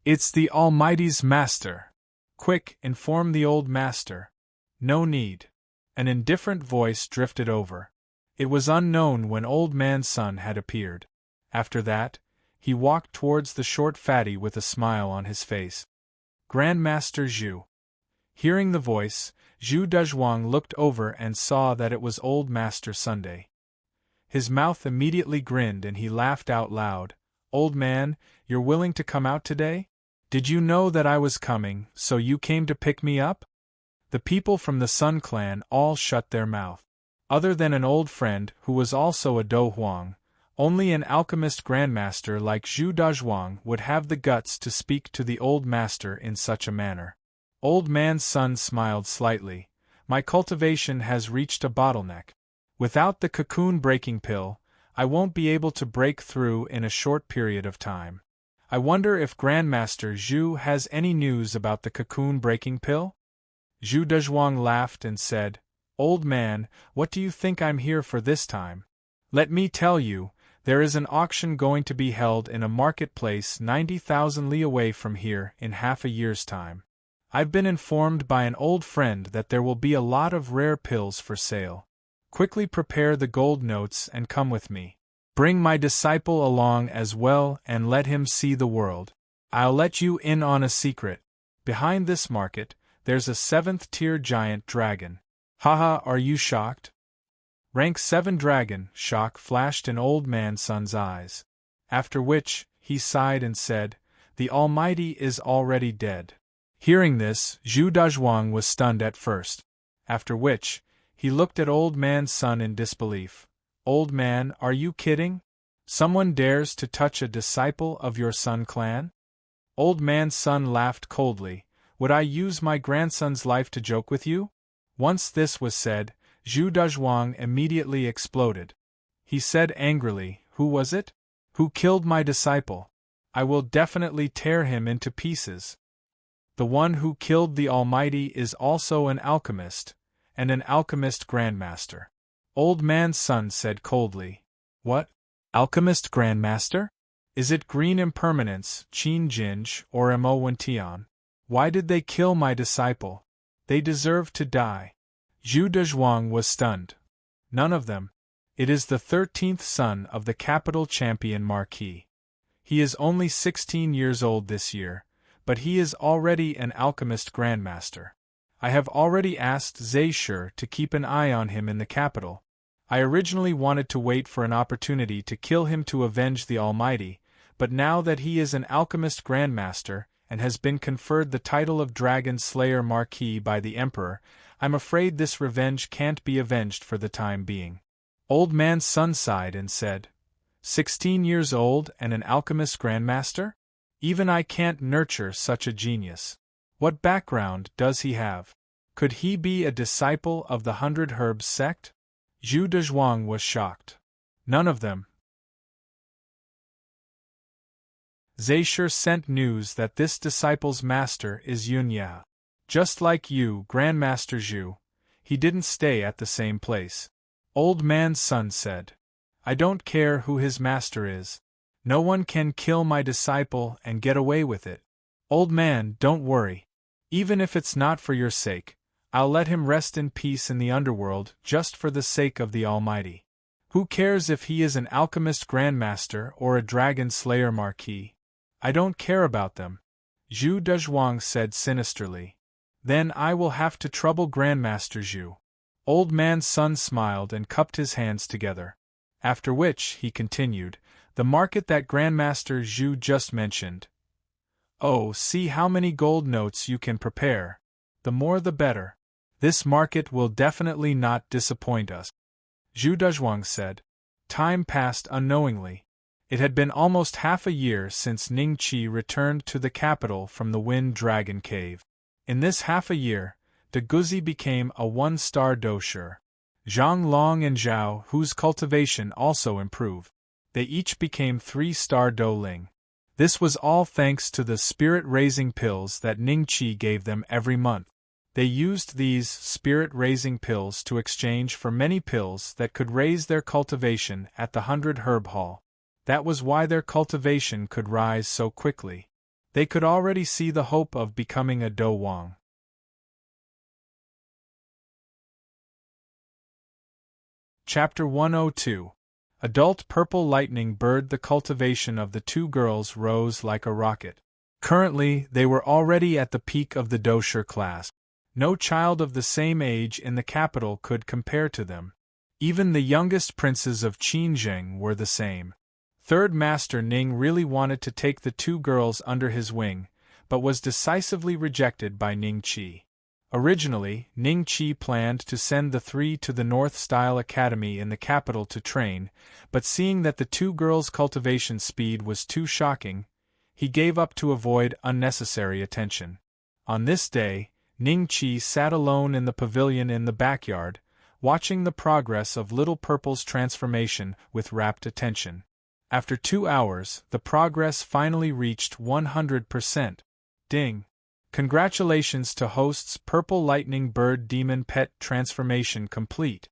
"It's the Almighty's master. Quick, inform the old master." "No need." An indifferent voice drifted over. It was unknown when Old Man Sun had appeared. After that, he walked towards the short fatty with a smile on his face. "Grandmaster Zhu." Hearing the voice, Zhu Dezhuang looked over and saw that it was Old Master Sunday. His mouth immediately grinned and he laughed out loud. "Old man, you're willing to come out today? Did you know that I was coming, so you came to pick me up?" The people from the Sun clan all shut their mouth. Other than an old friend who was also a Do Huang, only an alchemist grandmaster like Zhu Dezhuang would have the guts to speak to the old master in such a manner. Old Man Sun smiled slightly. "My cultivation has reached a bottleneck. Without the cocoon-breaking pill, I won't be able to break through in a short period of time. I wonder if Grandmaster Zhu has any news about the cocoon-breaking pill?" Zhu Dezhuang laughed and said, "Old man, what do you think I'm here for this time? Let me tell you, there is an auction going to be held in a marketplace 90,000 li away from here in half a year's time. I've been informed by an old friend that there will be a lot of rare pills for sale. Quickly prepare the gold notes and come with me. Bring my disciple along as well and let him see the world. I'll let you in on a secret. Behind this market, there's a 7th-tier giant dragon. Haha, are you shocked?" Rank 7 dragon, shock flashed in Old Man Sun's eyes. After which, he sighed and said, "The Almighty is already dead. Hearing this, Zhu Dazhuang was stunned at first. After which, he looked at Old Man Sun in disbelief. Old man, are you kidding? Someone dares to touch a disciple of your Sun clan? Old Man Sun laughed coldly. Would I use my grandson's life to joke with you? Once this was said, Zhu Dazhuang immediately exploded. He said angrily, Who was it? Who killed my disciple? I will definitely tear him into pieces. The one who killed the Almighty is also an alchemist, and an alchemist grandmaster. Old Man Sun said coldly. What? Alchemist grandmaster? Is it Green Impermanence, Qin Jinj, or Mo Wentian? Why did they kill my disciple? They deserve to die. Zhu Dazhuang was stunned. None of them. It is the 13th son of the capital champion Marquis. He is only 16 years old this year, but he is already an alchemist grandmaster. I have already asked Zaisher to keep an eye on him in the capital. I originally wanted to wait for an opportunity to kill him to avenge the Almighty, but now that he is an alchemist grandmaster, and has been conferred the title of Dragon Slayer Marquis by the Emperor, I'm afraid this revenge can't be avenged for the time being. Old Man Sun sighed and said, 16 years old and an alchemist grandmaster? Even I can't nurture such a genius. What background does he have? Could he be a disciple of the 100 Herbs sect? Zhu Dazhuang was shocked. None of them. Zaisher sent news that this disciple's master is Yunya. Just like you, Grandmaster Zhu. He didn't stay at the same place. Old Man Sun said. I don't care who his master is. No one can kill my disciple and get away with it. Old man, don't worry. Even if it's not for your sake, I'll let him rest in peace in the underworld just for the sake of the Almighty. Who cares if he is an alchemist grandmaster or a dragon slayer marquis? I don't care about them. Zhu Dazhuang said sinisterly. Then I will have to trouble Grandmaster Zhu. Old Man Sun smiled and cupped his hands together. After which, he continued, the market that Grandmaster Zhu just mentioned. Oh, see how many gold notes you can prepare. The more the better. This market will definitely not disappoint us. Zhu Dazhuang said. Time passed unknowingly. It had been almost half a year since Ning Qi returned to the capital from the Wind Dragon Cave. In this half a year, De Guzi became a 1-star dosher. Zhang Long and Zhao, whose cultivation also improved. They each became 3-star doling. This was all thanks to the spirit-raising pills that Ning Qi gave them every month. They used these spirit-raising pills to exchange for many pills that could raise their cultivation at the 100 Herb Hall. That was why their cultivation could rise so quickly. They could already see the hope of becoming a Do Wang. Chapter 102. Adult Purple Lightning Bird. The cultivation of the two girls rose like a rocket. Currently, they were already at the peak of the dosher class. No child of the same age in the capital could compare to them. Even the youngest princes of Qinzheng were the same. Third Master Ning really wanted to take the two girls under his wing, but was decisively rejected by Ning Qi. Originally, Ning Qi planned to send the three to the North Style Academy in the capital to train, but seeing that the two girls' cultivation speed was too shocking, he gave up to avoid unnecessary attention. On this day, Ning Qi sat alone in the pavilion in the backyard, watching the progress of Little Purple's transformation with rapt attention. After 2 hours, the progress finally reached 100%. Ding! Congratulations to hosts. Purple Lightning Bird Demon Pet transformation complete.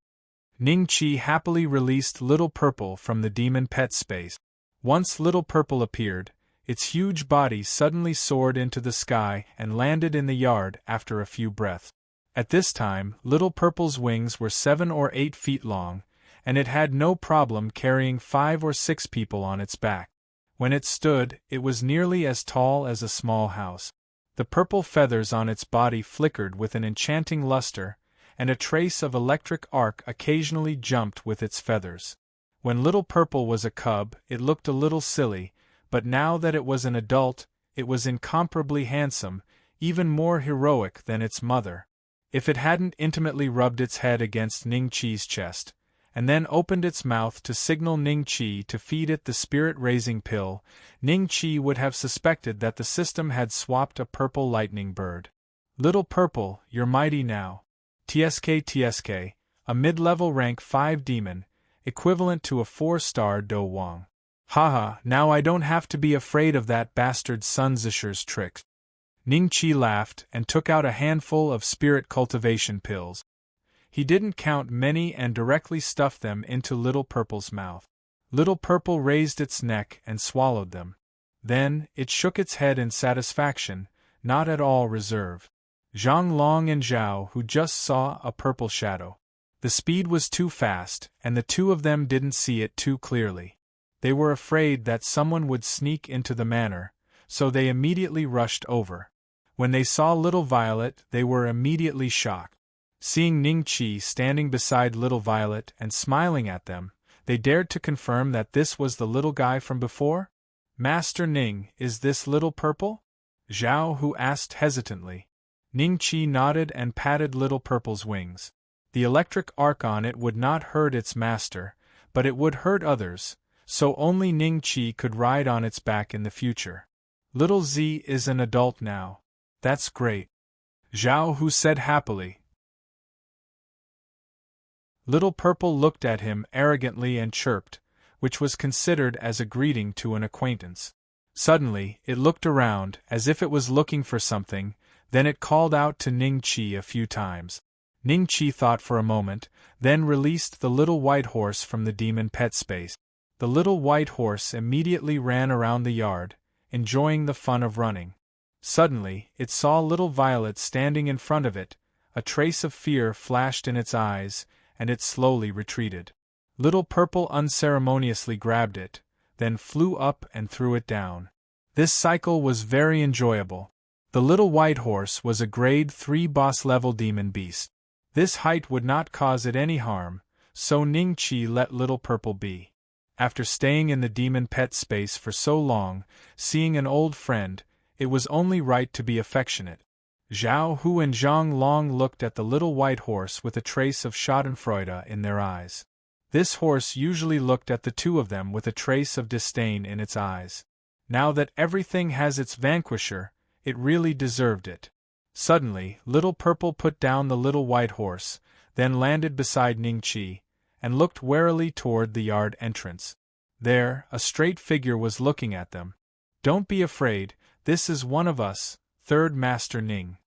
Ning Qi happily released Little Purple from the demon pet space. Once Little Purple appeared, its huge body suddenly soared into the sky and landed in the yard after a few breaths. At this time, Little Purple's wings were 7 or 8 feet long, and it had no problem carrying 5 or 6 people on its back. When it stood, it was nearly as tall as a small house. The purple feathers on its body flickered with an enchanting luster, and a trace of electric arc occasionally jumped with its feathers. When Little Purple was a cub, it looked a little silly, but now that it was an adult, it was incomparably handsome, even more heroic than its mother. If it hadn't intimately rubbed its head against Ning Chi's chest, and then opened its mouth to signal Ning Chi to feed it the spirit-raising pill, Ning Chi would have suspected that the system had swapped a purple lightning bird. Little Purple, you're mighty now. TSK, a mid-level rank 5 demon, equivalent to a 4-star Do Wang. Haha, now I don't have to be afraid of that bastard Sun Zisher's tricks. Ning Chi laughed and took out a handful of spirit cultivation pills. He didn't count many and directly stuffed them into Little Purple's mouth. Little Purple raised its neck and swallowed them. Then, it shook its head in satisfaction, not at all reserved. Zhang Long and Zhao who just saw a purple shadow. The speed was too fast, and the two of them didn't see it too clearly. They were afraid that someone would sneak into the manor, so they immediately rushed over. When they saw Little Violet, they were immediately shocked. Seeing Ning Chi standing beside Little Violet and smiling at them, they dared to confirm that this was the little guy from before? Master Ning, is this Little Purple? Zhao Hu asked hesitantly. Ning Chi nodded and patted Little Purple's wings. The electric arc on it would not hurt its master, but it would hurt others, so only Ning Chi could ride on its back in the future. Little Z is an adult now. That's great. Zhao Hu said happily. Little Purple looked at him arrogantly and chirped, which was considered as a greeting to an acquaintance. Suddenly, it looked around, as if it was looking for something, then it called out to Ning Chi a few times. Ning Chi thought for a moment, then released the little white horse from the demon pet space. The little white horse immediately ran around the yard, enjoying the fun of running. Suddenly, it saw Little Violet standing in front of it, a trace of fear flashed in its eyes, and it slowly retreated. Little Purple unceremoniously grabbed it, then flew up and threw it down. This cycle was very enjoyable. The little white horse was a grade 3 boss-level demon beast. This height would not cause it any harm, so Ning Chi let Little Purple be. After staying in the demon pet space for so long, seeing an old friend, it was only right to be affectionate. Zhao Hu and Zhang Long looked at the little white horse with a trace of schadenfreude in their eyes. This horse usually looked at the two of them with a trace of disdain in its eyes. Now that everything has its vanquisher, it really deserved it. Suddenly, Little Purple put down the little white horse, then landed beside Ning Chi, and looked warily toward the yard entrance. There, a straight figure was looking at them. Don't be afraid, this is one of us, Third Master Ning.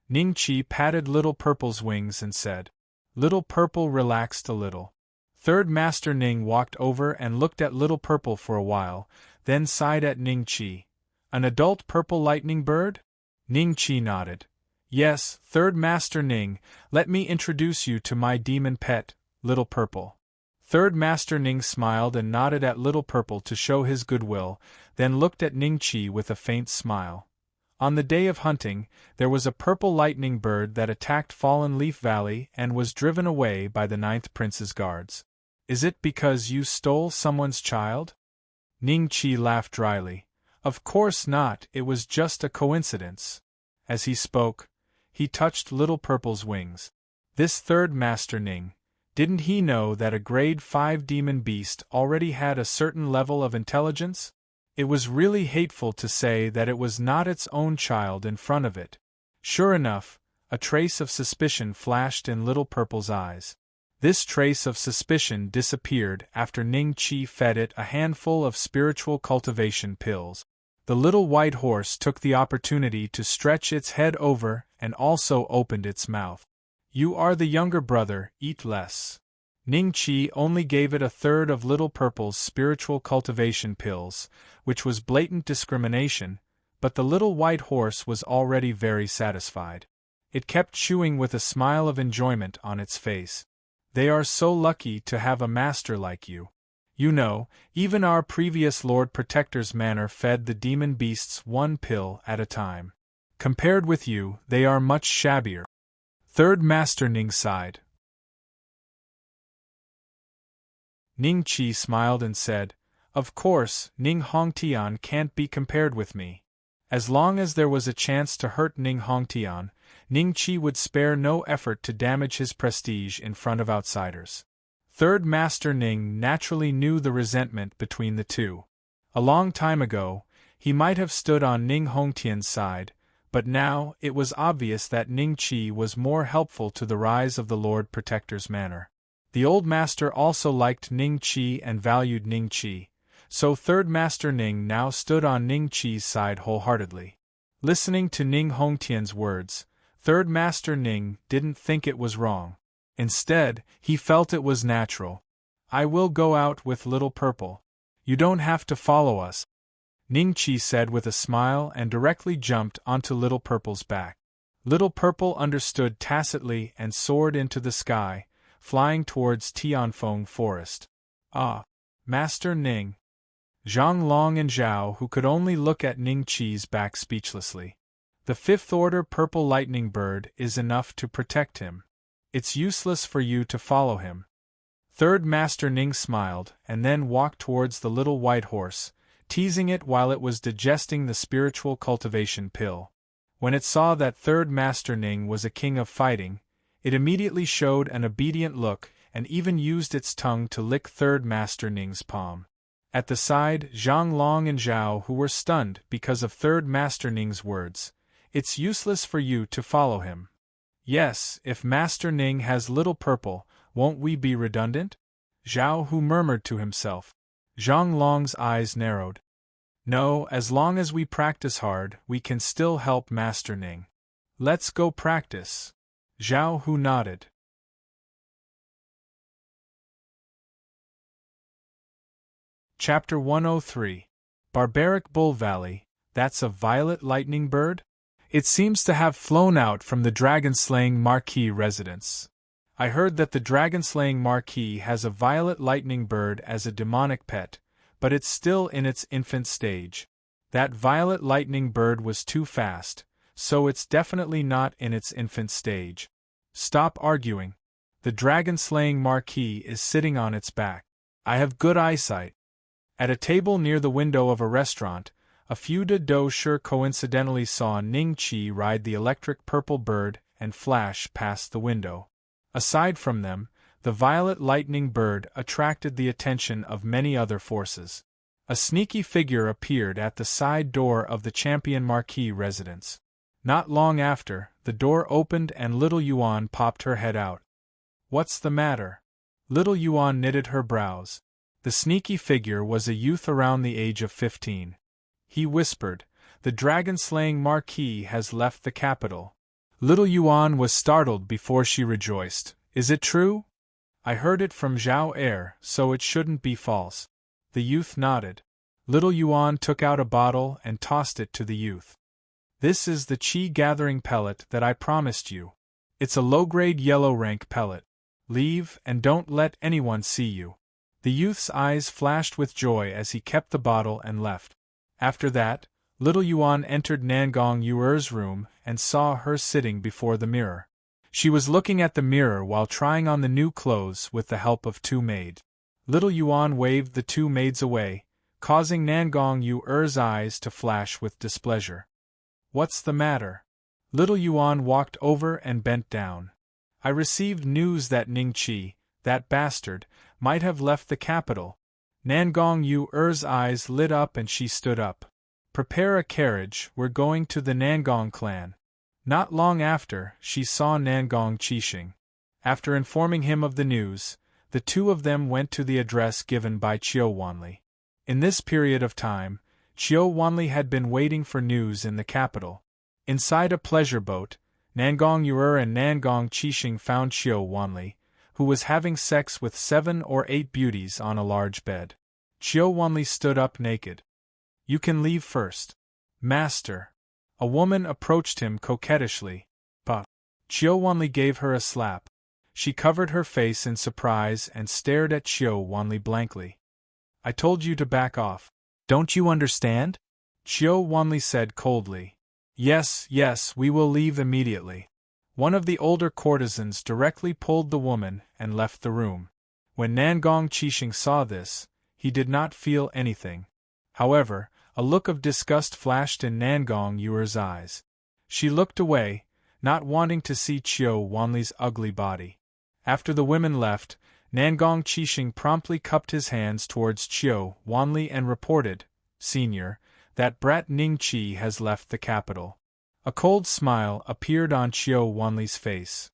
Ning Chi patted Little Purple's wings and said. Little Purple relaxed a little. Third Master Ning walked over and looked at Little Purple for a while, then sighed at Ning Chi. An adult purple lightning bird? Ning Chi nodded. Yes, Third Master Ning, let me introduce you to my demon pet, Little Purple. Third Master Ning smiled and nodded at Little Purple to show his goodwill, then looked at Ning Chi with a faint smile. On the day of hunting, there was a purple lightning bird that attacked Fallen Leaf Valley and was driven away by the 9th Prince's guards. Is it because you stole someone's child? Ning Chi laughed dryly. Of course not, it was just a coincidence. As he spoke, he touched Little Purple's wings. This Third Master Ning, didn't he know that a grade 5 demon beast already had a certain level of intelligence? It was really hateful to say that it was not its own child in front of it. Sure enough, a trace of suspicion flashed in Little Purple's eyes. This trace of suspicion disappeared after Ning Chi fed it a handful of spiritual cultivation pills. The little white horse took the opportunity to stretch its head over and also opened its mouth. You are the younger brother, eat less. Ning Chi only gave it a third of Little Purple's spiritual cultivation pills, which was blatant discrimination, but the little white horse was already very satisfied. It kept chewing with a smile of enjoyment on its face. They are so lucky to have a master like you. You know, even our previous Lord Protector's manor fed the demon beasts one pill at a time. Compared with you, they are much shabbier. Third Master Ning sighed. Ning Chi smiled and said, Of course, Ning Hongtian can't be compared with me. As long as there was a chance to hurt Ning Hongtian, Ning Qi would spare no effort to damage his prestige in front of outsiders. Third Master Ning naturally knew the resentment between the two. A long time ago, he might have stood on Ning Hongtian's side, but now it was obvious that Ning Qi was more helpful to the rise of the Lord Protector's manor. The old master also liked Ning Qi and valued Ning Qi, so Third Master Ning now stood on Ning Qi's side wholeheartedly. Listening to Ning Hongtian's words, Third Master Ning didn't think it was wrong. Instead, he felt it was natural. "I will go out with Little Purple. You don't have to follow us," Ning Qi said with a smile and directly jumped onto Little Purple's back. Little Purple understood tacitly and soared into the sky, flying towards Tianfeng Forest. "Ah, Master Ning." Zhang Long and Zhao, who could only look at Ning Qi's back speechlessly. "The fifth order purple lightning bird is enough to protect him. It's useless for you to follow him." Third Master Ning smiled and then walked towards the little white horse, teasing it while it was digesting the spiritual cultivation pill. When it saw that Third Master Ning was a king of fighting, it immediately showed an obedient look and even used its tongue to lick Third Master Ning's palm. At the side, Zhang Long and Zhao, who were stunned because of Third Master Ning's words. "It's useless for you to follow him." "Yes, if Master Ning has Little Purple, won't we be redundant?" Zhao Hu murmured to himself. Zhang Long's eyes narrowed. "No, as long as we practice hard, we can still help Master Ning." "Let's go practice." Zhao Hu nodded. Chapter 103. Barbaric Bull Valley, that's a violet lightning bird? It seems to have flown out from the dragon-slaying Marquis residence. I heard that the dragon-slaying Marquis has a violet lightning bird as a demonic pet, but it's still in its infant stage. That violet lightning bird was too fast, so it's definitely not in its infant stage. Stop arguing. The dragon-slaying Marquis is sitting on its back. I have good eyesight. At a table near the window of a restaurant, a few de do sure coincidentally saw Ning Qi ride the electric purple bird and flash past the window. Aside from them, the violet lightning bird attracted the attention of many other forces. A sneaky figure appeared at the side door of the Champion Marquis residence. Not long after, the door opened and Little Yuan popped her head out. "What's the matter?" Little Yuan knitted her brows. The sneaky figure was a youth around the age of 15. He whispered, "The dragon-slaying Marquis has left the capital." Little Yuan was startled before she rejoiced. "Is it true?" "I heard it from Zhao Er, so it shouldn't be false." The youth nodded. Little Yuan took out a bottle and tossed it to the youth. "This is the Qi-gathering pellet that I promised you. It's a low-grade yellow-rank pellet. Leave and don't let anyone see you." The youth's eyes flashed with joy as he kept the bottle and left. After that, Little Yuan entered Nangong Yuer's room and saw her sitting before the mirror. She was looking at the mirror while trying on the new clothes with the help of two maids. Little Yuan waved the two maids away, causing Nangong Yuer's eyes to flash with displeasure. "What's the matter?" Little Yuan walked over and bent down. "I received news that Ning Qi, that bastard, might have left the capital." Nangong Yuer's eyes lit up and she stood up. "Prepare a carriage, we're going to the Nangong clan." Not long after, she saw Nangong Qixing. After informing him of the news, the two of them went to the address given by Qiu Wanli. In this period of time, Qiu Wanli had been waiting for news in the capital. Inside a pleasure boat, Nangong Yuer and Nangong Qixing found Qiu Wanli, who was having sex with 7 or 8 beauties on a large bed. Qiu Wanli stood up naked. "You can leave first." "Master." A woman approached him coquettishly. "Bah." Qiu Wanli gave her a slap. She covered her face in surprise and stared at Qiu Wanli blankly. "I told you to back off. Don't you understand?" Qiu Wanli said coldly. Yes, we will leave immediately." One of the older courtesans directly pulled the woman and left the room. When Nangong Qixing saw this, he did not feel anything. However, A look of disgust flashed in Nangong Yuer's eyes. She looked away, not wanting to see Qiu Wanli's ugly body. After the women left, Nangong Qixing promptly cupped his hands towards Qiu Wanli and reported, "Senior, that brat Ning Qi has left the capital." A cold smile appeared on Qiu Wanli's face.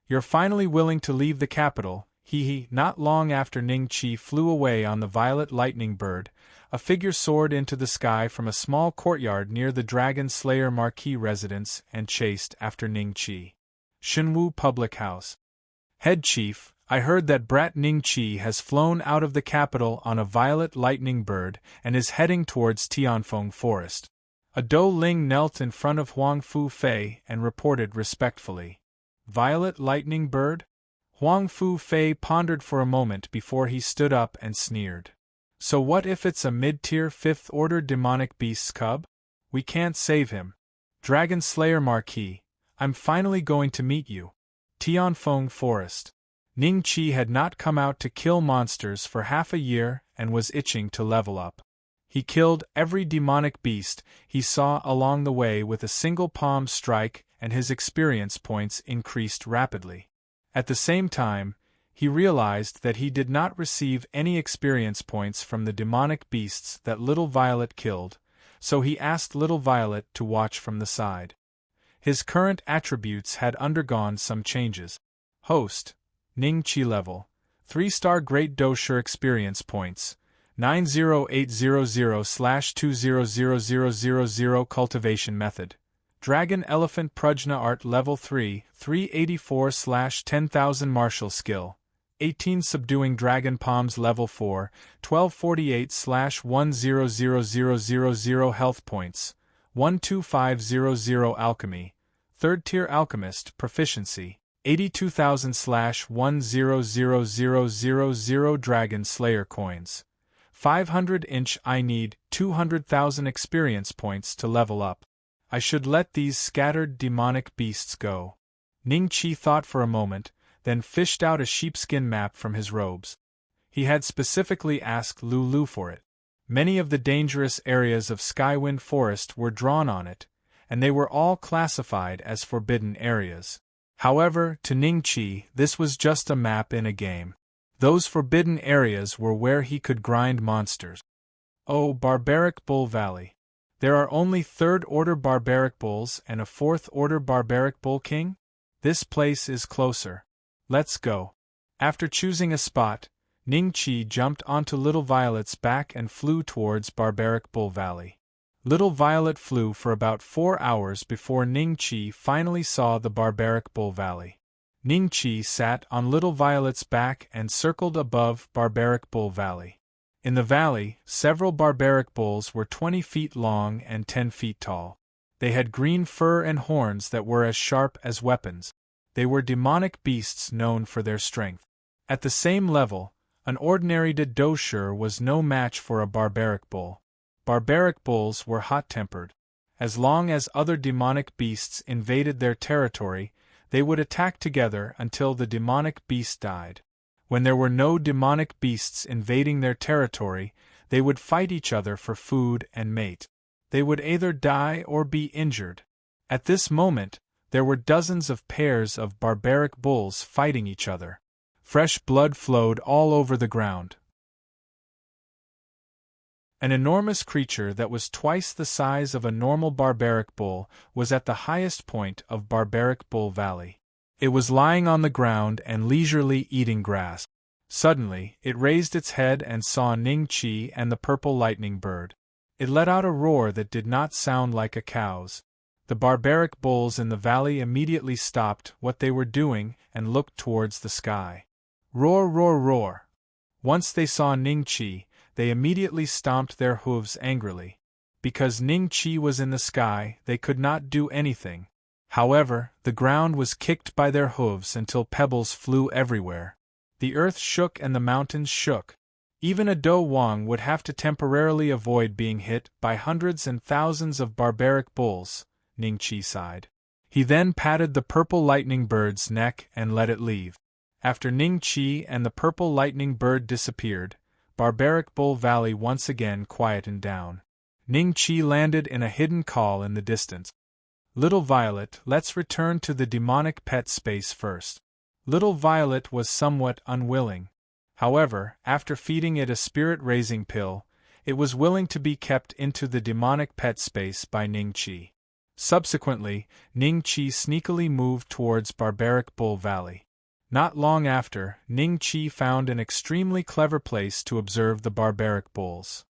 "You're finally willing to leave the capital," he. Not long after Ning Qi flew away on the violet lightning bird, a figure soared into the sky from a small courtyard near the Dragon Slayer Marquis residence and chased after Ning Qi. Shenwu Public House. Head Chief, I heard that brat Ning Qi has flown out of the capital on a violet lightning bird and is heading towards Tianfeng Forest. A Dou Ling knelt in front of Huang Fu Fei and reported respectfully. Violet lightning bird? Huang Fu Fei pondered for a moment before he stood up and sneered. So what if it's a mid-tier 5th-order demonic beast's cub? We can't save him. Dragon Slayer Marquis, I'm finally going to meet you. Tianfeng Forest. Ning Qi had not come out to kill monsters for half a year and was itching to level up. He killed every demonic beast he saw along the way with a single palm strike, and his experience points increased rapidly. At the same time, he realized that he did not receive any experience points from the demonic beasts that Little Violet killed, so he asked Little Violet to watch from the side. His current attributes had undergone some changes. Host, Ning Qi level, 3-star Great Dosher experience points, 90800/200000 cultivation method. Dragon Elephant Prajna Art Level 3, 384/10,000 Martial Skill. 18 Subduing Dragon Palms Level 4, 1248/1000000 Health Points. 12500 Alchemy. 3rd Tier Alchemist Proficiency. 82,000/1000000 Dragon Slayer Coins. 500-inch I need 200,000 experience points to level up. I should let these scattered demonic beasts go. Ning Qi thought for a moment, then fished out a sheepskin map from his robes. He had specifically asked Lulu for it. Many of the dangerous areas of Skywind Forest were drawn on it, and they were all classified as forbidden areas. However, to Ning Qi, this was just a map in a game. Those forbidden areas were where he could grind monsters. Oh, Barbaric Bull Valley. There are only 3rd-order Barbaric Bulls and a 4th-order Barbaric Bull King? This place is closer. Let's go. After choosing a spot, Ning Qi jumped onto Little Violet's back and flew towards Barbaric Bull Valley. Little Violet flew for about 4 hours before Ning Qi finally saw the Barbaric Bull Valley. Ning Qi sat on Little Violet's back and circled above Barbaric Bull Valley. In the valley, several barbaric bulls were 20 feet long and 10 feet tall. They had green fur and horns that were as sharp as weapons. They were demonic beasts known for their strength. At the same level, an ordinary Dosher was no match for a barbaric bull. Barbaric bulls were hot-tempered. As long as other demonic beasts invaded their territory, they would attack together until the demonic beast died. When there were no demonic beasts invading their territory, they would fight each other for food and mate. They would either die or be injured. At this moment, there were dozens of pairs of barbaric bulls fighting each other. Fresh blood flowed all over the ground. An enormous creature that was twice the size of a normal barbaric bull was at the highest point of Barbaric Bull Valley. It was lying on the ground and leisurely eating grass. Suddenly, it raised its head and saw Ning Qi and the purple lightning bird. It let out a roar that did not sound like a cow's. The barbaric bulls in the valley immediately stopped what they were doing and looked towards the sky. Roar, roar, roar! Once they saw Ning Qi, they immediately stomped their hooves angrily. Because Ning Qi was in the sky, they could not do anything. However, the ground was kicked by their hooves until pebbles flew everywhere. The earth shook and the mountains shook. Even a Do Wang would have to temporarily avoid being hit by hundreds and thousands of barbaric bulls, Ning Qi sighed. He then patted the purple lightning bird's neck and let it leave. After Ning Qi and the purple lightning bird disappeared, Barbaric Bull Valley once again quietened down. Ning-Chi landed in a hidden call in the distance. Little Violet, let's return to the demonic pet space first. Little Violet was somewhat unwilling. However, after feeding it a spirit-raising pill, it was willing to be kept into the demonic pet space by Ning-Chi. Subsequently, Ning-Chi sneakily moved towards Barbaric Bull Valley. Not long after, Ning-Chi found an extremely clever place to observe the barbaric bulls.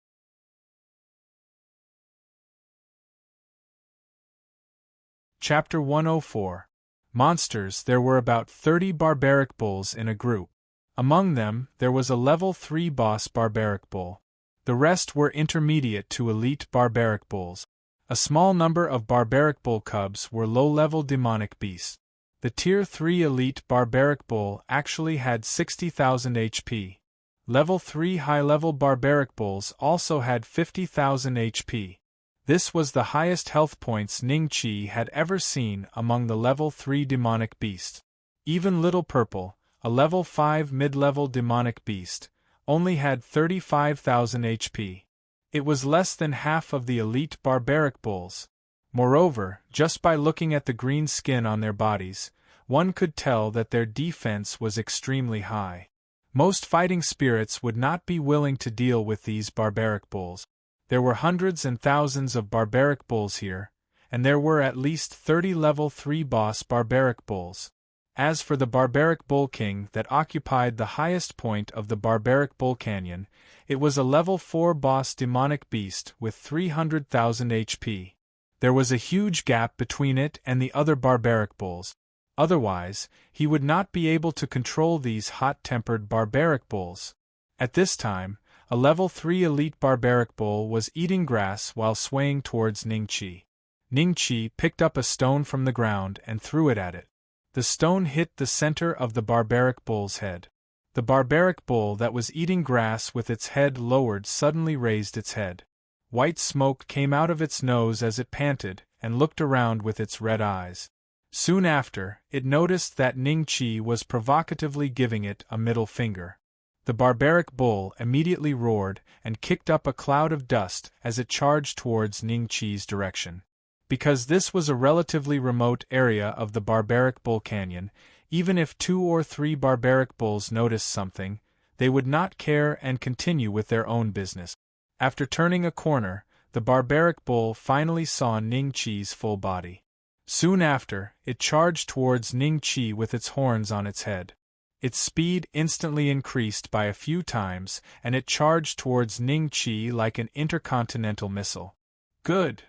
Chapter 104. Monsters. There were about 30 barbaric bulls in a group. Among them, there was a level 3 boss barbaric bull. The rest were intermediate to elite barbaric bulls. A small number of barbaric bull cubs were low-level demonic beasts. The Tier 3 elite barbaric bull actually had 60,000 HP. Level 3 high-level barbaric bulls also had 50,000 HP. This was the highest health points Ning-Chi had ever seen among the level 3 demonic beasts. Even Little Purple, a level 5 mid-level demonic beast, only had 35,000 HP. It was less than half of the elite barbaric bulls. Moreover, just by looking at the green skin on their bodies, one could tell that their defense was extremely high. Most fighting spirits would not be willing to deal with these barbaric bulls. There were hundreds and thousands of barbaric bulls here, and there were at least 30 level 3 boss barbaric bulls. As for the barbaric bull king that occupied the highest point of the barbaric bull canyon, it was a level 4 boss demonic beast with 300,000 HP. There was a huge gap between it and the other barbaric bulls. Otherwise, he would not be able to control these hot-tempered barbaric bulls. At this time, a level 3 elite barbaric bull was eating grass while swaying towards Ning-Chi. Ning-Chi picked up a stone from the ground and threw it at it. The stone hit the center of the barbaric bull's head. The barbaric bull that was eating grass with its head lowered suddenly raised its head. White smoke came out of its nose as it panted and looked around with its red eyes. Soon after, it noticed that Ning-Chi was provocatively giving it a middle finger. The barbaric bull immediately roared and kicked up a cloud of dust as it charged towards Ning-Chi's direction. Because this was a relatively remote area of the barbaric bull canyon, even if 2 or 3 barbaric bulls noticed something, they would not care and continue with their own business. After turning a corner, the barbaric bull finally saw Ning-Chi's full body. Soon after, it charged towards Ning-Chi with its horns on its head. Its speed instantly increased by a few times, and it charged towards Ning-Chi like an intercontinental missile. Good!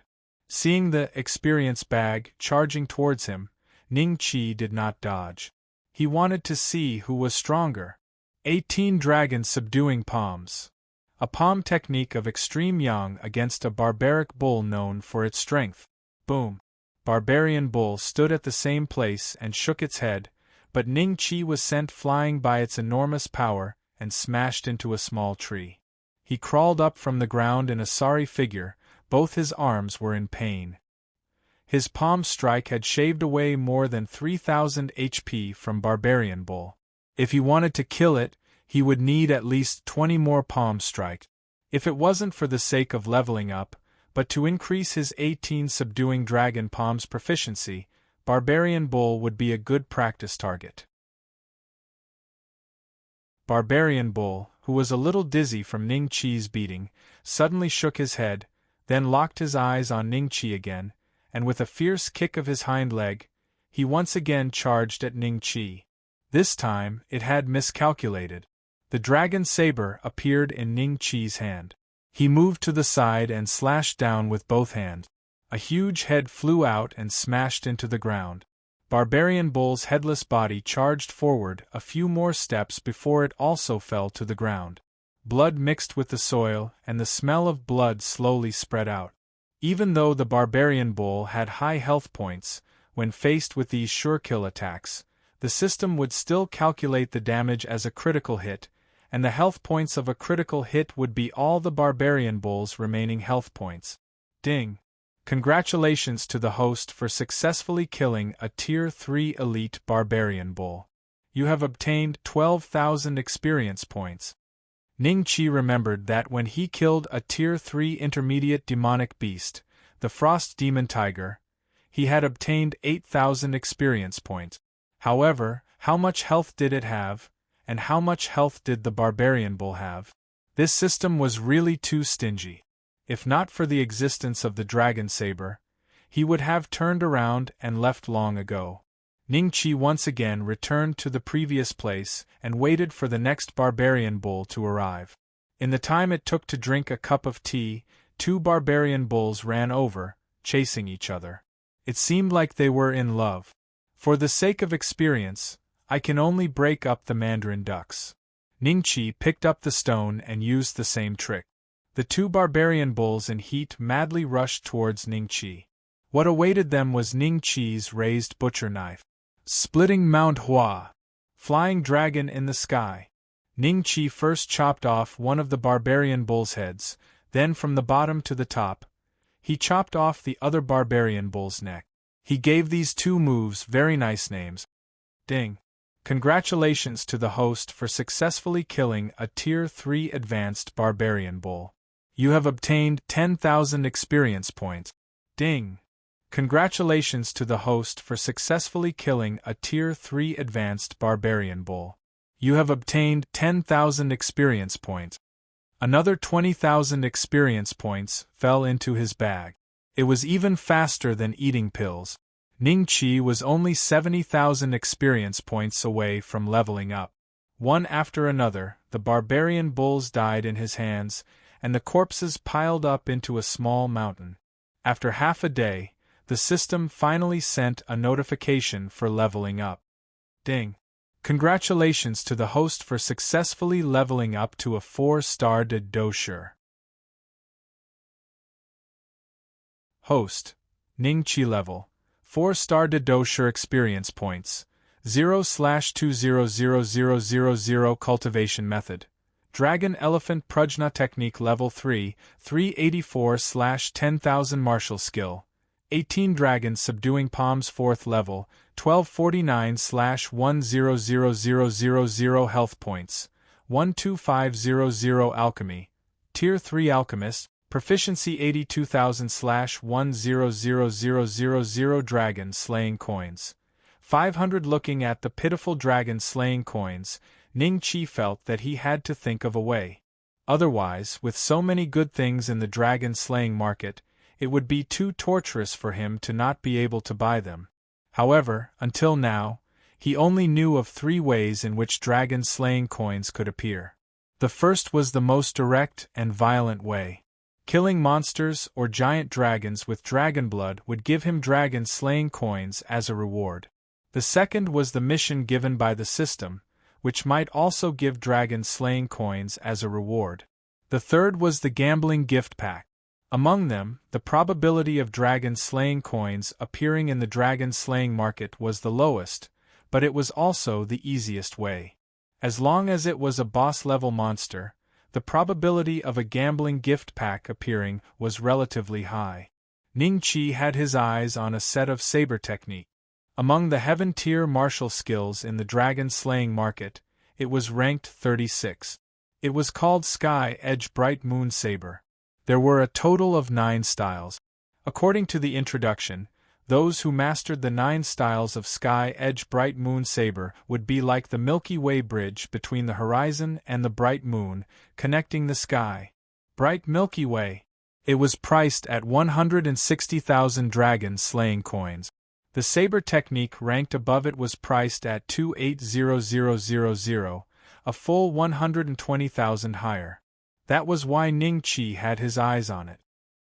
Seeing the experience bag charging towards him, Ning-Chi did not dodge. He wanted to see who was stronger. 18 Dragon Subduing Palms. A palm technique of extreme yang against a barbaric bull known for its strength. Boom! Barbarian bull stood at the same place and shook its head, but Ning-Chi was sent flying by its enormous power and smashed into a small tree. He crawled up from the ground in a sorry figure. Both his arms were in pain. His palm strike had shaved away more than 3,000 HP from Barbarian Bull. If he wanted to kill it, he would need at least 20 more palm strike. If it wasn't for the sake of leveling up, but to increase his 18 subduing dragon palms proficiency, Barbarian Bull would be a good practice target. Barbarian Bull, who was a little dizzy from Ning-Chi's beating, suddenly shook his head, then locked his eyes on Ning-Chi again, and with a fierce kick of his hind leg, he once again charged at Ning-Chi. This time, it had miscalculated. The dragon saber appeared in Ning-Chi's hand. He moved to the side and slashed down with both hands. A huge head flew out and smashed into the ground. Barbarian Bull's headless body charged forward a few more steps before it also fell to the ground. Blood mixed with the soil, and the smell of blood slowly spread out. Even though the Barbarian Bull had high health points, when faced with these sure-kill attacks, the system would still calculate the damage as a critical hit, and the health points of a critical hit would be all the Barbarian Bull's remaining health points. Ding! Congratulations to the host for successfully killing a Tier 3 elite Barbarian Bull. You have obtained 12,000 experience points. Ning Qi remembered that when he killed a Tier 3 intermediate demonic beast, the Frost Demon Tiger, he had obtained 8,000 experience points. However, how much health did it have, and how much health did the Barbarian Bull have? This system was really too stingy. If not for the existence of the Dragon Saber, he would have turned around and left long ago. Ning Qi once again returned to the previous place and waited for the next Barbarian Bull to arrive. In the time it took to drink a cup of tea, 2 Barbarian Bulls ran over, chasing each other. It seemed like they were in love. For the sake of experience, I can only break up the Mandarin ducks. Ning Qi picked up the stone and used the same trick. The 2 Barbarian Bulls in heat madly rushed towards Ning Qi. What awaited them was Ning Qi's raised butcher knife. Splitting Mount Hua. Flying dragon in the sky. Ning Qi first chopped off one of the Barbarian Bull's heads, then from the bottom to the top, he chopped off the other Barbarian Bull's neck. He gave these 2 moves very nice names. Ding. Congratulations to the host for successfully killing a Tier 3 advanced Barbarian Bull. You have obtained 10,000 experience points. Ding. Congratulations to the host for successfully killing a Tier 3 advanced Barbarian Bull. You have obtained 10,000 experience points. Another 20,000 experience points fell into his bag. It was even faster than eating pills. Ning Qi was only 70,000 experience points away from leveling up. One after another, the Barbarian Bulls died in his hands, and the corpses piled up into a small mountain. After half a day, the system finally sent a notification for leveling up. Ding. Congratulations to the host for successfully leveling up to a 4-star de Doshur. Host. Ning Qi level. 4-star de Doshur experience points. 0/200000 cultivation method. Dragon Elephant Prajna Technique level 3, 384/10,000 martial skill. 18 Dragon Subduing Palms 4th level, 1249/1000000 health points. 12500 Alchemy. Tier 3 Alchemist, proficiency 82,000/1000000 Dragon Slaying Coins. 500 Looking at the pitiful dragon slaying coins, Ning Qi felt that he had to think of a way. Otherwise, with so many good things in the dragon slaying market, it would be too torturous for him to not be able to buy them. However, until now, he only knew of 3 ways in which dragon-slaying coins could appear. The first was the most direct and violent way. Killing monsters or giant dragons with dragon blood would give him dragon-slaying coins as a reward. The second was the mission given by the system, which might also give dragon-slaying coins as a reward. The third was the gambling gift pack. Among them, the probability of dragon-slaying coins appearing in the dragon-slaying market was the lowest, but it was also the easiest way. As long as it was a boss-level monster, the probability of a gambling gift pack appearing was relatively high. Ning Qi had his eyes on a set of saber technique. Among the heaven-tier martial skills in the dragon-slaying market, it was ranked 36. It was called Sky Edge Bright Moon Saber. There were a total of 9 styles. According to the introduction, those who mastered the 9 styles of Sky Edge Bright Moon Saber would be like the Milky Way bridge between the horizon and the bright moon, connecting the sky. Bright Milky Way. It was priced at 160,000 dragon-slaying coins. The saber technique ranked above it was priced at 280,000, a full 120,000 higher. That was why Ning Qi had his eyes on it.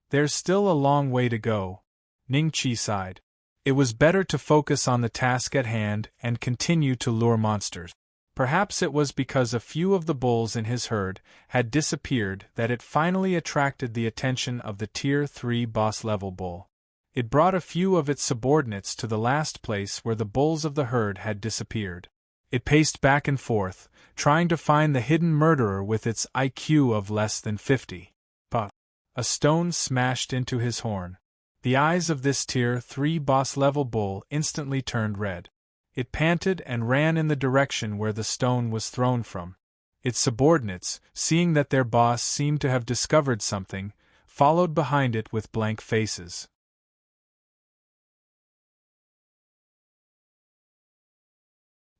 There's still a long way to go, Ning Qi sighed. It was better to focus on the task at hand and continue to lure monsters. Perhaps it was because a few of the bulls in his herd had disappeared that it finally attracted the attention of the Tier 3 boss-level bull. It brought a few of its subordinates to the last place where the bulls of the herd had disappeared. It paced back and forth, trying to find the hidden murderer with its IQ of less than 50. But a stone smashed into his horn. The eyes of this Tier 3 boss-level bull instantly turned red. It panted and ran in the direction where the stone was thrown from. Its subordinates, seeing that their boss seemed to have discovered something, followed behind it with blank faces.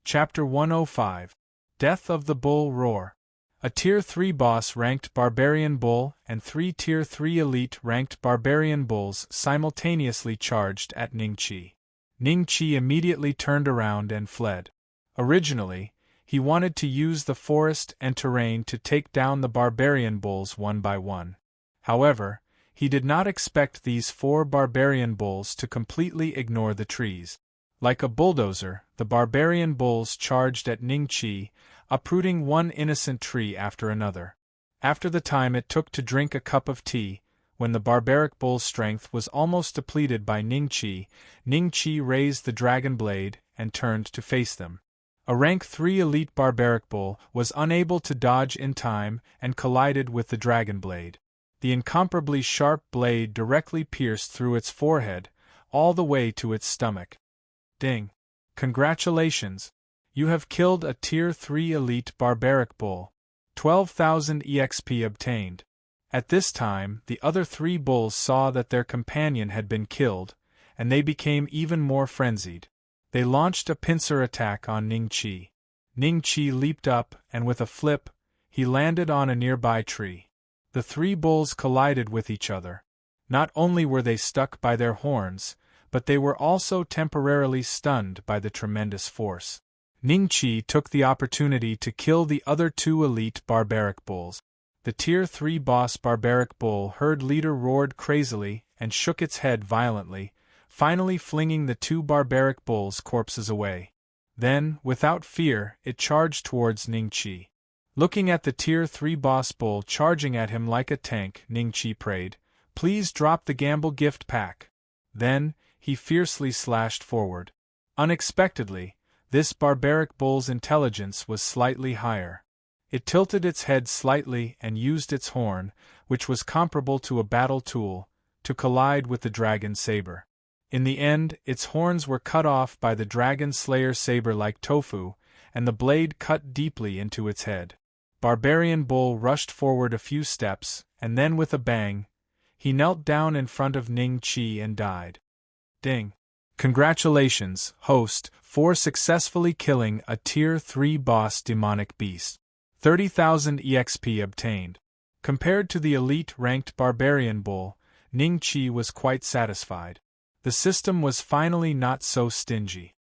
Chapter 105. Death of the Bull Roar. A Tier 3 boss-ranked barbarian bull and 3 Tier 3 elite-ranked barbarian bulls simultaneously charged at Ningqi. Ningqi immediately turned around and fled. Originally, he wanted to use the forest and terrain to take down the barbarian bulls one by one. However, he did not expect these 4 barbarian bulls to completely ignore the trees. Like a bulldozer, the barbarian bulls charged at Ningqi, uprooting one innocent tree after another. After the time it took to drink a cup of tea, when the barbaric bull's strength was almost depleted by Ningqi, Ningqi raised the dragon blade and turned to face them. A rank 3 elite barbaric bull was unable to dodge in time and collided with the dragon blade. The incomparably sharp blade directly pierced through its forehead, all the way to its stomach. Ding! Congratulations! You have killed a Tier 3 elite barbaric bull. 12,000 EXP obtained. At this time, the other 3 bulls saw that their companion had been killed, and they became even more frenzied. They launched a pincer attack on Ningqi. Ningqi leaped up, and with a flip, he landed on a nearby tree. The 3 bulls collided with each other. Not only were they stuck by their horns, but they were also temporarily stunned by the tremendous force. Ningqi took the opportunity to kill the other 2 elite barbaric bulls. The Tier 3 boss barbaric bull herd leader roared crazily and shook its head violently, finally flinging the 2 barbaric bulls' corpses away. Then, without fear, it charged towards Ningqi. Looking at the Tier 3 boss bull charging at him like a tank, Ningqi prayed, "Please drop the gamble gift pack." Then, he fiercely slashed forward. Unexpectedly, this barbaric bull's intelligence was slightly higher. It tilted its head slightly and used its horn, which was comparable to a battle tool, to collide with the dragon saber. In the end, its horns were cut off by the dragon slayer saber like tofu, and the blade cut deeply into its head. Barbarian bull rushed forward a few steps, and then with a bang, he knelt down in front of Ningqi and died. Ding! Congratulations, host, for successfully killing a Tier 3 boss demonic beast. 30,000 EXP obtained. Compared to the elite-ranked barbarian bull, Ningqi was quite satisfied. The system was finally not so stingy.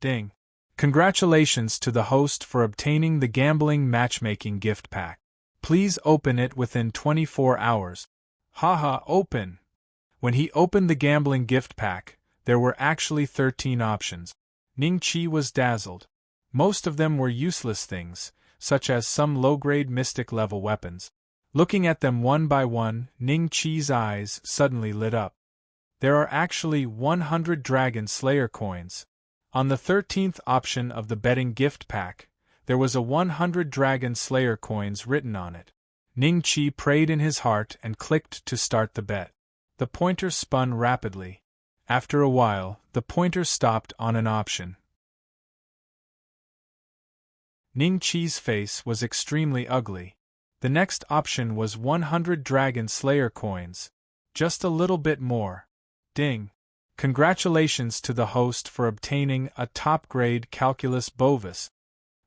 Ding! Congratulations to the host for obtaining the gambling matchmaking gift pack. Please open it within 24 hours. Haha, open! When he opened the gambling gift pack, there were actually 13 options. Ningqi was dazzled. Most of them were useless things, such as some low-grade mystic-level weapons. Looking at them one by one, Ningqi's eyes suddenly lit up. There are actually 100 Dragon Slayer coins. On the 13th option of the betting gift pack, there was a 100 Dragon Slayer coins written on it. Ningqi prayed in his heart and clicked to start the bet. The pointer spun rapidly. After a while, the pointer stopped on an option. Ningqi's face was extremely ugly. The next option was 100 Dragon Slayer coins. Just a little bit more. Ding! Congratulations to the host for obtaining a top-grade Calculus Bovis.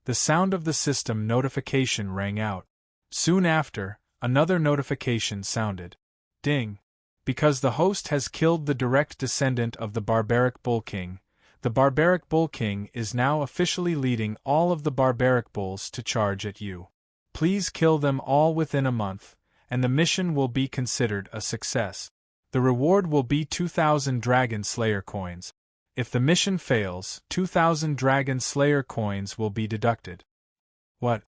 The sound of the system notification rang out. Soon after, another notification sounded. Ding! Because the host has killed the direct descendant of the Barbaric Bull King, the Barbaric Bull King is now officially leading all of the Barbaric Bulls to charge at you. Please kill them all within a month, and the mission will be considered a success. The reward will be 2,000 Dragon Slayer coins. If the mission fails, 2,000 Dragon Slayer coins will be deducted. What?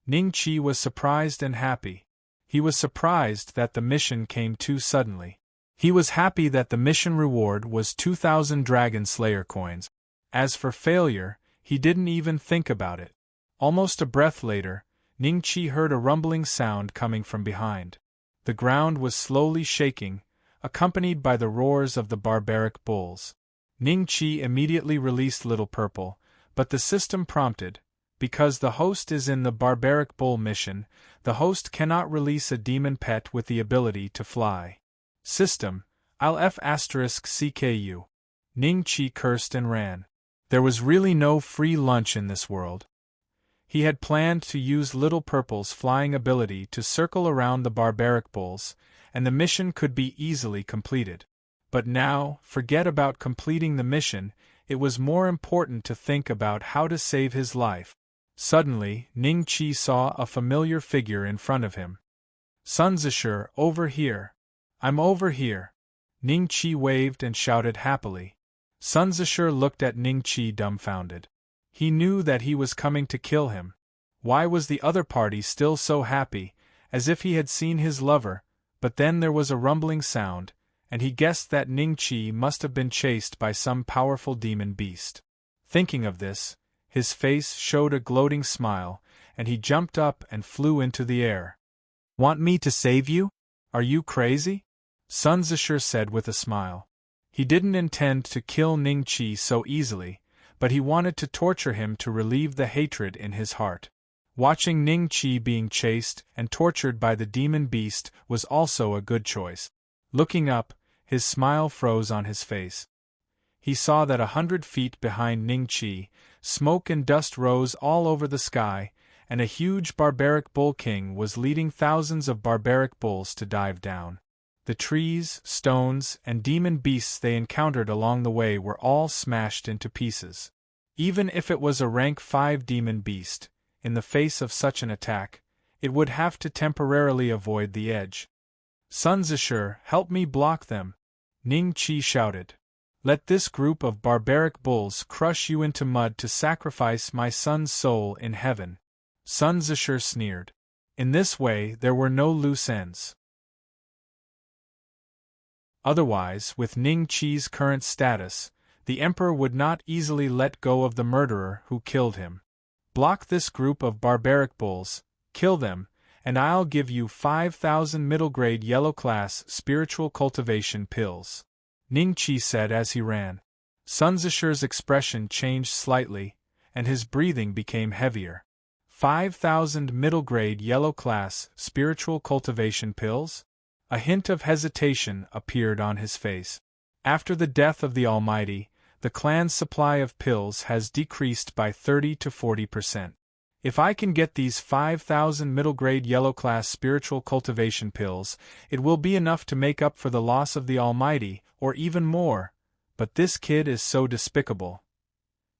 Ningqi was surprised and happy. He was surprised that the mission came too suddenly. He was happy that the mission reward was 2,000 Dragon Slayer coins. As for failure, he didn't even think about it. Almost a breath later, Ningqi heard a rumbling sound coming from behind. The ground was slowly shaking, accompanied by the roars of the barbaric bulls. Ningqi immediately released Little Purple, but the system prompted, Because the host is in the barbaric bull mission, the host cannot release a demon pet with the ability to fly. System, I'll F***CKU. Ning Chi cursed and ran. There was really no free lunch in this world. He had planned to use Little Purple's flying ability to circle around the barbaric bulls, and the mission could be easily completed. But now, forget about completing the mission, it was more important to think about how to save his life. Suddenly, Ning Chi saw a familiar figure in front of him. Sun Zishur, over here. I'm over here. Ning Chi waved and shouted happily. Sun Zishur looked at Ning Chi dumbfounded. He knew that he was coming to kill him. Why was the other party still so happy, as if he had seen his lover? But then there was a rumbling sound, and he guessed that Ning Chi must have been chased by some powerful demon beast. Thinking of this, his face showed a gloating smile, and he jumped up and flew into the air. Want me to save you? Are you crazy? Sun Zishur said with a smile. He didn't intend to kill Ning Chi so easily, but he wanted to torture him to relieve the hatred in his heart. Watching Ning Chi being chased and tortured by the demon beast was also a good choice. Looking up, his smile froze on his face. He saw that 100 feet behind Ning Chi, smoke and dust rose all over the sky, and a huge barbaric bull king was leading thousands of barbaric bulls to dive down. The trees, stones, and demon beasts they encountered along the way were all smashed into pieces. Even if it was a rank 5 demon beast, in the face of such an attack, it would have to temporarily avoid the edge. Sun Zishur, help me block them! Ning Chi shouted. Let this group of barbaric bulls crush you into mud to sacrifice my son's soul in heaven. Sun Zishur sneered. In this way there were no loose ends. Otherwise, with Ning Chi's current status, the Emperor would not easily let go of the murderer who killed him. Block this group of barbaric bulls, kill them, and I'll give you 5,000 middle-grade yellow-class spiritual cultivation pills. Ning Chi said as he ran. Sun Zishur's expression changed slightly, and his breathing became heavier. 5,000 middle-grade yellow-class spiritual cultivation pills? A hint of hesitation appeared on his face. After the death of the Almighty, the clan's supply of pills has decreased by 30 to 40%. If I can get these 5,000 middle-grade yellow-class spiritual cultivation pills, it will be enough to make up for the loss of the Almighty, or even more. But this kid is so despicable.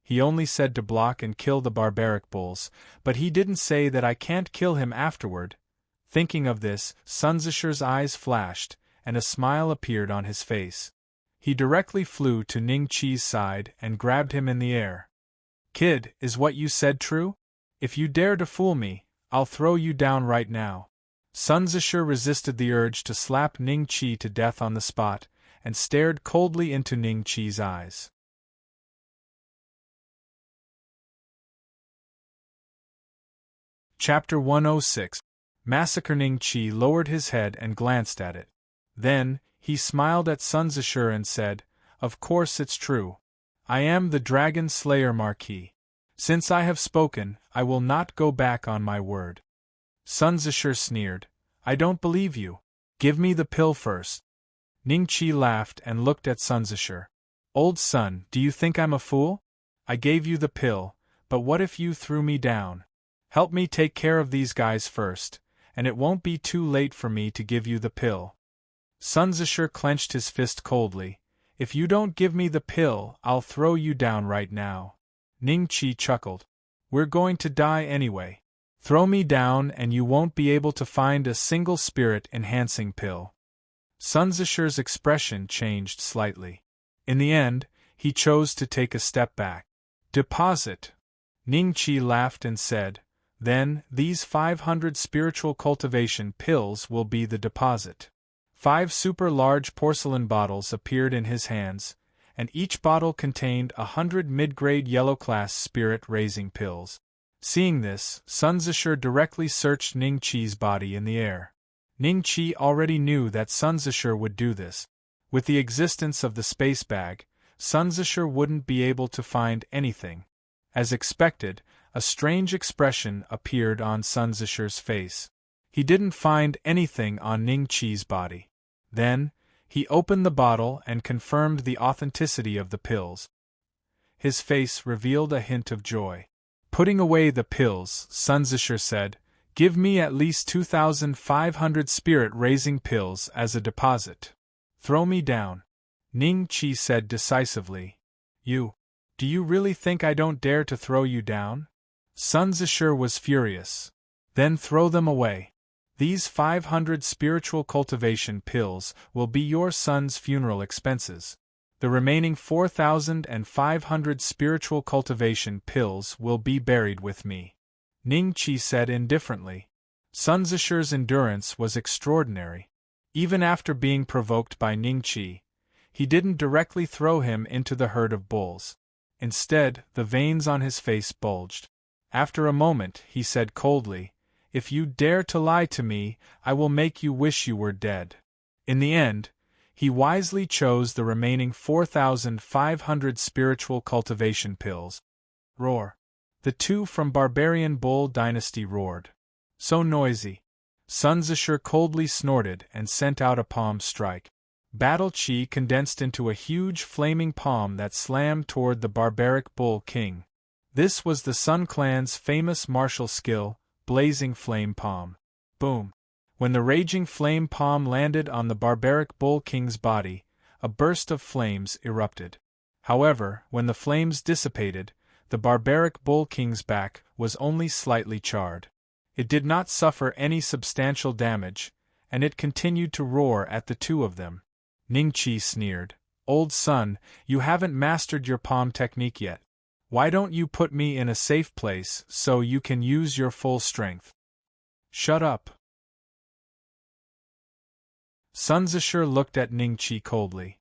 He only said to block and kill the barbaric bulls, but he didn't say that I can't kill him afterward. Thinking of this, Sun Zishur's eyes flashed, and a smile appeared on his face. He directly flew to Ning Chi's side and grabbed him in the air. Kid, is what you said true? If you dare to fool me, I'll throw you down right now. Sun Zishur resisted the urge to slap Ning Chi to death on the spot, and stared coldly into Ning Chi's eyes. Chapter 106. Massacre. Ning Chi lowered his head and glanced at it. Then, he smiled at Sun Zishur and said, Of course it's true. I am the Dragon Slayer Marquis. Since I have spoken, I will not go back on my word. Sun Zishur sneered. I don't believe you. Give me the pill first. Ning Chi laughed and looked at Sun Zishur. Old son, do you think I'm a fool? I gave you the pill, but what if you threw me down? Help me take care of these guys first, and it won't be too late for me to give you the pill. Sun Zishur clenched his fist coldly. If you don't give me the pill, I'll throw you down right now. Ning Chi chuckled. We're going to die anyway. Throw me down and you won't be able to find a single spirit-enhancing pill. Sun Zishur's expression changed slightly. In the end, he chose to take a step back. Deposit. Ning Chi laughed and said, Then, these 500 spiritual cultivation pills will be the deposit. 5 super-large porcelain bottles appeared in his hands, and each bottle contained 100 mid-grade yellow-class spirit-raising pills. Seeing this, Sun Zishur directly searched Ning Chi's body in the air. Ning Chi already knew that Sun Zishur would do this. With the existence of the space bag, Sun Zishur wouldn't be able to find anything. As expected, A strange expression appeared on Sun Zisher's face. He didn't find anything on Ning Qi's body. Then, he opened the bottle and confirmed the authenticity of the pills. His face revealed a hint of joy. Putting away the pills, Sun Zisher said, "Give me at least 2,500 spirit-raising pills as a deposit. Throw me down." Ning Qi said decisively. Do you really think I don't dare to throw you down?" Sun Zisher was furious. "Then throw them away. These 500 spiritual cultivation pills will be your son's funeral expenses. The remaining 4,500 spiritual cultivation pills will be buried with me," Ning Qi said indifferently. Sun Zisher's endurance was extraordinary. Even after being provoked by Ning Qi, he didn't directly throw him into the herd of bulls. Instead, the veins on his face bulged. After a moment, he said coldly, "If you dare to lie to me, I will make you wish you were dead." In the end, he wisely chose the remaining 4,500 spiritual cultivation pills. Roar! The two from Barbarian Bull Dynasty roared. So noisy. Sun Zisher coldly snorted and sent out a palm strike. Battle Chi condensed into a huge flaming palm that slammed toward the barbaric Bull King. This was the Sun Clan's famous martial skill, Blazing Flame Palm. Boom! When the raging flame palm landed on the barbaric Bull King's body, a burst of flames erupted. However, when the flames dissipated, the barbaric Bull King's back was only slightly charred. It did not suffer any substantial damage, and it continued to roar at the two of them. Ning Qi sneered, "Old son, you haven't mastered your palm technique yet. Why don't you put me in a safe place so you can use your full strength?" "Shut up." Sun Zisher looked at Ning Qi coldly.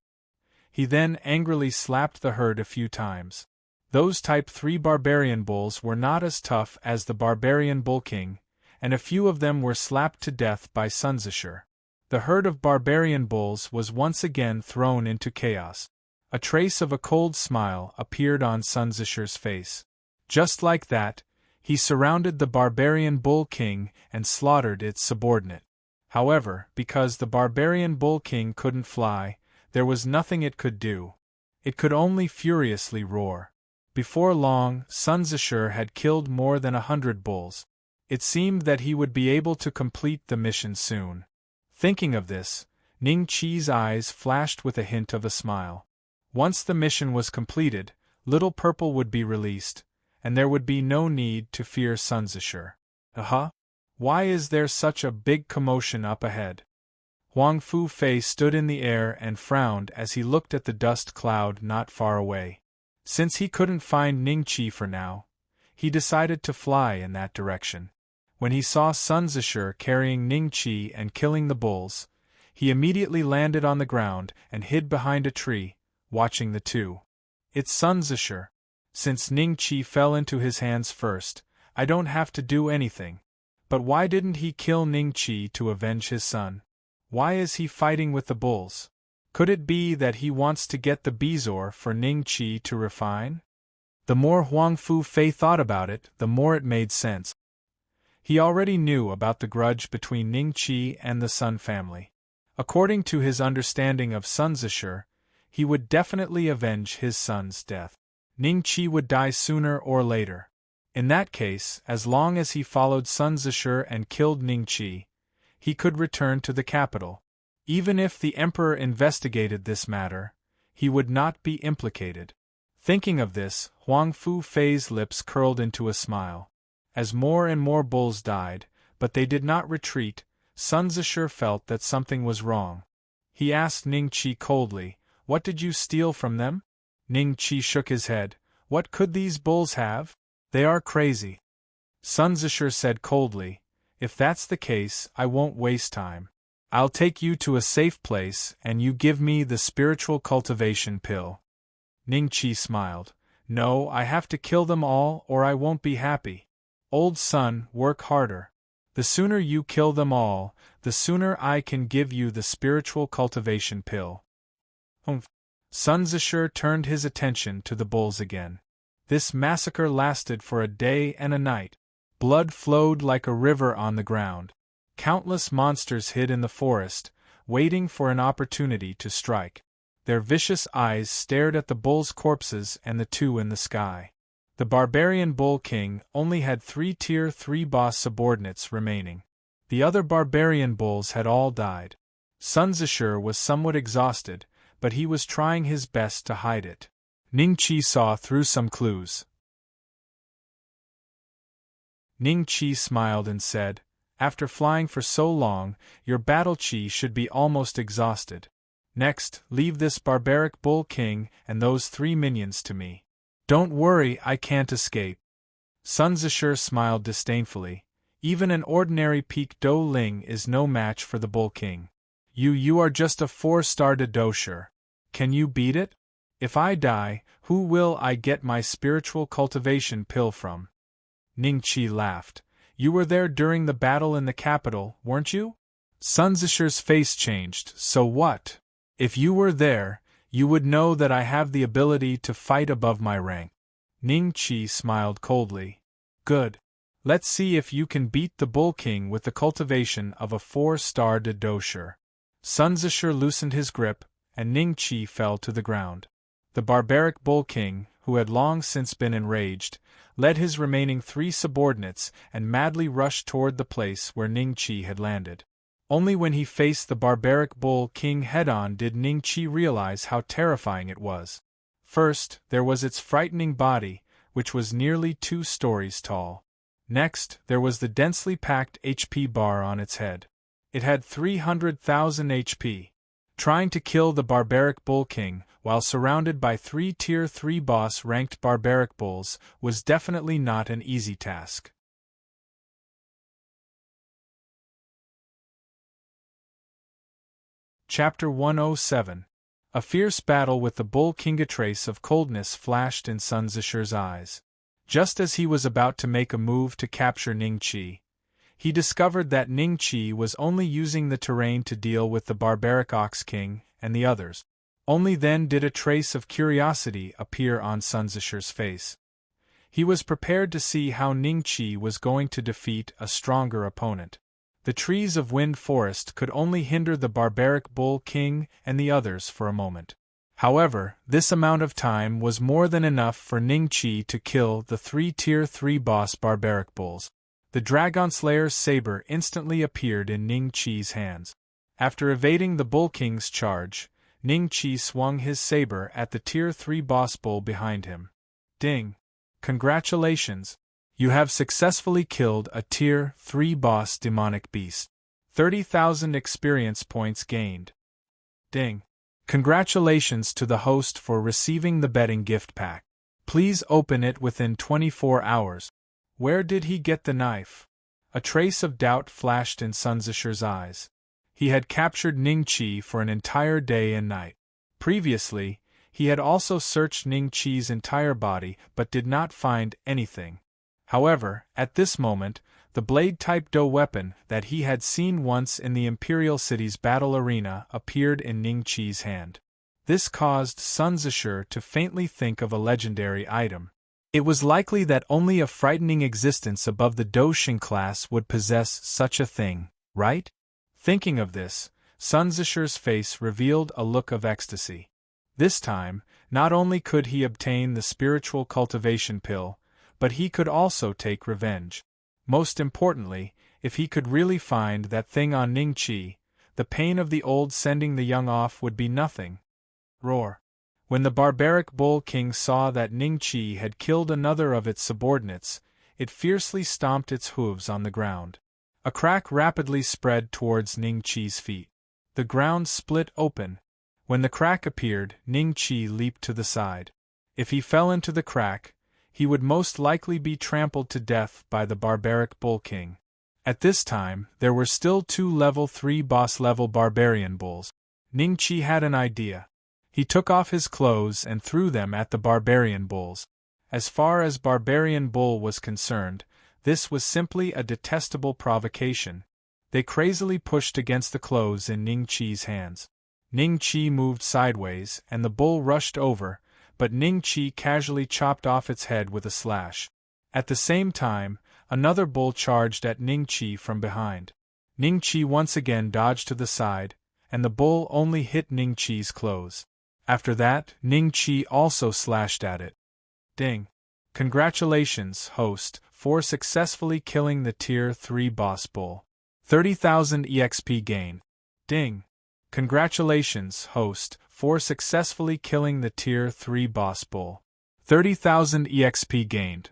He then angrily slapped the herd a few times. Those Type 3 barbarian bulls were not as tough as the barbarian Bull King, and a few of them were slapped to death by Sun Zisher. The herd of barbarian bulls was once again thrown into chaos. A trace of a cold smile appeared on Sun Zisher's face. Just like that, he surrounded the barbarian Bull King and slaughtered its subordinate. However, because the barbarian Bull King couldn't fly, there was nothing it could do. It could only furiously roar. Before long, Sun Zisher had killed more than 100 bulls. It seemed that he would be able to complete the mission soon. Thinking of this, Ning Qi's eyes flashed with a hint of a smile. Once the mission was completed, Little Purple would be released, and there would be no need to fear Sun Zisher. Why is there such a big commotion up ahead? Huang Fu Fei stood in the air and frowned as he looked at the dust cloud not far away. Since he couldn't find Ning Qi for now, he decided to fly in that direction. When he saw Sun Zisher carrying Ning Qi and killing the bulls, he immediately landed on the ground and hid behind a tree, watching the two. "It's Sun Zisher. Since Ning Qi fell into his hands first, I don't have to do anything. But why didn't he kill Ning Qi to avenge his son? Why is he fighting with the bulls? Could it be that he wants to get the bezoar for Ning Qi to refine?" The more Huang Fu Fei thought about it, the more it made sense. He already knew about the grudge between Ning Qi and the Sun family. According to his understanding of Sun Zisher, he would definitely avenge his son's death. Ning Qi would die sooner or later. In that case, as long as he followed Sun Zisher and killed Ning Qi, he could return to the capital. Even if the emperor investigated this matter, he would not be implicated. Thinking of this, Huang Fu Fei's lips curled into a smile. As more and more bulls died, but they did not retreat, Sun Zisher felt that something was wrong. He asked Ning Qi coldly, "What did you steal from them?" Ning Qi shook his head. "What could these bulls have? They are crazy." Sun Zisher said coldly, "If that's the case, I won't waste time. I'll take you to a safe place and you give me the spiritual cultivation pill." Ning Qi smiled. "No, I have to kill them all or I won't be happy. Old son, work harder. The sooner you kill them all, the sooner I can give you the spiritual cultivation pill." Sun Zisher turned his attention to the bulls again. This massacre lasted for a day and a night. Blood flowed like a river on the ground. Countless monsters hid in the forest, waiting for an opportunity to strike. Their vicious eyes stared at the bulls' corpses and the two in the sky. The barbarian bull king only had 3 Tier 3 boss subordinates remaining. The other barbarian bulls had all died. Sun Zishur was somewhat exhausted, but he was trying his best to hide it. Ning Qi saw through some clues. Ning Qi smiled and said, "After flying for so long, your battle chi should be almost exhausted. Next, leave this barbaric bull king and those 3 minions to me. Don't worry, I can't escape." Sun Zishur smiled disdainfully. "Even an ordinary peak Do Ling is no match for the bull king. You are just a 4-star Dosher. Can you beat it? If I die, who will I get my spiritual cultivation pill from?" Ning Qi laughed. "You were there during the battle in the capital, weren't you?" Sun Zishur's face changed. "So what? If you were there, you would know that I have the ability to fight above my rank." Ning Qi smiled coldly. "Good. Let's see if you can beat the Bull King with the cultivation of a 4-star Dosher." Sun Zishur loosened his grip, and Ning Qi fell to the ground. The barbaric Bull King, who had long since been enraged, led his remaining 3 subordinates and madly rushed toward the place where Ning Qi had landed. Only when he faced the barbaric Bull King head-on did Ning Qi realize how terrifying it was. First, there was its frightening body, which was nearly 2 stories tall. Next, there was the densely packed HP bar on its head. It had 300,000 HP. Trying to kill the barbaric Bull King, while surrounded by 3 Tier 3 boss-ranked barbaric bulls, was definitely not an easy task. Chapter 107. A fierce battle with the Bull King. A trace of coldness flashed in Sun Zishur's eyes. Just as he was about to make a move to capture Ning Qi, he discovered that Ning Qi was only using the terrain to deal with the barbaric Ox King and the others. Only then did a trace of curiosity appear on Sun Zishur's face. He was prepared to see how Ning Qi was going to defeat a stronger opponent. The trees of Wind Forest could only hinder the barbaric Bull King and the others for a moment. However, this amount of time was more than enough for Ning Qi to kill the 3 Tier 3 boss barbaric bulls. The Dragon Slayer's saber instantly appeared in Ning Qi's hands. After evading the Bull King's charge, Ning Qi swung his saber at the Tier 3 boss bull behind him. Ding! Congratulations! You have successfully killed a Tier 3 boss demonic beast. 30,000 experience points gained. Ding! Congratulations to the host for receiving the betting gift pack. Please open it within 24 hours. Where did he get the knife? A trace of doubt flashed in Sun Zishur's eyes. He had captured Ning Qi for an entire day and night. Previously, he had also searched Ning Qi's entire body but did not find anything. However, at this moment, the blade-type Do weapon that he had seen once in the Imperial City's battle arena appeared in Ning Qi's hand. This caused Sun Zishur to faintly think of a legendary item. It was likely that only a frightening existence above the Doshin class would possess such a thing, right? Thinking of this, Sun Zishur's face revealed a look of ecstasy. This time, not only could he obtain the spiritual cultivation pill, but he could also take revenge. Most importantly, if he could really find that thing on Ning Qi, the pain of the old sending the young off would be nothing. Roar! When the barbaric Bull King saw that Ning Qi had killed another of its subordinates, it fiercely stomped its hooves on the ground. A crack rapidly spread towards Ning Qi's feet. The ground split open. When the crack appeared, Ning Qi leaped to the side. If he fell into the crack, he would most likely be trampled to death by the barbaric Bull King. At this time, there were still 2 level 3 boss-level barbarian bulls. Ning Qi had an idea. He took off his clothes and threw them at the barbarian bulls. As far as barbarian bull was concerned, this was simply a detestable provocation. They crazily pushed against the clothes in Ning Qi's hands. Ning Qi moved sideways and the bull rushed over, but Ning Qi casually chopped off its head with a slash. At the same time, another bull charged at Ning Qi from behind. Ning Qi once again dodged to the side, and the bull only hit Ning Qi's clothes. After that, Ning Qi also slashed at it. Ding! Congratulations, host, for successfully killing the Tier 3 boss bull. 30,000 EXP gain. Ding! Congratulations, host, for successfully killing the Tier 3 boss bull. 30,000 EXP gained.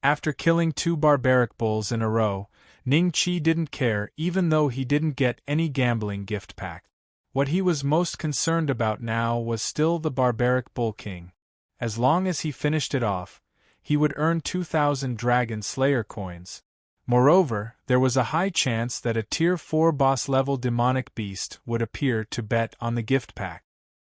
After killing 2 barbaric bulls in a row, Ning Qi didn't care even though he didn't get any gambling gift pack. What he was most concerned about now was still the barbaric bull king. As long as he finished it off, he would earn 2,000 Dragon Slayer coins. Moreover, there was a high chance that a Tier 4 boss-level demonic beast would appear to bet on the gift pack.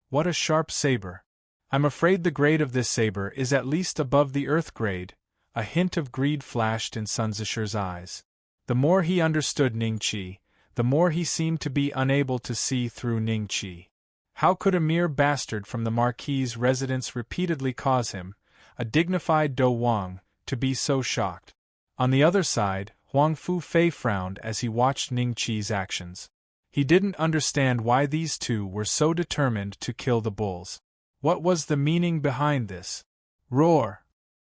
What a sharp saber! I'm afraid the grade of this saber is at least above the Earth grade. A hint of greed flashed in Sun Zisher's eyes. The more he understood Ning Qi, the more he seemed to be unable to see through Ning Qi. How could a mere bastard from the Marquis's residence repeatedly cause him, a dignified Do Wang, to be so shocked? On the other side, Huang Fu Fei frowned as he watched Ning Qi's actions. He didn't understand why these two were so determined to kill the bulls. What was the meaning behind this? Roar!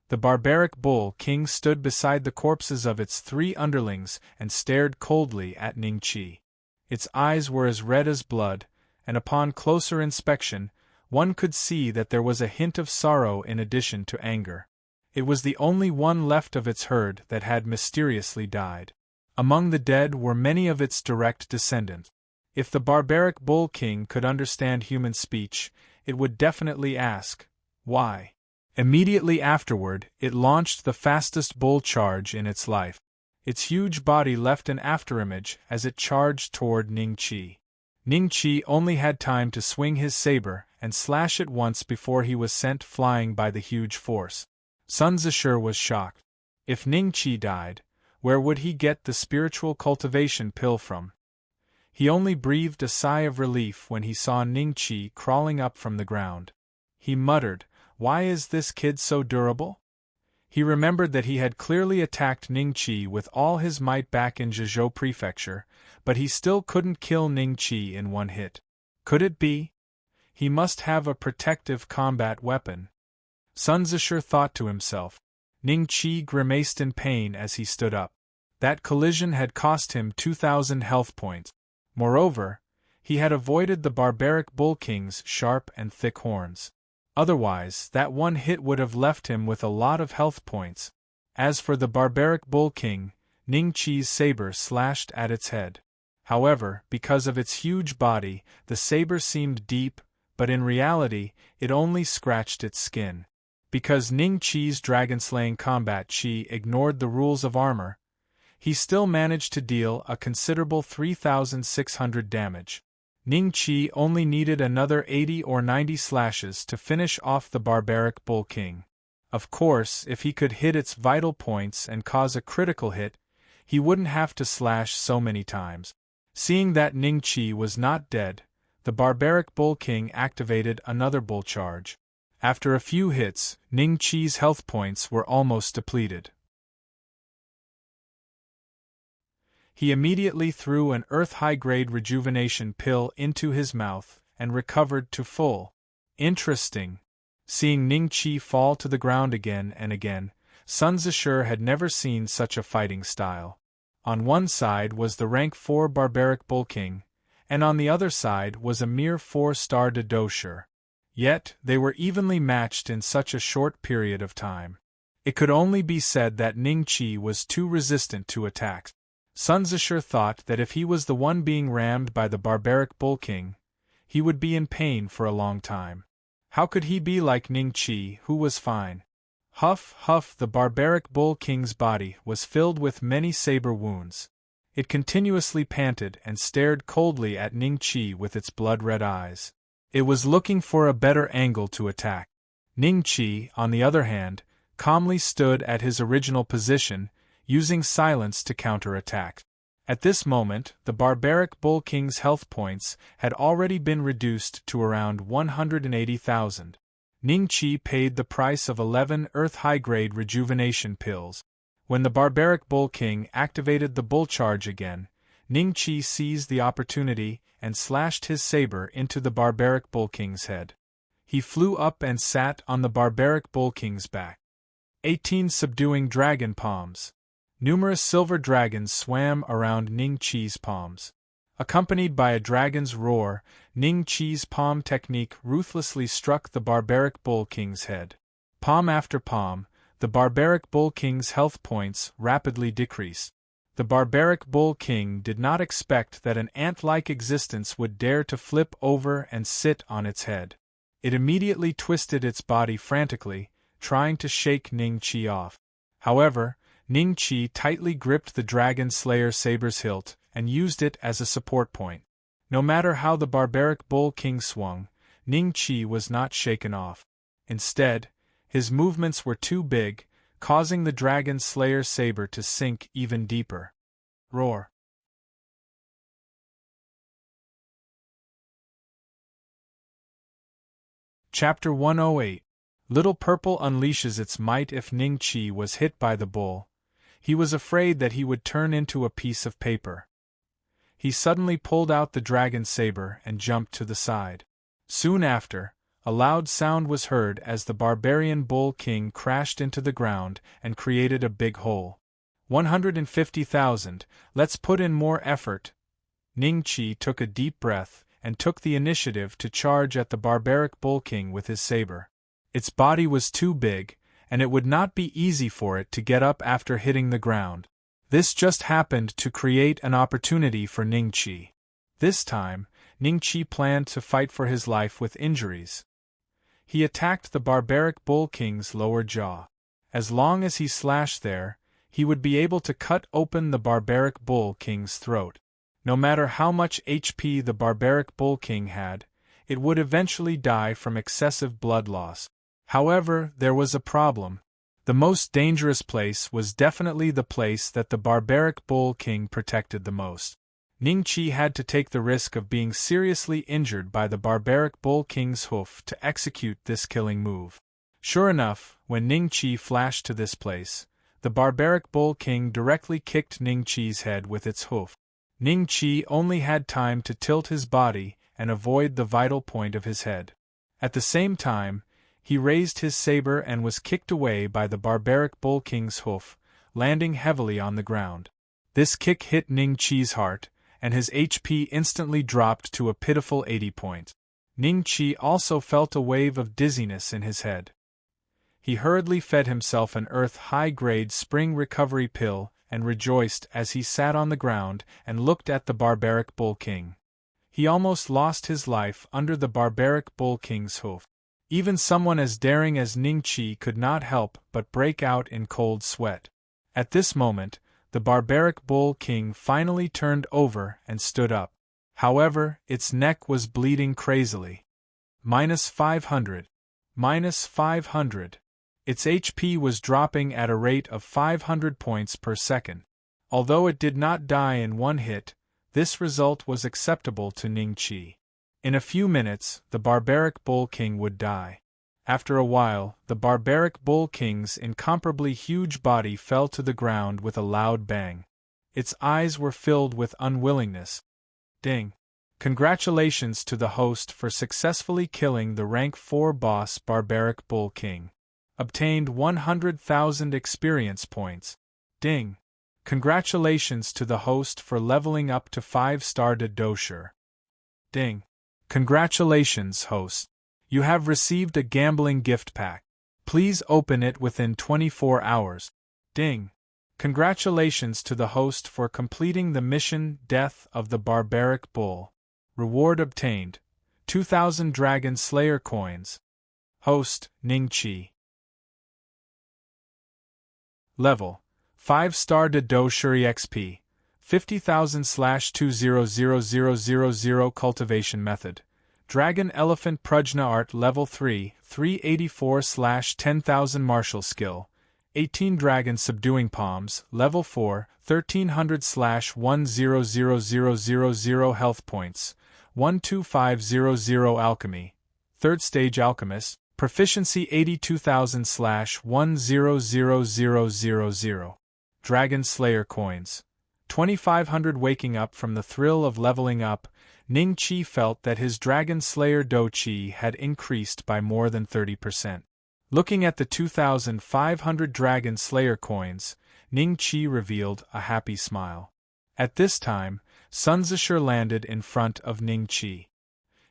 The barbaric bull king stood beside the corpses of its 3 underlings and stared coldly at Ning Qi. Its eyes were as red as blood, and upon closer inspection, one could see that there was a hint of sorrow in addition to anger. It was the only one left of its herd that had mysteriously died. Among the dead were many of its direct descendants. If the barbaric bull king could understand human speech, it would definitely ask, why? Immediately afterward, it launched the fastest bull charge in its life. Its huge body left an afterimage as it charged toward Ning Qi. Ning Qi only had time to swing his saber and slash it once before he was sent flying by the huge force. Sun Zisher was shocked. If Ning Qi died, where would he get the spiritual cultivation pill from? He only breathed a sigh of relief when he saw Ning Qi crawling up from the ground. He muttered, "Why is this kid so durable?" He remembered that he had clearly attacked Ning Qi with all his might back in Zhezhou Prefecture, but he still couldn't kill Ning Qi in one hit. Could it be? He must have a protective combat weapon. Sun Zisher thought to himself. Ning Qi grimaced in pain as he stood up. That collision had cost him 2,000 health points. Moreover, he had avoided the barbaric bull king's sharp and thick horns. Otherwise, that one hit would have left him with a lot of health points. As for the barbaric bull king, Ning Qi's saber slashed at its head. However, because of its huge body, the saber seemed deep, but in reality, it only scratched its skin. Because Ning Qi's dragon-slaying combat chi ignored the rules of armor, he still managed to deal a considerable 3,600 damage. Ning Qi only needed another 80 or 90 slashes to finish off the barbaric bull king. Of course, if he could hit its vital points and cause a critical hit, he wouldn't have to slash so many times. Seeing that Ning Qi was not dead, the barbaric bull king activated another bull charge. After a few hits, Ning Qi's health points were almost depleted. He immediately threw an earth-high-grade rejuvenation pill into his mouth and recovered to full. Interesting. Seeing Ning Qi fall to the ground again and again, Sun Zisher had never seen such a fighting style. On one side was the rank 4 barbaric bull king, and on the other side was a mere 4-star Dodosher. Yet, they were evenly matched in such a short period of time. It could only be said that Ning Qi was too resistant to attacks. Sun Zisher thought that if he was the one being rammed by the barbaric bull king, he would be in pain for a long time. How could he be like Ning Qi, who was fine? Huff, huff, the barbaric bull king's body was filled with many saber wounds. It continuously panted and stared coldly at Ning Qi with its blood-red eyes. It was looking for a better angle to attack. Ning Qi, on the other hand, calmly stood at his original position, using silence to counterattack. At this moment, the barbaric Bull King's health points had already been reduced to around 180,000. Ning Qi paid the price of 11 Earth high-grade rejuvenation pills. When the barbaric Bull King activated the bull charge again, Ning Qi seized the opportunity and slashed his saber into the barbaric Bull King's head. He flew up and sat on the barbaric Bull King's back. 18 subduing dragon palms. Numerous silver dragons swam around Ning Qi's palms. Accompanied by a dragon's roar, Ning Qi's palm technique ruthlessly struck the barbaric Bull King's head. Palm after palm, the barbaric Bull King's health points rapidly decreased. The barbaric Bull King did not expect that an ant-like existence would dare to flip over and sit on its head. It immediately twisted its body frantically, trying to shake Ning Qi off. However, Ning Qi tightly gripped the Dragon Slayer saber's hilt and used it as a support point. No matter how the barbaric Bull King swung, Ning Qi was not shaken off. Instead, his movements were too big, causing the Dragon Slayer saber to sink even deeper. Roar. Chapter 108. Little Purple unleashes its might. If Ning Qi was hit by the bull, he was afraid that he would turn into a piece of paper. He suddenly pulled out the dragon saber and jumped to the side. Soon after, a loud sound was heard as the barbarian Bull King crashed into the ground and created a big hole. 150,000, let's put in more effort. Ning Qi took a deep breath and took the initiative to charge at the barbaric Bull King with his saber. Its body was too big, and it would not be easy for it to get up after hitting the ground. This just happened to create an opportunity for Ning Qi. This time, Ning Qi planned to fight for his life with injuries. He attacked the barbaric Bull King's lower jaw. As long as he slashed there, he would be able to cut open the barbaric Bull King's throat. No matter how much HP the barbaric Bull King had, it would eventually die from excessive blood loss. However, there was a problem. The most dangerous place was definitely the place that the barbaric Bull King protected the most. Ning Qi had to take the risk of being seriously injured by the barbaric Bull King's hoof to execute this killing move. Sure enough, when Ning Qi flashed to this place, the barbaric Bull King directly kicked Ning Qi's head with its hoof. Ning Qi only had time to tilt his body and avoid the vital point of his head. At the same time, he raised his saber and was kicked away by the barbaric Bull King's hoof, landing heavily on the ground. This kick hit Ning Qi's heart, and his HP instantly dropped to a pitiful 80 points. Ning Qi also felt a wave of dizziness in his head. He hurriedly fed himself an Earth high-grade spring recovery pill and rejoiced as he sat on the ground and looked at the barbaric Bull King. He almost lost his life under the barbaric Bull King's hoof. Even someone as daring as Ning Qi could not help but break out in cold sweat. At this moment, the barbaric Bull King finally turned over and stood up. However, its neck was bleeding crazily. -500. -500. Its HP was dropping at a rate of 500 points per second. Although it did not die in one hit, this result was acceptable to Ning Qi. In a few minutes, the barbaric Bull King would die. After a while, the barbaric Bull King's incomparably huge body fell to the ground with a loud bang. Its eyes were filled with unwillingness. Ding! Congratulations to the host for successfully killing the rank 4 boss barbaric Bull King. Obtained 100,000 experience points. Ding! Congratulations to the host for leveling up to 5-star Dosher. Ding! Congratulations, host. You have received a gambling gift pack. Please open it within 24 hours. Ding! Congratulations to the host for completing the mission Death of the Barbaric Bull. Reward obtained: 2,000 Dragon Slayer coins. Host, Ning Qi. Level: 5-star Doshuri XP. 50,000/200000 Cultivation Method: Dragon Elephant Prajna Art Level 3, 384/10,000 Martial Skill, 18 Dragon Subduing Palms, Level 4, 1300/1000000 Health Points, 12500 Alchemy, 3rd Stage Alchemist, Proficiency 82,000/1000000. Dragon Slayer Coins, 2500 Waking up from the thrill of leveling up, Ning Qi felt that his Dragon Slayer Do Qi had increased by more than 30%. Looking at the 2,500 Dragon Slayer coins, Ning Qi revealed a happy smile. At this time, Sun Zishur landed in front of Ning Qi.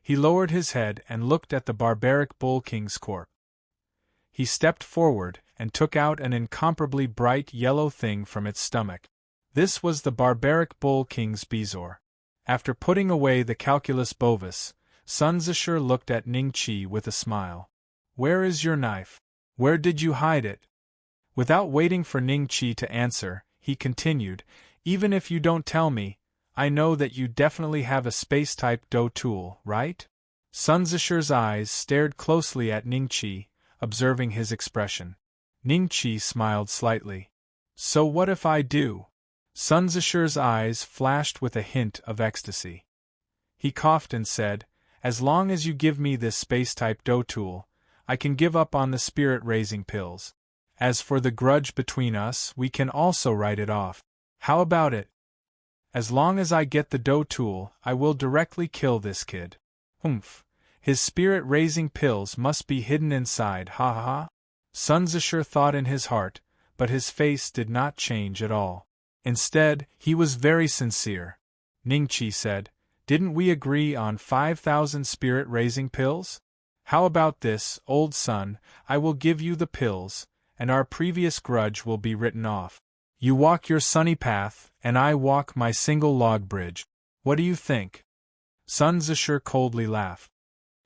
He lowered his head and looked at the barbaric Bull King's corpse. He stepped forward and took out an incomparably bright yellow thing from its stomach. This was the barbaric Bull King's bezoar. After putting away the calculus bovis, Sun Zishur looked at Ning Qi with a smile. "Where is your knife? Where did you hide it?" Without waiting for Ning Qi to answer, he continued, "Even if you don't tell me, I know that you definitely have a space-type Do tool, right?" Sun Zishur's eyes stared closely at Ning Qi, observing his expression. Ning Qi smiled slightly. "So what if I do?" Sun Zishur's eyes flashed with a hint of ecstasy. He coughed and said, "As long as you give me this space-type Do tool, I can give up on the spirit-raising pills. As for the grudge between us, we can also write it off. How about it? As long as I get the Do tool, I will directly kill this kid. Humph. His spirit-raising pills must be hidden inside, ha ha ha." Sun Zishur thought in his heart, but his face did not change at all. Instead, he was very sincere. Ning Qi said, "Didn't we agree on 5,000 spirit-raising pills? How about this, old son, I will give you the pills, and our previous grudge will be written off. You walk your sunny path, and I walk my single log bridge. What do you think?" Sun Zishur coldly laughed.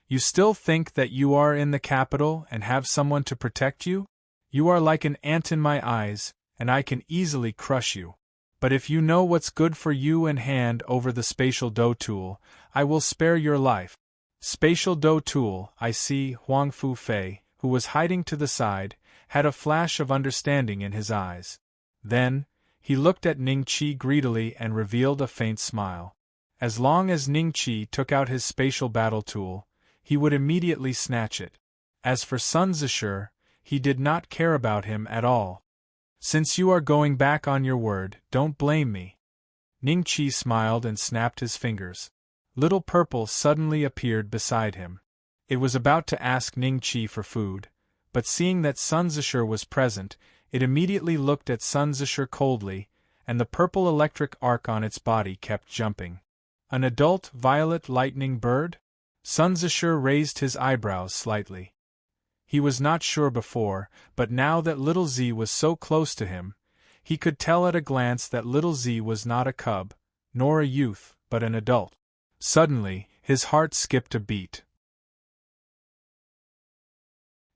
"You still think that you are in the capital and have someone to protect you? You are like an ant in my eyes, and I can easily crush you. But if you know what's good for you and hand over the spatial Do tool, I will spare your life." Spatial Do tool, I see. Huang Fu Fei, who was hiding to the side, had a flash of understanding in his eyes. Then, he looked at Ning Qi greedily and revealed a faint smile. As long as Ning Qi took out his spatial battle tool, he would immediately snatch it. As for Sun Zishur, he did not care about him at all. "Since you are going back on your word, don't blame me." Ning Qi smiled and snapped his fingers. Little Purple suddenly appeared beside him. It was about to ask Ning Qi for food, but seeing that Sun Zishur was present, it immediately looked at Sun Zishur coldly, and the purple electric arc on its body kept jumping. "An adult violet lightning bird?" Sun Zishur raised his eyebrows slightly. He was not sure before, but now that Little Z was so close to him, he could tell at a glance that Little Z was not a cub, nor a youth, but an adult. Suddenly, his heart skipped a beat.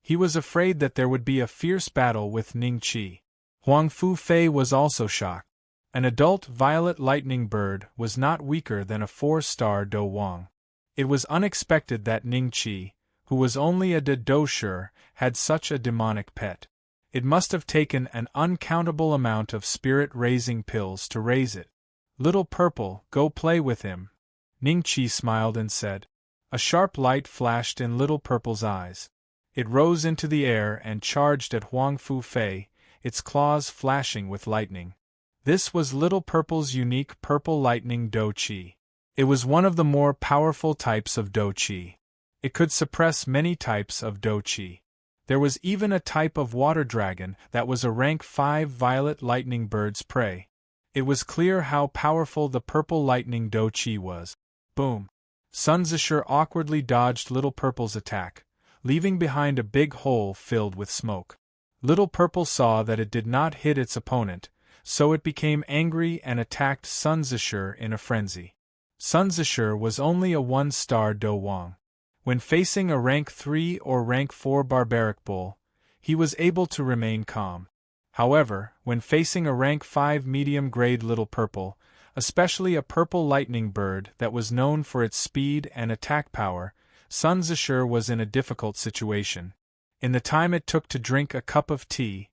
He was afraid that there would be a fierce battle with Ning Qi. Huang Fu Fei was also shocked. An adult violet lightning bird was not weaker than a 4-star Do Wang. It was unexpected that Ning Qi, who was only a Do Shi, had such a demonic pet. It must have taken an uncountable amount of spirit-raising pills to raise it. "Little Purple, go play with him." Ning Qi smiled and said. A sharp light flashed in Little Purple's eyes. It rose into the air and charged at Huang Fu Fei, its claws flashing with lightning. This was Little Purple's unique purple lightning Do Qi. It was one of the more powerful types of Do Qi. It could suppress many types of Do Qi. There was even a type of water dragon that was a rank 5 violet lightning bird's prey. It was clear how powerful the purple lightning Do Qi was. Boom! Sun Zishur awkwardly dodged Little Purple's attack, leaving behind a big hole filled with smoke. Little Purple saw that it did not hit its opponent, so it became angry and attacked Sun Zishur in a frenzy. Sun Zishur was only a 1-star Do Wang. When facing a rank 3 or rank 4 barbaric bull, he was able to remain calm. However, when facing a rank 5 medium-grade Little Purple, especially a purple lightning bird that was known for its speed and attack power, Sun Zishur was in a difficult situation. In the time it took to drink a cup of tea,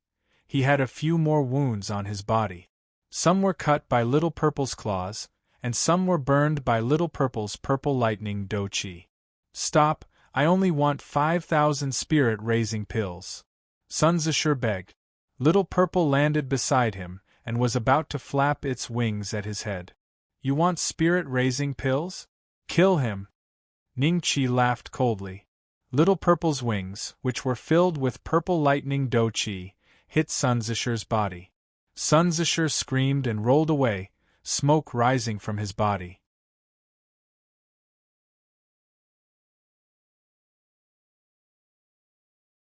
he had a few more wounds on his body. Some were cut by Little Purple's claws, and some were burned by Little Purple's purple lightning do-chi. Stop, I only want 5,000 spirit-raising pills. Sun Zishur begged. Little Purple landed beside him, and was about to flap its wings at his head. You want spirit-raising pills? Kill him. Ning-Chi laughed coldly. Little Purple's wings, which were filled with purple lightning do-chi, hit Sun Zishur's body. Sun Zishur screamed and rolled away, smoke rising from his body.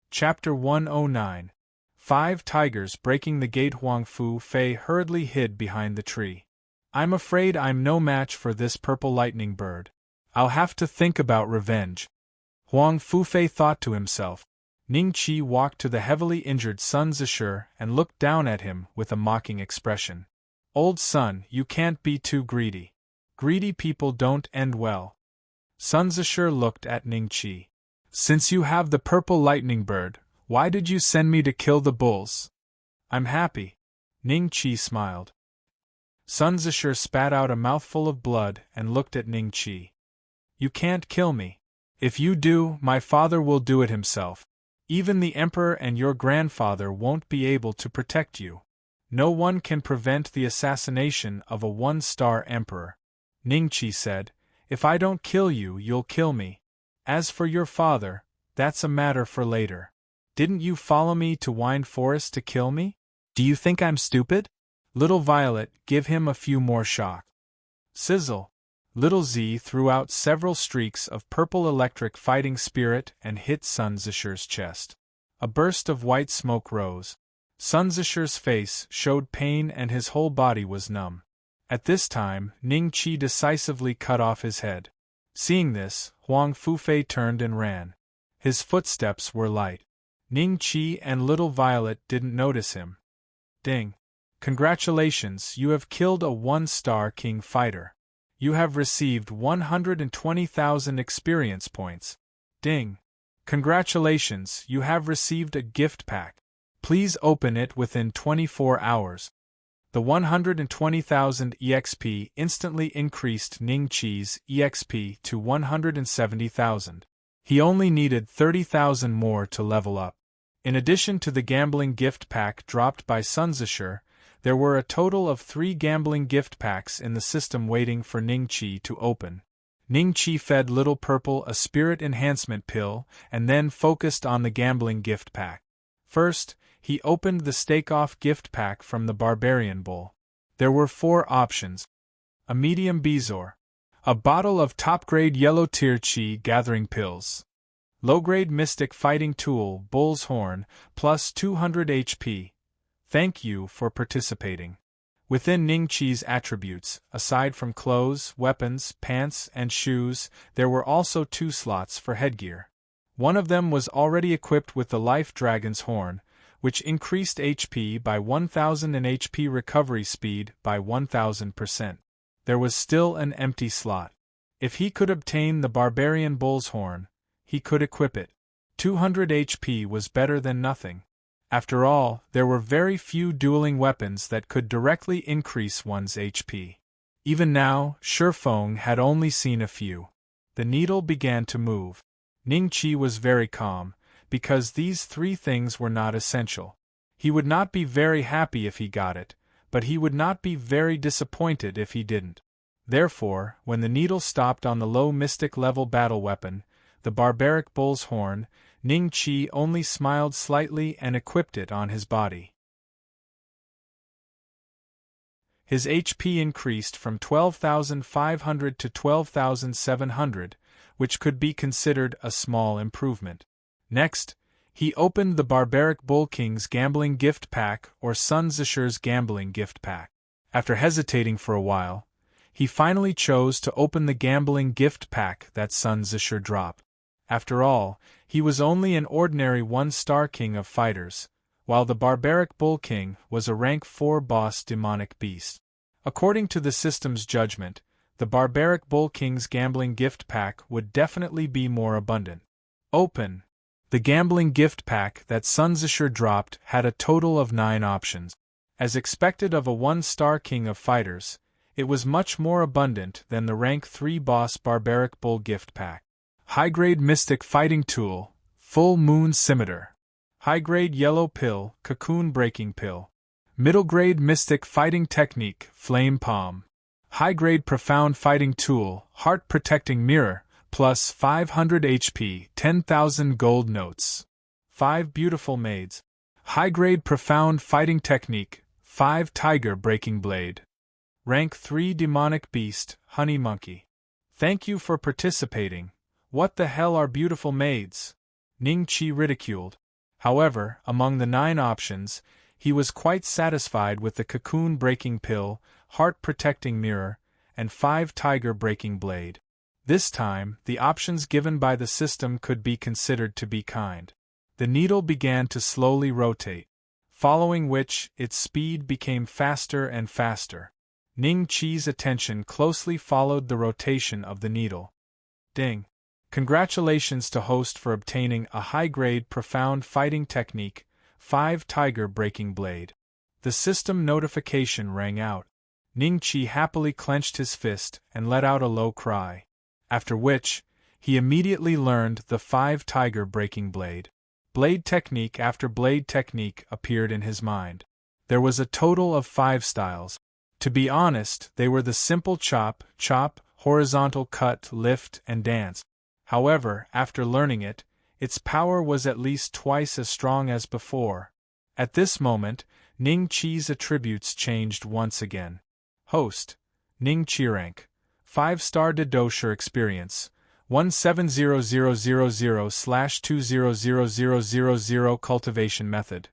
Chapter 109. 5 Tigers Breaking the Gate. Huang Fu Fei hurriedly hid behind the tree. I'm afraid I'm no match for this purple lightning bird. I'll have to think about revenge. Huang Fu Fei thought to himself. Ning-Chi walked to the heavily injured Sun Zishur and looked down at him with a mocking expression. Old Sun, you can't be too greedy. Greedy people don't end well. Sun Zishur looked at Ning-Chi. Since you have the purple lightning bird, why did you send me to kill the bulls? I'm happy. Ning-Chi smiled. Sun Zishur spat out a mouthful of blood and looked at Ning-Chi. You can't kill me. If you do, my father will do it himself. Even the emperor and your grandfather won't be able to protect you. No one can prevent the assassination of a 1-star emperor. Ning-Chi said, If I don't kill you, you'll kill me. As for your father, that's a matter for later. Didn't you follow me to Wind Forest to kill me? Do you think I'm stupid? Little Violet, give him a few more shock. Sizzle. Little Z threw out several streaks of purple electric fighting spirit and hit Sun Zishur's chest. A burst of white smoke rose. Sun Zishur's face showed pain and his whole body was numb. At this time, Ning-Chi decisively cut off his head. Seeing this, Huang Fu Fei turned and ran. His footsteps were light. Ning-Chi and Little Violet didn't notice him. Ding. Congratulations, you have killed a 1-star king fighter. You have received 120,000 experience points. Ding. Congratulations, you have received a gift pack. Please open it within 24 hours. The 120,000 EXP instantly increased Ning-Chi's EXP to 170,000. He only needed 30,000 more to level up. In addition to the gambling gift pack dropped by Sun Zishur, there were a total of 3 gambling gift packs in the system waiting for Ning-Chi to open. Ning-Chi fed Little Purple a spirit enhancement pill and then focused on the gambling gift pack. First, he opened the stake-off gift pack from the Barbarian Bull. There were 4 options. A medium Bezoar. A bottle of top-grade yellow tier chi gathering pills. Low-grade mystic fighting tool Bull's Horn, plus 200 HP. Thank you for participating. Within Ning-Chi's attributes, aside from clothes, weapons, pants, and shoes, there were also 2 slots for headgear. One of them was already equipped with the Life Dragon's Horn, which increased HP by 1000 and HP recovery speed by 1000%. There was still an empty slot. If he could obtain the Barbarian Bull's Horn, he could equip it. 200 HP was better than nothing. After all, there were very few dueling weapons that could directly increase one's HP. Even now, Shifeng had only seen a few. The needle began to move. Ning-Chi was very calm, because these 3 things were not essential. He would not be very happy if he got it, but he would not be very disappointed if he didn't. Therefore, when the needle stopped on the low mystic level battle weapon, the barbaric bull's horn, Ning-Chi only smiled slightly and equipped it on his body. His HP increased from 12,500 to 12,700, which could be considered a small improvement. Next, he opened the Barbaric Bull King's Gambling Gift Pack or Sun Zishur's Gambling Gift Pack. After hesitating for a while, he finally chose to open the Gambling Gift Pack that Sun Zishur dropped. After all, he was only an ordinary 1-star king of fighters, while the Barbaric Bull King was a rank 4 boss demonic beast. According to the system's judgment, the Barbaric Bull King's Gambling Gift Pack would definitely be more abundant. Open! The gambling gift pack that Sunzashire dropped had a total of 9 options. As expected of a 1-star King of Fighters, it was much more abundant than the rank 3 boss Barbaric Bull gift pack. High-grade Mystic Fighting Tool, Full Moon Scimitar. High-grade Yellow Pill, Cocoon Breaking Pill. Middle-grade Mystic Fighting Technique, Flame Palm. High-grade Profound Fighting Tool, Heart Protecting Mirror, plus 500 HP, 10,000 gold notes. 5 Beautiful Maids. High-grade Profound Fighting Technique, 5 Tiger Breaking Blade. Rank 3 Demonic Beast, Honey Monkey. Thank you for participating. What the hell are beautiful maids? Ning-Chi ridiculed. However, among the 9 options, he was quite satisfied with the Cocoon Breaking Pill, Heart Protecting Mirror, and 5 Tiger Breaking Blade. This time, the options given by the system could be considered to be kind. The needle began to slowly rotate, following which, its speed became faster and faster. Ning-Chi's attention closely followed the rotation of the needle. Ding! Congratulations to host for obtaining a high-grade Profound Fighting Technique, 5 Tiger Breaking Blade. The system notification rang out. Ning-Chi happily clenched his fist and let out a low cry. After which, he immediately learned the 5 Tiger Breaking Blade. Blade technique after blade technique appeared in his mind. There was a total of 5 styles. To be honest, they were the simple chop, horizontal cut, lift, and dance. However, after learning it, its power was at least twice as strong as before. At this moment, Ning-Chi's attributes changed once again. Host: Ning-Chi rank 5-star Dedosher experience 170000/200000 cultivation method.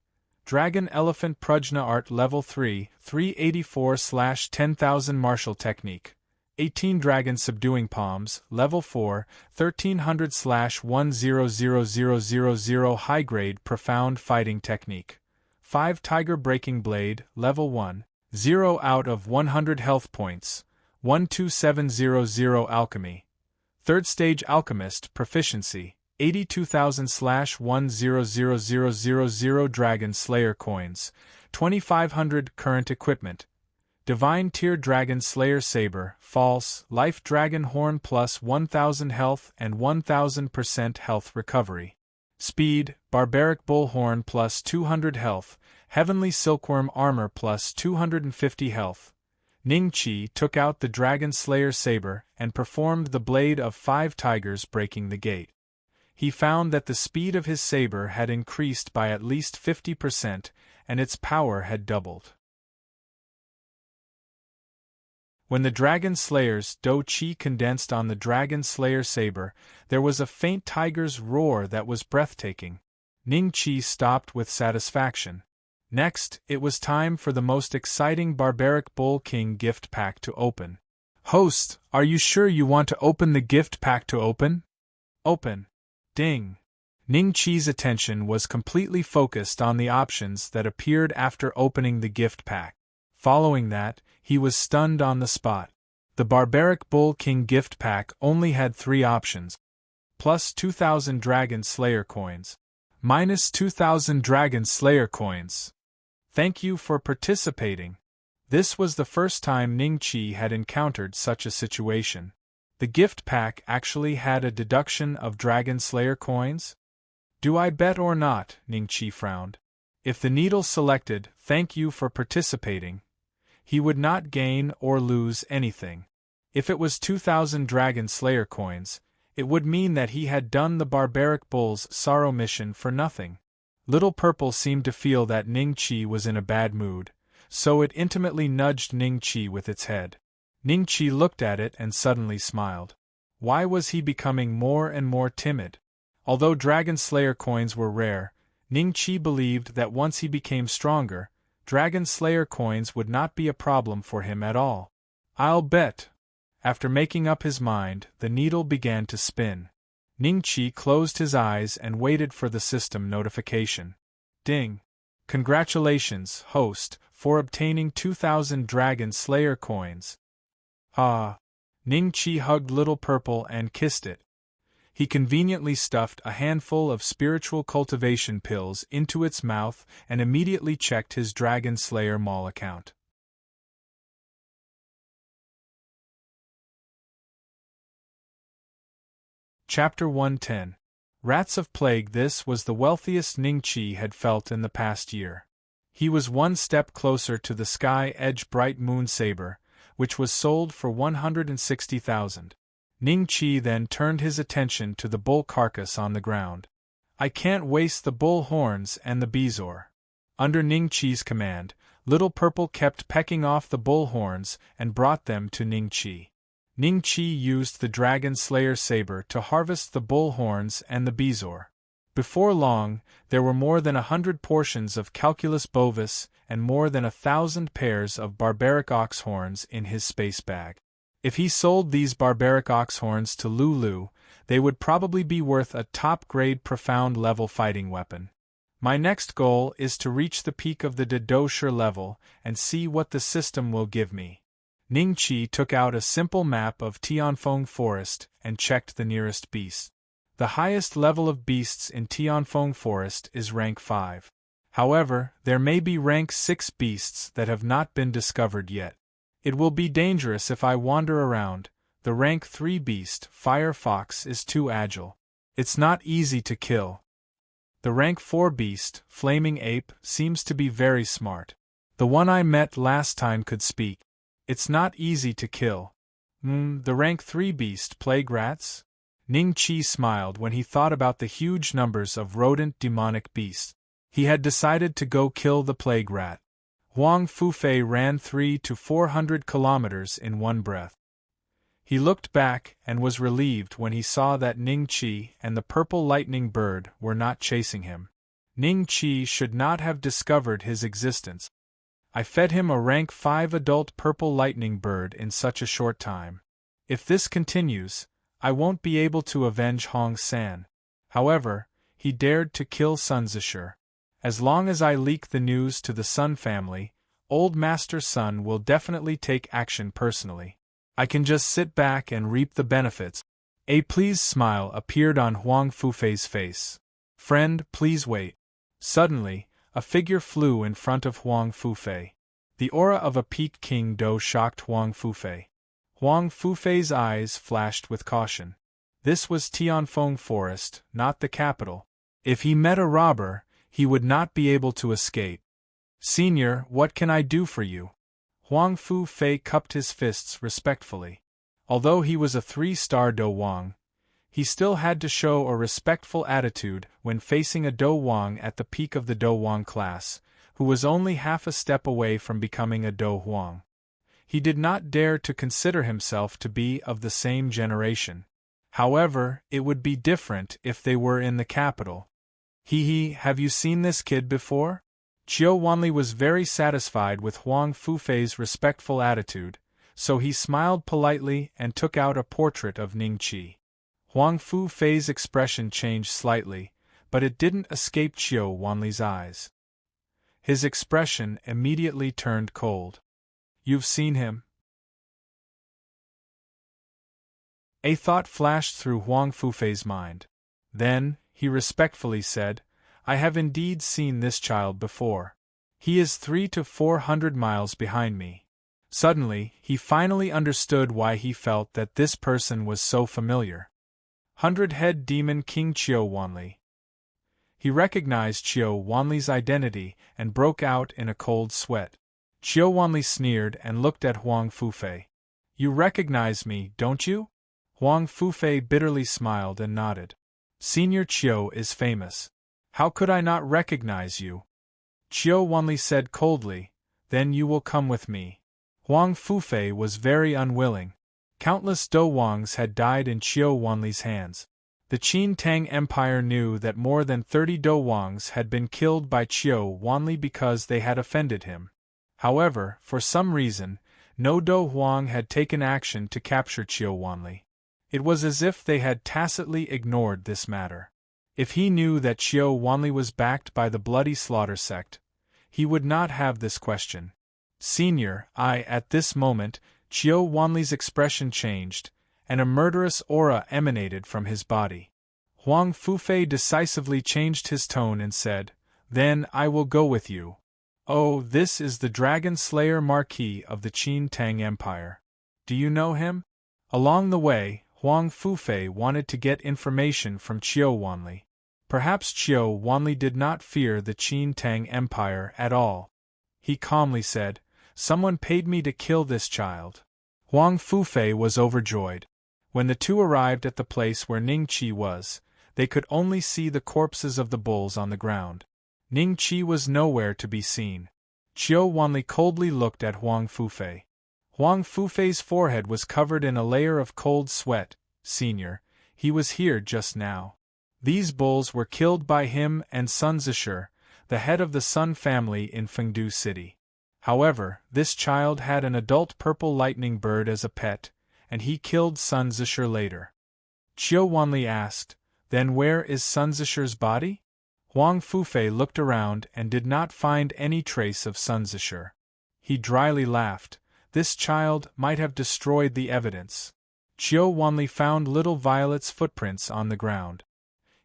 Dragon Elephant Prajna Art Level 3 384/10,000 Martial Technique. 18 Dragon Subduing Palms Level 4 1300/100000 High Grade Profound Fighting Technique. 5 Tiger Breaking Blade Level 1 0 out of 100 Health Points. 12700 Alchemy. 3rd Stage Alchemist Proficiency 82,000/100000 Dragon Slayer Coins 2500 Current Equipment. Divine Tier Dragon Slayer Saber False Life Dragon Horn plus 1000 health and 1000% health recovery. Speed Barbaric Bull Horn plus 200 health, Heavenly Silkworm Armor plus 250 health. Ning-Chi took out the Dragon Slayer Saber and performed the Blade of 5 Tigers Breaking the Gate. He found that the speed of his saber had increased by at least 50% and its power had doubled. When the Dragon Slayer's Do-Chi condensed on the Dragon Slayer Saber, there was a faint tiger's roar that was breathtaking. Ning-Chi stopped with satisfaction. Next, it was time for the most exciting Barbaric Bull King gift pack to open. Host, are you sure you want to open the gift pack to open? Open. Ding. Ning-Chi's attention was completely focused on the options that appeared after opening the gift pack. Following that, he was stunned on the spot. The Barbaric Bull King gift pack only had 3 options. Plus 2,000 Dragon Slayer coins. Minus 2,000 Dragon Slayer coins. Thank you for participating. This was the first time Ning-Chi had encountered such a situation. The gift pack actually had a deduction of Dragon Slayer coins? Do I bet or not? Ning-Chi frowned. If the needle selected, thank you for participating, he would not gain or lose anything. If it was 2,000 Dragon Slayer coins, it would mean that he had done the Barbaric Bull's Sorrow mission for nothing. Little Purple seemed to feel that Ning-Chi was in a bad mood, so it intimately nudged Ning-Chi with its head. Ning-Chi looked at it and suddenly smiled. Why was he becoming more and more timid? Although Dragon Slayer coins were rare, Ning-Chi believed that once he became stronger, Dragon Slayer coins would not be a problem for him at all. I'll bet. After making up his mind, the needle began to spin. Ning-Chi closed his eyes and waited for the system notification. Ding. Congratulations, host, for obtaining 2,000 Dragon Slayer coins. Ah. Ning-Chi hugged Little Purple and kissed it. He conveniently stuffed a handful of spiritual cultivation pills into its mouth and immediately checked his Dragon Slayer Mall account. Chapter 110. Rats of Plague. This was the wealthiest Ningqi had felt in the past year. He was one step closer to the Sky Edge Bright Moon Saber, which was sold for 160,000. Ningqi then turned his attention to the bull carcass on the ground. I can't waste the bull horns and the bezoar. Under Ningqi's command, Little Purple kept pecking off the bull horns and brought them to Ningqi. Ningqi used the Dragon Slayer saber to harvest the bull horns and the bezoar. Before long, there were more than 100 portions of Calculus bovis and more than 1,000 pairs of barbaric ox horns in his space bag. If he sold these barbaric ox horns to Lulu, they would probably be worth a top-grade profound-level fighting weapon. My next goal is to reach the peak of the Dodosher level and see what the system will give me. Ningqi took out a simple map of Tianfeng Forest and checked the nearest beast. The highest level of beasts in Tianfeng Forest is rank 5. However, there may be rank 6 beasts that have not been discovered yet. It will be dangerous if I wander around. The rank 3 beast, Fire Fox, is too agile. It's not easy to kill. The rank 4 beast, Flaming Ape, seems to be very smart. The one I met last time could speak. It's not easy to kill. The rank 3 beast, Plague Rats? Ningqi smiled when he thought about the huge numbers of rodent demonic beasts. He had decided to go kill the plague rat. Huang Fufei ran 300 to 400 kilometers in one breath. He looked back and was relieved when he saw that Ningqi and the purple lightning bird were not chasing him. Ningqi should not have discovered his existence. I fed him a rank 5 adult purple lightning bird in such a short time. If this continues, I won't be able to avenge Hong San. However, he dared to kill Sun Zishur. As long as I leak the news to the Sun family, Old Master Sun will definitely take action personally. I can just sit back and reap the benefits. A pleased smile appeared on Huang Fufei's face. Friend, please wait. Suddenly, a figure flew in front of Huang Fufei. The aura of a Peak King Do shocked Huang Fufei. Huang Fufei's eyes flashed with caution. This was Tianfeng Forest, not the capital. If he met a robber, he would not be able to escape. Senior, what can I do for you? Huang Fufei cupped his fists respectfully. Although he was a 3-star Do Wang, he still had to show a respectful attitude when facing a Do Wang at the peak of the Do Wang class, who was only half a step away from becoming a Do Huang. He did not dare to consider himself to be of the same generation. However, it would be different if they were in the capital. Have you seen this kid before? Qiu Wanli was very satisfied with Huang Fufei's respectful attitude, so he smiled politely and took out a portrait of Ningqi. Huang Fufei's expression changed slightly, but it didn't escape Qiu Wanli's eyes. His expression immediately turned cold. You've seen him? A thought flashed through Huang Fufei's mind. Then, he respectfully said, I have indeed seen this child before. He is 300 to 400 miles behind me. Suddenly, he finally understood why he felt that this person was so familiar. 100-head demon King Qiu Wanli. He recognized Qiu Wanli's identity and broke out in a cold sweat. Qiu Wanli sneered and looked at Huang Fufei. You recognize me, don't you? Huang Fufei bitterly smiled and nodded. Senior Qiu is famous. How could I not recognize you? Qiu Wanli said coldly, then you will come with me. Huang Fufei was very unwilling. Countless Do Wangs had died in Qiu Wanli's hands. The Qin Tang Empire knew that more than 30 Do Wangs had been killed by Qiu Wanli because they had offended him. However, for some reason, no Do Huang had taken action to capture Qiu Wanli. It was as if they had tacitly ignored this matter. If he knew that Qiu Wanli was backed by the Bloody Slaughter sect, he would not have this question. Senior, at this moment, Qiu Wanli's expression changed, and a murderous aura emanated from his body. Huang Fufei decisively changed his tone and said, "Then I will go with you. Oh, this is the Dragon Slayer Marquis of the Qin Tang Empire. Do you know him?" Along the way, Huang Fufei wanted to get information from Qiu Wanli. Perhaps Qiu Wanli did not fear the Qin Tang Empire at all. He calmly said, "Someone paid me to kill this child." Huang Fufei was overjoyed. When the two arrived at the place where Ning Qi was, they could only see the corpses of the bulls on the ground. Ning Qi was nowhere to be seen. Qiu Wanli coldly looked at Huang Fufei. Huang Fufei's forehead was covered in a layer of cold sweat. "Senior, he was here just now. These bulls were killed by him and Sun Zisher, the head of the Sun family in Fengdu City. However, this child had an adult purple lightning bird as a pet, and he killed Sun Zisher later." Qiu Wanli asked, "Then where is Sun Zisher's body?" Huang Fufei looked around and did not find any trace of Sun Zisher. He dryly laughed. This child might have destroyed the evidence. Qiu Wanli found little Violet's footprints on the ground.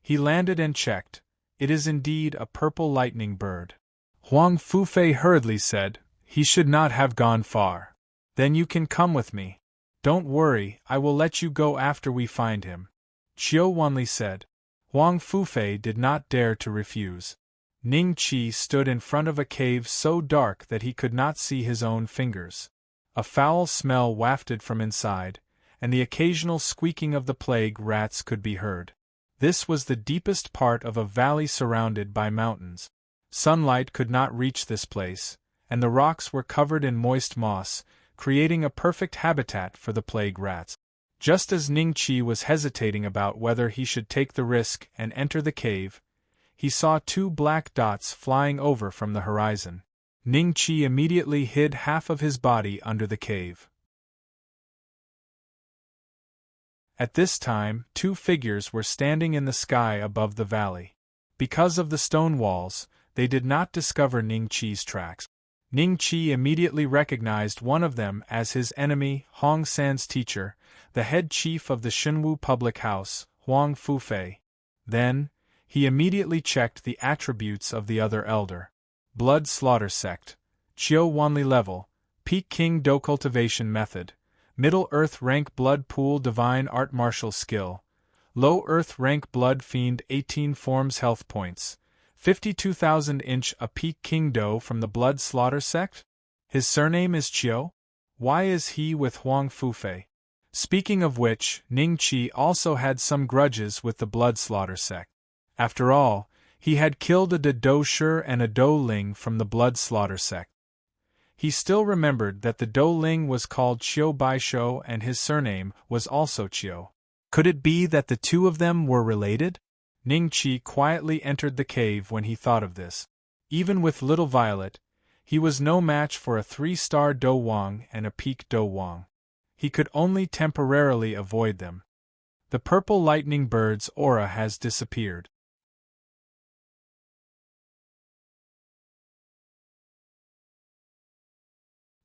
He landed and checked. It is indeed a purple lightning bird. Huang Fufei hurriedly said, "He should not have gone far. Then you can come with me. Don't worry, I will let you go after we find him," Qiu Wanli said. Huang Fufei did not dare to refuse. Ning Qi stood in front of a cave so dark that he could not see his own fingers. A foul smell wafted from inside, and the occasional squeaking of the plague rats could be heard. This was the deepest part of a valley surrounded by mountains. Sunlight could not reach this place, and the rocks were covered in moist moss, creating a perfect habitat for the plague rats. Just as Ning Qi was hesitating about whether he should take the risk and enter the cave, he saw two black dots flying over from the horizon. Ning Qi immediately hid half of his body under the cave. At this time, two figures were standing in the sky above the valley. Because of the stone walls, they did not discover Ning Qi's tracks. Ning Qi immediately recognized one of them as his enemy, Hong San's teacher, the head chief of the Shenwu public house, Huang Fufei. Then, he immediately checked the attributes of the other elder. Blood Slaughter Sect, Qiu Wanli level, Peak King Do Cultivation Method, Middle Earth Rank Blood Pool Divine Art Martial Skill, Low Earth Rank Blood Fiend 18 Forms Health Points, 52,000 inch a Peak King Do from the Blood Slaughter Sect? His surname is Qiu? Why is he with Huang Fufei? Speaking of which, Ning Qi also had some grudges with the Blood Slaughter Sect. After all, he had killed a Do Shi and a Do Ling from the Blood Slaughter Sect. He still remembered that the Do Ling was called Qiu Baishou and his surname was also Qiu. Could it be that the two of them were related? Ning Qi quietly entered the cave when he thought of this. Even with little Violet, he was no match for a 3-star Do Wang and a Peak Do Wang. He could only temporarily avoid them. The purple lightning bird's aura has disappeared.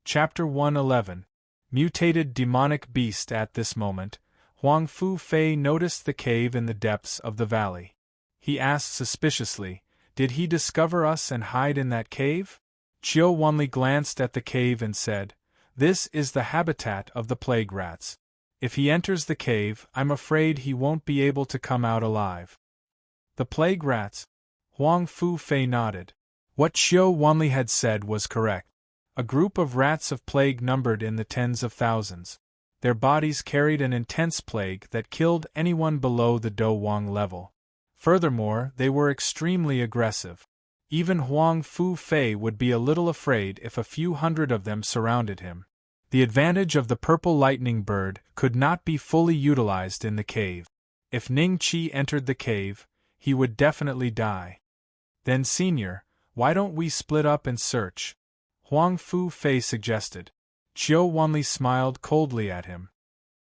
Chapter 111. Mutated Demonic Beast. At this moment, Huang Fufei noticed the cave in the depths of the valley. He asked suspiciously, "Did he discover us and hide in that cave?" Qiu Wanli glanced at the cave and said, "This is the habitat of the plague rats. If he enters the cave, I'm afraid he won't be able to come out alive." The plague rats? Huang Fufei nodded. What Qiu Wanli had said was correct. A group of rats of plague numbered in the tens of thousands. Their bodies carried an intense plague that killed anyone below the Do Wang level. Furthermore, they were extremely aggressive. Even Huang Fufei would be a little afraid if a few hundred of them surrounded him. The advantage of the purple lightning bird could not be fully utilized in the cave. If Ning Qi entered the cave, he would definitely die. Then, Senior, why don't we split up and search? Huang Fufei suggested. Qiu Wanli smiled coldly at him.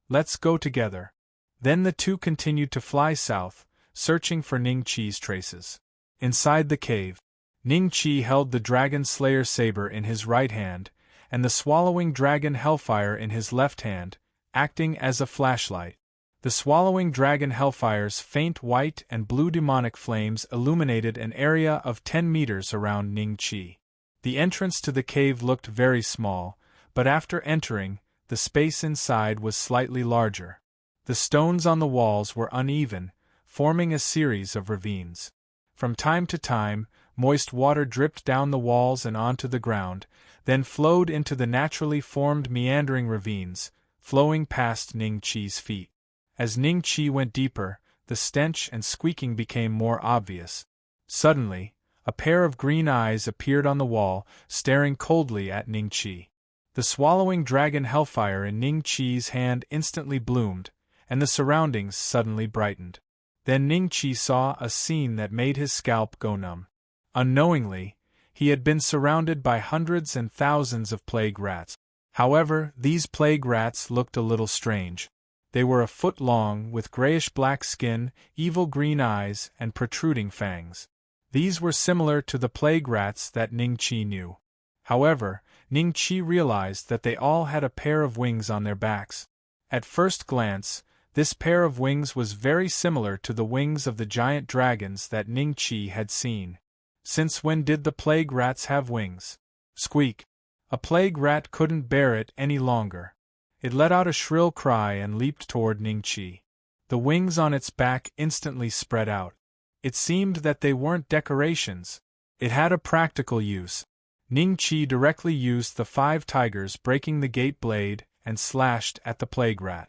Let's go together. Then the two continued to fly south, searching for Ning Qi's traces. Inside the cave, Ning Qi held the Dragon Slayer saber in his right hand, and the Swallowing Dragon Hellfire in his left hand. acting as a flashlight. The swallowing dragon hellfire's faint white and blue demonic flames illuminated an area of 10 meters around Ning-Chi. The entrance to the cave looked very small, but after entering, the space inside was slightly larger. The stones on the walls were uneven, forming a series of ravines. From time to time, moist water dripped down the walls and onto the ground, then flowed into the naturally formed meandering ravines, flowing past Ning-Chi's feet. As Ning-Chi went deeper, the stench and squeaking became more obvious. Suddenly, a pair of green eyes appeared on the wall, staring coldly at Ning-Chi. The swallowing dragon hellfire in Ning-Chi's hand instantly bloomed, and the surroundings suddenly brightened. Then Ning-Chi saw a scene that made his scalp go numb. Unknowingly, he had been surrounded by hundreds and thousands of plague rats. However, these plague rats looked a little strange. They were a foot long, with grayish-black skin, evil green eyes, and protruding fangs. These were similar to the plague rats that Ning-Chi knew. However, Ning-Chi realized that they all had a pair of wings on their backs. At first glance, this pair of wings was very similar to the wings of the giant dragons that Ning-Chi had seen. Since when did the plague rats have wings? Squeak! A plague rat couldn't bear it any longer. It let out a shrill cry and leaped toward Ning-Chi. The wings on its back instantly spread out. It seemed that they weren't decorations. It had a practical use. Ning-Chi directly used the 5 tigers, breaking the gate blade, and slashed at the plague rat.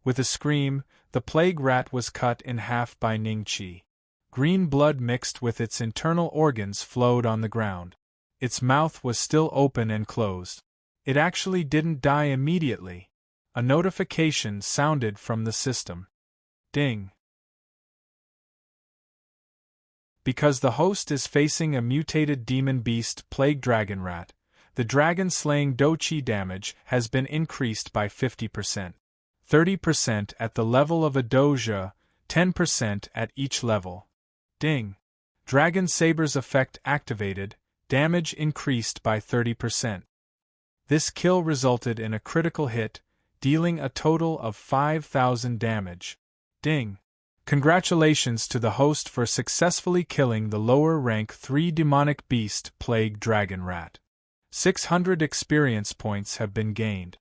With a scream, the plague rat was cut in half by Ning-Chi. Green blood mixed with its internal organs flowed on the ground. Its mouth was still open and closed. It actually didn't die immediately. A notification sounded from the system. Ding. Because the host is facing a mutated demon beast plague dragon rat, the dragon-slaying Do-Chi damage has been increased by 50%. 30% at the level of a doja, 10% at each level. Ding. Dragon Saber's effect activated, damage increased by 30%. This kill resulted in a critical hit, dealing a total of 5,000 damage. Ding. Congratulations to the host for successfully killing the lower rank 3 demonic beast plague dragon rat. 600 experience points have been gained.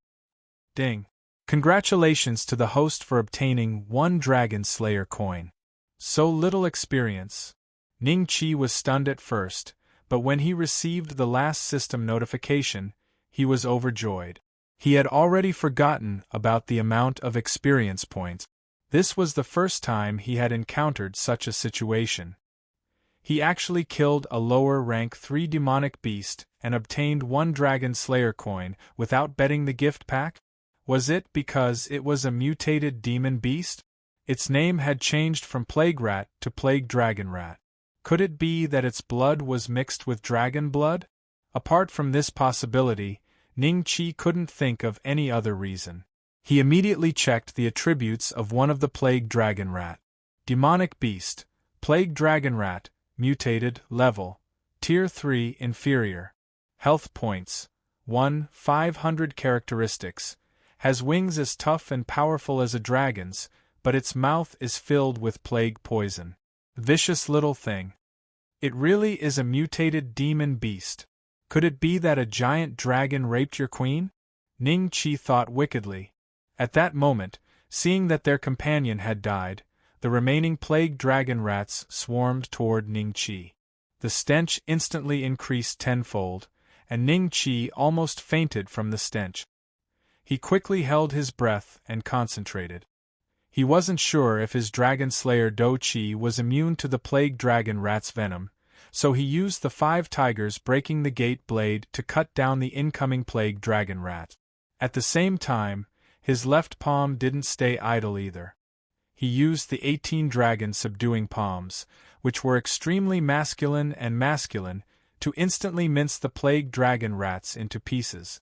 Ding. Congratulations to the host for obtaining 1 Dragon Slayer coin. So little experience. Ning-Chi was stunned at first, but when he received the last system notification, he was overjoyed. He had already forgotten about the amount of experience points. This was the first time he had encountered such a situation. He actually killed a lower rank 3 demonic beast and obtained 1 Dragon Slayer coin without betting the gift pack? Was it because it was a mutated demon beast? Its name had changed from Plague Rat to Plague Dragon Rat. Could it be that its blood was mixed with dragon blood? Apart from this possibility, Ning-Chi couldn't think of any other reason. He immediately checked the attributes of one of the Plague Dragon Rat. Demonic Beast, Plague Dragon Rat, Mutated, Level, Tier 3 Inferior. Health Points, 1, 500 Characteristics. Has wings as tough and powerful as a dragon's, but its mouth is filled with plague poison. Vicious little thing. It really is a mutated demon beast. Could it be that a giant dragon raped your queen? Ning-Chi thought wickedly. At that moment, seeing that their companion had died, the remaining plague dragon rats swarmed toward Ning-Chi. The stench instantly increased tenfold, and Ning-Chi almost fainted from the stench. He quickly held his breath and concentrated. He wasn't sure if his Dragon Slayer Do-Chi was immune to the plague dragon rat's venom, so he used the 5 tigers breaking the gate blade to cut down the incoming plague dragon rat. At the same time, his left palm didn't stay idle either. He used the 18 dragon subduing palms, which were extremely masculine, to instantly mince the plague dragon rats into pieces.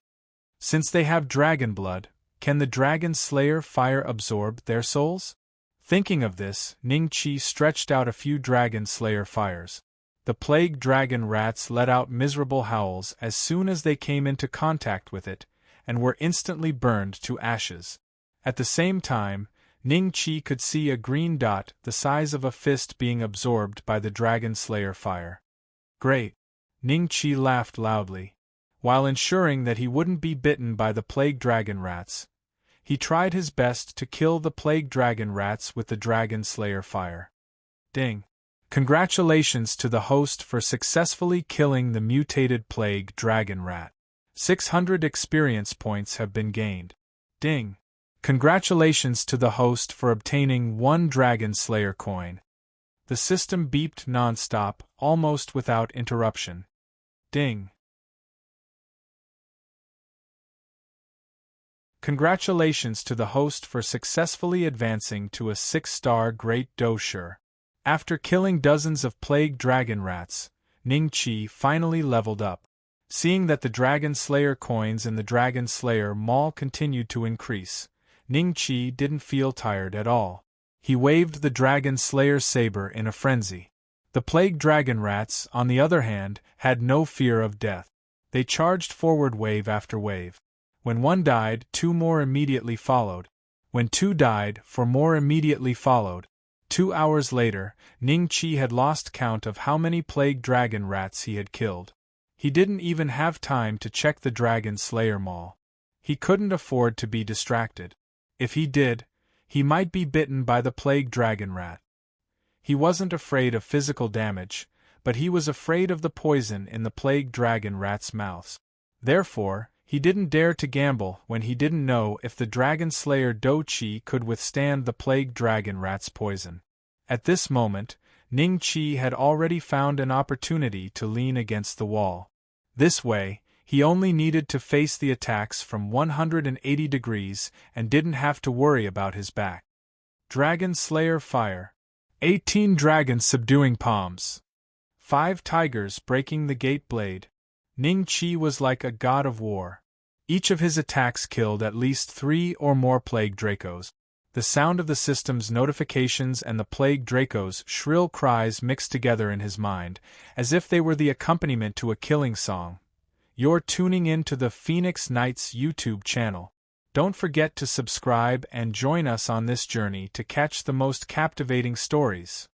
Since they have dragon blood, can the Dragon Slayer fire absorb their souls? Thinking of this, Ning-Chi stretched out a few Dragon Slayer fires. The plague dragon rats let out miserable howls as soon as they came into contact with it, and were instantly burned to ashes. At the same time, Ning Qi could see a green dot the size of a fist being absorbed by the Dragon Slayer fire. Great! Ning Qi laughed loudly. While ensuring that he wouldn't be bitten by the plague dragon rats, he tried his best to kill the plague dragon rats with the Dragon Slayer fire. Ding! Congratulations to the host for successfully killing the mutated plague dragon rat. 600 experience points have been gained. Ding! Congratulations to the host for obtaining 1 Dragon Slayer coin. The system beeped non-stop, almost without interruption. Ding! Congratulations to the host for successfully advancing to a 6-star Great Dosher. After killing dozens of plague dragon rats, Ning Qi finally leveled up. Seeing that the Dragon Slayer coins in the Dragon Slayer Mall continued to increase, Ning Qi didn't feel tired at all. He waved the Dragon Slayer saber in a frenzy. The plague dragon rats, on the other hand, had no fear of death. They charged forward wave after wave. When 1 died, 2 more immediately followed. When 2 died, 4 more immediately followed. 2 hours later, Ning Qi had lost count of how many plague dragon rats he had killed. He didn't even have time to check the Dragon Slayer Mall. He couldn't afford to be distracted. If he did, he might be bitten by the plague dragon rat. He wasn't afraid of physical damage, but he was afraid of the poison in the plague dragon rat's mouths. Therefore, he didn't dare to gamble when he didn't know if the Dragon Slayer Do Qi could withstand the plague dragon rat's poison. At this moment, Ning Qi had already found an opportunity to lean against the wall. This way, he only needed to face the attacks from 180 degrees and didn't have to worry about his back. Dragon Slayer Fire. 18 dragons subduing palms. 5 tigers breaking the gate blade. Ning Qi was like a god of war. Each of his attacks killed at least 3 or more plague dracos. The sound of the system's notifications and the plague dracos' shrill cries mixed together in his mind, as if they were the accompaniment to a killing song. You're tuning in to the Phoenix Knights YouTube channel. Don't forget to subscribe and join us on this journey to catch the most captivating stories.